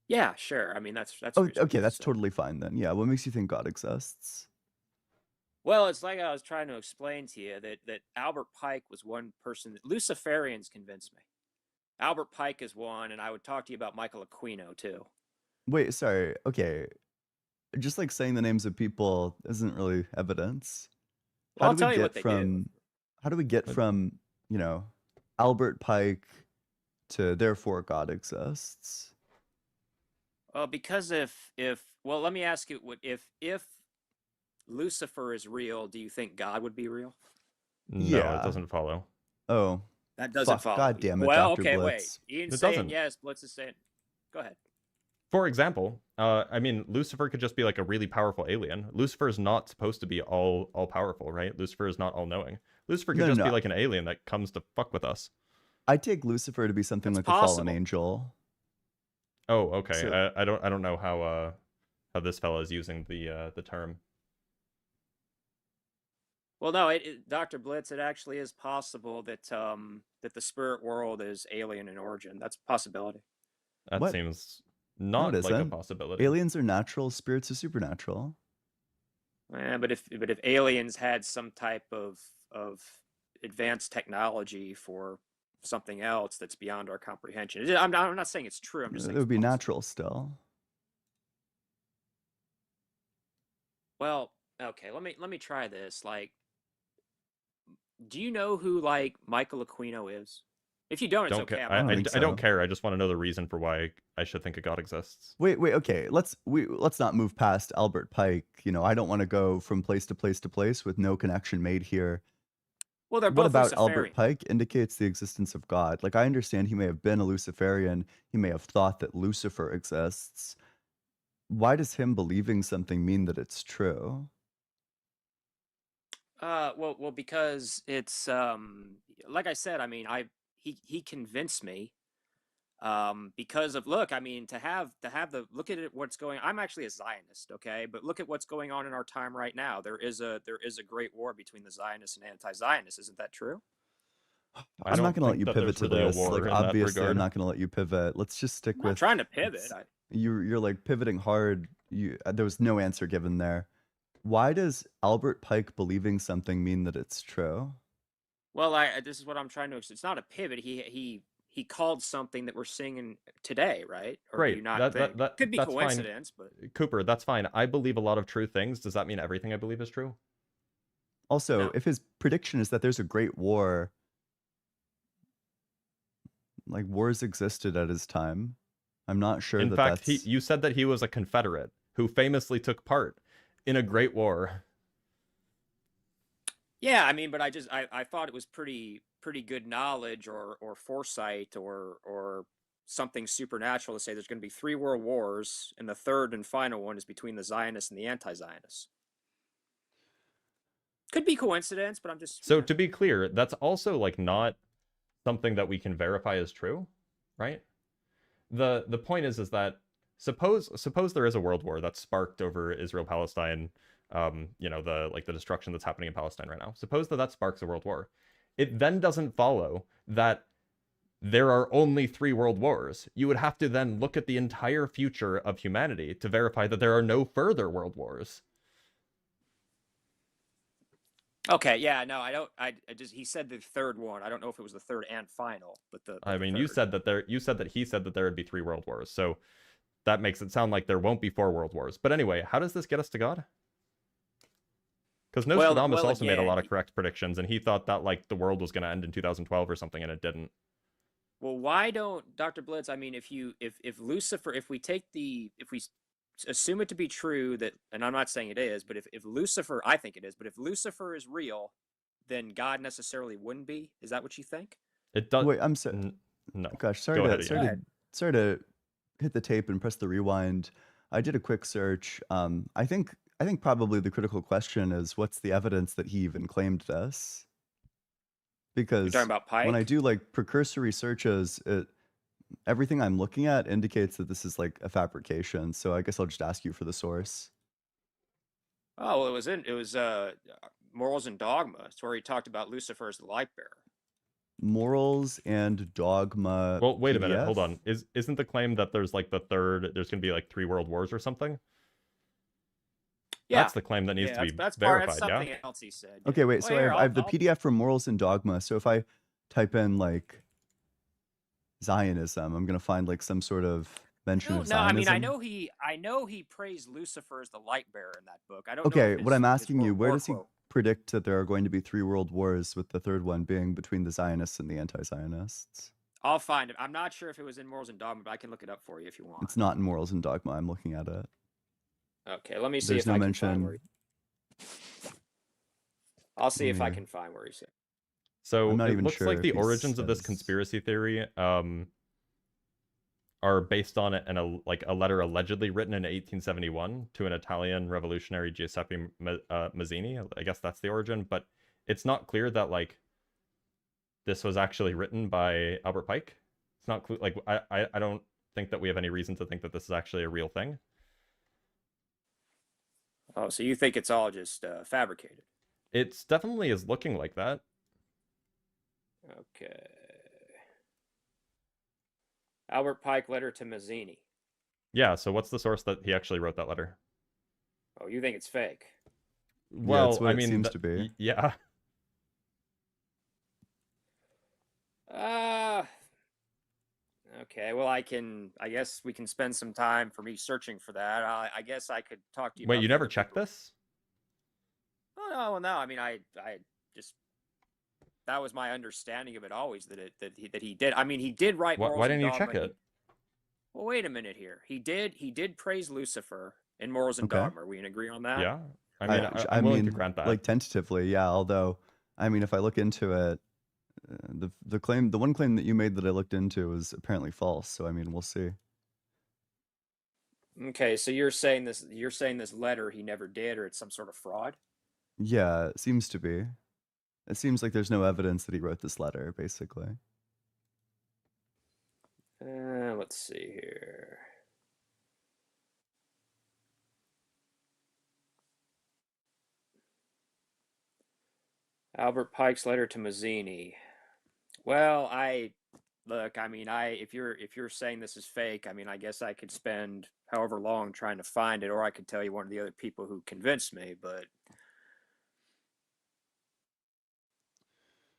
[SPEAKER 13] Yeah, sure. I mean, that's
[SPEAKER 5] okay. That's totally fine then. Yeah. What makes you think God exists?
[SPEAKER 13] Well, it's like I was trying to explain to you that Albert Pike was one person that Luciferians convinced me. Albert Pike is one, and I would talk to you about Michael Aquino too.
[SPEAKER 5] Wait, sorry. Okay. Just like saying the names of people isn't really evidence.
[SPEAKER 13] Well, I'll tell you what they do.
[SPEAKER 5] How do we get from, Albert Pike to therefore God exists?
[SPEAKER 13] Well, because well, let me ask you, if Lucifer is real, do you think God would be real?
[SPEAKER 1] No, it doesn't follow.
[SPEAKER 5] Oh.
[SPEAKER 13] That doesn't follow.
[SPEAKER 5] God damn it,
[SPEAKER 13] well,
[SPEAKER 5] Dr.
[SPEAKER 13] okay,
[SPEAKER 5] Blitz.
[SPEAKER 13] wait. Ian's
[SPEAKER 1] It
[SPEAKER 13] saying
[SPEAKER 1] doesn't.
[SPEAKER 13] yes, Blitz is saying. Go ahead.
[SPEAKER 1] For example, I mean, Lucifer could just be like a really powerful alien. Lucifer is not supposed to be all powerful, right? Lucifer is not all knowing. Lucifer could be like an alien that comes to fuck with us.
[SPEAKER 5] I take Lucifer to be something like a fallen angel.
[SPEAKER 1] Oh, okay. So, I don't know how this fella is using the term.
[SPEAKER 13] Well, no, Dr. Blitz, it actually is possible that that the spirit world is alien in origin. That's a possibility.
[SPEAKER 1] That seems not like a possibility.
[SPEAKER 5] Aliens are natural, spirits are supernatural.
[SPEAKER 13] Yeah, but if aliens had some type of advanced technology for something else that's beyond our comprehension, I'm not saying it's true. I'm just saying
[SPEAKER 5] it would be natural still.
[SPEAKER 13] Well, okay. Let me try this. Like, do you know who like Michael Aquino is? If you don't, it's okay.
[SPEAKER 1] I don't care. I just want to know the reason for why I should think a God exists.
[SPEAKER 5] Wait. Okay. Let's not move past Albert Pike. I don't want to go from place to place to place with no connection made here.
[SPEAKER 13] Well, they're
[SPEAKER 5] what
[SPEAKER 13] both
[SPEAKER 5] about
[SPEAKER 13] Luciferian.
[SPEAKER 5] Albert Pike indicates the existence of God? Like, I understand he may have been a Luciferian. He may have thought that Lucifer exists. Why does him believing something mean that it's true?
[SPEAKER 13] Well, because it's like I said. I mean, he convinced me because of look. I mean, to have the look at it, what's going. I'm actually a Zionist, okay, but look at what's going on in our time right now. There is a great war between the Zionists and anti-Zionists. Isn't that true?
[SPEAKER 5] I'm not going to let you pivot to this. Like, obviously, I'm not going to let you pivot. Let's just stick with.
[SPEAKER 13] I'm trying to pivot.
[SPEAKER 5] You're like pivoting hard. There was no answer given there. Why does Albert Pike believing something mean that it's true?
[SPEAKER 13] Well, this is what I'm trying to. It's not a pivot. He he called something that we're seeing today, right? Or do you
[SPEAKER 1] Great.
[SPEAKER 13] not think? Could be
[SPEAKER 1] That's fine.
[SPEAKER 13] coincidence, but
[SPEAKER 1] Cooper, that's fine. I believe a lot of true things. Does that mean everything I believe is true?
[SPEAKER 5] Also,
[SPEAKER 13] No.
[SPEAKER 5] if his prediction is that there's a great war, like wars existed at his time. I'm not sure
[SPEAKER 1] In
[SPEAKER 5] that
[SPEAKER 1] fact,
[SPEAKER 5] that's.
[SPEAKER 1] you said that he was a Confederate who famously took part in a great war.
[SPEAKER 13] Yeah, I mean, but I thought it was pretty good knowledge or foresight or something supernatural to say there's going to be 3 world wars, and the third and final one is between the Zionists and the anti-Zionists. Could be coincidence, but I'm just.
[SPEAKER 1] So to be clear, that's also like not something that we can verify as true, right? The point is that suppose there is a world war that's sparked over Israel Palestine, you know, the destruction that's happening in Palestine right now. Suppose that sparks a world war. It then doesn't follow that there are only 3 world wars. You would have to then look at the entire future of humanity to verify that there are no further world wars.
[SPEAKER 13] Okay, yeah, no, I don't. I just he said the third one. I don't know if it was the third and final, but
[SPEAKER 1] I mean, you
[SPEAKER 13] third.
[SPEAKER 1] said that he said that there would be 3 world wars. So that makes it sound like there won't be 4 world wars. But anyway, how does this get us to God? Because Nostradamus also made a lot of correct predictions, and he thought that like the world was going to end in 2012 or something, and it didn't.
[SPEAKER 13] Well, why don't Dr. Blitz? I mean, if Lucifer, if we assume it to be true that, and I'm not saying it is, but if Lucifer, I think it is, but if Lucifer is real, then God necessarily wouldn't be. Is that what you think?
[SPEAKER 1] It does.
[SPEAKER 5] Wait, I'm sorry.
[SPEAKER 1] No.
[SPEAKER 5] Gosh, sorry to hit the tape and press the rewind. I did a quick search. I think probably the critical question is what's the evidence that he even claimed this? Because
[SPEAKER 13] You're talking about Pike?
[SPEAKER 5] when I do like precursory searches, everything I'm looking at indicates that this is like a fabrication. So I guess I'll just ask you for the source.
[SPEAKER 13] Oh, well, it was Morals and Dogma. It's where he talked about Lucifer as the light bearer.
[SPEAKER 5] Morals and Dogma.
[SPEAKER 1] Well, wait a minute,
[SPEAKER 5] PDF?
[SPEAKER 1] hold on. Isn't the claim that there's like there's going to be like 3 world wars or something?
[SPEAKER 13] Yeah.
[SPEAKER 1] That's the claim that needs to be
[SPEAKER 13] that's
[SPEAKER 1] verified,
[SPEAKER 13] that's something else he said.
[SPEAKER 5] Okay, wait.
[SPEAKER 13] Well,
[SPEAKER 5] So
[SPEAKER 13] here,
[SPEAKER 5] I have the PDF from Morals and Dogma. So if I type in like Zionism, I'm gonna find like some sort of mention of Zionism.
[SPEAKER 13] I mean, I know he praised Lucifer as the light bearer in that book. I don't know.
[SPEAKER 5] Okay,
[SPEAKER 13] if
[SPEAKER 5] what I'm asking you, where does he
[SPEAKER 13] quote.
[SPEAKER 5] predict that there are going to be 3 world wars, with the third one being between the Zionists and the anti-Zionists?
[SPEAKER 13] I'll find it. I'm not sure if it was in Morals and Dogma, but I can look it up for you if you want.
[SPEAKER 5] It's not in Morals and Dogma. I'm looking at it.
[SPEAKER 13] Okay, let me see
[SPEAKER 5] There's
[SPEAKER 13] if
[SPEAKER 5] no
[SPEAKER 13] I
[SPEAKER 5] mention.
[SPEAKER 13] can find where I'll see if I can find where he said.
[SPEAKER 1] So
[SPEAKER 5] I'm not
[SPEAKER 1] it
[SPEAKER 5] even
[SPEAKER 1] looks
[SPEAKER 5] sure
[SPEAKER 1] like
[SPEAKER 5] if
[SPEAKER 1] the
[SPEAKER 5] he
[SPEAKER 1] origins of this
[SPEAKER 5] says-
[SPEAKER 1] conspiracy theory are based on it in a letter allegedly written in 1871 to an Italian revolutionary Giuseppe Mazzini. I guess that's the origin, but it's not clear that like this was actually written by Albert Pike. It's not like I don't think that we have any reason to think that this is actually a real thing.
[SPEAKER 13] Oh, so you think it's all just fabricated?
[SPEAKER 1] It's definitely is looking like that.
[SPEAKER 13] Okay. Albert Pike letter to Mazzini.
[SPEAKER 1] Yeah, so what's the source that he actually wrote that letter?
[SPEAKER 13] Oh, you think it's fake?
[SPEAKER 1] Well,
[SPEAKER 5] that's what
[SPEAKER 1] I
[SPEAKER 5] it
[SPEAKER 1] mean,
[SPEAKER 5] seems to be.
[SPEAKER 1] Yeah.
[SPEAKER 13] Okay, well, I guess we can spend some time for me searching for that. I guess I could talk to you.
[SPEAKER 1] Wait,
[SPEAKER 13] about
[SPEAKER 1] you
[SPEAKER 13] the
[SPEAKER 1] never
[SPEAKER 13] other
[SPEAKER 1] checked
[SPEAKER 13] people.
[SPEAKER 1] this?
[SPEAKER 13] Oh no! I mean, I just that was my understanding of it always that he did. I mean, he did write.
[SPEAKER 1] Why didn't you check it?
[SPEAKER 13] Well, wait a minute here. He did praise Lucifer in Morals and Dogma. Are we in agree on that?
[SPEAKER 1] Yeah. I mean, I'm willing to grant that.
[SPEAKER 5] Like tentatively, yeah. Although, I mean, if I look into it, the one claim that you made that I looked into was apparently false. So I mean, we'll see.
[SPEAKER 13] Okay, so you're saying this letter he never did, or it's some sort of fraud?
[SPEAKER 5] Yeah, it seems to be. It seems like there's no evidence that he wrote this letter, basically.
[SPEAKER 13] Let's see here. Albert Pike's letter to Mazzini. Well, look, I mean, if you're saying this is fake, I mean, I guess I could spend however long trying to find it, or I could tell you one of the other people who convinced me, but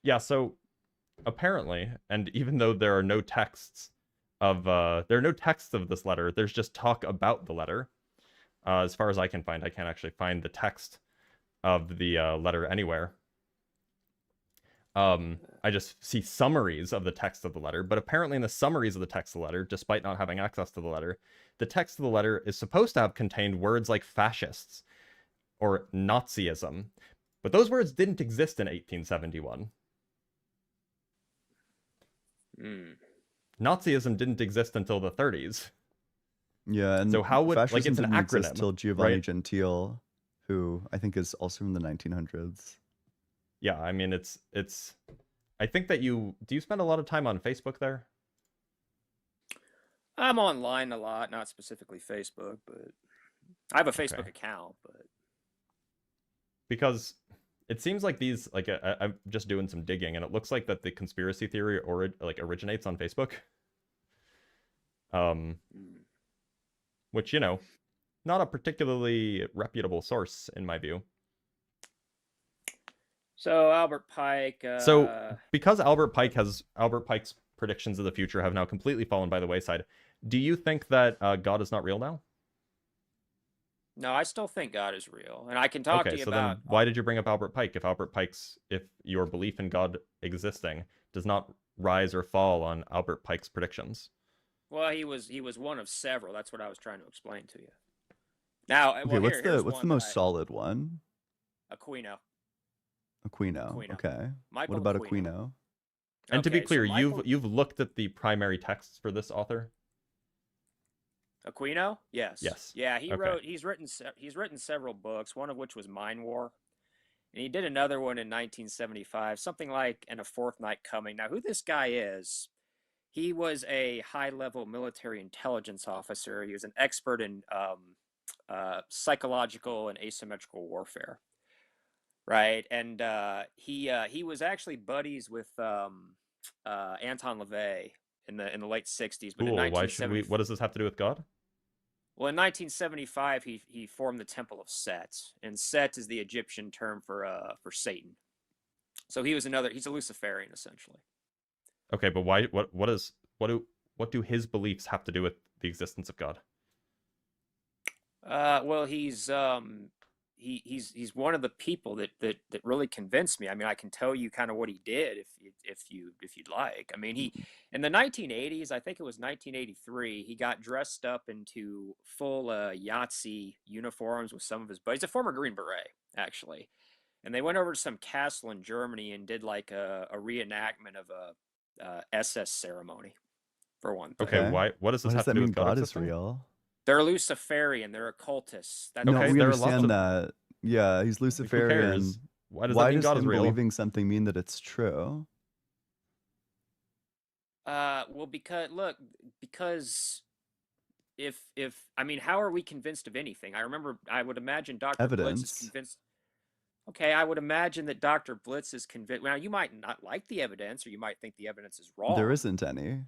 [SPEAKER 1] yeah, so apparently, and even though there are no texts of this letter, there's just talk about the letter. As far as I can find, I can't actually find the text of the letter anywhere. I just see summaries of the text of the letter, but apparently in the summaries of the text of the letter, despite not having access to the letter, the text of the letter is supposed to have contained words like fascists or Nazism, but those words didn't exist in 1871. Nazism didn't exist until the 30s.
[SPEAKER 5] Yeah, and
[SPEAKER 1] so how would
[SPEAKER 5] fascism
[SPEAKER 1] it's an
[SPEAKER 5] didn't exist
[SPEAKER 1] acronym
[SPEAKER 5] till Giovanni
[SPEAKER 1] right?
[SPEAKER 5] Gentile, who I think is also from the 1900s.
[SPEAKER 1] Yeah, I mean it's I think that do you spend a lot of time on Facebook there?
[SPEAKER 13] I'm online a lot, not specifically Facebook, but I have a Facebook account, but
[SPEAKER 1] because it seems like these I'm just doing some digging and it looks like that the conspiracy theory originates on Facebook. Which, you know, not a particularly reputable source in my view.
[SPEAKER 13] So Albert Pike.
[SPEAKER 1] So because Albert Pike's predictions of the future have now completely fallen by the wayside, do you think that God is not real now?
[SPEAKER 13] No, I still think God is real, and I can talk to you about.
[SPEAKER 1] Then why did you bring up Albert Pike? If your belief in God existing does not rise or fall on Albert Pike's predictions.
[SPEAKER 13] Well, he was one of several. That's what I was trying to explain to you. Now,
[SPEAKER 5] okay, what's the most solid one?
[SPEAKER 13] Aquino.
[SPEAKER 5] Okay.
[SPEAKER 13] Michael
[SPEAKER 5] what about
[SPEAKER 13] Aquino?
[SPEAKER 1] And to be clear, you've looked at the primary texts for this author?
[SPEAKER 13] Aquino? Yes.
[SPEAKER 1] Yes.
[SPEAKER 13] Yeah, he's written several books, one of which was Mind War. And he did another one in 1975, something like And a Fourth Night Coming. Now, who this guy is, he was a high-level military intelligence officer. He was an expert in psychological and asymmetrical warfare. Right, and he was actually buddies with Anton LaVey in the late 60s. But
[SPEAKER 1] cool.
[SPEAKER 13] in
[SPEAKER 1] Why should we? What does this have to do with God?
[SPEAKER 13] Well, in 1975, he formed the Temple of Set, and Set is the Egyptian term for Satan. So he's a Luciferian essentially. Okay, but why? What do his beliefs have to do with the existence of God? Well, he's one of the people that really convinced me. I mean, I can tell you kind of what he did if you'd like. I mean, in the 1980s, I think it was 1983, he got dressed up into full Yahtzee uniforms with some of his buddies. He's a former Green Beret, actually. And they went over to some castle in Germany and did like a reenactment of a SS ceremony, for one thing. Okay, what does this have to do with
[SPEAKER 5] God is real?
[SPEAKER 13] They're Luciferian. They're occultists.
[SPEAKER 5] No, we understand that. Yeah, he's Luciferian.
[SPEAKER 1] Why does that mean God is real?
[SPEAKER 5] Believing something mean that it's true?
[SPEAKER 13] Well, because if I mean, how are we convinced of anything? I would imagine Dr. Blitz is convinced. Okay, I would imagine that Dr. Blitz is convinced. Now, you might not like the evidence, or you might think the evidence is wrong.
[SPEAKER 5] There isn't any.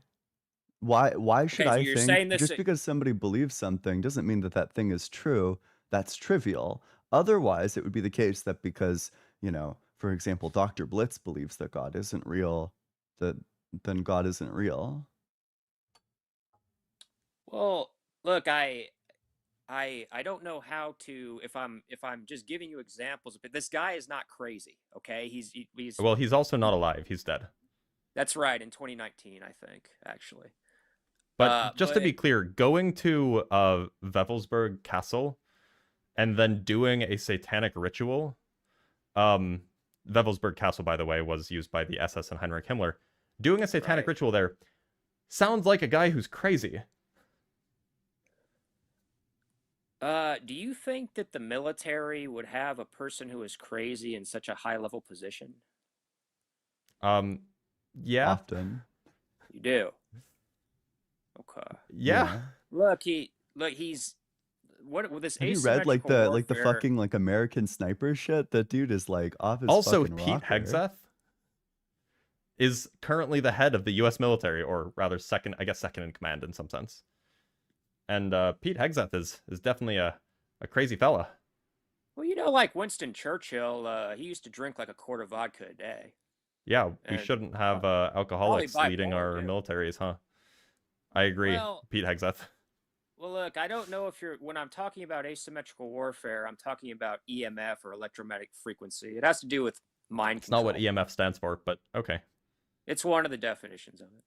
[SPEAKER 5] Why should I think just because somebody believes something doesn't mean that that thing is true? That's trivial. Otherwise, it would be the case that because, you know, for example, Dr. Blitz believes that God isn't real, then God isn't real.
[SPEAKER 13] Well, look, I don't know how to if I'm just giving you examples, but this guy is not crazy, okay? He's
[SPEAKER 1] Well, he's also not alive. He's dead.
[SPEAKER 13] That's right, in 2019, I think, actually.
[SPEAKER 1] But to be clear, going to Wewelsburg Castle and then doing a satanic ritual. Wewelsburg Castle, by the way, was used by the SS and Heinrich Himmler. Doing a satanic ritual there sounds like a guy who's crazy.
[SPEAKER 13] Do you think that the military would have a person who is crazy in such a high-level position?
[SPEAKER 1] Yeah.
[SPEAKER 5] Often.
[SPEAKER 13] You do? Okay.
[SPEAKER 1] Yeah.
[SPEAKER 13] Look, he's what with this.
[SPEAKER 5] Have you read like the fucking like American Sniper shit? That dude is like off his
[SPEAKER 1] also
[SPEAKER 5] fucking
[SPEAKER 1] Pete
[SPEAKER 5] rocker.
[SPEAKER 1] Hegseth is currently the head of the U.S. military, or rather second in command in some sense. And Pete Hegseth is definitely a crazy fella.
[SPEAKER 13] Well, you know, like Winston Churchill, he used to drink like a quart of vodka a day.
[SPEAKER 1] Yeah, we
[SPEAKER 13] And
[SPEAKER 1] shouldn't have
[SPEAKER 13] probably
[SPEAKER 1] alcoholics leading
[SPEAKER 13] bipolar
[SPEAKER 1] our
[SPEAKER 13] too.
[SPEAKER 1] militaries, huh? I agree,
[SPEAKER 13] Well,
[SPEAKER 1] Pete Hegseth.
[SPEAKER 13] well, look, I don't know if you're when I'm talking about asymmetrical warfare, I'm talking about EMF or electromagnetic frequency. It has to do with mind
[SPEAKER 1] It's not what
[SPEAKER 13] control.
[SPEAKER 1] EMF stands for, but okay.
[SPEAKER 13] It's one of the definitions of it.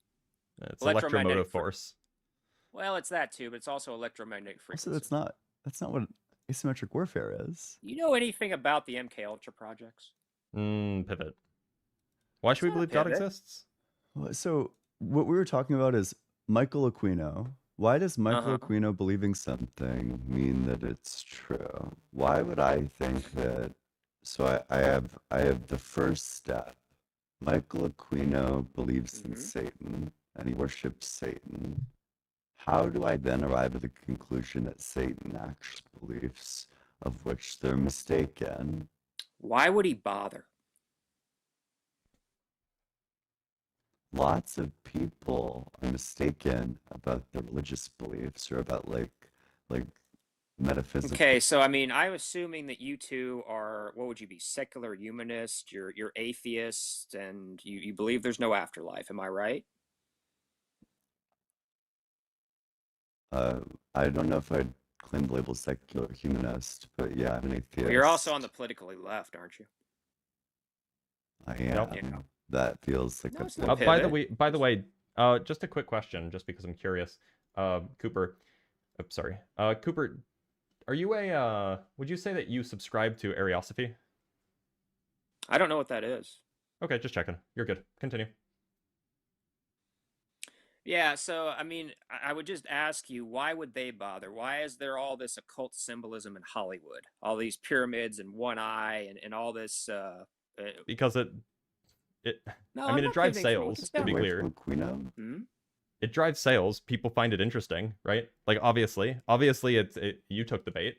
[SPEAKER 1] It's electromotive
[SPEAKER 13] Electromagnetic
[SPEAKER 1] force.
[SPEAKER 13] Well, it's that too, but it's also electromagnetic
[SPEAKER 5] Also,
[SPEAKER 13] frequency.
[SPEAKER 5] that's not what asymmetric warfare is.
[SPEAKER 13] You know anything about the MK Ultra projects?
[SPEAKER 1] Pivot. Why should we
[SPEAKER 13] It's not a
[SPEAKER 1] believe God
[SPEAKER 13] pivot.
[SPEAKER 1] exists?
[SPEAKER 5] So what we were talking about is Michael Aquino. Why does Michael
[SPEAKER 13] Uh-huh.
[SPEAKER 5] Aquino believing something mean that it's true? Why would I think that? So I have the first step. Michael Aquino believes in Satan and he worships Satan. How do I then arrive at the conclusion that Satan actually believes, of which they're mistaken?
[SPEAKER 13] Why would he bother?
[SPEAKER 5] Lots of people are mistaken about their religious beliefs or about like metaphysical.
[SPEAKER 13] Okay, so I mean, I'm assuming that you two are, what would you be, secular humanist, you're atheist, and you believe there's no afterlife, am I right?
[SPEAKER 5] I don't know if I'd claim the label secular humanist, but yeah, I'm an atheist.
[SPEAKER 13] Well, you're also on the politically left, aren't you?
[SPEAKER 5] I am.
[SPEAKER 13] Yeah.
[SPEAKER 5] That feels like
[SPEAKER 13] No, it's
[SPEAKER 5] a
[SPEAKER 13] not
[SPEAKER 1] By the
[SPEAKER 13] pivot.
[SPEAKER 1] way, just a quick question, just because I'm curious. Cooper, sorry. Cooper, are you would you say that you subscribe to Ariosophy?
[SPEAKER 13] I don't know what that is.
[SPEAKER 1] Okay, just checking. You're good. Continue.
[SPEAKER 13] Yeah, so I mean, I would just ask you, why would they bother? Why is there all this occult symbolism in Hollywood? All these pyramids and one eye and all this
[SPEAKER 1] Because it
[SPEAKER 13] No,
[SPEAKER 1] I
[SPEAKER 13] I'm
[SPEAKER 1] mean, it
[SPEAKER 13] not
[SPEAKER 1] drives
[SPEAKER 13] pivoting from what
[SPEAKER 1] sales,
[SPEAKER 13] this
[SPEAKER 1] to be
[SPEAKER 13] down.
[SPEAKER 1] clear.
[SPEAKER 13] Hmm?
[SPEAKER 1] It drives sales. People find it interesting, right? Like, obviously you took the bait.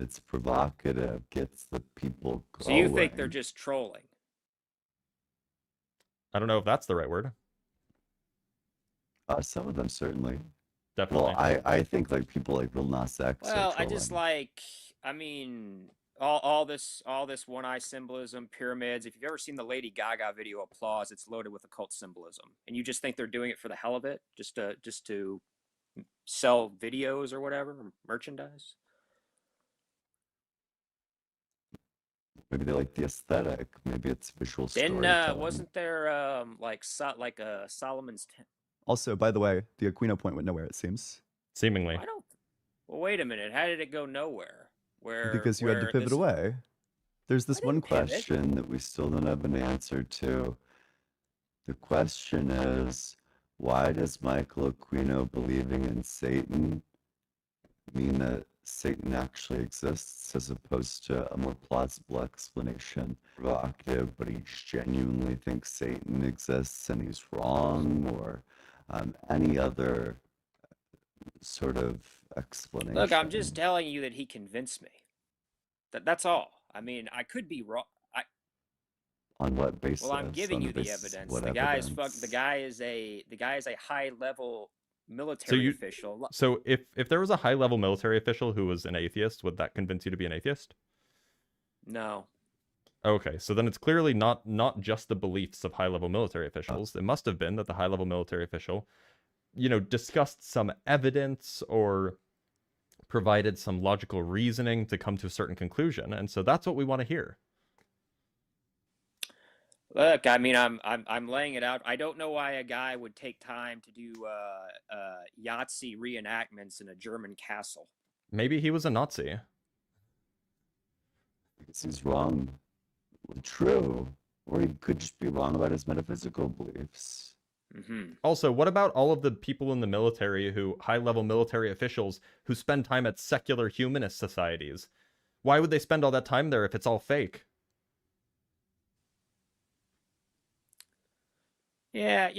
[SPEAKER 5] It's provocative, gets the people going.
[SPEAKER 13] So you think they're just trolling?
[SPEAKER 1] I don't know if that's the right word.
[SPEAKER 5] Some of them certainly.
[SPEAKER 1] Definitely.
[SPEAKER 5] Well, I think like people like Lil Nas X.
[SPEAKER 13] Well, I just like, I mean, all this one eye symbolism, pyramids. If you've ever seen the Lady Gaga video Applause, it's loaded with occult symbolism, and you just think they're doing it for the hell of it, just to sell videos or whatever, or merchandise.
[SPEAKER 5] Maybe they like the aesthetic. Maybe it's visual storytelling.
[SPEAKER 13] Wasn't there like a Solomon's
[SPEAKER 5] Also, by the way, the Aquino point went nowhere. It seems.
[SPEAKER 1] Seemingly.
[SPEAKER 13] I don't. Well, wait a minute. How did it go nowhere?
[SPEAKER 5] Because you had to pivot away. There's this one
[SPEAKER 13] pivot.
[SPEAKER 5] question that we still don't have an answer to. The question is, why does Michael Aquino believing in Satan mean that Satan actually exists as opposed to a more plausible explanation? Provocative, but he genuinely thinks Satan exists and he's wrong, or any other sort of explanation.
[SPEAKER 13] Look, I'm just telling you that he convinced me. That's all. I mean, I could be wrong.
[SPEAKER 5] On what basis?
[SPEAKER 13] Well, I'm giving you the evidence. The guy is a high level military official.
[SPEAKER 1] So if there was a high level military official who was an atheist, would that convince you to be an atheist?
[SPEAKER 13] No.
[SPEAKER 1] Okay, so then it's clearly not just the beliefs of high level military officials. It must have been that the high level military official, discussed some evidence or provided some logical reasoning to come to a certain conclusion, and so that's what we want to hear.
[SPEAKER 13] Look, I mean, I'm laying it out. I don't know why a guy would take time to do Yahtzee reenactments in a German castle.
[SPEAKER 1] Maybe he was a Nazi.
[SPEAKER 5] Because he's wrong. True. Or he could just be wrong about his metaphysical beliefs.
[SPEAKER 13] Mm-hmm.
[SPEAKER 1] Also, what about all of the people in the military high-level military officials who spend time at secular humanist societies? Why would they spend all that time there if it's all fake?
[SPEAKER 13] Yeah,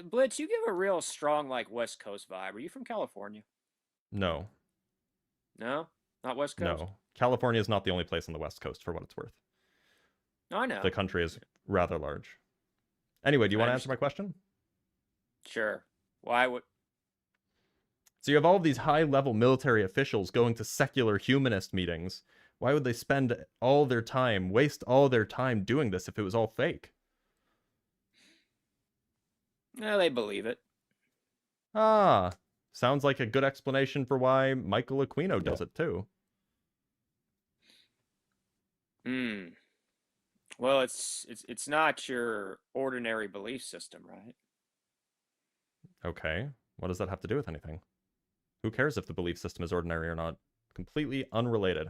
[SPEAKER 13] Blitz, you give a real strong, West Coast vibe. Are you from California?
[SPEAKER 1] No.
[SPEAKER 13] No? Not West Coast?
[SPEAKER 1] No. California is not the only place on the West Coast, for what it's worth.
[SPEAKER 13] No, I know.
[SPEAKER 1] The country is rather large. Anyway, do you want to answer my question?
[SPEAKER 13] Sure. Why would...
[SPEAKER 1] So you have all of these high-level military officials going to secular humanist meetings. Why would they spend all their time, waste all their time doing this if it was all fake?
[SPEAKER 13] Well, they believe it.
[SPEAKER 1] Ah, sounds like a good explanation for why Michael Aquino does it too.
[SPEAKER 13] Hmm. Well, it's not your ordinary belief system, right?
[SPEAKER 1] Okay, what does that have to do with anything? Who cares if the belief system is ordinary or not? Completely unrelated.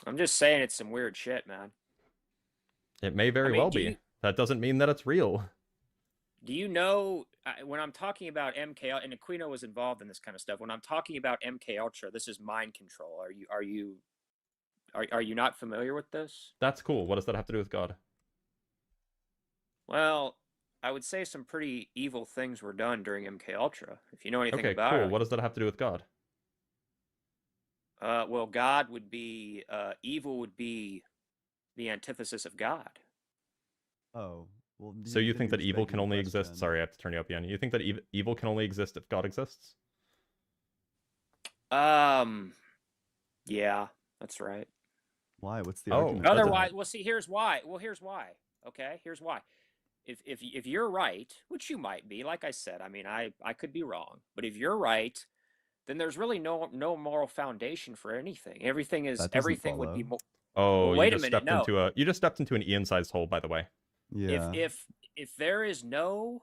[SPEAKER 13] I'm just saying it's some weird shit, man.
[SPEAKER 1] It may very well be. That doesn't mean that it's real.
[SPEAKER 13] Do you know when I'm talking about MK and Aquino was involved in this kind of stuff? When I'm talking about MK Ultra, this is mind control. Are you not familiar with this?
[SPEAKER 1] That's cool. What does that have to do with God?
[SPEAKER 13] Well, I would say some pretty evil things were done during MK Ultra. If you know anything
[SPEAKER 1] Okay,
[SPEAKER 13] about
[SPEAKER 1] cool.
[SPEAKER 13] it.
[SPEAKER 1] What does that have to do with God?
[SPEAKER 13] Well, God would be evil would be the antithesis of God.
[SPEAKER 5] Oh, well.
[SPEAKER 1] So you think that evil can only exist? Sorry, I have to turn you up again. You think that evil can only exist if God exists?
[SPEAKER 13] Yeah, that's right.
[SPEAKER 5] Why? What's the argument?
[SPEAKER 13] Otherwise, well, see, here's why. Here's why. Okay, here's why. If you're right, which you might be, like I said, I mean, I could be wrong, but if you're right, then there's really no moral foundation for anything. Everything would be.
[SPEAKER 1] Oh,
[SPEAKER 13] well, wait a minute. No,
[SPEAKER 1] you just stepped into an Ian-sized hole, by the way.
[SPEAKER 5] Yeah.
[SPEAKER 13] If there is no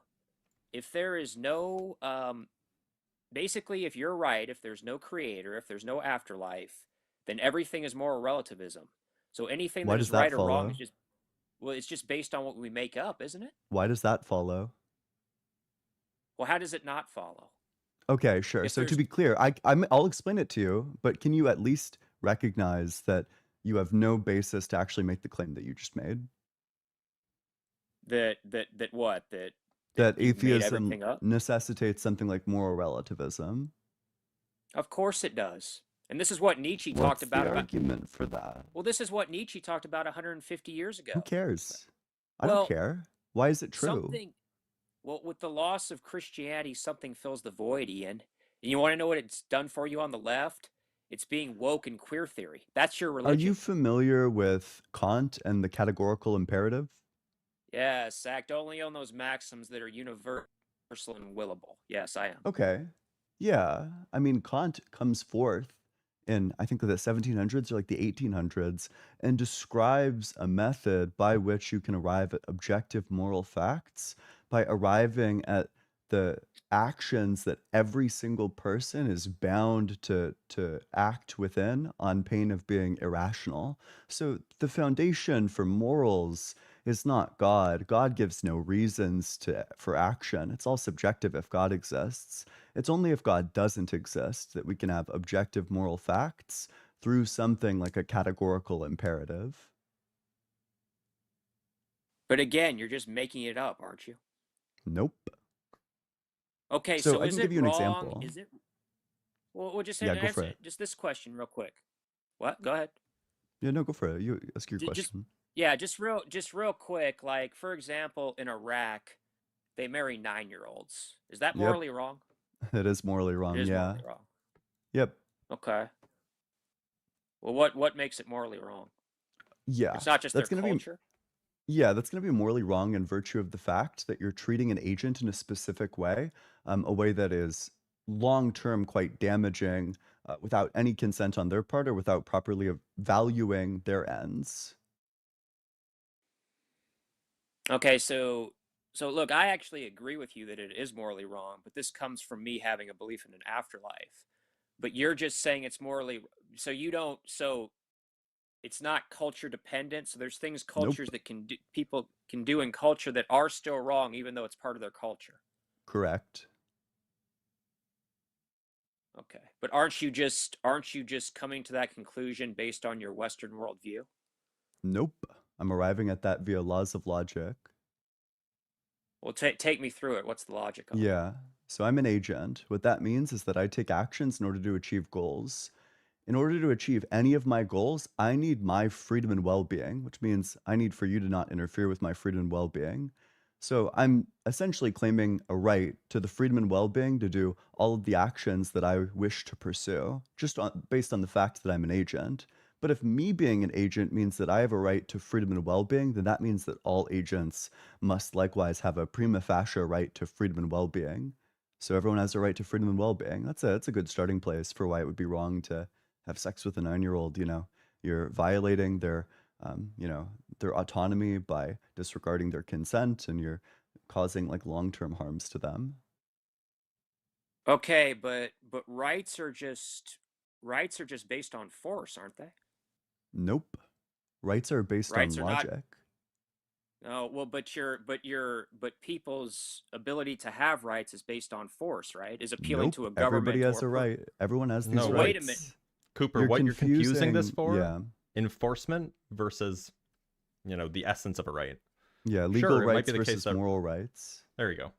[SPEAKER 13] basically, if you're right, if there's no creator, if there's no afterlife, then everything is moral relativism. So anything that is right or wrong is just, well, it's just based on what we make up, isn't it?
[SPEAKER 5] Why does that follow?
[SPEAKER 13] Well, how does it not follow?
[SPEAKER 5] Okay, sure. So to be clear, I'll explain it to you, but can you at least recognize that you have no basis to actually make the claim that you just made?
[SPEAKER 13] That what?
[SPEAKER 5] That atheism necessitates something like moral relativism.
[SPEAKER 13] Of course it does. And this is what Nietzsche talked about.
[SPEAKER 5] What's the argument for that?
[SPEAKER 13] Well, this is what Nietzsche talked about 150 years ago.
[SPEAKER 5] Who cares? I don't care. Why is it true?
[SPEAKER 13] Well, with the loss of Christianity, something fills the void, Ian. And you want to know what it's done for you on the left? It's being woke in queer theory. That's your religion.
[SPEAKER 5] Are you familiar with Kant and the categorical imperative?
[SPEAKER 13] Yes, act only on those maxims that are universal and willable. Yes, I am.
[SPEAKER 5] Okay. Yeah. I mean, Kant comes forth in, I think, the 1700s or like the 1800s and describes a method by which you can arrive at objective moral facts by arriving at the actions that every single person is bound to act within on pain of being irrational. So the foundation for morals is not God. God gives no reasons for action. It's all subjective if God exists. It's only if God doesn't exist that we can have objective moral facts through something like a categorical imperative.
[SPEAKER 13] But again, you're just making it up, aren't you?
[SPEAKER 5] Nope.
[SPEAKER 13] Okay,
[SPEAKER 5] so I
[SPEAKER 13] is
[SPEAKER 5] can
[SPEAKER 13] it
[SPEAKER 5] give you an
[SPEAKER 13] wrong?
[SPEAKER 5] example.
[SPEAKER 13] Is it? Well, just
[SPEAKER 5] Yeah, go
[SPEAKER 13] answer
[SPEAKER 5] for it.
[SPEAKER 13] just this question real quick. What? Go ahead.
[SPEAKER 5] Yeah, no, go for it. You ask your question.
[SPEAKER 13] Just real quick. Like, for example, in Iraq, they marry 9-year-olds. Is that morally wrong?
[SPEAKER 5] It is morally wrong.
[SPEAKER 13] It is
[SPEAKER 5] yeah.
[SPEAKER 13] morally wrong.
[SPEAKER 5] Yep.
[SPEAKER 13] Okay. Well, what makes it morally wrong?
[SPEAKER 5] Yeah.
[SPEAKER 13] It's not just their culture.
[SPEAKER 5] Yeah, that's going to be morally wrong in virtue of the fact that you're treating an agent in a specific way, a way that is long-term quite damaging without any consent on their part or without properly valuing their ends.
[SPEAKER 13] Okay, so look, I actually agree with you that it is morally wrong, but this comes from me having a belief in an afterlife. But you're just saying it's morally, so it's not culture dependent. So there's things cultures that people can do in culture that are still wrong, even though it's part of their culture.
[SPEAKER 5] Correct.
[SPEAKER 13] Okay, but aren't you just coming to that conclusion based on your Western worldview?
[SPEAKER 5] Nope, I'm arriving at that via laws of logic.
[SPEAKER 13] Well, take me through it. What's the logic of it?
[SPEAKER 5] Yeah, so I'm an agent. What that means is that I take actions in order to achieve goals. In order to achieve any of my goals, I need my freedom and well-being, which means I need for you to not interfere with my freedom and well-being. So I'm essentially claiming a right to the freedom and well-being to do all of the actions that I wish to pursue, just based on the fact that I'm an agent. But if me being an agent means that I have a right to freedom and well-being, then that means that all agents must likewise have a prima facie right to freedom and well-being. So everyone has a right to freedom and well-being. That's a good starting place for why it would be wrong to have sex with a 9-year-old. You're violating their their autonomy by disregarding their consent, and you're causing like long-term harms to them.
[SPEAKER 13] Okay, but rights are just based on force, aren't they?
[SPEAKER 5] Nope. Rights are based on
[SPEAKER 13] Rights are not.
[SPEAKER 5] logic.
[SPEAKER 13] No, well, but people's ability to have rights is based on force, right? Is appealing
[SPEAKER 5] Nope.
[SPEAKER 13] to a
[SPEAKER 5] Everybody
[SPEAKER 13] government
[SPEAKER 5] has
[SPEAKER 13] or
[SPEAKER 5] a right. Everyone has these
[SPEAKER 1] No,
[SPEAKER 13] So
[SPEAKER 5] rights.
[SPEAKER 13] wait a minute.
[SPEAKER 1] Cooper,
[SPEAKER 5] You're
[SPEAKER 1] what you're confusing this
[SPEAKER 5] confusing,
[SPEAKER 1] for?
[SPEAKER 5] yeah.
[SPEAKER 1] Enforcement versus, the essence of a right.
[SPEAKER 5] Yeah, legal
[SPEAKER 1] Sure, it might
[SPEAKER 5] rights
[SPEAKER 1] be the case
[SPEAKER 5] versus
[SPEAKER 1] that
[SPEAKER 5] moral rights.
[SPEAKER 1] there you go.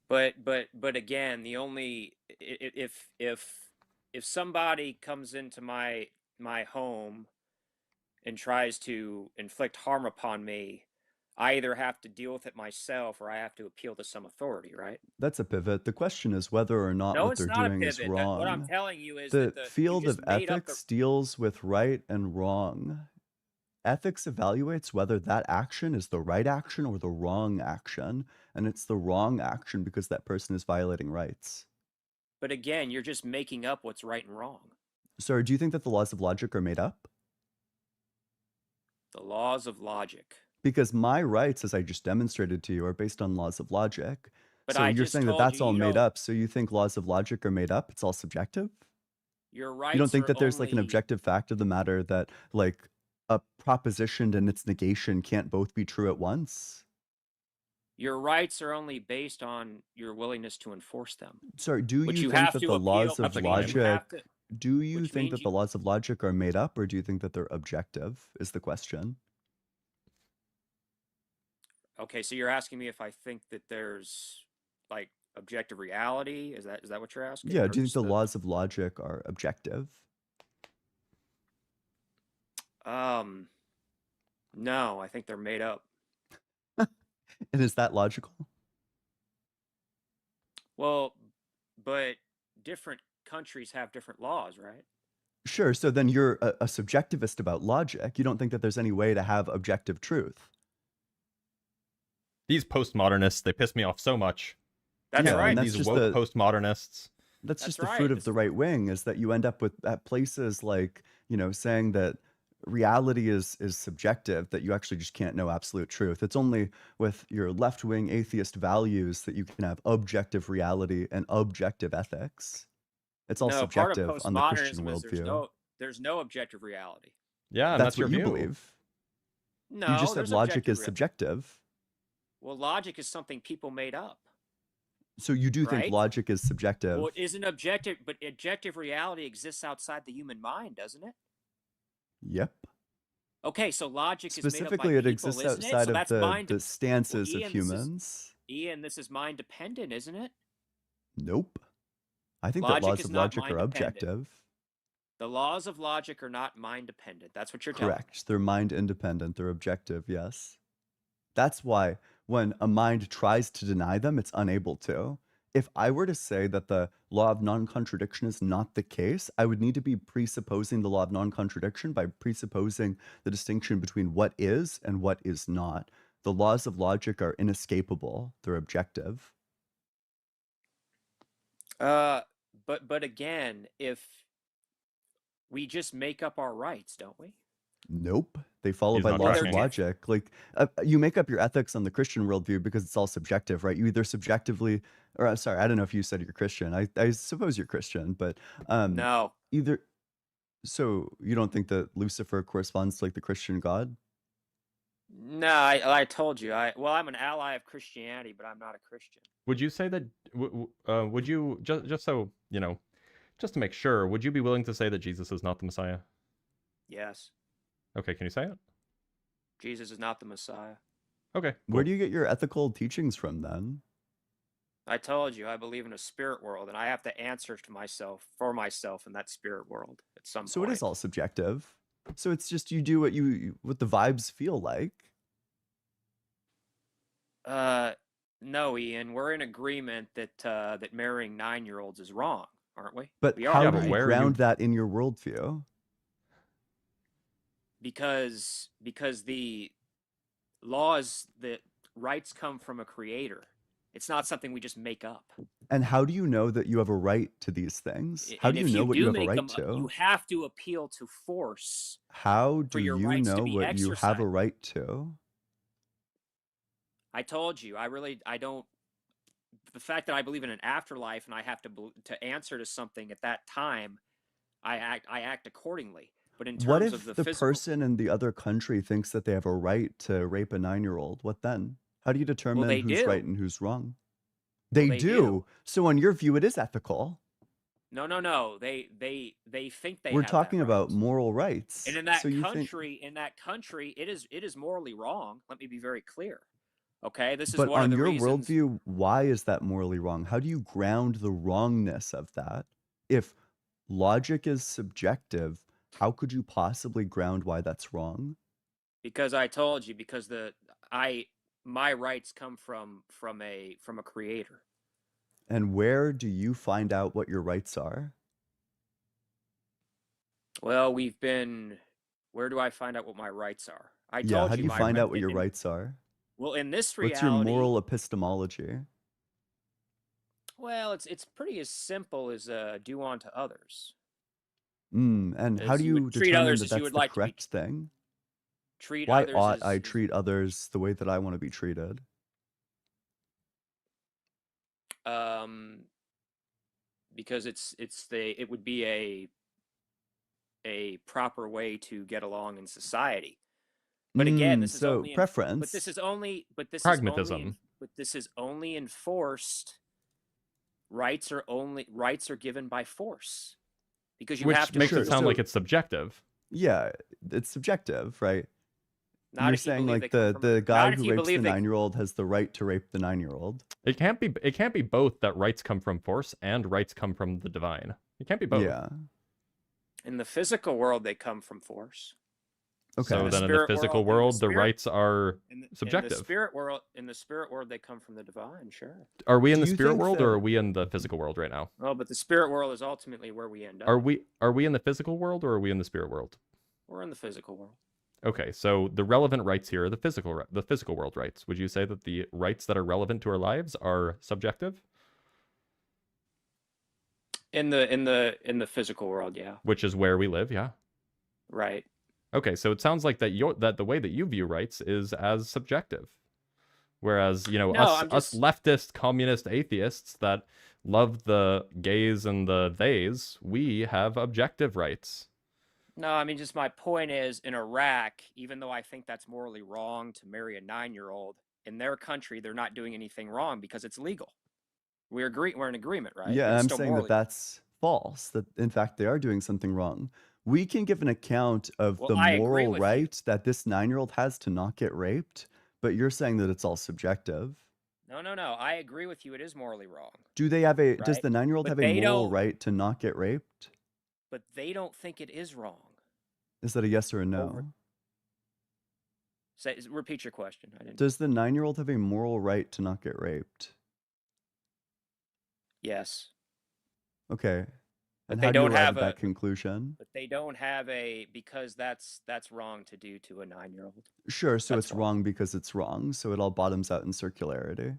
[SPEAKER 13] But again, the only if somebody comes into my home and tries to inflict harm upon me, I either have to deal with it myself or I have to appeal to some authority, right?
[SPEAKER 5] That's a pivot. The question is whether or not
[SPEAKER 13] No,
[SPEAKER 5] what
[SPEAKER 13] it's
[SPEAKER 5] they're
[SPEAKER 13] not a
[SPEAKER 5] doing is
[SPEAKER 13] pivot. What I'm
[SPEAKER 5] wrong.
[SPEAKER 13] telling you is
[SPEAKER 5] The
[SPEAKER 13] that you
[SPEAKER 5] field
[SPEAKER 13] just
[SPEAKER 5] of
[SPEAKER 13] made up the.
[SPEAKER 5] ethics deals with right and wrong. Ethics evaluates whether that action is the right action or the wrong action, and it's the wrong action because that person is violating rights.
[SPEAKER 13] But again, you're just making up what's right and wrong.
[SPEAKER 5] Sorry, do you think that the laws of logic are made up?
[SPEAKER 13] The laws of logic.
[SPEAKER 5] Because my rights, as I just demonstrated to you, are based on laws of logic.
[SPEAKER 13] But
[SPEAKER 5] So
[SPEAKER 13] I
[SPEAKER 5] you're
[SPEAKER 13] just
[SPEAKER 5] saying that
[SPEAKER 13] told
[SPEAKER 5] that's
[SPEAKER 13] you
[SPEAKER 5] all
[SPEAKER 13] you
[SPEAKER 5] made
[SPEAKER 13] don't.
[SPEAKER 5] up. So you think laws of logic are made up? It's all subjective?
[SPEAKER 13] Your
[SPEAKER 5] You don't
[SPEAKER 13] rights
[SPEAKER 5] think
[SPEAKER 13] are
[SPEAKER 5] that there's like an
[SPEAKER 13] only.
[SPEAKER 5] objective fact of the matter that like a proposition and its negation can't both be true at once?
[SPEAKER 13] Your rights are only based on your willingness to enforce them.
[SPEAKER 5] Sorry, do
[SPEAKER 13] Which
[SPEAKER 5] you
[SPEAKER 13] you
[SPEAKER 5] think
[SPEAKER 13] have
[SPEAKER 5] that
[SPEAKER 13] to
[SPEAKER 5] the
[SPEAKER 13] appeal.
[SPEAKER 5] laws of
[SPEAKER 13] Which means you have
[SPEAKER 5] logic,
[SPEAKER 13] to.
[SPEAKER 5] do you
[SPEAKER 13] Which
[SPEAKER 5] think
[SPEAKER 13] means
[SPEAKER 5] that the laws of logic are made up, or do you think that they're objective, is the question?
[SPEAKER 13] Okay, so you're asking me if I think that there's like objective reality? Is that what you're asking?
[SPEAKER 5] Yeah,
[SPEAKER 13] Or
[SPEAKER 5] do you think
[SPEAKER 13] just
[SPEAKER 5] the laws of logic are objective?
[SPEAKER 13] No, I think they're made up.
[SPEAKER 5] And is that logical?
[SPEAKER 13] Well, but different countries have different laws, right?
[SPEAKER 5] Sure, so then you're a subjectivist about logic. You don't think that there's any way to have objective truth.
[SPEAKER 1] These postmodernists, they piss me off so much.
[SPEAKER 13] That's
[SPEAKER 5] Yeah,
[SPEAKER 13] right.
[SPEAKER 5] and that's
[SPEAKER 1] These
[SPEAKER 5] just
[SPEAKER 1] woke
[SPEAKER 5] the
[SPEAKER 1] postmodernists.
[SPEAKER 5] that's
[SPEAKER 13] That's
[SPEAKER 5] just the
[SPEAKER 13] right.
[SPEAKER 5] fruit of the right wing, is that you end up with at places like, saying that reality is subjective, that you actually just can't know absolute truth. It's only with your left-wing atheist values that you can have objective reality and objective ethics. It's all
[SPEAKER 13] No, part of
[SPEAKER 5] subjective on the Christian
[SPEAKER 13] postmodernism is
[SPEAKER 5] worldview.
[SPEAKER 13] there's no objective reality.
[SPEAKER 1] Yeah, and
[SPEAKER 5] That's
[SPEAKER 1] that's your
[SPEAKER 5] what you
[SPEAKER 1] view.
[SPEAKER 5] believe. You
[SPEAKER 13] No,
[SPEAKER 5] just said
[SPEAKER 13] there's
[SPEAKER 5] logic
[SPEAKER 13] objective
[SPEAKER 5] is subjective.
[SPEAKER 13] Well, logic is something people made up.
[SPEAKER 5] So you do think
[SPEAKER 13] Right?
[SPEAKER 5] logic is subjective.
[SPEAKER 13] Well, it isn't objective, but objective reality exists outside the human mind, doesn't it?
[SPEAKER 5] Yep.
[SPEAKER 13] Okay, so logic is made up by
[SPEAKER 5] Specifically, it
[SPEAKER 13] people,
[SPEAKER 5] exists
[SPEAKER 13] isn't it?
[SPEAKER 5] outside
[SPEAKER 13] So
[SPEAKER 5] of
[SPEAKER 13] that's
[SPEAKER 5] the stances of
[SPEAKER 13] Ian,
[SPEAKER 5] humans.
[SPEAKER 13] this is mind dependent, isn't it?
[SPEAKER 5] Nope. I think that
[SPEAKER 13] Logic
[SPEAKER 5] laws
[SPEAKER 13] is
[SPEAKER 5] of
[SPEAKER 13] not
[SPEAKER 5] logic
[SPEAKER 13] mind
[SPEAKER 5] are
[SPEAKER 13] dependent.
[SPEAKER 5] objective.
[SPEAKER 13] The laws of logic are not mind dependent. That's what you're telling me.
[SPEAKER 5] Correct. They're mind independent. They're objective, yes. That's why when a mind tries to deny them, it's unable to. If I were to say that the law of non-contradiction is not the case, I would need to be presupposing the law of non-contradiction by presupposing the distinction between what is and what is not. The laws of logic are inescapable. They're objective.
[SPEAKER 13] But again, if we just make up our rights, don't we?
[SPEAKER 5] Nope. They follow
[SPEAKER 1] He's
[SPEAKER 5] by
[SPEAKER 1] not
[SPEAKER 5] laws of
[SPEAKER 1] tracking.
[SPEAKER 5] logic. Like you make up your ethics on the Christian worldview because it's all subjective, right? You either subjectively, or I'm sorry, I don't know if you said you're Christian. I suppose you're Christian, but
[SPEAKER 13] No.
[SPEAKER 5] either. So you don't think that Lucifer corresponds to like the Christian God?
[SPEAKER 1] Mm.
[SPEAKER 13] No, I told you. I'm an ally of Christianity, but I'm not a Christian.
[SPEAKER 1] Would you say that? Would you just so just to make sure? Would you be willing to say that Jesus is not the Messiah?
[SPEAKER 13] Yes.
[SPEAKER 1] Okay, can you say it?
[SPEAKER 13] Jesus is not the Messiah.
[SPEAKER 1] Okay.
[SPEAKER 5] Where
[SPEAKER 1] Cool.
[SPEAKER 5] do you get your ethical teachings from then?
[SPEAKER 13] I told you I believe in a spirit world, and I have to answer to myself for myself in that spirit world at some
[SPEAKER 5] So
[SPEAKER 13] point.
[SPEAKER 5] it is all subjective. So it's just you do what the vibes feel like.
[SPEAKER 13] No, Ian, we're in agreement that that marrying 9-year-olds is wrong, aren't we?
[SPEAKER 5] But
[SPEAKER 13] We
[SPEAKER 5] how
[SPEAKER 13] are,
[SPEAKER 5] do
[SPEAKER 1] but
[SPEAKER 5] you
[SPEAKER 13] right?
[SPEAKER 1] where are you?
[SPEAKER 5] ground that in your worldview?
[SPEAKER 13] Because the laws, the rights come from a creator. It's not something we just make up.
[SPEAKER 5] And how do you know that you have a right to these things? How
[SPEAKER 13] And
[SPEAKER 5] do you
[SPEAKER 13] if
[SPEAKER 5] know
[SPEAKER 13] you
[SPEAKER 5] what you
[SPEAKER 13] do
[SPEAKER 5] have a
[SPEAKER 13] make
[SPEAKER 5] right
[SPEAKER 13] them up, you
[SPEAKER 5] to?
[SPEAKER 13] have to appeal to force
[SPEAKER 5] How
[SPEAKER 13] for
[SPEAKER 5] do
[SPEAKER 13] your
[SPEAKER 5] you
[SPEAKER 13] rights to
[SPEAKER 5] know
[SPEAKER 13] be
[SPEAKER 5] what you have a
[SPEAKER 13] exercised.
[SPEAKER 5] right to?
[SPEAKER 13] I told you, I don't. The fact that I believe in an afterlife and I have to answer to something at that time, I act accordingly. But in
[SPEAKER 5] What
[SPEAKER 13] terms of
[SPEAKER 5] if
[SPEAKER 13] the
[SPEAKER 5] the
[SPEAKER 13] physical,
[SPEAKER 5] person in the other country thinks that they have a right to rape a 9-year-old? What then? How do you
[SPEAKER 13] well,
[SPEAKER 5] determine
[SPEAKER 13] they
[SPEAKER 5] who's right
[SPEAKER 13] do.
[SPEAKER 5] and who's wrong?
[SPEAKER 13] Well,
[SPEAKER 5] They
[SPEAKER 13] they do.
[SPEAKER 5] do. So in your view, it is ethical.
[SPEAKER 13] No. They think they
[SPEAKER 5] We're
[SPEAKER 13] have that
[SPEAKER 5] talking about
[SPEAKER 13] right.
[SPEAKER 5] moral
[SPEAKER 13] And
[SPEAKER 5] rights.
[SPEAKER 13] in
[SPEAKER 5] So
[SPEAKER 13] that
[SPEAKER 5] you think,
[SPEAKER 13] country, it is morally wrong. Let me be very clear. Okay, this is
[SPEAKER 5] but
[SPEAKER 13] one of
[SPEAKER 5] on
[SPEAKER 13] the
[SPEAKER 5] your
[SPEAKER 13] reasons.
[SPEAKER 5] worldview, why is that morally wrong? How do you ground the wrongness of that? If logic is subjective, how could you possibly ground why that's wrong?
[SPEAKER 13] Because I told you, because my rights come from a creator.
[SPEAKER 5] And where do you find out what your rights are?
[SPEAKER 13] Well, where do I find out what my rights are? I
[SPEAKER 5] Yeah,
[SPEAKER 13] told
[SPEAKER 5] how do
[SPEAKER 13] you
[SPEAKER 5] you
[SPEAKER 13] my
[SPEAKER 5] find out what your rights are?
[SPEAKER 13] well, in this
[SPEAKER 5] What's your
[SPEAKER 13] reality,
[SPEAKER 5] moral epistemology?
[SPEAKER 13] well, it's pretty as simple as do unto others.
[SPEAKER 5] And how
[SPEAKER 13] As
[SPEAKER 5] do
[SPEAKER 13] you would
[SPEAKER 5] you
[SPEAKER 13] treat
[SPEAKER 5] determine
[SPEAKER 13] others
[SPEAKER 5] that
[SPEAKER 13] as you
[SPEAKER 5] that's
[SPEAKER 13] would
[SPEAKER 5] the
[SPEAKER 13] like to be
[SPEAKER 5] correct thing?
[SPEAKER 13] treat
[SPEAKER 5] Why
[SPEAKER 13] others
[SPEAKER 5] ought I
[SPEAKER 13] as
[SPEAKER 5] treat others the way that I want to be treated?
[SPEAKER 13] because it would be a proper way to get along in society. But again, this is
[SPEAKER 5] So
[SPEAKER 13] only
[SPEAKER 5] preference.
[SPEAKER 13] but this is only
[SPEAKER 1] Pragmatism.
[SPEAKER 13] but this is only enforced. Rights are given by force because you have
[SPEAKER 1] Which
[SPEAKER 13] to
[SPEAKER 1] makes
[SPEAKER 5] Sure,
[SPEAKER 1] it sound
[SPEAKER 13] appeal.
[SPEAKER 1] like
[SPEAKER 5] so
[SPEAKER 1] it's subjective.
[SPEAKER 5] yeah, it's subjective, right?
[SPEAKER 13] Not
[SPEAKER 5] You're
[SPEAKER 13] if you
[SPEAKER 5] saying
[SPEAKER 13] believe
[SPEAKER 5] like
[SPEAKER 13] they come from
[SPEAKER 5] the guy
[SPEAKER 13] not if
[SPEAKER 5] who
[SPEAKER 13] you
[SPEAKER 5] rapes the
[SPEAKER 13] believe they
[SPEAKER 5] 9-year-old has the right to rape the 9-year-old.
[SPEAKER 1] It can't be both that rights come from force and rights come from the divine. It can't be both.
[SPEAKER 5] Yeah.
[SPEAKER 13] in the physical world they come from force.
[SPEAKER 5] Okay.
[SPEAKER 1] So then in the physical world, the rights are subjective.
[SPEAKER 13] In the spirit world they come from the divine, sure.
[SPEAKER 1] Are we in
[SPEAKER 5] Do
[SPEAKER 1] the
[SPEAKER 5] you
[SPEAKER 1] spirit
[SPEAKER 5] think
[SPEAKER 1] world or are
[SPEAKER 5] that
[SPEAKER 1] we in the physical world right now?
[SPEAKER 13] Oh, but the spirit world is ultimately where we end up.
[SPEAKER 1] Are we in the physical world or are we in the spirit world?
[SPEAKER 13] We're in the physical world.
[SPEAKER 1] Okay, so the relevant rights here are the physical world rights. Would you say that the rights that are relevant to our lives are subjective?
[SPEAKER 13] In the physical world, yeah.
[SPEAKER 1] Which is where we live, yeah.
[SPEAKER 13] Right.
[SPEAKER 1] Okay, so it sounds like that the way that you view rights is as subjective. Whereas,
[SPEAKER 13] No,
[SPEAKER 1] us leftist, communist atheists that love the gays and the theys, we have objective rights.
[SPEAKER 13] No, I mean, just my point is, in Iraq, even though I think that's morally wrong to marry a 9-year-old, in their country, they're not doing anything wrong because it's legal. We're in agreement, right?
[SPEAKER 5] Yeah,
[SPEAKER 13] But it's
[SPEAKER 5] I'm
[SPEAKER 13] still
[SPEAKER 5] saying that
[SPEAKER 13] morally
[SPEAKER 5] that's false, that in fact they are doing something wrong. We can give an account of
[SPEAKER 13] Well,
[SPEAKER 5] the
[SPEAKER 13] I agree
[SPEAKER 5] moral
[SPEAKER 13] with you.
[SPEAKER 5] right that this 9-year-old has to not get raped, but you're saying that it's all subjective.
[SPEAKER 13] No. I agree with you. It is morally wrong.
[SPEAKER 5] Do they have does
[SPEAKER 13] Right?
[SPEAKER 5] the 9-year-old
[SPEAKER 13] But
[SPEAKER 5] have a
[SPEAKER 13] they
[SPEAKER 5] moral
[SPEAKER 13] don't.
[SPEAKER 5] right to not get raped?
[SPEAKER 13] But they don't think it is wrong.
[SPEAKER 5] Is that a yes or a no?
[SPEAKER 13] Repeat your question. I didn't.
[SPEAKER 5] Does the 9-year-old have a moral right to not get raped?
[SPEAKER 13] Yes.
[SPEAKER 5] Okay.
[SPEAKER 13] But
[SPEAKER 5] And
[SPEAKER 13] they
[SPEAKER 5] how do you
[SPEAKER 13] don't
[SPEAKER 5] arrive
[SPEAKER 13] have
[SPEAKER 5] at
[SPEAKER 13] a.
[SPEAKER 5] that conclusion?
[SPEAKER 13] But they don't have because that's wrong to do to a 9-year-old.
[SPEAKER 5] Sure, so
[SPEAKER 13] That's
[SPEAKER 5] it's wrong because it's wrong, so it all bottoms out in circularity.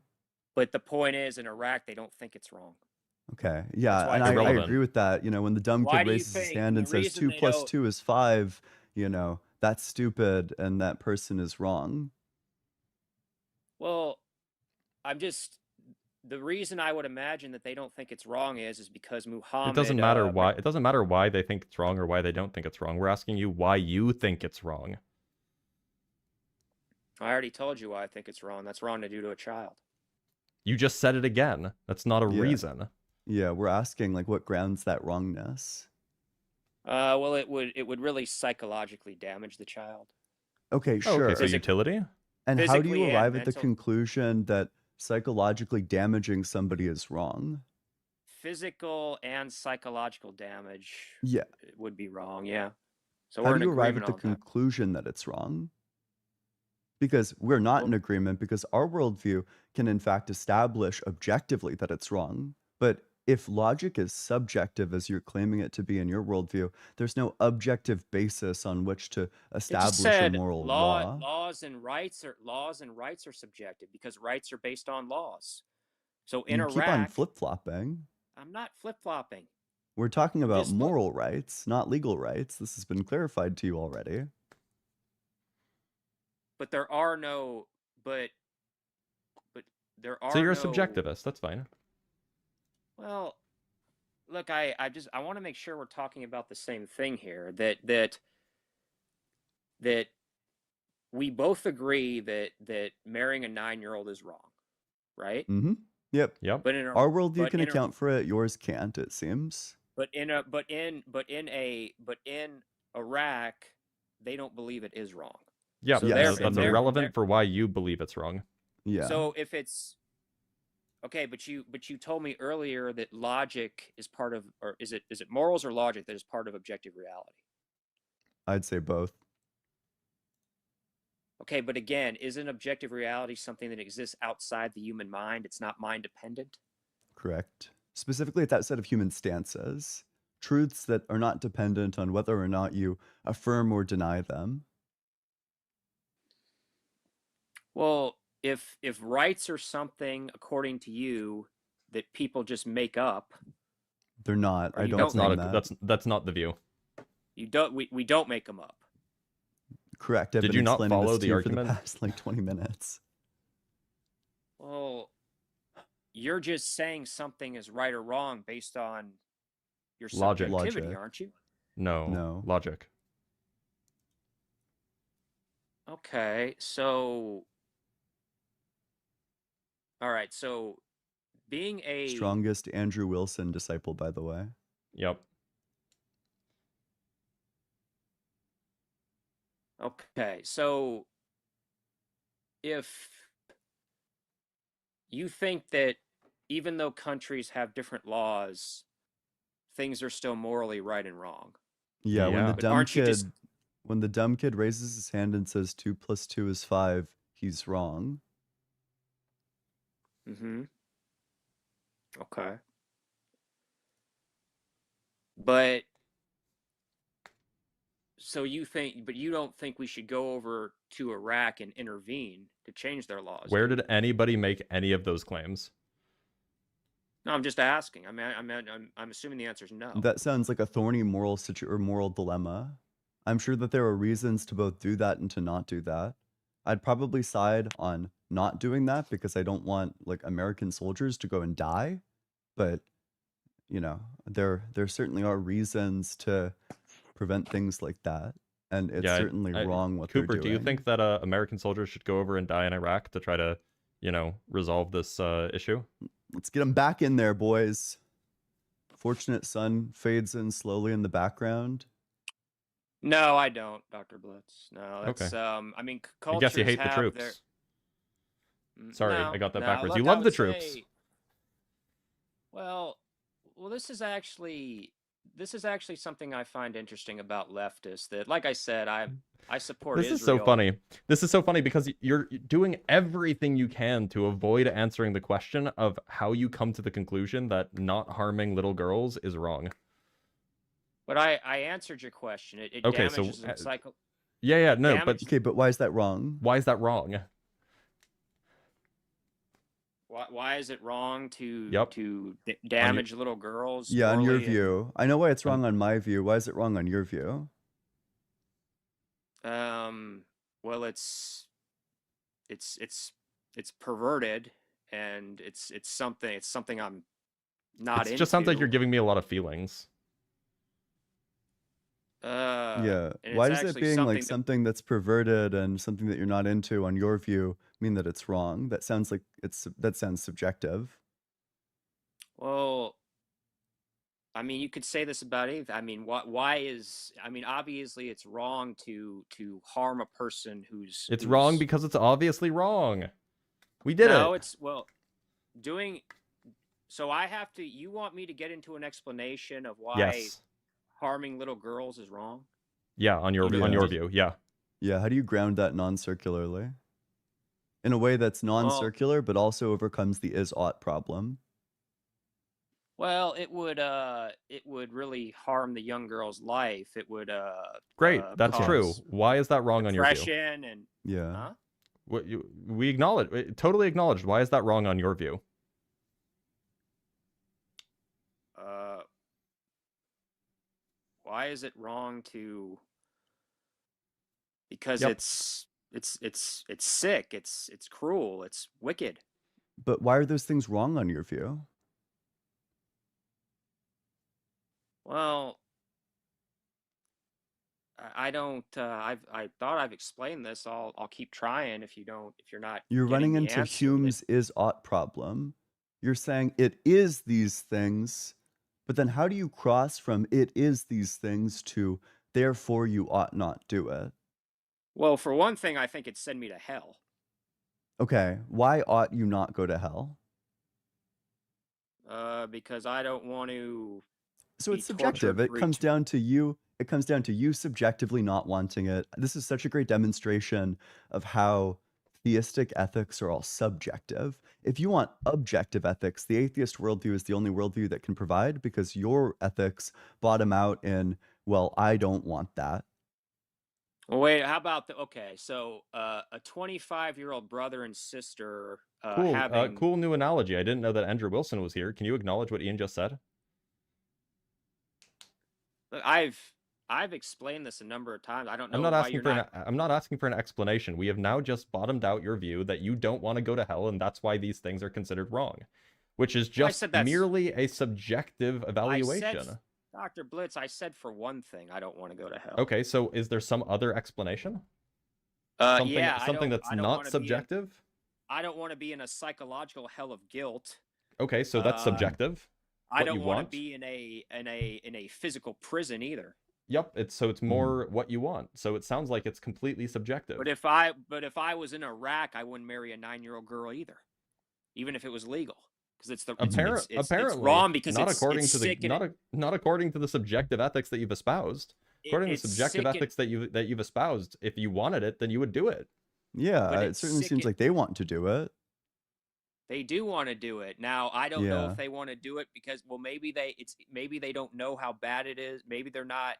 [SPEAKER 13] But the point is, in Iraq, they don't think it's wrong.
[SPEAKER 5] Okay, yeah,
[SPEAKER 13] That's why
[SPEAKER 5] and
[SPEAKER 13] it's
[SPEAKER 5] I
[SPEAKER 1] irrelevant.
[SPEAKER 5] agree with that. When the dumb
[SPEAKER 13] Why
[SPEAKER 5] kid
[SPEAKER 13] do you
[SPEAKER 5] raises his
[SPEAKER 13] think
[SPEAKER 5] hand
[SPEAKER 13] the
[SPEAKER 5] and says
[SPEAKER 13] reason
[SPEAKER 5] 2
[SPEAKER 13] they
[SPEAKER 5] plus
[SPEAKER 13] don't?
[SPEAKER 5] 2 is 5, that's stupid and that person is wrong.
[SPEAKER 13] Well, the reason I would imagine that they don't think it's wrong is because Muhammad.
[SPEAKER 1] It doesn't matter why. It doesn't matter why they think it's wrong or why they don't think it's wrong. We're asking you why you think it's wrong.
[SPEAKER 13] I already told you why I think it's wrong. That's wrong to do to a child.
[SPEAKER 1] You just said it again. That's not a reason.
[SPEAKER 5] Yeah, we're asking what grounds that wrongness.
[SPEAKER 13] Well, it would really psychologically damage the child.
[SPEAKER 5] Okay, sure.
[SPEAKER 1] Okay, so utility?
[SPEAKER 5] And how do you
[SPEAKER 13] Physically
[SPEAKER 5] arrive
[SPEAKER 13] and
[SPEAKER 5] at the conclusion that psychologically damaging somebody is wrong?
[SPEAKER 13] Physical and psychological damage.
[SPEAKER 5] Yeah.
[SPEAKER 13] Would be wrong. Yeah. So
[SPEAKER 5] How
[SPEAKER 13] we're
[SPEAKER 5] do
[SPEAKER 13] in
[SPEAKER 5] you arrive at
[SPEAKER 13] agreement
[SPEAKER 5] the
[SPEAKER 13] on that.
[SPEAKER 5] conclusion that it's wrong? Because we're not
[SPEAKER 13] Well,
[SPEAKER 5] in agreement, because our worldview can in fact establish objectively that it's wrong. But if logic is subjective, as you're claiming it to be in your worldview, there's no objective basis on which to
[SPEAKER 13] it just
[SPEAKER 5] establish a
[SPEAKER 13] said
[SPEAKER 5] moral law.
[SPEAKER 13] laws and rights are subjective because rights are based on laws. So in
[SPEAKER 5] You keep on
[SPEAKER 13] Iraq,
[SPEAKER 5] flip-flopping.
[SPEAKER 13] I'm not flip-flopping.
[SPEAKER 5] We're talking about
[SPEAKER 13] Just look,
[SPEAKER 5] moral rights, not legal rights. This has been clarified to you already.
[SPEAKER 13] but there are no but there
[SPEAKER 1] So
[SPEAKER 13] are
[SPEAKER 1] you're a
[SPEAKER 13] no
[SPEAKER 1] subjectivist. That's fine.
[SPEAKER 13] well, look, I want to make sure we're talking about the same thing here. That we both agree that marrying a 9-year-old is wrong, right?
[SPEAKER 5] Mm-hmm. Yep.
[SPEAKER 1] Yep.
[SPEAKER 13] But in a
[SPEAKER 5] Our worldview
[SPEAKER 13] but
[SPEAKER 5] can
[SPEAKER 13] in a
[SPEAKER 5] account for it. Yours can't, it seems.
[SPEAKER 13] but in Iraq, they don't believe it is wrong.
[SPEAKER 1] Yeah,
[SPEAKER 13] So
[SPEAKER 5] Yes,
[SPEAKER 1] that's
[SPEAKER 5] and
[SPEAKER 1] irrelevant for why you believe it's wrong.
[SPEAKER 5] yeah,
[SPEAKER 13] So if it's okay, but you told me earlier that logic is part of, or is it morals or logic that is part of objective reality?
[SPEAKER 5] I'd say both.
[SPEAKER 13] Okay, but again, isn't objective reality something that exists outside the human mind? It's not mind dependent.
[SPEAKER 5] Correct. Specifically at that set of human stances. Truths that are not dependent on whether or not you affirm or deny them.
[SPEAKER 13] Well, if rights are something, according to you, that people just make up,
[SPEAKER 5] They're not.
[SPEAKER 13] or
[SPEAKER 5] I
[SPEAKER 13] you
[SPEAKER 5] don't
[SPEAKER 1] That's
[SPEAKER 13] don't
[SPEAKER 1] not
[SPEAKER 5] claim
[SPEAKER 1] a,
[SPEAKER 5] that.
[SPEAKER 1] that's not the view.
[SPEAKER 13] you don't we don't make them up.
[SPEAKER 5] Correct. I've
[SPEAKER 1] Did
[SPEAKER 5] been
[SPEAKER 1] you not
[SPEAKER 5] explaining
[SPEAKER 1] follow
[SPEAKER 5] this to
[SPEAKER 1] the
[SPEAKER 5] you
[SPEAKER 1] argument?
[SPEAKER 5] for the past like 20 minutes.
[SPEAKER 13] Well, you're just saying something is right or wrong based on your
[SPEAKER 1] Logic.
[SPEAKER 13] subjectivity,
[SPEAKER 5] Logic.
[SPEAKER 13] aren't you?
[SPEAKER 5] No.
[SPEAKER 1] Logic.
[SPEAKER 13] Okay, so all right, so being a
[SPEAKER 5] Strongest Andrew Wilson disciple, by the way.
[SPEAKER 1] Yep.
[SPEAKER 13] okay, so if you think that even though countries have different laws, things are still morally right and wrong.
[SPEAKER 5] Yeah, when the
[SPEAKER 1] Yeah.
[SPEAKER 13] But
[SPEAKER 5] dumb
[SPEAKER 13] aren't you
[SPEAKER 5] kid
[SPEAKER 13] just
[SPEAKER 5] when the dumb kid raises his hand and says 2 + 2 is 5, he's wrong.
[SPEAKER 13] mm-hmm. Okay. But so you think, but you don't think we should go over to Iraq and intervene to change their laws?
[SPEAKER 1] Where
[SPEAKER 13] do you?
[SPEAKER 1] did anybody make any of those claims?
[SPEAKER 13] No, I'm just asking. I mean, I'm assuming the answer is no.
[SPEAKER 5] That sounds like a thorny moral moral dilemma. I'm sure that there are reasons to both do that and to not do that. I'd probably side on not doing that because I don't want like American soldiers to go and die. But you know, there certainly are reasons to prevent things like that, and it's
[SPEAKER 1] Yeah,
[SPEAKER 5] certainly wrong what
[SPEAKER 1] Cooper,
[SPEAKER 5] they're doing.
[SPEAKER 1] do you think that American soldiers should go over and die in Iraq to try to, resolve this issue?
[SPEAKER 5] Let's get them back in there, boys. Fortunate Son fades in slowly in the background.
[SPEAKER 13] No, I don't, Dr. Blitz. No, that's
[SPEAKER 1] Okay.
[SPEAKER 13] I mean,
[SPEAKER 1] I
[SPEAKER 13] cultures
[SPEAKER 1] guess you hate the
[SPEAKER 13] have
[SPEAKER 1] troops.
[SPEAKER 13] their.
[SPEAKER 1] Sorry,
[SPEAKER 13] No,
[SPEAKER 1] I got that
[SPEAKER 13] no,
[SPEAKER 1] backwards.
[SPEAKER 13] look,
[SPEAKER 1] You
[SPEAKER 13] I
[SPEAKER 1] love the
[SPEAKER 13] would
[SPEAKER 1] troops.
[SPEAKER 13] say, well, this is actually something I find interesting about leftists. That, like I said, I support
[SPEAKER 1] This
[SPEAKER 13] Israel.
[SPEAKER 1] is so funny. This is so funny because you're doing everything you can to avoid answering the question of how you come to the conclusion that not harming little girls is wrong.
[SPEAKER 13] But I answered your question. It
[SPEAKER 1] Okay, so
[SPEAKER 13] damages the cycle.
[SPEAKER 1] yeah, no, but
[SPEAKER 5] Okay, but why is that wrong?
[SPEAKER 1] why is that wrong?
[SPEAKER 13] Why is it wrong to
[SPEAKER 1] Yep.
[SPEAKER 13] damage little girls?
[SPEAKER 5] Yeah, on your
[SPEAKER 13] morally and-
[SPEAKER 5] view. I know why it's wrong on my view. Why is it wrong on your view?
[SPEAKER 13] Well, it's perverted, and it's something I'm not into.
[SPEAKER 1] It just sounds like you're giving me a lot of feelings.
[SPEAKER 5] Yeah.
[SPEAKER 13] and
[SPEAKER 5] Why
[SPEAKER 13] it's
[SPEAKER 5] does it
[SPEAKER 13] actually
[SPEAKER 5] being
[SPEAKER 13] something
[SPEAKER 5] like
[SPEAKER 13] that-
[SPEAKER 5] something that's perverted and something that you're not into on your view mean that it's wrong? That sounds like that sounds subjective.
[SPEAKER 13] Well, I mean, you could say this about anything. I mean, obviously it's wrong to harm a person who's.
[SPEAKER 1] It's wrong because it's obviously wrong. We did
[SPEAKER 13] No,
[SPEAKER 1] it.
[SPEAKER 13] it's doing. So you want me to get into an explanation of why
[SPEAKER 1] Yes.
[SPEAKER 13] harming little girls is wrong?
[SPEAKER 1] Yeah, on your
[SPEAKER 5] Yeah.
[SPEAKER 1] view. Yeah.
[SPEAKER 5] Yeah, how do you ground that non-circularly? in a way that's
[SPEAKER 13] Well,
[SPEAKER 5] non-circular, but also overcomes the is-ought problem.
[SPEAKER 13] well, it would really harm the young girl's life. It would
[SPEAKER 1] Great, that's true.
[SPEAKER 13] cause
[SPEAKER 1] Why is that wrong on your view?
[SPEAKER 13] depression and
[SPEAKER 5] Yeah.
[SPEAKER 13] huh?
[SPEAKER 1] We acknowledge, totally acknowledged. Why is that wrong on your view?
[SPEAKER 13] Why is it wrong to? Because
[SPEAKER 1] Yep.
[SPEAKER 13] it's sick. It's cruel. It's wicked.
[SPEAKER 5] But why are those things wrong on your view?
[SPEAKER 13] Well, I don't. I thought I've explained this. I'll keep trying. If you're not
[SPEAKER 5] You're
[SPEAKER 13] getting
[SPEAKER 5] running
[SPEAKER 13] the
[SPEAKER 5] into
[SPEAKER 13] answer.
[SPEAKER 5] Hume's is-ought problem. You're saying it is these things, but then how do you cross from it is these things to therefore you ought not do it?
[SPEAKER 13] Well, for one thing, I think it'd send me to hell.
[SPEAKER 5] Okay, why ought you not go to hell?
[SPEAKER 13] Because I don't want to.
[SPEAKER 5] So it's
[SPEAKER 13] be
[SPEAKER 5] subjective.
[SPEAKER 13] tortured
[SPEAKER 5] It
[SPEAKER 13] for
[SPEAKER 5] comes down to you. It comes down to you subjectively not wanting it. This is such a great demonstration of how theistic ethics are all subjective. If you want objective ethics, the atheist worldview is the only worldview that can provide, because your ethics bottom out in, well, I don't want that.
[SPEAKER 13] Well, wait. How about okay? So, a 25-year-old brother and sister
[SPEAKER 1] Cool,
[SPEAKER 13] having.
[SPEAKER 1] cool new analogy. I didn't know that Andrew Wilson was here. Can you acknowledge what Ian just said?
[SPEAKER 13] Look, I've explained this a number of times. I don't know
[SPEAKER 1] I'm not
[SPEAKER 13] why
[SPEAKER 1] asking
[SPEAKER 13] you're
[SPEAKER 1] for
[SPEAKER 13] not.
[SPEAKER 1] I'm not asking for an explanation. We have now just bottomed out your view that you don't want to go to hell, and that's why these things are considered wrong, which is
[SPEAKER 13] Well, I
[SPEAKER 1] just
[SPEAKER 13] said that's.
[SPEAKER 1] merely a subjective
[SPEAKER 13] I
[SPEAKER 1] evaluation.
[SPEAKER 13] said, Dr. Blitz, I said for one thing, I don't want to go to hell.
[SPEAKER 1] Okay, so is there some other explanation? Something,
[SPEAKER 13] Yeah,
[SPEAKER 1] something that's
[SPEAKER 13] I don't
[SPEAKER 1] not
[SPEAKER 13] wanna be in-
[SPEAKER 1] subjective?
[SPEAKER 13] I don't want to be in a psychological hell of guilt.
[SPEAKER 1] Okay, so that's subjective.
[SPEAKER 13] I
[SPEAKER 1] What
[SPEAKER 13] don't
[SPEAKER 1] you
[SPEAKER 13] want to
[SPEAKER 1] want?
[SPEAKER 13] be in a physical prison either.
[SPEAKER 1] Yep, it's more what you want. So it sounds like it's completely subjective.
[SPEAKER 13] But if I was in Iraq, I wouldn't marry a 9-year-old girl either, even if it was legal, because it's
[SPEAKER 1] apparently
[SPEAKER 13] wrong because
[SPEAKER 1] not
[SPEAKER 13] it's
[SPEAKER 1] according to
[SPEAKER 13] sick
[SPEAKER 1] the not according to the subjective ethics that you've espoused. According to the subjective ethics that you've espoused, if you wanted it, then you would do it.
[SPEAKER 5] Yeah, it certainly seems like they want to do it.
[SPEAKER 13] They do want to do it. Now, I don't know if they want to do it because, well, maybe they don't know how bad it is. Maybe they're not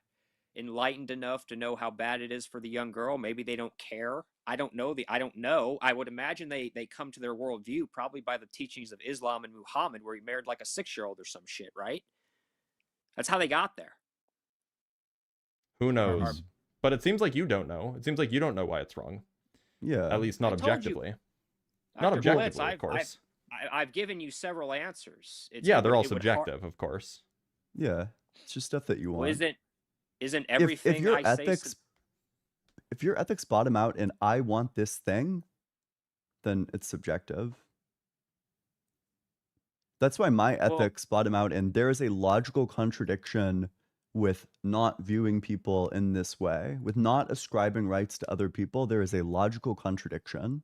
[SPEAKER 13] enlightened enough to know how bad it is for the young girl. Maybe they don't care. I don't know. I would imagine they come to their worldview probably by the teachings of Islam and Muhammad, where he married like a 6-year-old or some shit, right? That's how they got there.
[SPEAKER 1] Who knows? But it seems like you don't know. It seems like you don't know why it's wrong.
[SPEAKER 5] Yeah.
[SPEAKER 1] At least not objectively.
[SPEAKER 13] Not
[SPEAKER 1] objectively, of course.
[SPEAKER 13] I've given you several answers.
[SPEAKER 1] Yeah, they're all subjective, of course.
[SPEAKER 5] Yeah, it's just stuff that you want.
[SPEAKER 13] Well, isn't everything
[SPEAKER 5] if your
[SPEAKER 13] I
[SPEAKER 5] ethics,
[SPEAKER 13] say?
[SPEAKER 5] If your ethics bottom out in I want this thing, then it's subjective. That's why my ethics bottom out in there is a logical contradiction with not viewing people in this way, with not ascribing rights to other people. There is a logical contradiction.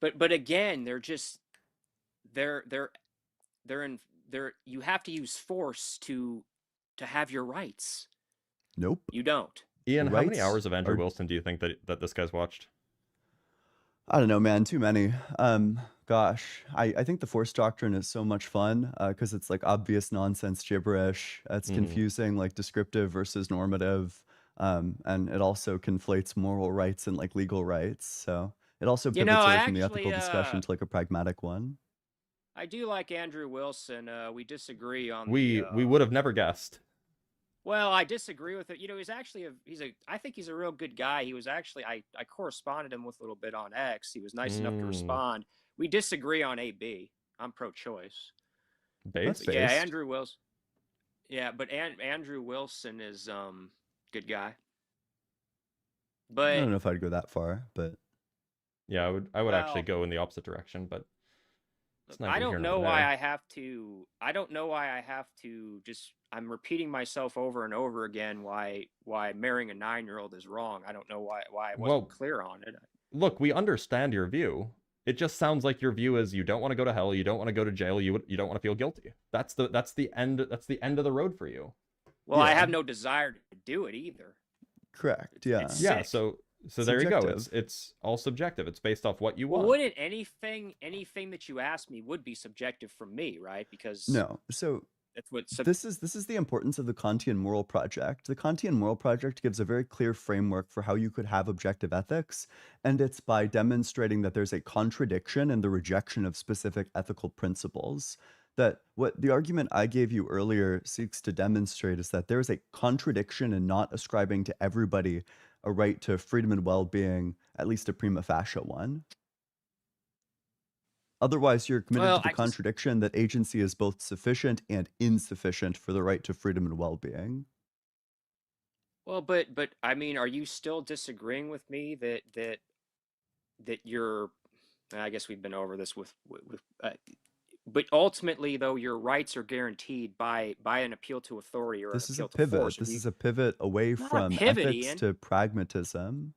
[SPEAKER 13] But again, they're you have to use force to have your rights.
[SPEAKER 5] Nope.
[SPEAKER 13] You don't.
[SPEAKER 1] Ian, how many hours of Andrew Wilson do you think that this guy's watched?
[SPEAKER 5] I don't know, man. Too many. Gosh, I think the Force Doctrine is so much fun because it's like obvious nonsense gibberish. It's confusing, like descriptive versus normative, and it also conflates moral rights and like legal rights. So it also pivots away from the ethical discussion to like a pragmatic one.
[SPEAKER 13] I do like Andrew Wilson. We disagree on
[SPEAKER 1] we would have never guessed.
[SPEAKER 13] Well, I disagree with it. He's actually I think he's a real good guy. He was actually I corresponded him with a little bit on X. He was nice enough to respond. We disagree on AB. I'm pro-choice.
[SPEAKER 1] Based?
[SPEAKER 13] Yeah, Andrew Wilson. Yeah, but Andrew Wilson is good guy. But
[SPEAKER 5] I don't know if I'd go that far, but
[SPEAKER 1] yeah, I would actually go in the opposite direction, but
[SPEAKER 13] I don't know why I have to. I don't know why I have to just. I'm repeating myself over and over again. Why marrying a 9-year-old is wrong. I don't know why I wasn't clear on it.
[SPEAKER 1] Look, we understand your view. It just sounds like your view is you don't want to go to hell, you don't want to go to jail, you don't want to feel guilty. That's the end of the road for you.
[SPEAKER 13] Well, I have no desire to do it either.
[SPEAKER 5] Correct. Yeah.
[SPEAKER 1] Yeah. So So there you go. It's
[SPEAKER 5] subjective.
[SPEAKER 1] all subjective. It's based off what you
[SPEAKER 13] Well,
[SPEAKER 1] want.
[SPEAKER 13] wouldn't anything that you ask me would be subjective from me, right? Because
[SPEAKER 5] No. So
[SPEAKER 13] that's what
[SPEAKER 5] this is the importance of the Kantian moral project. The Kantian moral project gives a very clear framework for how you could have objective ethics, and it's by demonstrating that there's a contradiction in the rejection of specific ethical principles. That what the argument I gave you earlier seeks to demonstrate is that there is a contradiction in not ascribing to everybody a right to freedom and well-being, at least a prima facie one. Otherwise, you're committed to the contradiction that agency is both sufficient and insufficient for the right to freedom and well-being.
[SPEAKER 13] Well, but I mean, are you still disagreeing with me that you're? I guess we've been over this with but ultimately, though, your rights are guaranteed by an appeal to authority or
[SPEAKER 5] This
[SPEAKER 13] an
[SPEAKER 5] is a
[SPEAKER 13] appeal to
[SPEAKER 5] pivot.
[SPEAKER 13] force.
[SPEAKER 5] This is a pivot away
[SPEAKER 13] Not a
[SPEAKER 5] from
[SPEAKER 13] pivot,
[SPEAKER 5] ethics
[SPEAKER 13] Ian.
[SPEAKER 5] to pragmatism.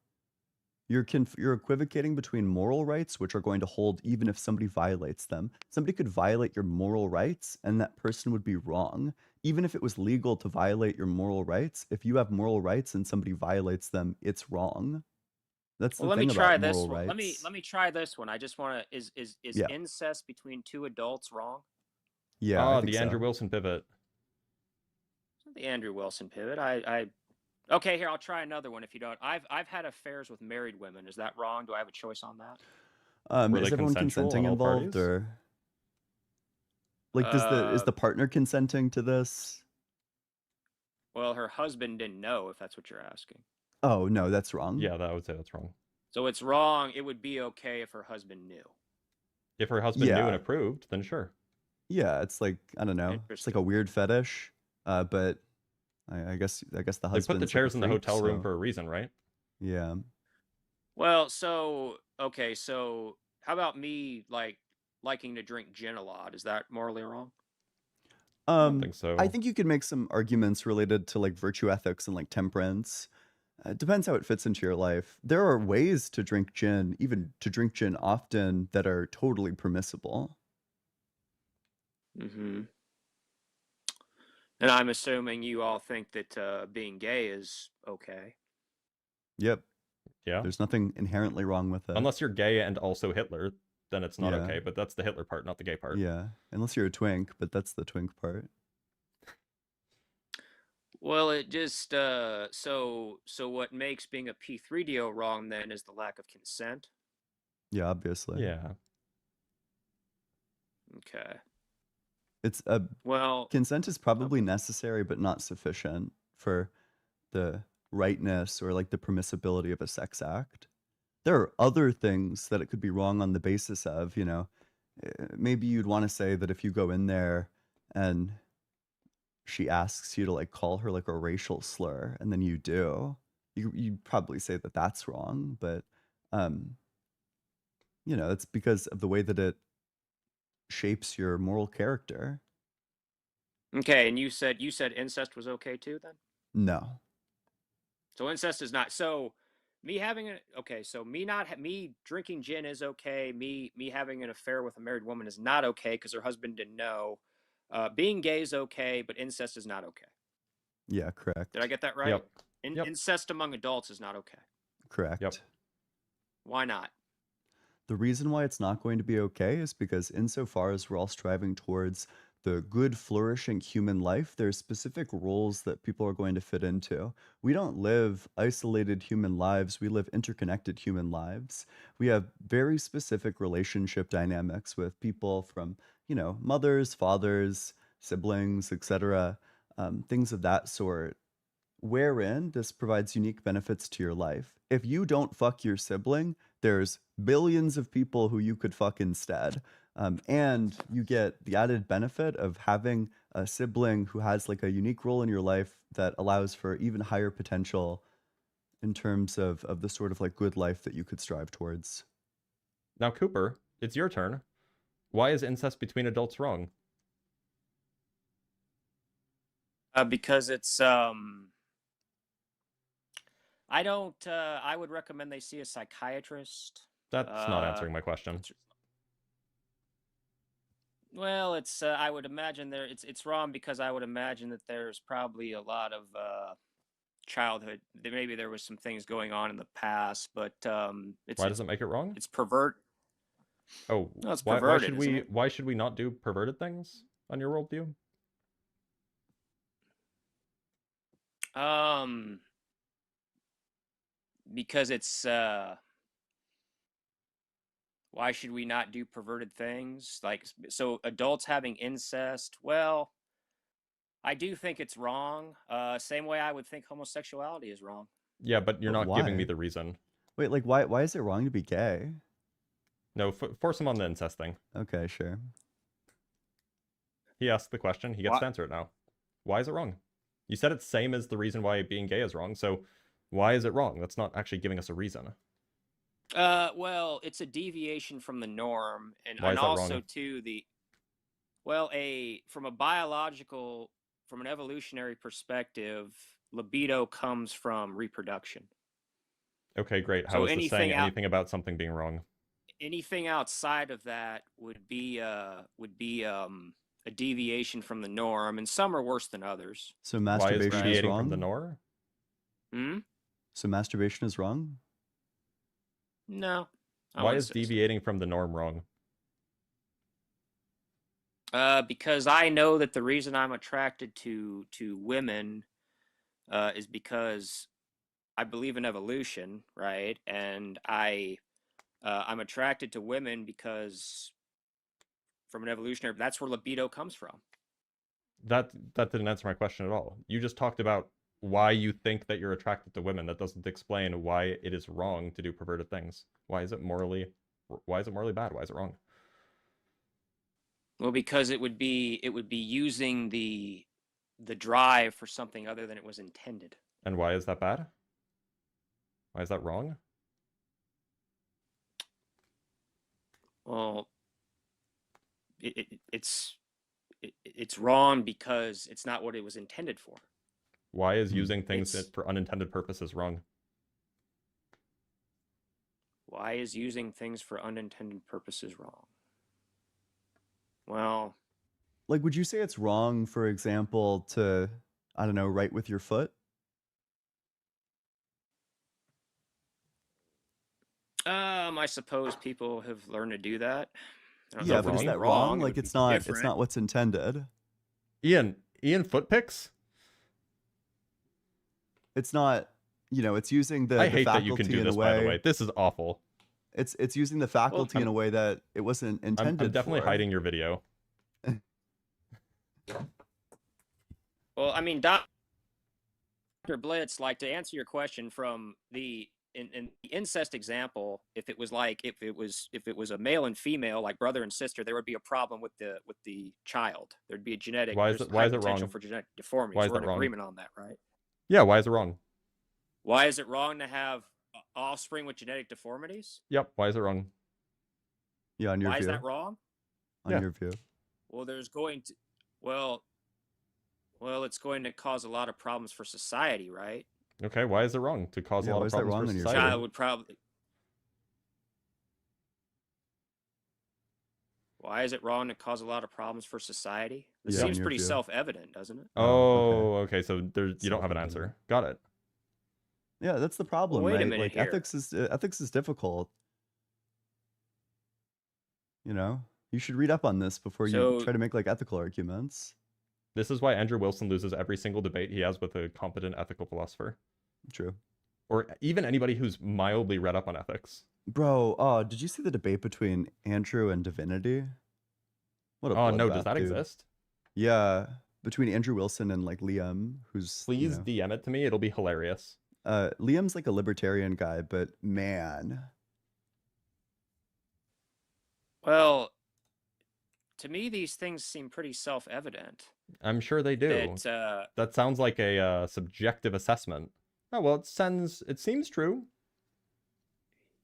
[SPEAKER 5] You're equivocating between moral rights, which are going to hold even if somebody violates them. Somebody could violate your moral rights, and that person would be wrong. Even if it was legal to violate your moral rights, if you have moral rights and somebody violates them, it's wrong. That's
[SPEAKER 13] Well,
[SPEAKER 5] the
[SPEAKER 13] let me
[SPEAKER 5] thing
[SPEAKER 13] try
[SPEAKER 5] about
[SPEAKER 13] this
[SPEAKER 5] moral
[SPEAKER 13] one.
[SPEAKER 5] rights.
[SPEAKER 13] Let me try this one. I just want to. Is
[SPEAKER 5] Yeah.
[SPEAKER 13] incest between two adults wrong?
[SPEAKER 5] Yeah, I think
[SPEAKER 1] the
[SPEAKER 5] so.
[SPEAKER 1] Andrew Wilson pivot.
[SPEAKER 13] The Andrew Wilson pivot. Okay, here I'll try another one if you don't. I've had affairs with married women. Is that wrong? Do I have a choice on that?
[SPEAKER 5] Is everyone consenting involved, or like is the partner consenting to this?
[SPEAKER 13] Well, her husband didn't know, if that's what you're asking.
[SPEAKER 5] Oh no, that's wrong.
[SPEAKER 1] Yeah, I would say that's wrong.
[SPEAKER 13] So it's wrong. It would be okay if her husband knew.
[SPEAKER 1] If her husband knew and approved, then sure.
[SPEAKER 5] Yeah, it's like, I don't know, it's like a weird fetish, but I guess the husband.
[SPEAKER 1] They put the chairs in the hotel room for a reason, right?
[SPEAKER 5] Yeah.
[SPEAKER 13] Well, so okay, so how about me liking to drink gin a lot? Is that morally wrong?
[SPEAKER 1] I don't think so.
[SPEAKER 5] I think you could make some arguments related to like virtue ethics and like temperance. It depends how it fits into your life. There are ways to drink gin, even to drink gin often, that are totally permissible.
[SPEAKER 13] Mm-hmm. And I'm assuming you all think that being gay is okay.
[SPEAKER 5] Yep.
[SPEAKER 1] Yeah.
[SPEAKER 5] There's nothing inherently wrong with it.
[SPEAKER 1] Unless you're gay and also Hitler, then it's not okay. But that's the Hitler part, not the gay part.
[SPEAKER 5] Yeah. Unless you're a twink, but that's the twink part.
[SPEAKER 13] Well, it just so what makes being a P3DO wrong then is the lack of consent.
[SPEAKER 5] Yeah, obviously.
[SPEAKER 1] Yeah.
[SPEAKER 5] Okay. It's a consent is probably necessary but not sufficient for the rightness or like the permissibility of a sex act. There are other things that it could be wrong on the basis of, you know, maybe you'd want to say that if you go in there and she asks you to like call her like a racial slur and then you do, you'd probably say that that's wrong, but you know, it's because of the way that it shapes your moral character.
[SPEAKER 13] Okay, and you said incest was okay too then?
[SPEAKER 5] No.
[SPEAKER 13] So incest is not. So me having me drinking gin is okay. Me having an affair with a married woman is not okay because her husband didn't know. Being gay is okay, but incest is not okay.
[SPEAKER 5] Yeah, correct.
[SPEAKER 13] Did I get that right?
[SPEAKER 1] Yep.
[SPEAKER 13] Incest among adults is not okay.
[SPEAKER 5] Correct.
[SPEAKER 1] Yep.
[SPEAKER 13] Why not?
[SPEAKER 5] The reason why it's not going to be okay is because insofar as we're all striving towards the good, flourishing human life, there's specific roles that people are going to fit into. We don't live isolated human lives. We live interconnected human lives. We have very specific relationship dynamics with people from, you know, mothers, fathers, siblings, etc., things of that sort, wherein this provides unique benefits to your life. If you don't fuck your sibling, there's billions of people who you could fuck instead. And you get the added benefit of having a sibling who has like a unique role in your life that allows for even higher potential in terms of the sort of like good life that you could strive towards.
[SPEAKER 1] Now, Cooper, it's your turn. Why is incest between adults wrong?
[SPEAKER 13] Because it's I would recommend they see a psychiatrist.
[SPEAKER 1] That's not answering my question.
[SPEAKER 13] Well, it's I would imagine it's wrong because I would imagine that there's probably a lot of childhood. Maybe there was some things going on in the past, but
[SPEAKER 1] Why does it make it wrong?
[SPEAKER 13] It's pervert.
[SPEAKER 1] Oh,
[SPEAKER 13] No, it's
[SPEAKER 1] why
[SPEAKER 13] perverted,
[SPEAKER 1] should
[SPEAKER 13] isn't
[SPEAKER 1] we
[SPEAKER 13] it?
[SPEAKER 1] why should we not do perverted things on your worldview?
[SPEAKER 13] Because it's why should we not do perverted things? Like, so adults having incest, well, I do think it's wrong. Same way I would think homosexuality is wrong.
[SPEAKER 1] Yeah, but you're
[SPEAKER 5] But
[SPEAKER 1] not giving me
[SPEAKER 5] why?
[SPEAKER 1] the reason.
[SPEAKER 5] Wait, like why is it wrong to be gay?
[SPEAKER 1] No, force him on the incest thing.
[SPEAKER 5] Okay, sure.
[SPEAKER 1] He asked the question. He gets to answer it now. Why is it wrong? You said it's same as the reason why being gay is wrong. So why is it wrong? That's not actually giving us a reason.
[SPEAKER 13] Well, it's a deviation from the norm, and,
[SPEAKER 1] Why is that
[SPEAKER 13] also
[SPEAKER 1] wrong?
[SPEAKER 13] too from a biological, from an evolutionary perspective, libido comes from reproduction.
[SPEAKER 1] Okay, great.
[SPEAKER 13] So
[SPEAKER 1] How is this saying anything about something being wrong?
[SPEAKER 13] Anything outside of that would be a deviation from the norm, and some are worse than others.
[SPEAKER 5] So
[SPEAKER 1] Why is
[SPEAKER 5] masturbation is
[SPEAKER 1] deviating
[SPEAKER 5] wrong?
[SPEAKER 1] from the norm?
[SPEAKER 5] So masturbation is wrong?
[SPEAKER 13] No.
[SPEAKER 1] Why is deviating from the norm wrong?
[SPEAKER 13] Because I know that the reason I'm attracted to women is because I believe in evolution, right? And I'm attracted to women because from an evolutionary, that's where libido comes from.
[SPEAKER 1] That didn't answer my question at all. You just talked about why you think that you're attracted to women. That doesn't explain why it is wrong to do perverted things. Why is it morally bad? Why is it wrong?
[SPEAKER 13] Well, because it would be using the drive for something other than it was intended.
[SPEAKER 1] And why is that bad? Why is that wrong?
[SPEAKER 13] Well, it's wrong because it's not what it was intended for.
[SPEAKER 1] Why is using things for unintended purposes wrong?
[SPEAKER 13] Why is using things for unintended purposes wrong? Well,
[SPEAKER 5] like, would you say it's wrong, for example, to, I don't know, write with your foot?
[SPEAKER 13] I suppose people have learned to do that.
[SPEAKER 5] Yeah, but is that wrong? Like, it's not what's intended.
[SPEAKER 1] Ian, foot pics?
[SPEAKER 5] It's not, it's using the
[SPEAKER 1] I hate
[SPEAKER 5] faculty
[SPEAKER 1] that you can do
[SPEAKER 5] in
[SPEAKER 1] this,
[SPEAKER 5] a way.
[SPEAKER 1] by the way. This is awful.
[SPEAKER 5] It's using the faculty in a way that it wasn't intended.
[SPEAKER 1] I'm definitely
[SPEAKER 5] for.
[SPEAKER 1] hiding your video.
[SPEAKER 13] Well, I mean, Dr. Blitz, like, to answer your question from in the incest example, if it was a male and female, like brother and sister, there would be a problem with the child. There'd be a genetic.
[SPEAKER 1] Why is it
[SPEAKER 13] potential
[SPEAKER 1] wrong?
[SPEAKER 13] for genetic deformities.
[SPEAKER 1] Why is
[SPEAKER 13] We're
[SPEAKER 1] that
[SPEAKER 13] in
[SPEAKER 1] wrong?
[SPEAKER 13] agreement on that, right?
[SPEAKER 1] Yeah, why is it wrong?
[SPEAKER 13] Why is it wrong to have offspring with genetic deformities?
[SPEAKER 1] Yep, why is it wrong?
[SPEAKER 5] Yeah, on your
[SPEAKER 13] Why
[SPEAKER 5] view.
[SPEAKER 13] is that wrong?
[SPEAKER 5] On your view.
[SPEAKER 13] Well, there's going to, well, it's going to cause a lot of problems for society, right?
[SPEAKER 1] Okay, why is it wrong to cause a lot of problems for society?
[SPEAKER 13] Child would probably. Why is it wrong to cause a lot of problems for society? It seems pretty self-evident, doesn't it?
[SPEAKER 1] Oh, okay. So you don't have an answer. Got it.
[SPEAKER 5] Yeah, that's the problem,
[SPEAKER 13] Well, wait
[SPEAKER 5] right?
[SPEAKER 13] a minute
[SPEAKER 5] Like
[SPEAKER 13] here.
[SPEAKER 5] ethics is difficult. You should read up on this before you try to make like ethical arguments.
[SPEAKER 1] This is why Andrew Wilson loses every single debate he has with a competent ethical philosopher.
[SPEAKER 5] True.
[SPEAKER 1] Or even anybody who's mildly read up on ethics.
[SPEAKER 5] Bro, did you see the debate between Andrew and Divinity? What a
[SPEAKER 1] Oh no,
[SPEAKER 5] bloodbath,
[SPEAKER 1] does that
[SPEAKER 5] dude.
[SPEAKER 1] exist?
[SPEAKER 5] Yeah, between Andrew Wilson and like Liam, who's
[SPEAKER 1] Please DM it to me. It'll be hilarious.
[SPEAKER 5] Liam's like a libertarian guy, but man.
[SPEAKER 13] Well, to me, these things seem pretty self-evident.
[SPEAKER 1] I'm sure they do. That sounds like a subjective assessment. Oh well, it seems true.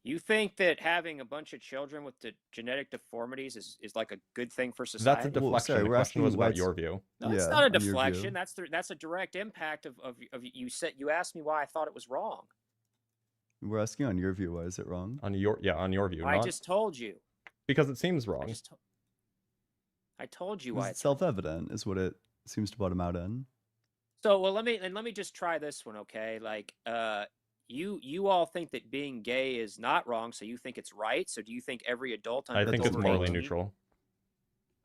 [SPEAKER 13] You think that having a bunch of children with the genetic deformities is like a good thing for society?
[SPEAKER 1] That's a deflection. The question was about your view.
[SPEAKER 13] No, it's not a deflection. That's a direct impact of you asked me why I thought it was wrong.
[SPEAKER 5] We're asking on your view. Why is it wrong?
[SPEAKER 1] On your view.
[SPEAKER 13] I just told you.
[SPEAKER 1] Because it seems wrong.
[SPEAKER 13] I told you why.
[SPEAKER 5] It's self-evident is what it seems to bottom out in.
[SPEAKER 13] So, well, let me just try this one, okay? Like, you all think that being gay is not wrong, so you think it's right. So, do you think every adult
[SPEAKER 1] I
[SPEAKER 13] under
[SPEAKER 1] think it's
[SPEAKER 13] over
[SPEAKER 1] morally
[SPEAKER 13] 18?
[SPEAKER 1] neutral.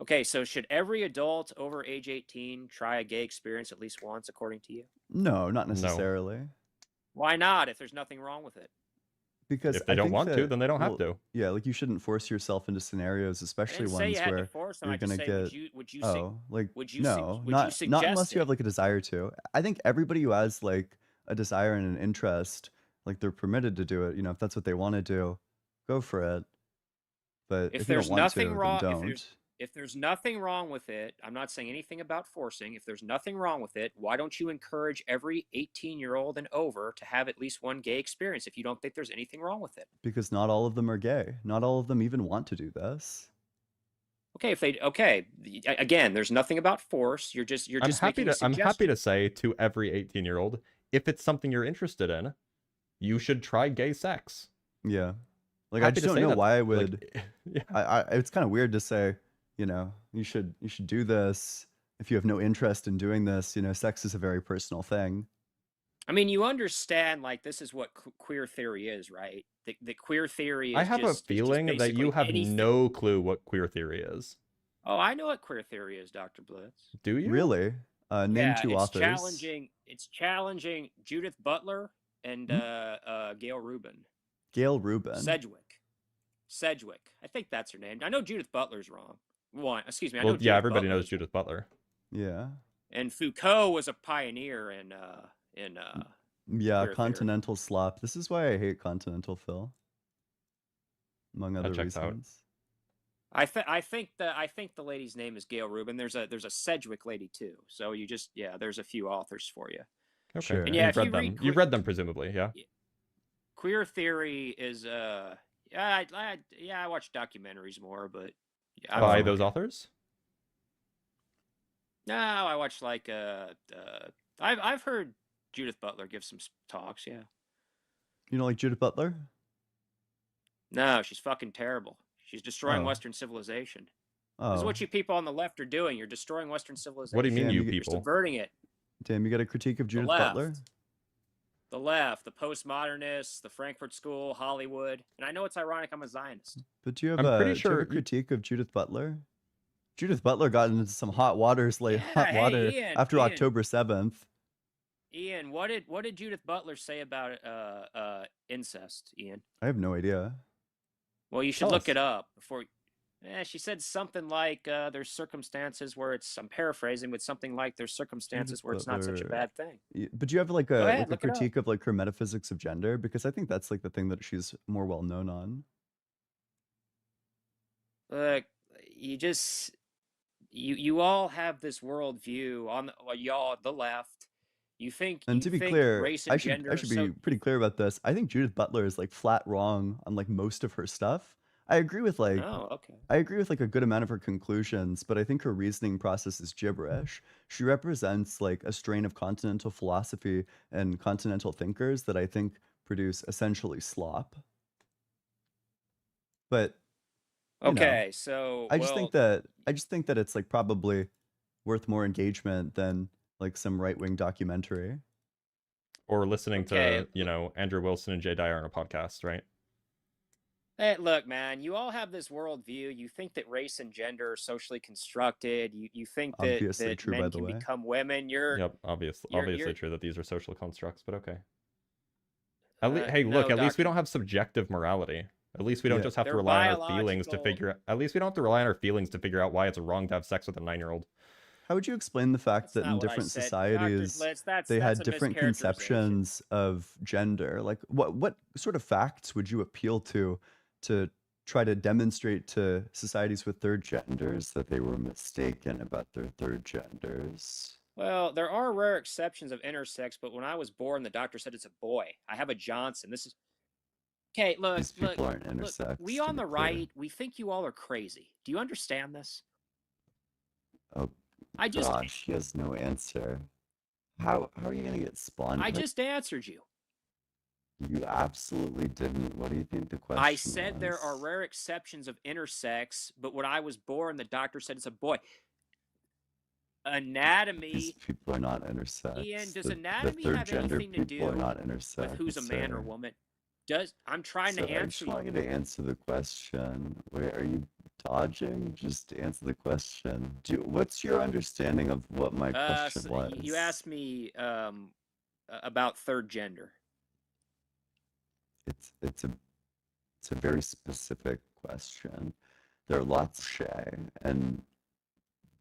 [SPEAKER 13] Okay, so should every adult over age 18 try a gay experience at least once, according to you?
[SPEAKER 5] No, not
[SPEAKER 1] No.
[SPEAKER 5] necessarily.
[SPEAKER 13] Why not? If there's nothing wrong with it.
[SPEAKER 5] Because
[SPEAKER 1] If they
[SPEAKER 5] I
[SPEAKER 1] don't
[SPEAKER 5] think
[SPEAKER 1] want to,
[SPEAKER 5] that,
[SPEAKER 1] then they don't have
[SPEAKER 5] well,
[SPEAKER 1] to.
[SPEAKER 5] yeah, like you shouldn't force yourself into scenarios,
[SPEAKER 13] I
[SPEAKER 5] especially
[SPEAKER 13] didn't say you
[SPEAKER 5] ones
[SPEAKER 13] had to
[SPEAKER 5] where
[SPEAKER 13] force them.
[SPEAKER 5] you're
[SPEAKER 13] I just
[SPEAKER 5] gonna
[SPEAKER 13] say,
[SPEAKER 5] get like no,
[SPEAKER 13] would you
[SPEAKER 5] not unless
[SPEAKER 13] suggest
[SPEAKER 5] you
[SPEAKER 13] it?
[SPEAKER 5] have like a desire to. I think everybody who has like a desire and an interest, like they're permitted to do it. You know, if that's what they want to do, go for it. But
[SPEAKER 13] If
[SPEAKER 5] if you don't
[SPEAKER 13] there's
[SPEAKER 5] want
[SPEAKER 13] nothing
[SPEAKER 5] to, then
[SPEAKER 13] wrong,
[SPEAKER 5] don't.
[SPEAKER 13] if there's nothing wrong with it, I'm not saying anything about forcing. If there's nothing wrong with it, why don't you encourage every 18-year-old and over to have at least one gay experience if you don't think there's anything wrong with it?
[SPEAKER 5] Because not all of them are gay. Not all of them even want to do this.
[SPEAKER 13] Okay, again, there's nothing about force. You're just making a
[SPEAKER 1] I'm happy
[SPEAKER 13] suggestion.
[SPEAKER 1] to say to every 18-year-old, if it's something you're interested in, you should try gay sex.
[SPEAKER 5] Yeah. Like I
[SPEAKER 1] Happy
[SPEAKER 5] just
[SPEAKER 1] to
[SPEAKER 5] don't
[SPEAKER 1] say
[SPEAKER 5] know
[SPEAKER 1] that,
[SPEAKER 5] why I
[SPEAKER 1] like,
[SPEAKER 5] would
[SPEAKER 1] yeah.
[SPEAKER 5] it's kind of weird to say, you know, you should do this if you have no interest in doing this. You know, sex is a very personal thing.
[SPEAKER 13] I mean, you understand, like, this is what queer theory is, right? The queer theory
[SPEAKER 1] I
[SPEAKER 13] is
[SPEAKER 1] have a
[SPEAKER 13] just
[SPEAKER 1] feeling that you
[SPEAKER 13] basically
[SPEAKER 1] have
[SPEAKER 13] anything.
[SPEAKER 1] no clue what queer theory is.
[SPEAKER 13] Oh, I know what queer theory is, Dr. Blitz.
[SPEAKER 1] Do you?
[SPEAKER 5] Really? Name
[SPEAKER 13] Yeah,
[SPEAKER 5] two
[SPEAKER 13] it's
[SPEAKER 5] authors.
[SPEAKER 13] challenging Judith Butler and Gail Rubin.
[SPEAKER 5] Gail Rubin.
[SPEAKER 13] Sedgwick. I think that's her name. I know Judith Butler's wrong. Excuse me. I
[SPEAKER 1] Well,
[SPEAKER 13] know
[SPEAKER 1] yeah,
[SPEAKER 13] Judith
[SPEAKER 1] everybody
[SPEAKER 13] Butler
[SPEAKER 1] knows
[SPEAKER 13] is
[SPEAKER 1] Judith Butler.
[SPEAKER 5] Yeah.
[SPEAKER 13] And Foucault was a pioneer in
[SPEAKER 5] Yeah,
[SPEAKER 13] queer theory.
[SPEAKER 5] Continental Slop. This is why I hate Continental Phil. Among other
[SPEAKER 1] checks out.
[SPEAKER 5] reasons.
[SPEAKER 13] I think the lady's name is Gail Rubin. There's a Sedgwick lady too. So there's a few authors for you.
[SPEAKER 1] Okay.
[SPEAKER 5] Sure.
[SPEAKER 1] And you've read them. You've read them presumably, yeah.
[SPEAKER 13] Queer theory is I watch documentaries more, but yeah,
[SPEAKER 1] by those authors.
[SPEAKER 13] No, I watch like I've heard Judith Butler give some talks. Yeah.
[SPEAKER 5] You don't like Judith Butler?
[SPEAKER 13] No, she's fucking terrible. She's destroying
[SPEAKER 5] Oh.
[SPEAKER 13] Western civilization.
[SPEAKER 5] Oh.
[SPEAKER 13] This is what you people on the left are doing. You're destroying Western civilization.
[SPEAKER 1] What do you mean,
[SPEAKER 5] Damn,
[SPEAKER 1] you
[SPEAKER 5] you
[SPEAKER 1] people?
[SPEAKER 13] You're subverting it.
[SPEAKER 5] Damn, you got a critique of Judith
[SPEAKER 13] left.
[SPEAKER 5] Butler?
[SPEAKER 13] The left, the postmodernists, the Frankfurt School, Hollywood. And I know it's ironic I'm a Zionist.
[SPEAKER 5] But do you have,
[SPEAKER 1] I'm pretty
[SPEAKER 5] do you
[SPEAKER 1] sure
[SPEAKER 5] have a critique of Judith Butler? Judith Butler got into some hot water
[SPEAKER 13] Ian,
[SPEAKER 5] after October 7th.
[SPEAKER 13] Ian, what did Judith Butler say about incest, Ian?
[SPEAKER 5] I have no idea.
[SPEAKER 13] Well, you should look it up before. She said something like there's circumstances where I'm paraphrasing, but something like there's circumstances where it's not such a bad thing.
[SPEAKER 5] But do you have like
[SPEAKER 13] Go ahead,
[SPEAKER 5] a
[SPEAKER 13] look it up.
[SPEAKER 5] critique of like her metaphysics of gender? Because I think that's like the thing that she's more well known on.
[SPEAKER 13] Look, you all have this worldview on the left. You think,
[SPEAKER 5] and to be clear,
[SPEAKER 13] race and
[SPEAKER 5] I
[SPEAKER 13] gender
[SPEAKER 5] should be pretty clear about this. I think Judith Butler is like flat wrong on like most of her stuff. I agree with like I agree with like a good amount of her conclusions, but I think her reasoning process is gibberish. She represents like a strain of continental philosophy and continental thinkers that I think produce essentially slop. But
[SPEAKER 13] okay, so
[SPEAKER 5] I just think that it's like probably worth more engagement than like some right-wing documentary.
[SPEAKER 1] Or listening to, Andrew Wilson and Jay Dyer on a podcast, right?
[SPEAKER 13] Hey, look, man, you all have this worldview. You think that race and gender are socially constructed. You think that,
[SPEAKER 5] Obviously true,
[SPEAKER 13] men
[SPEAKER 5] by the
[SPEAKER 13] can
[SPEAKER 5] way.
[SPEAKER 13] become women.
[SPEAKER 1] Yep, obviously true that these are social constructs, but okay.
[SPEAKER 13] No,
[SPEAKER 1] Look, at least we
[SPEAKER 13] Doctor.
[SPEAKER 1] don't have subjective morality. At least we don't just have to
[SPEAKER 13] They're
[SPEAKER 1] rely on our feelings to
[SPEAKER 13] biological.
[SPEAKER 1] at least we don't have to rely on our feelings to figure out why it's wrong to have sex with a 9-year-old.
[SPEAKER 5] How would you explain the fact that in
[SPEAKER 13] not what I
[SPEAKER 5] different
[SPEAKER 13] said, Dr.
[SPEAKER 5] societies
[SPEAKER 13] Blitz.
[SPEAKER 5] they
[SPEAKER 13] That's
[SPEAKER 5] had
[SPEAKER 13] a
[SPEAKER 5] different
[SPEAKER 13] mischaracterization.
[SPEAKER 5] conceptions of gender? Like what sort of facts would you appeal to try to demonstrate to societies with third genders that they were mistaken about their third genders?
[SPEAKER 13] Well, there are rare exceptions of intersex, but when I was born, the doctor said it's a boy. I have a Johnson. This is okay. Look,
[SPEAKER 5] These people aren't intersex.
[SPEAKER 13] we
[SPEAKER 5] to
[SPEAKER 13] on
[SPEAKER 5] be
[SPEAKER 13] the
[SPEAKER 5] clear.
[SPEAKER 13] right, we think you all are crazy. Do you understand this?
[SPEAKER 5] Oh,
[SPEAKER 13] I just
[SPEAKER 5] gosh, he has no answer. How are you gonna get spawned?
[SPEAKER 13] I just answered you.
[SPEAKER 5] You absolutely didn't. What do you think the question
[SPEAKER 13] I said there
[SPEAKER 5] was?
[SPEAKER 13] are rare exceptions of intersex, but when I was born, the doctor said it's a boy. Anatomy.
[SPEAKER 5] people are not intersex.
[SPEAKER 13] Ian, does
[SPEAKER 5] The
[SPEAKER 13] anatomy
[SPEAKER 5] third
[SPEAKER 13] have
[SPEAKER 5] gender
[SPEAKER 13] anything to
[SPEAKER 5] people are
[SPEAKER 13] do
[SPEAKER 5] not intersex.
[SPEAKER 13] with who's a man or
[SPEAKER 5] Sir.
[SPEAKER 13] woman? I'm trying
[SPEAKER 5] So
[SPEAKER 13] to
[SPEAKER 5] I
[SPEAKER 13] answer
[SPEAKER 5] just
[SPEAKER 13] you.
[SPEAKER 5] want you to answer the question. Where are you dodging? Just answer the question. What's your understanding of what my question was?
[SPEAKER 13] You asked me about third gender.
[SPEAKER 5] It's a very specific question. There are lots, Shay, and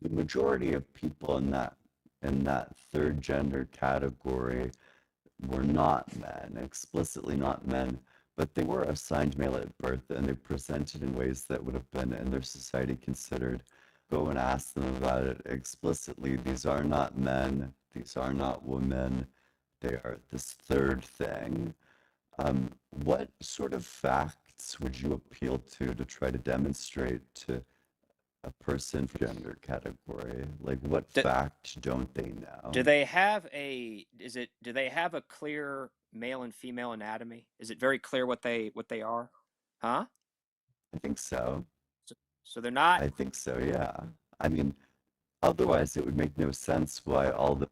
[SPEAKER 5] the majority of people in that third gender category were not men, explicitly not men, but they were assigned male at birth, and they presented in ways that would have been in their society considered. Go and ask them about it explicitly. These are not men. These are not women. They are this third thing. What sort of facts would you appeal to try to demonstrate to a person from gender category? Like, what fact don't they know?
[SPEAKER 13] Do they have do they have a clear male and female anatomy? Is it very clear what they are? Huh?
[SPEAKER 5] I think so.
[SPEAKER 13] So they're not.
[SPEAKER 5] I think so, yeah. I mean, otherwise it would make no sense why all the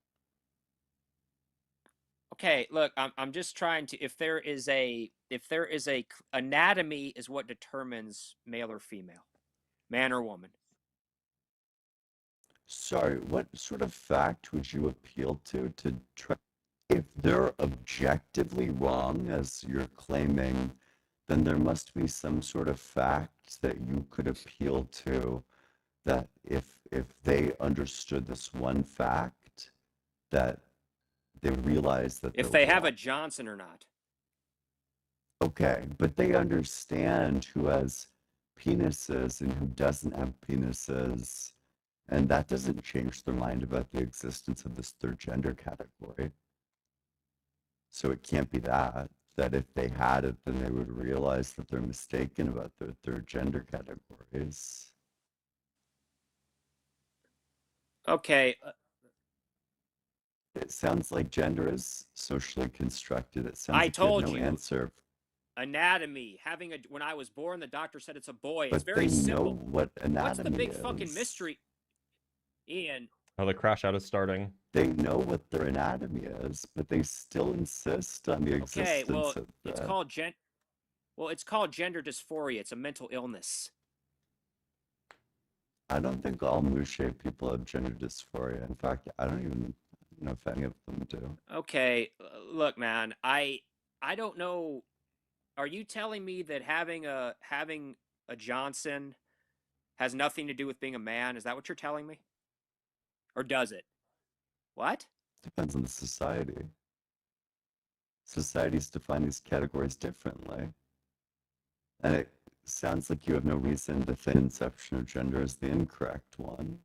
[SPEAKER 13] Okay, look, I'm just trying to, if there is a anatomy is what determines male or female, man or woman.
[SPEAKER 5] Sorry, what sort of fact would you appeal to try? If they're objectively wrong, as you're claiming, then there must be some sort of fact that you could appeal to, that if they understood this one fact, that they realize that
[SPEAKER 13] If
[SPEAKER 5] they're
[SPEAKER 13] they have
[SPEAKER 5] wrong.
[SPEAKER 13] a Johnson or not.
[SPEAKER 5] Okay, but they understand who has penises and who doesn't have penises, and that doesn't change their mind about the existence of this third gender category. So it can't be that if they had it, then they would realize that they're mistaken about their third gender categories.
[SPEAKER 13] Okay.
[SPEAKER 5] It sounds like gender is socially constructed. It sounds
[SPEAKER 13] I
[SPEAKER 5] like you have
[SPEAKER 13] told
[SPEAKER 5] no
[SPEAKER 13] you.
[SPEAKER 5] answer.
[SPEAKER 13] Anatomy, when I was born, the doctor said it's a boy.
[SPEAKER 5] But
[SPEAKER 13] It's very
[SPEAKER 5] they
[SPEAKER 13] simple.
[SPEAKER 5] know what anatomy
[SPEAKER 13] What's the big
[SPEAKER 5] is.
[SPEAKER 13] fucking mystery? Ian.
[SPEAKER 1] Oh, the crash out is starting.
[SPEAKER 5] They know what their anatomy is, but they still insist on the existence
[SPEAKER 13] well,
[SPEAKER 5] of that.
[SPEAKER 13] it's called it's called gender dysphoria. It's a mental illness.
[SPEAKER 5] I don't think all Mushe people have gender dysphoria. In fact, I don't even know if any of them do.
[SPEAKER 13] Okay, look, man, I don't know. Are you telling me that having a Johnson has nothing to do with being a man? Is that what you're telling me? Or does it? What?
[SPEAKER 5] Depends on the society. Societies define these categories differently. And it sounds like you have no reason to think conception of gender is the incorrect one.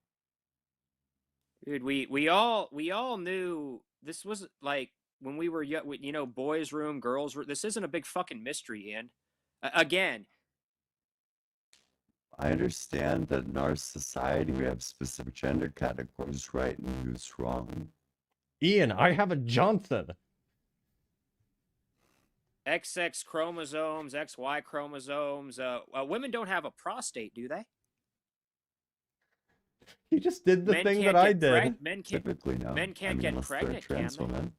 [SPEAKER 13] Dude, we all knew this was like when we were young, boys' room, girls' room. This isn't a big fucking mystery, Ian. Again.
[SPEAKER 5] I understand that in our society we have specific gender categories, right, and who's wrong.
[SPEAKER 1] Ian, I have a Johnson.
[SPEAKER 13] XX chromosomes, XY chromosomes. Women don't have a prostate, do they?
[SPEAKER 1] You just did the thing that I did.
[SPEAKER 13] Men can't,
[SPEAKER 5] typically no.
[SPEAKER 13] Men can't get pregnant, can they?
[SPEAKER 5] Women.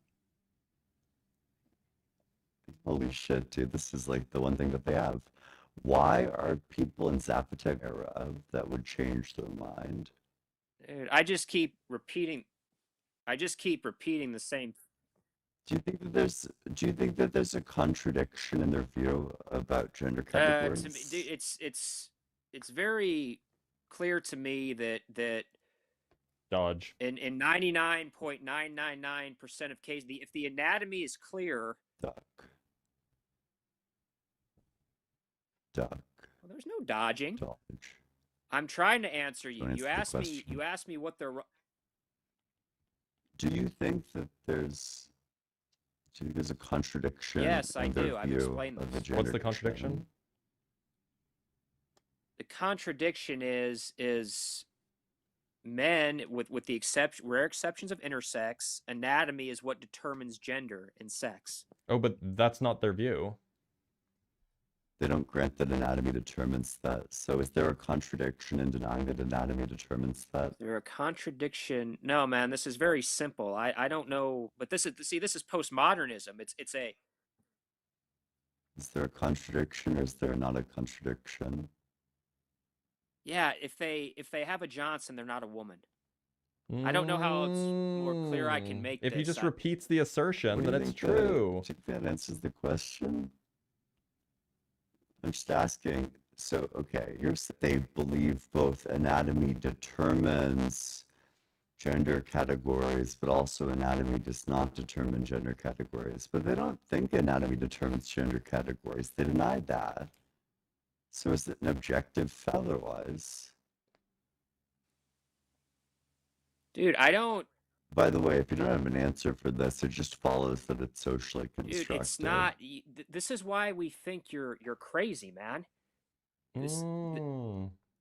[SPEAKER 5] Holy shit, dude! This is like the one thing that they have. Why are people in Zapotec era that would change their mind?
[SPEAKER 13] Dude, I just keep repeating the same.
[SPEAKER 5] Do you think that there's a contradiction in their view about gender categories?
[SPEAKER 13] To me, it's very clear to me that
[SPEAKER 1] dodge
[SPEAKER 13] in 99.999% of cases, if the anatomy is clear.
[SPEAKER 5] Duck.
[SPEAKER 13] Well, there's no dodging.
[SPEAKER 5] Dodge.
[SPEAKER 13] I'm trying to answer you.
[SPEAKER 5] Don't
[SPEAKER 13] You
[SPEAKER 5] answer
[SPEAKER 13] asked me what they're.
[SPEAKER 5] Do you think that there's a contradiction?
[SPEAKER 13] Yes, I do. I've
[SPEAKER 5] view
[SPEAKER 13] explained
[SPEAKER 5] of the
[SPEAKER 13] this.
[SPEAKER 5] gender
[SPEAKER 1] What's the contradiction?
[SPEAKER 13] The contradiction is men, with the rare exceptions of intersex, anatomy is what determines gender and sex.
[SPEAKER 1] Oh, but that's not their view.
[SPEAKER 5] They don't grant that anatomy determines that. So is there a contradiction in denying that anatomy determines that?
[SPEAKER 13] Is there a contradiction? No, man, this is very simple. I don't know, but this is postmodernism. It's a
[SPEAKER 5] Is there a contradiction or is there not a contradiction?
[SPEAKER 13] yeah, if they have a Johnson, they're not a woman. I don't know how else more clear I can make
[SPEAKER 1] If he
[SPEAKER 13] this.
[SPEAKER 1] just repeats the assertion,
[SPEAKER 5] What do
[SPEAKER 1] then
[SPEAKER 5] you
[SPEAKER 1] it's
[SPEAKER 5] think
[SPEAKER 1] true.
[SPEAKER 5] do you think that answers the question? I'm just asking. So, okay, they believe both anatomy determines gender categories, but also anatomy does not determine gender categories. But they don't think anatomy determines gender categories. They deny that. So is it an objective otherwise?
[SPEAKER 13] Dude, I don't.
[SPEAKER 5] By the way, if you don't have an answer for this, it just follows that it's socially constructed.
[SPEAKER 13] Dude, it's not. This is why we think you're crazy, man.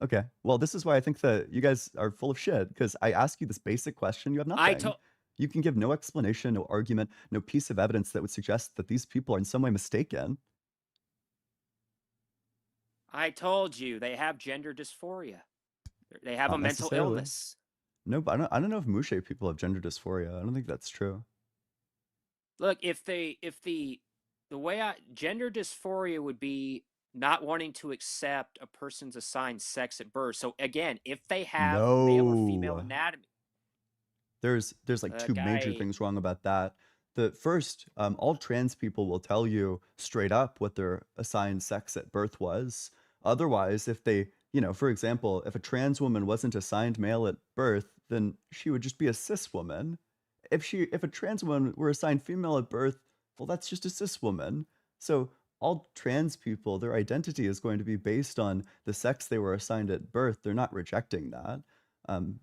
[SPEAKER 5] Okay, well, this is why I think that you guys are full of shit, because I ask you this basic question, you have nothing. You can give no explanation, no argument, no piece of evidence that would suggest that these people are in some way mistaken.
[SPEAKER 13] I told you they have gender dysphoria. They have
[SPEAKER 5] Not
[SPEAKER 13] a mental
[SPEAKER 5] necessarily.
[SPEAKER 13] illness.
[SPEAKER 5] No, but I don't know if Mouche people have gender dysphoria. I don't think that's true.
[SPEAKER 13] Look, if the way gender dysphoria would be not wanting to accept a person's assigned sex at birth. So again, if they have male or female anatomy,
[SPEAKER 5] there's like two major things wrong about that. The first, all trans people will tell you straight up what their assigned sex at birth was. Otherwise, if they, for example, if a trans woman wasn't assigned male at birth, then she would just be a cis woman. If a trans woman were assigned female at birth, well, that's just a cis woman. So all trans people, their identity is going to be based on the sex they were assigned at birth. They're not rejecting that. And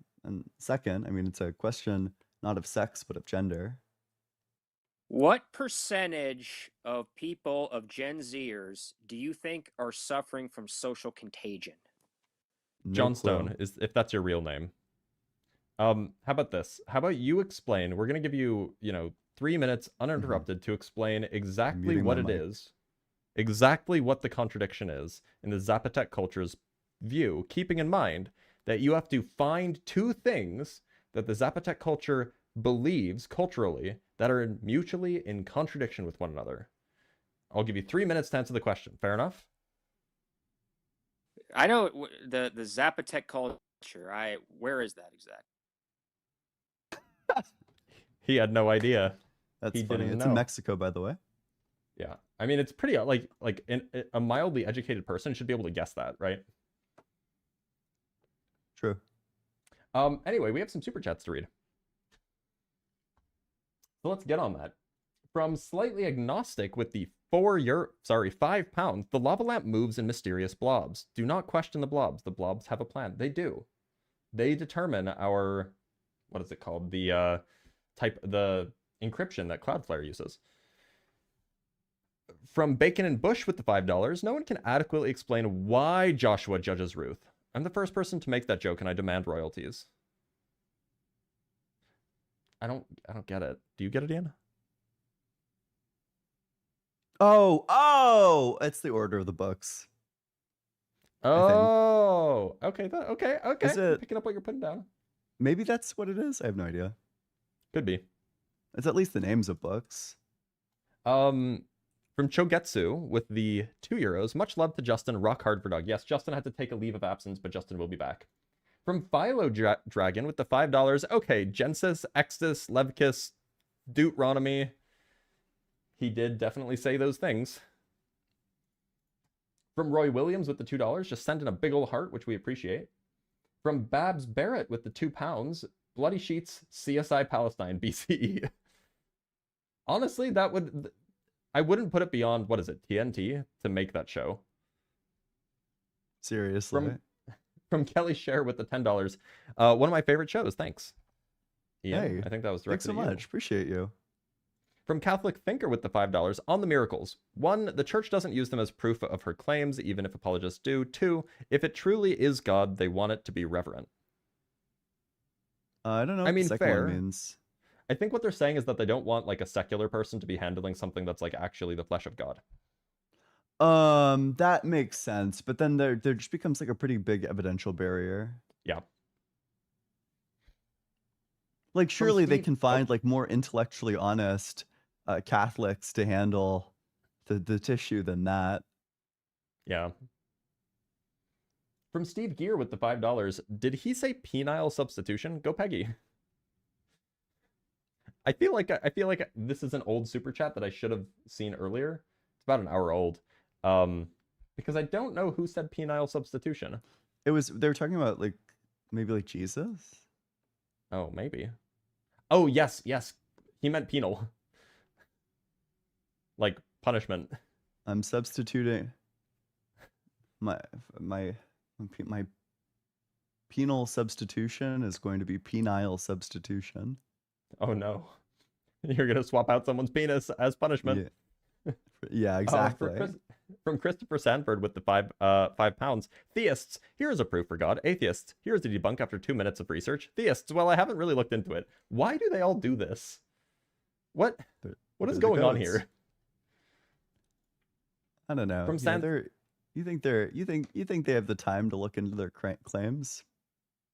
[SPEAKER 5] second, I mean, it's a question not of sex, but of gender.
[SPEAKER 13] What percentage of people of Gen Zers do you think are suffering from social contagion?
[SPEAKER 1] John Stone, if that's your real name. How about this? How about you explain? We're going to give you, 3 minutes uninterrupted to explain exactly what it is, exactly what the contradiction is in the Zapotec culture's view, keeping in mind that you have to find two things that the Zapotec culture believes culturally that are mutually in contradiction with one another. I'll give you 3 minutes to answer the question. Fair enough?
[SPEAKER 13] I know the Zapotec culture. Where is that exactly?
[SPEAKER 1] He had no idea.
[SPEAKER 5] That's funny. It's in Mexico, by the way.
[SPEAKER 1] Yeah, I mean, it's pretty like a mildly educated person should be able to guess that, right?
[SPEAKER 5] True.
[SPEAKER 1] Anyway, we have some super chats to read. So let's get on that. From Slightly Agnostic with the 5 pounds, the lava lamp moves in mysterious blobs. Do not question the blobs. The blobs have a plan. They do. They determine our, what is it called? The encryption that Cloudflare uses. From Bacon and Bush with the $5, no one can adequately explain why Joshua judges Ruth. I'm the first person to make that joke and I demand royalties. I don't get it. Do you get it, Ian?
[SPEAKER 5] Oh, it's the order of the books.
[SPEAKER 1] Oh, okay. Okay.
[SPEAKER 5] Is it,
[SPEAKER 1] I'm picking up what you're putting down.
[SPEAKER 5] Maybe that's what it is. I have no idea.
[SPEAKER 1] Could be.
[SPEAKER 5] It's at least the names of books.
[SPEAKER 1] From Chogetsu with the €2. Much love to Justin. Rock hard for dog. Yes, Justin had to take a leave of absence, but Justin will be back. From Philo Dragon with the $5. Okay, Gensis, Extus, Levkis, Deuteronomy. He did definitely say those things. From Roy Williams with the $2. Just send in a big old heart, which we appreciate. From Babs Barrett with the £2. Bloody Sheets, CSI Palestine, BCE. Honestly, I wouldn't put it beyond, what is it, TNT, to make that show.
[SPEAKER 5] Seriously.
[SPEAKER 1] From Kelly Share with the $10. One of my favorite shows, thanks. Ian,
[SPEAKER 5] Hey,
[SPEAKER 1] I think that was directed
[SPEAKER 5] thanks so much. Appreciate you.
[SPEAKER 1] From Catholic Thinker with the $5, on the miracles. 1, the church doesn't use them as proof of her claims, even if apologists do. 2, if it truly is God, they want it to be reverent.
[SPEAKER 5] I don't know
[SPEAKER 1] what the
[SPEAKER 5] second
[SPEAKER 1] fair.
[SPEAKER 5] One means.
[SPEAKER 1] I think what they're saying is that they don't want like a secular person to be handling something that's like actually the flesh of God.
[SPEAKER 5] That makes sense, but then there just becomes like a pretty big evidential barrier.
[SPEAKER 1] Yeah.
[SPEAKER 5] Like, surely they
[SPEAKER 1] Steve-
[SPEAKER 5] can find like more intellectually honest Catholics to handle the tissue than that.
[SPEAKER 1] Yeah. From Steve Gear with the $5, did he say penile substitution? Go Peggy. I feel like this is an old super chat that I should have seen earlier. It's about an hour old. Because I don't know who said penile substitution.
[SPEAKER 5] They were talking about like maybe like Jesus.
[SPEAKER 1] Oh, maybe. Oh, yes. He meant penal. Like punishment.
[SPEAKER 5] I'm substituting my penal substitution is going to be penile substitution.
[SPEAKER 1] Oh no. You're gonna swap out someone's penis as punishment.
[SPEAKER 5] Yeah, exactly.
[SPEAKER 1] From Christopher Sanford with the £5. Theists, here is a proof for God. Atheists, here is a debunk after 2 minutes of research. Theists, well, I haven't really looked into it. Why do they all do this? What is going on here?
[SPEAKER 5] I don't know.
[SPEAKER 1] From
[SPEAKER 5] you think they have the time to look into their claims?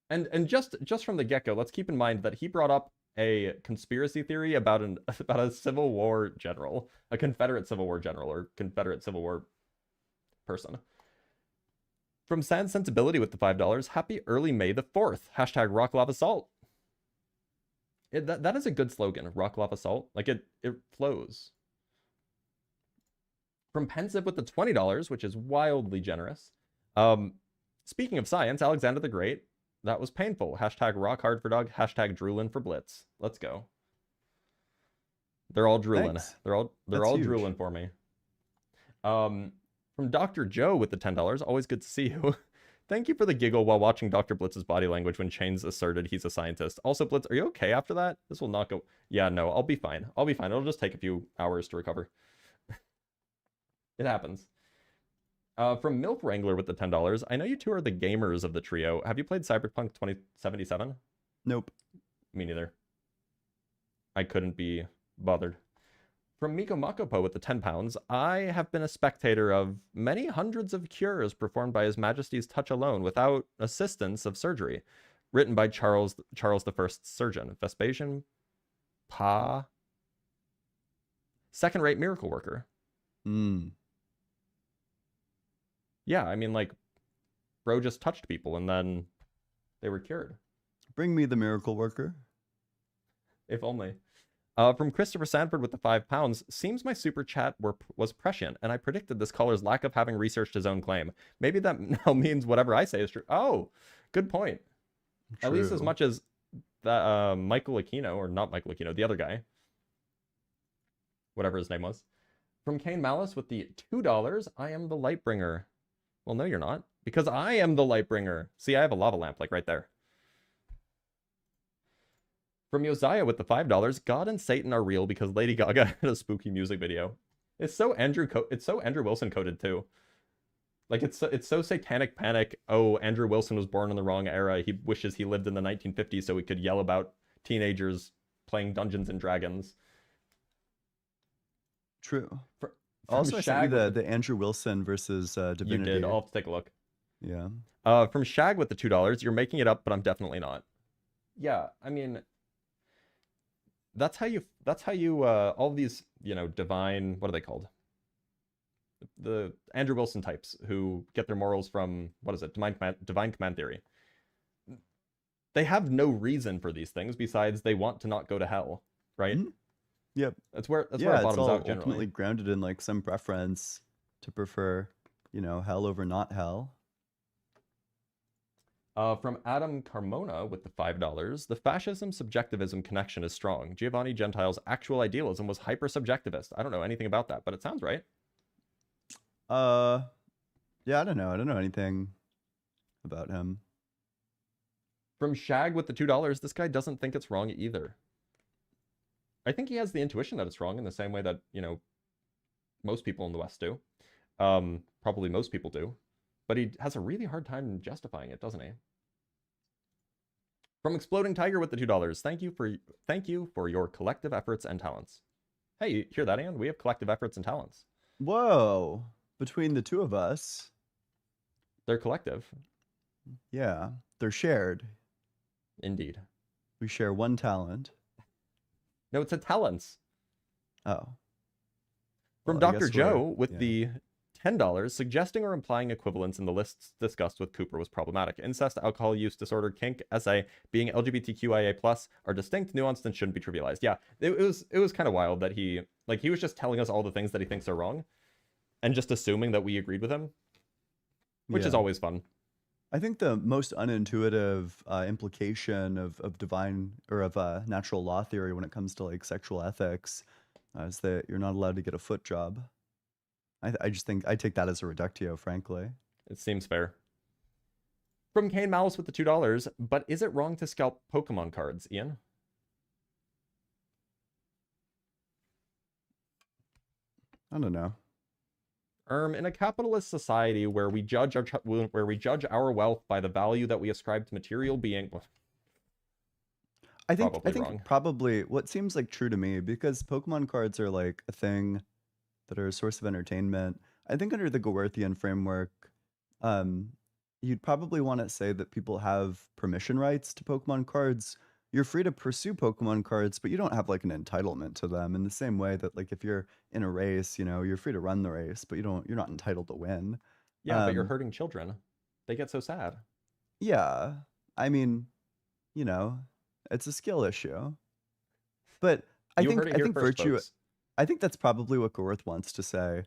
[SPEAKER 1] And just from the get-go, let's keep in mind that he brought up a conspiracy theory about a Civil War general, a Confederate Civil War general, or Confederate Civil War person. From Sans Sensibility with the $5, happy early May the 4th. Hashtag Rock Lava Salt. That is a good slogan, Rock Lava Salt. Like, it flows. From Pensive with the $20, which is wildly generous. Speaking of science, Alexander the Great. That was painful. Hashtag rock hard for dog. Hashtag drooling for blitz. Let's go. They're all drooling.
[SPEAKER 5] Thanks.
[SPEAKER 1] They're all
[SPEAKER 5] huge.
[SPEAKER 1] drooling for me. From Dr. Joe with the $10. Always good to see you. Thank you for the giggle while watching Dr. Blitz's body language when Chains asserted he's a scientist. Also, Blitz, are you okay after that? This will not go... Yeah, no, I'll be fine. It'll just take a few hours to recover. It happens. From Milk Wrangler with the $10. I know you two are the gamers of the trio. Have you played Cyberpunk 2077?
[SPEAKER 5] Nope.
[SPEAKER 1] Me neither. I couldn't be bothered. From Miko Makopo with the £10. I have been a spectator of many hundreds of cures performed by His Majesty's touch alone without assistance of surgery. Written by Charles I's surgeon. Vespasian Pa. Second-rate miracle worker. Yeah, I mean, like, bro just touched people and then they were cured.
[SPEAKER 5] Bring me the miracle worker.
[SPEAKER 1] If only. From Christopher Sanford with the £5, seems my super chat was prescient, and I predicted this caller's lack of having researched his own claim. Maybe that now means whatever I say is true. Oh, good point. At least as much as that Michael Aquino, or not Michael Aquino, the other guy. Whatever his name was. From Kane Malice with the $2, I am the light bringer. Well, no, you're not. Because I am the light bringer. See, I have a lava lamp, like, right there. From Josiah with the $5, God and Satan are real because Lady Gaga had a spooky music video. It's so Andrew Wilson coded, too. Like, it's so satanic panic. Oh, Andrew Wilson was born in the wrong era. He wishes he lived in the 1950s so he could yell about teenagers playing Dungeons and Dragons.
[SPEAKER 5] True. Also, I sent you the Andrew Wilson versus Divinity.
[SPEAKER 1] You did. I'll have to take a look.
[SPEAKER 5] Yeah.
[SPEAKER 1] From Shag with the $2, you're making it up, but I'm definitely not. Yeah, I mean, that's how you all these, divine, what are they called? The Andrew Wilson types who get their morals from, what is it? Divine command theory. They have no reason for these things besides they want to not go to hell, right?
[SPEAKER 5] Mm-hmm. Yep.
[SPEAKER 1] That's where it bottoms out generally.
[SPEAKER 5] Ultimately grounded in like some preference to prefer, hell over not hell.
[SPEAKER 1] From Adam Carmona with the $5, the fascism-subjectivism connection is strong. Giovanni Gentile's actual idealism was hyper-subjectivist. I don't know anything about that, but it sounds right.
[SPEAKER 5] Yeah, I don't know. I don't know anything about him.
[SPEAKER 1] From Shag with the $2, this guy doesn't think it's wrong either. I think he has the intuition that it's wrong in the same way that, most people in the West do. Probably most people do. But he has a really hard time justifying it, doesn't he? From Exploding Tiger with the $2, thank you for your collective efforts and talents. Hey, you hear that, Ian? We have collective efforts and talents.
[SPEAKER 5] Whoa. between the two of us,
[SPEAKER 1] they're collective.
[SPEAKER 5] Yeah, they're shared.
[SPEAKER 1] Indeed.
[SPEAKER 5] We share one talent.
[SPEAKER 1] No, it's a talents.
[SPEAKER 5] Oh.
[SPEAKER 1] From
[SPEAKER 5] Well, I
[SPEAKER 1] Dr.
[SPEAKER 5] guess
[SPEAKER 1] Joe
[SPEAKER 5] we're-
[SPEAKER 1] with
[SPEAKER 5] yeah.
[SPEAKER 1] the $10, suggesting or implying equivalence in the lists discussed with Cooper was problematic. Incest, alcohol use disorder, kink, SA, being LGBTQIA+ are distinct, nuanced, and shouldn't be trivialized. Yeah, it was kind of wild that he was just telling us all the things that he thinks are wrong, and just assuming that we agreed with him, which is
[SPEAKER 5] Yeah.
[SPEAKER 1] always fun.
[SPEAKER 5] I think the most unintuitive implication of divine or of natural law theory when it comes to like sexual ethics is that you're not allowed to get a foot job. I just think I take that as a reductio, frankly.
[SPEAKER 1] It seems fair. From Kane Malice with the $2, but is it wrong to scalp Pokemon cards, Ian?
[SPEAKER 5] I don't know.
[SPEAKER 1] In a capitalist society where we judge our wealth by the value that we ascribe to material being,
[SPEAKER 5] I think
[SPEAKER 1] wrong.
[SPEAKER 5] probably what seems like true to me, because Pokemon cards are like a thing that are a source of entertainment. I think under the Gowerthian framework, you'd probably want to say that people have permission rights to Pokemon cards. You're free to pursue Pokemon cards, but you don't have like an entitlement to them in the same way that like if you're in a race, you know, you're free to run the race, but you're not entitled to win.
[SPEAKER 1] Yeah, but you're hurting children. They get so sad.
[SPEAKER 5] Yeah. I mean, you know, it's a skill issue. But I
[SPEAKER 1] You heard
[SPEAKER 5] think
[SPEAKER 1] it here first,
[SPEAKER 5] virtue
[SPEAKER 1] folks.
[SPEAKER 5] I think that's probably what Gowerth wants to say.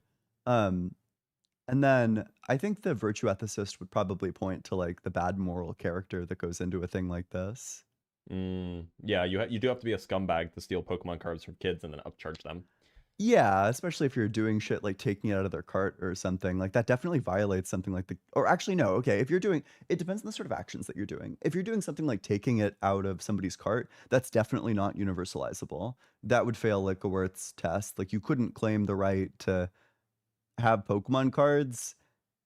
[SPEAKER 5] And then I think the virtue ethicist would probably point to like the bad moral character that goes into a thing like this.
[SPEAKER 1] Yeah, you do have to be a scumbag to steal Pokemon cards from kids and then upcharge them.
[SPEAKER 5] Yeah, especially if you're doing shit like taking it out of their cart or something. Like that definitely violates something like or actually no, okay, if you're doing it depends on the sort of actions that you're doing. If you're doing something like taking it out of somebody's cart, that's definitely not universalizable. That would fail like Gowerth's test. Like you couldn't claim the right to have Pokemon cards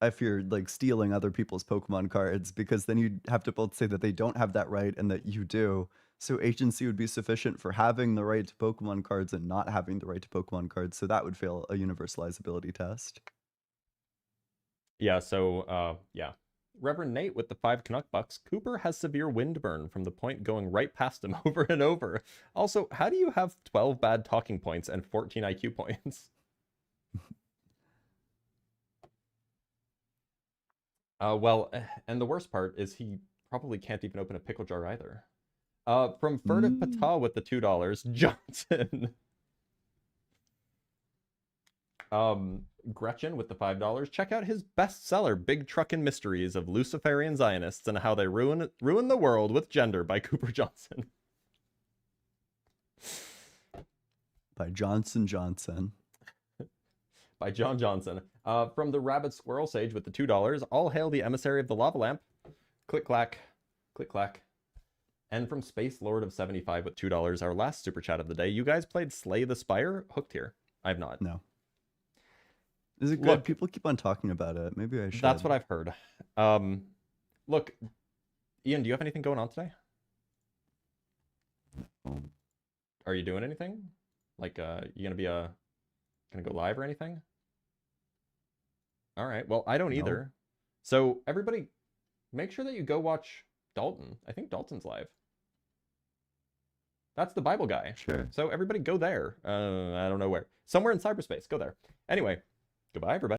[SPEAKER 5] if you're like stealing other people's Pokemon cards, because then you'd have to both say that they don't have that right and that you do. So agency would be sufficient for having the right to Pokemon cards and not having the right to Pokemon cards. So that would fail a universalizability test.
[SPEAKER 1] Yeah, so yeah. Reverend Nate with the 5 Canuck bucks. Cooper has severe windburn from the point going right past him over and over. Also, how do you have 12 bad talking points and 14 IQ points? Well, and the worst part is he probably can't even open a pickle jar either. From Furtive Pata with the $2, Johnson. Gretchen with the $5. Check out his bestseller, Big Truckin' Mysteries of Luciferian Zionists and How They Ruin the World with Gender by Cooper Johnson.
[SPEAKER 5] By Johnson Johnson.
[SPEAKER 1] By John Johnson. From the Rabbit Squirrel Sage with the $2. All hail the emissary of the lava lamp. Click clack. Click clack. And from Space Lord of 75 with $2, our last super chat of the day. You guys played Slay the Spire? Hooked here. I have not.
[SPEAKER 5] No. Is it good?
[SPEAKER 1] Look,
[SPEAKER 5] people keep on talking about it. Maybe I should.
[SPEAKER 1] That's what I've heard. Look, Ian, do you have anything going on today? Are you doing anything? Like, you gonna be gonna go live or anything? All right. Well, I don't either. So everybody, make sure that you go watch Dalton. I think Dalton's live. That's the Bible guy.
[SPEAKER 5] Sure.
[SPEAKER 1] So everybody go there. I don't know where. Somewhere in cyberspace. Go there. Anyway, goodbye, everybody.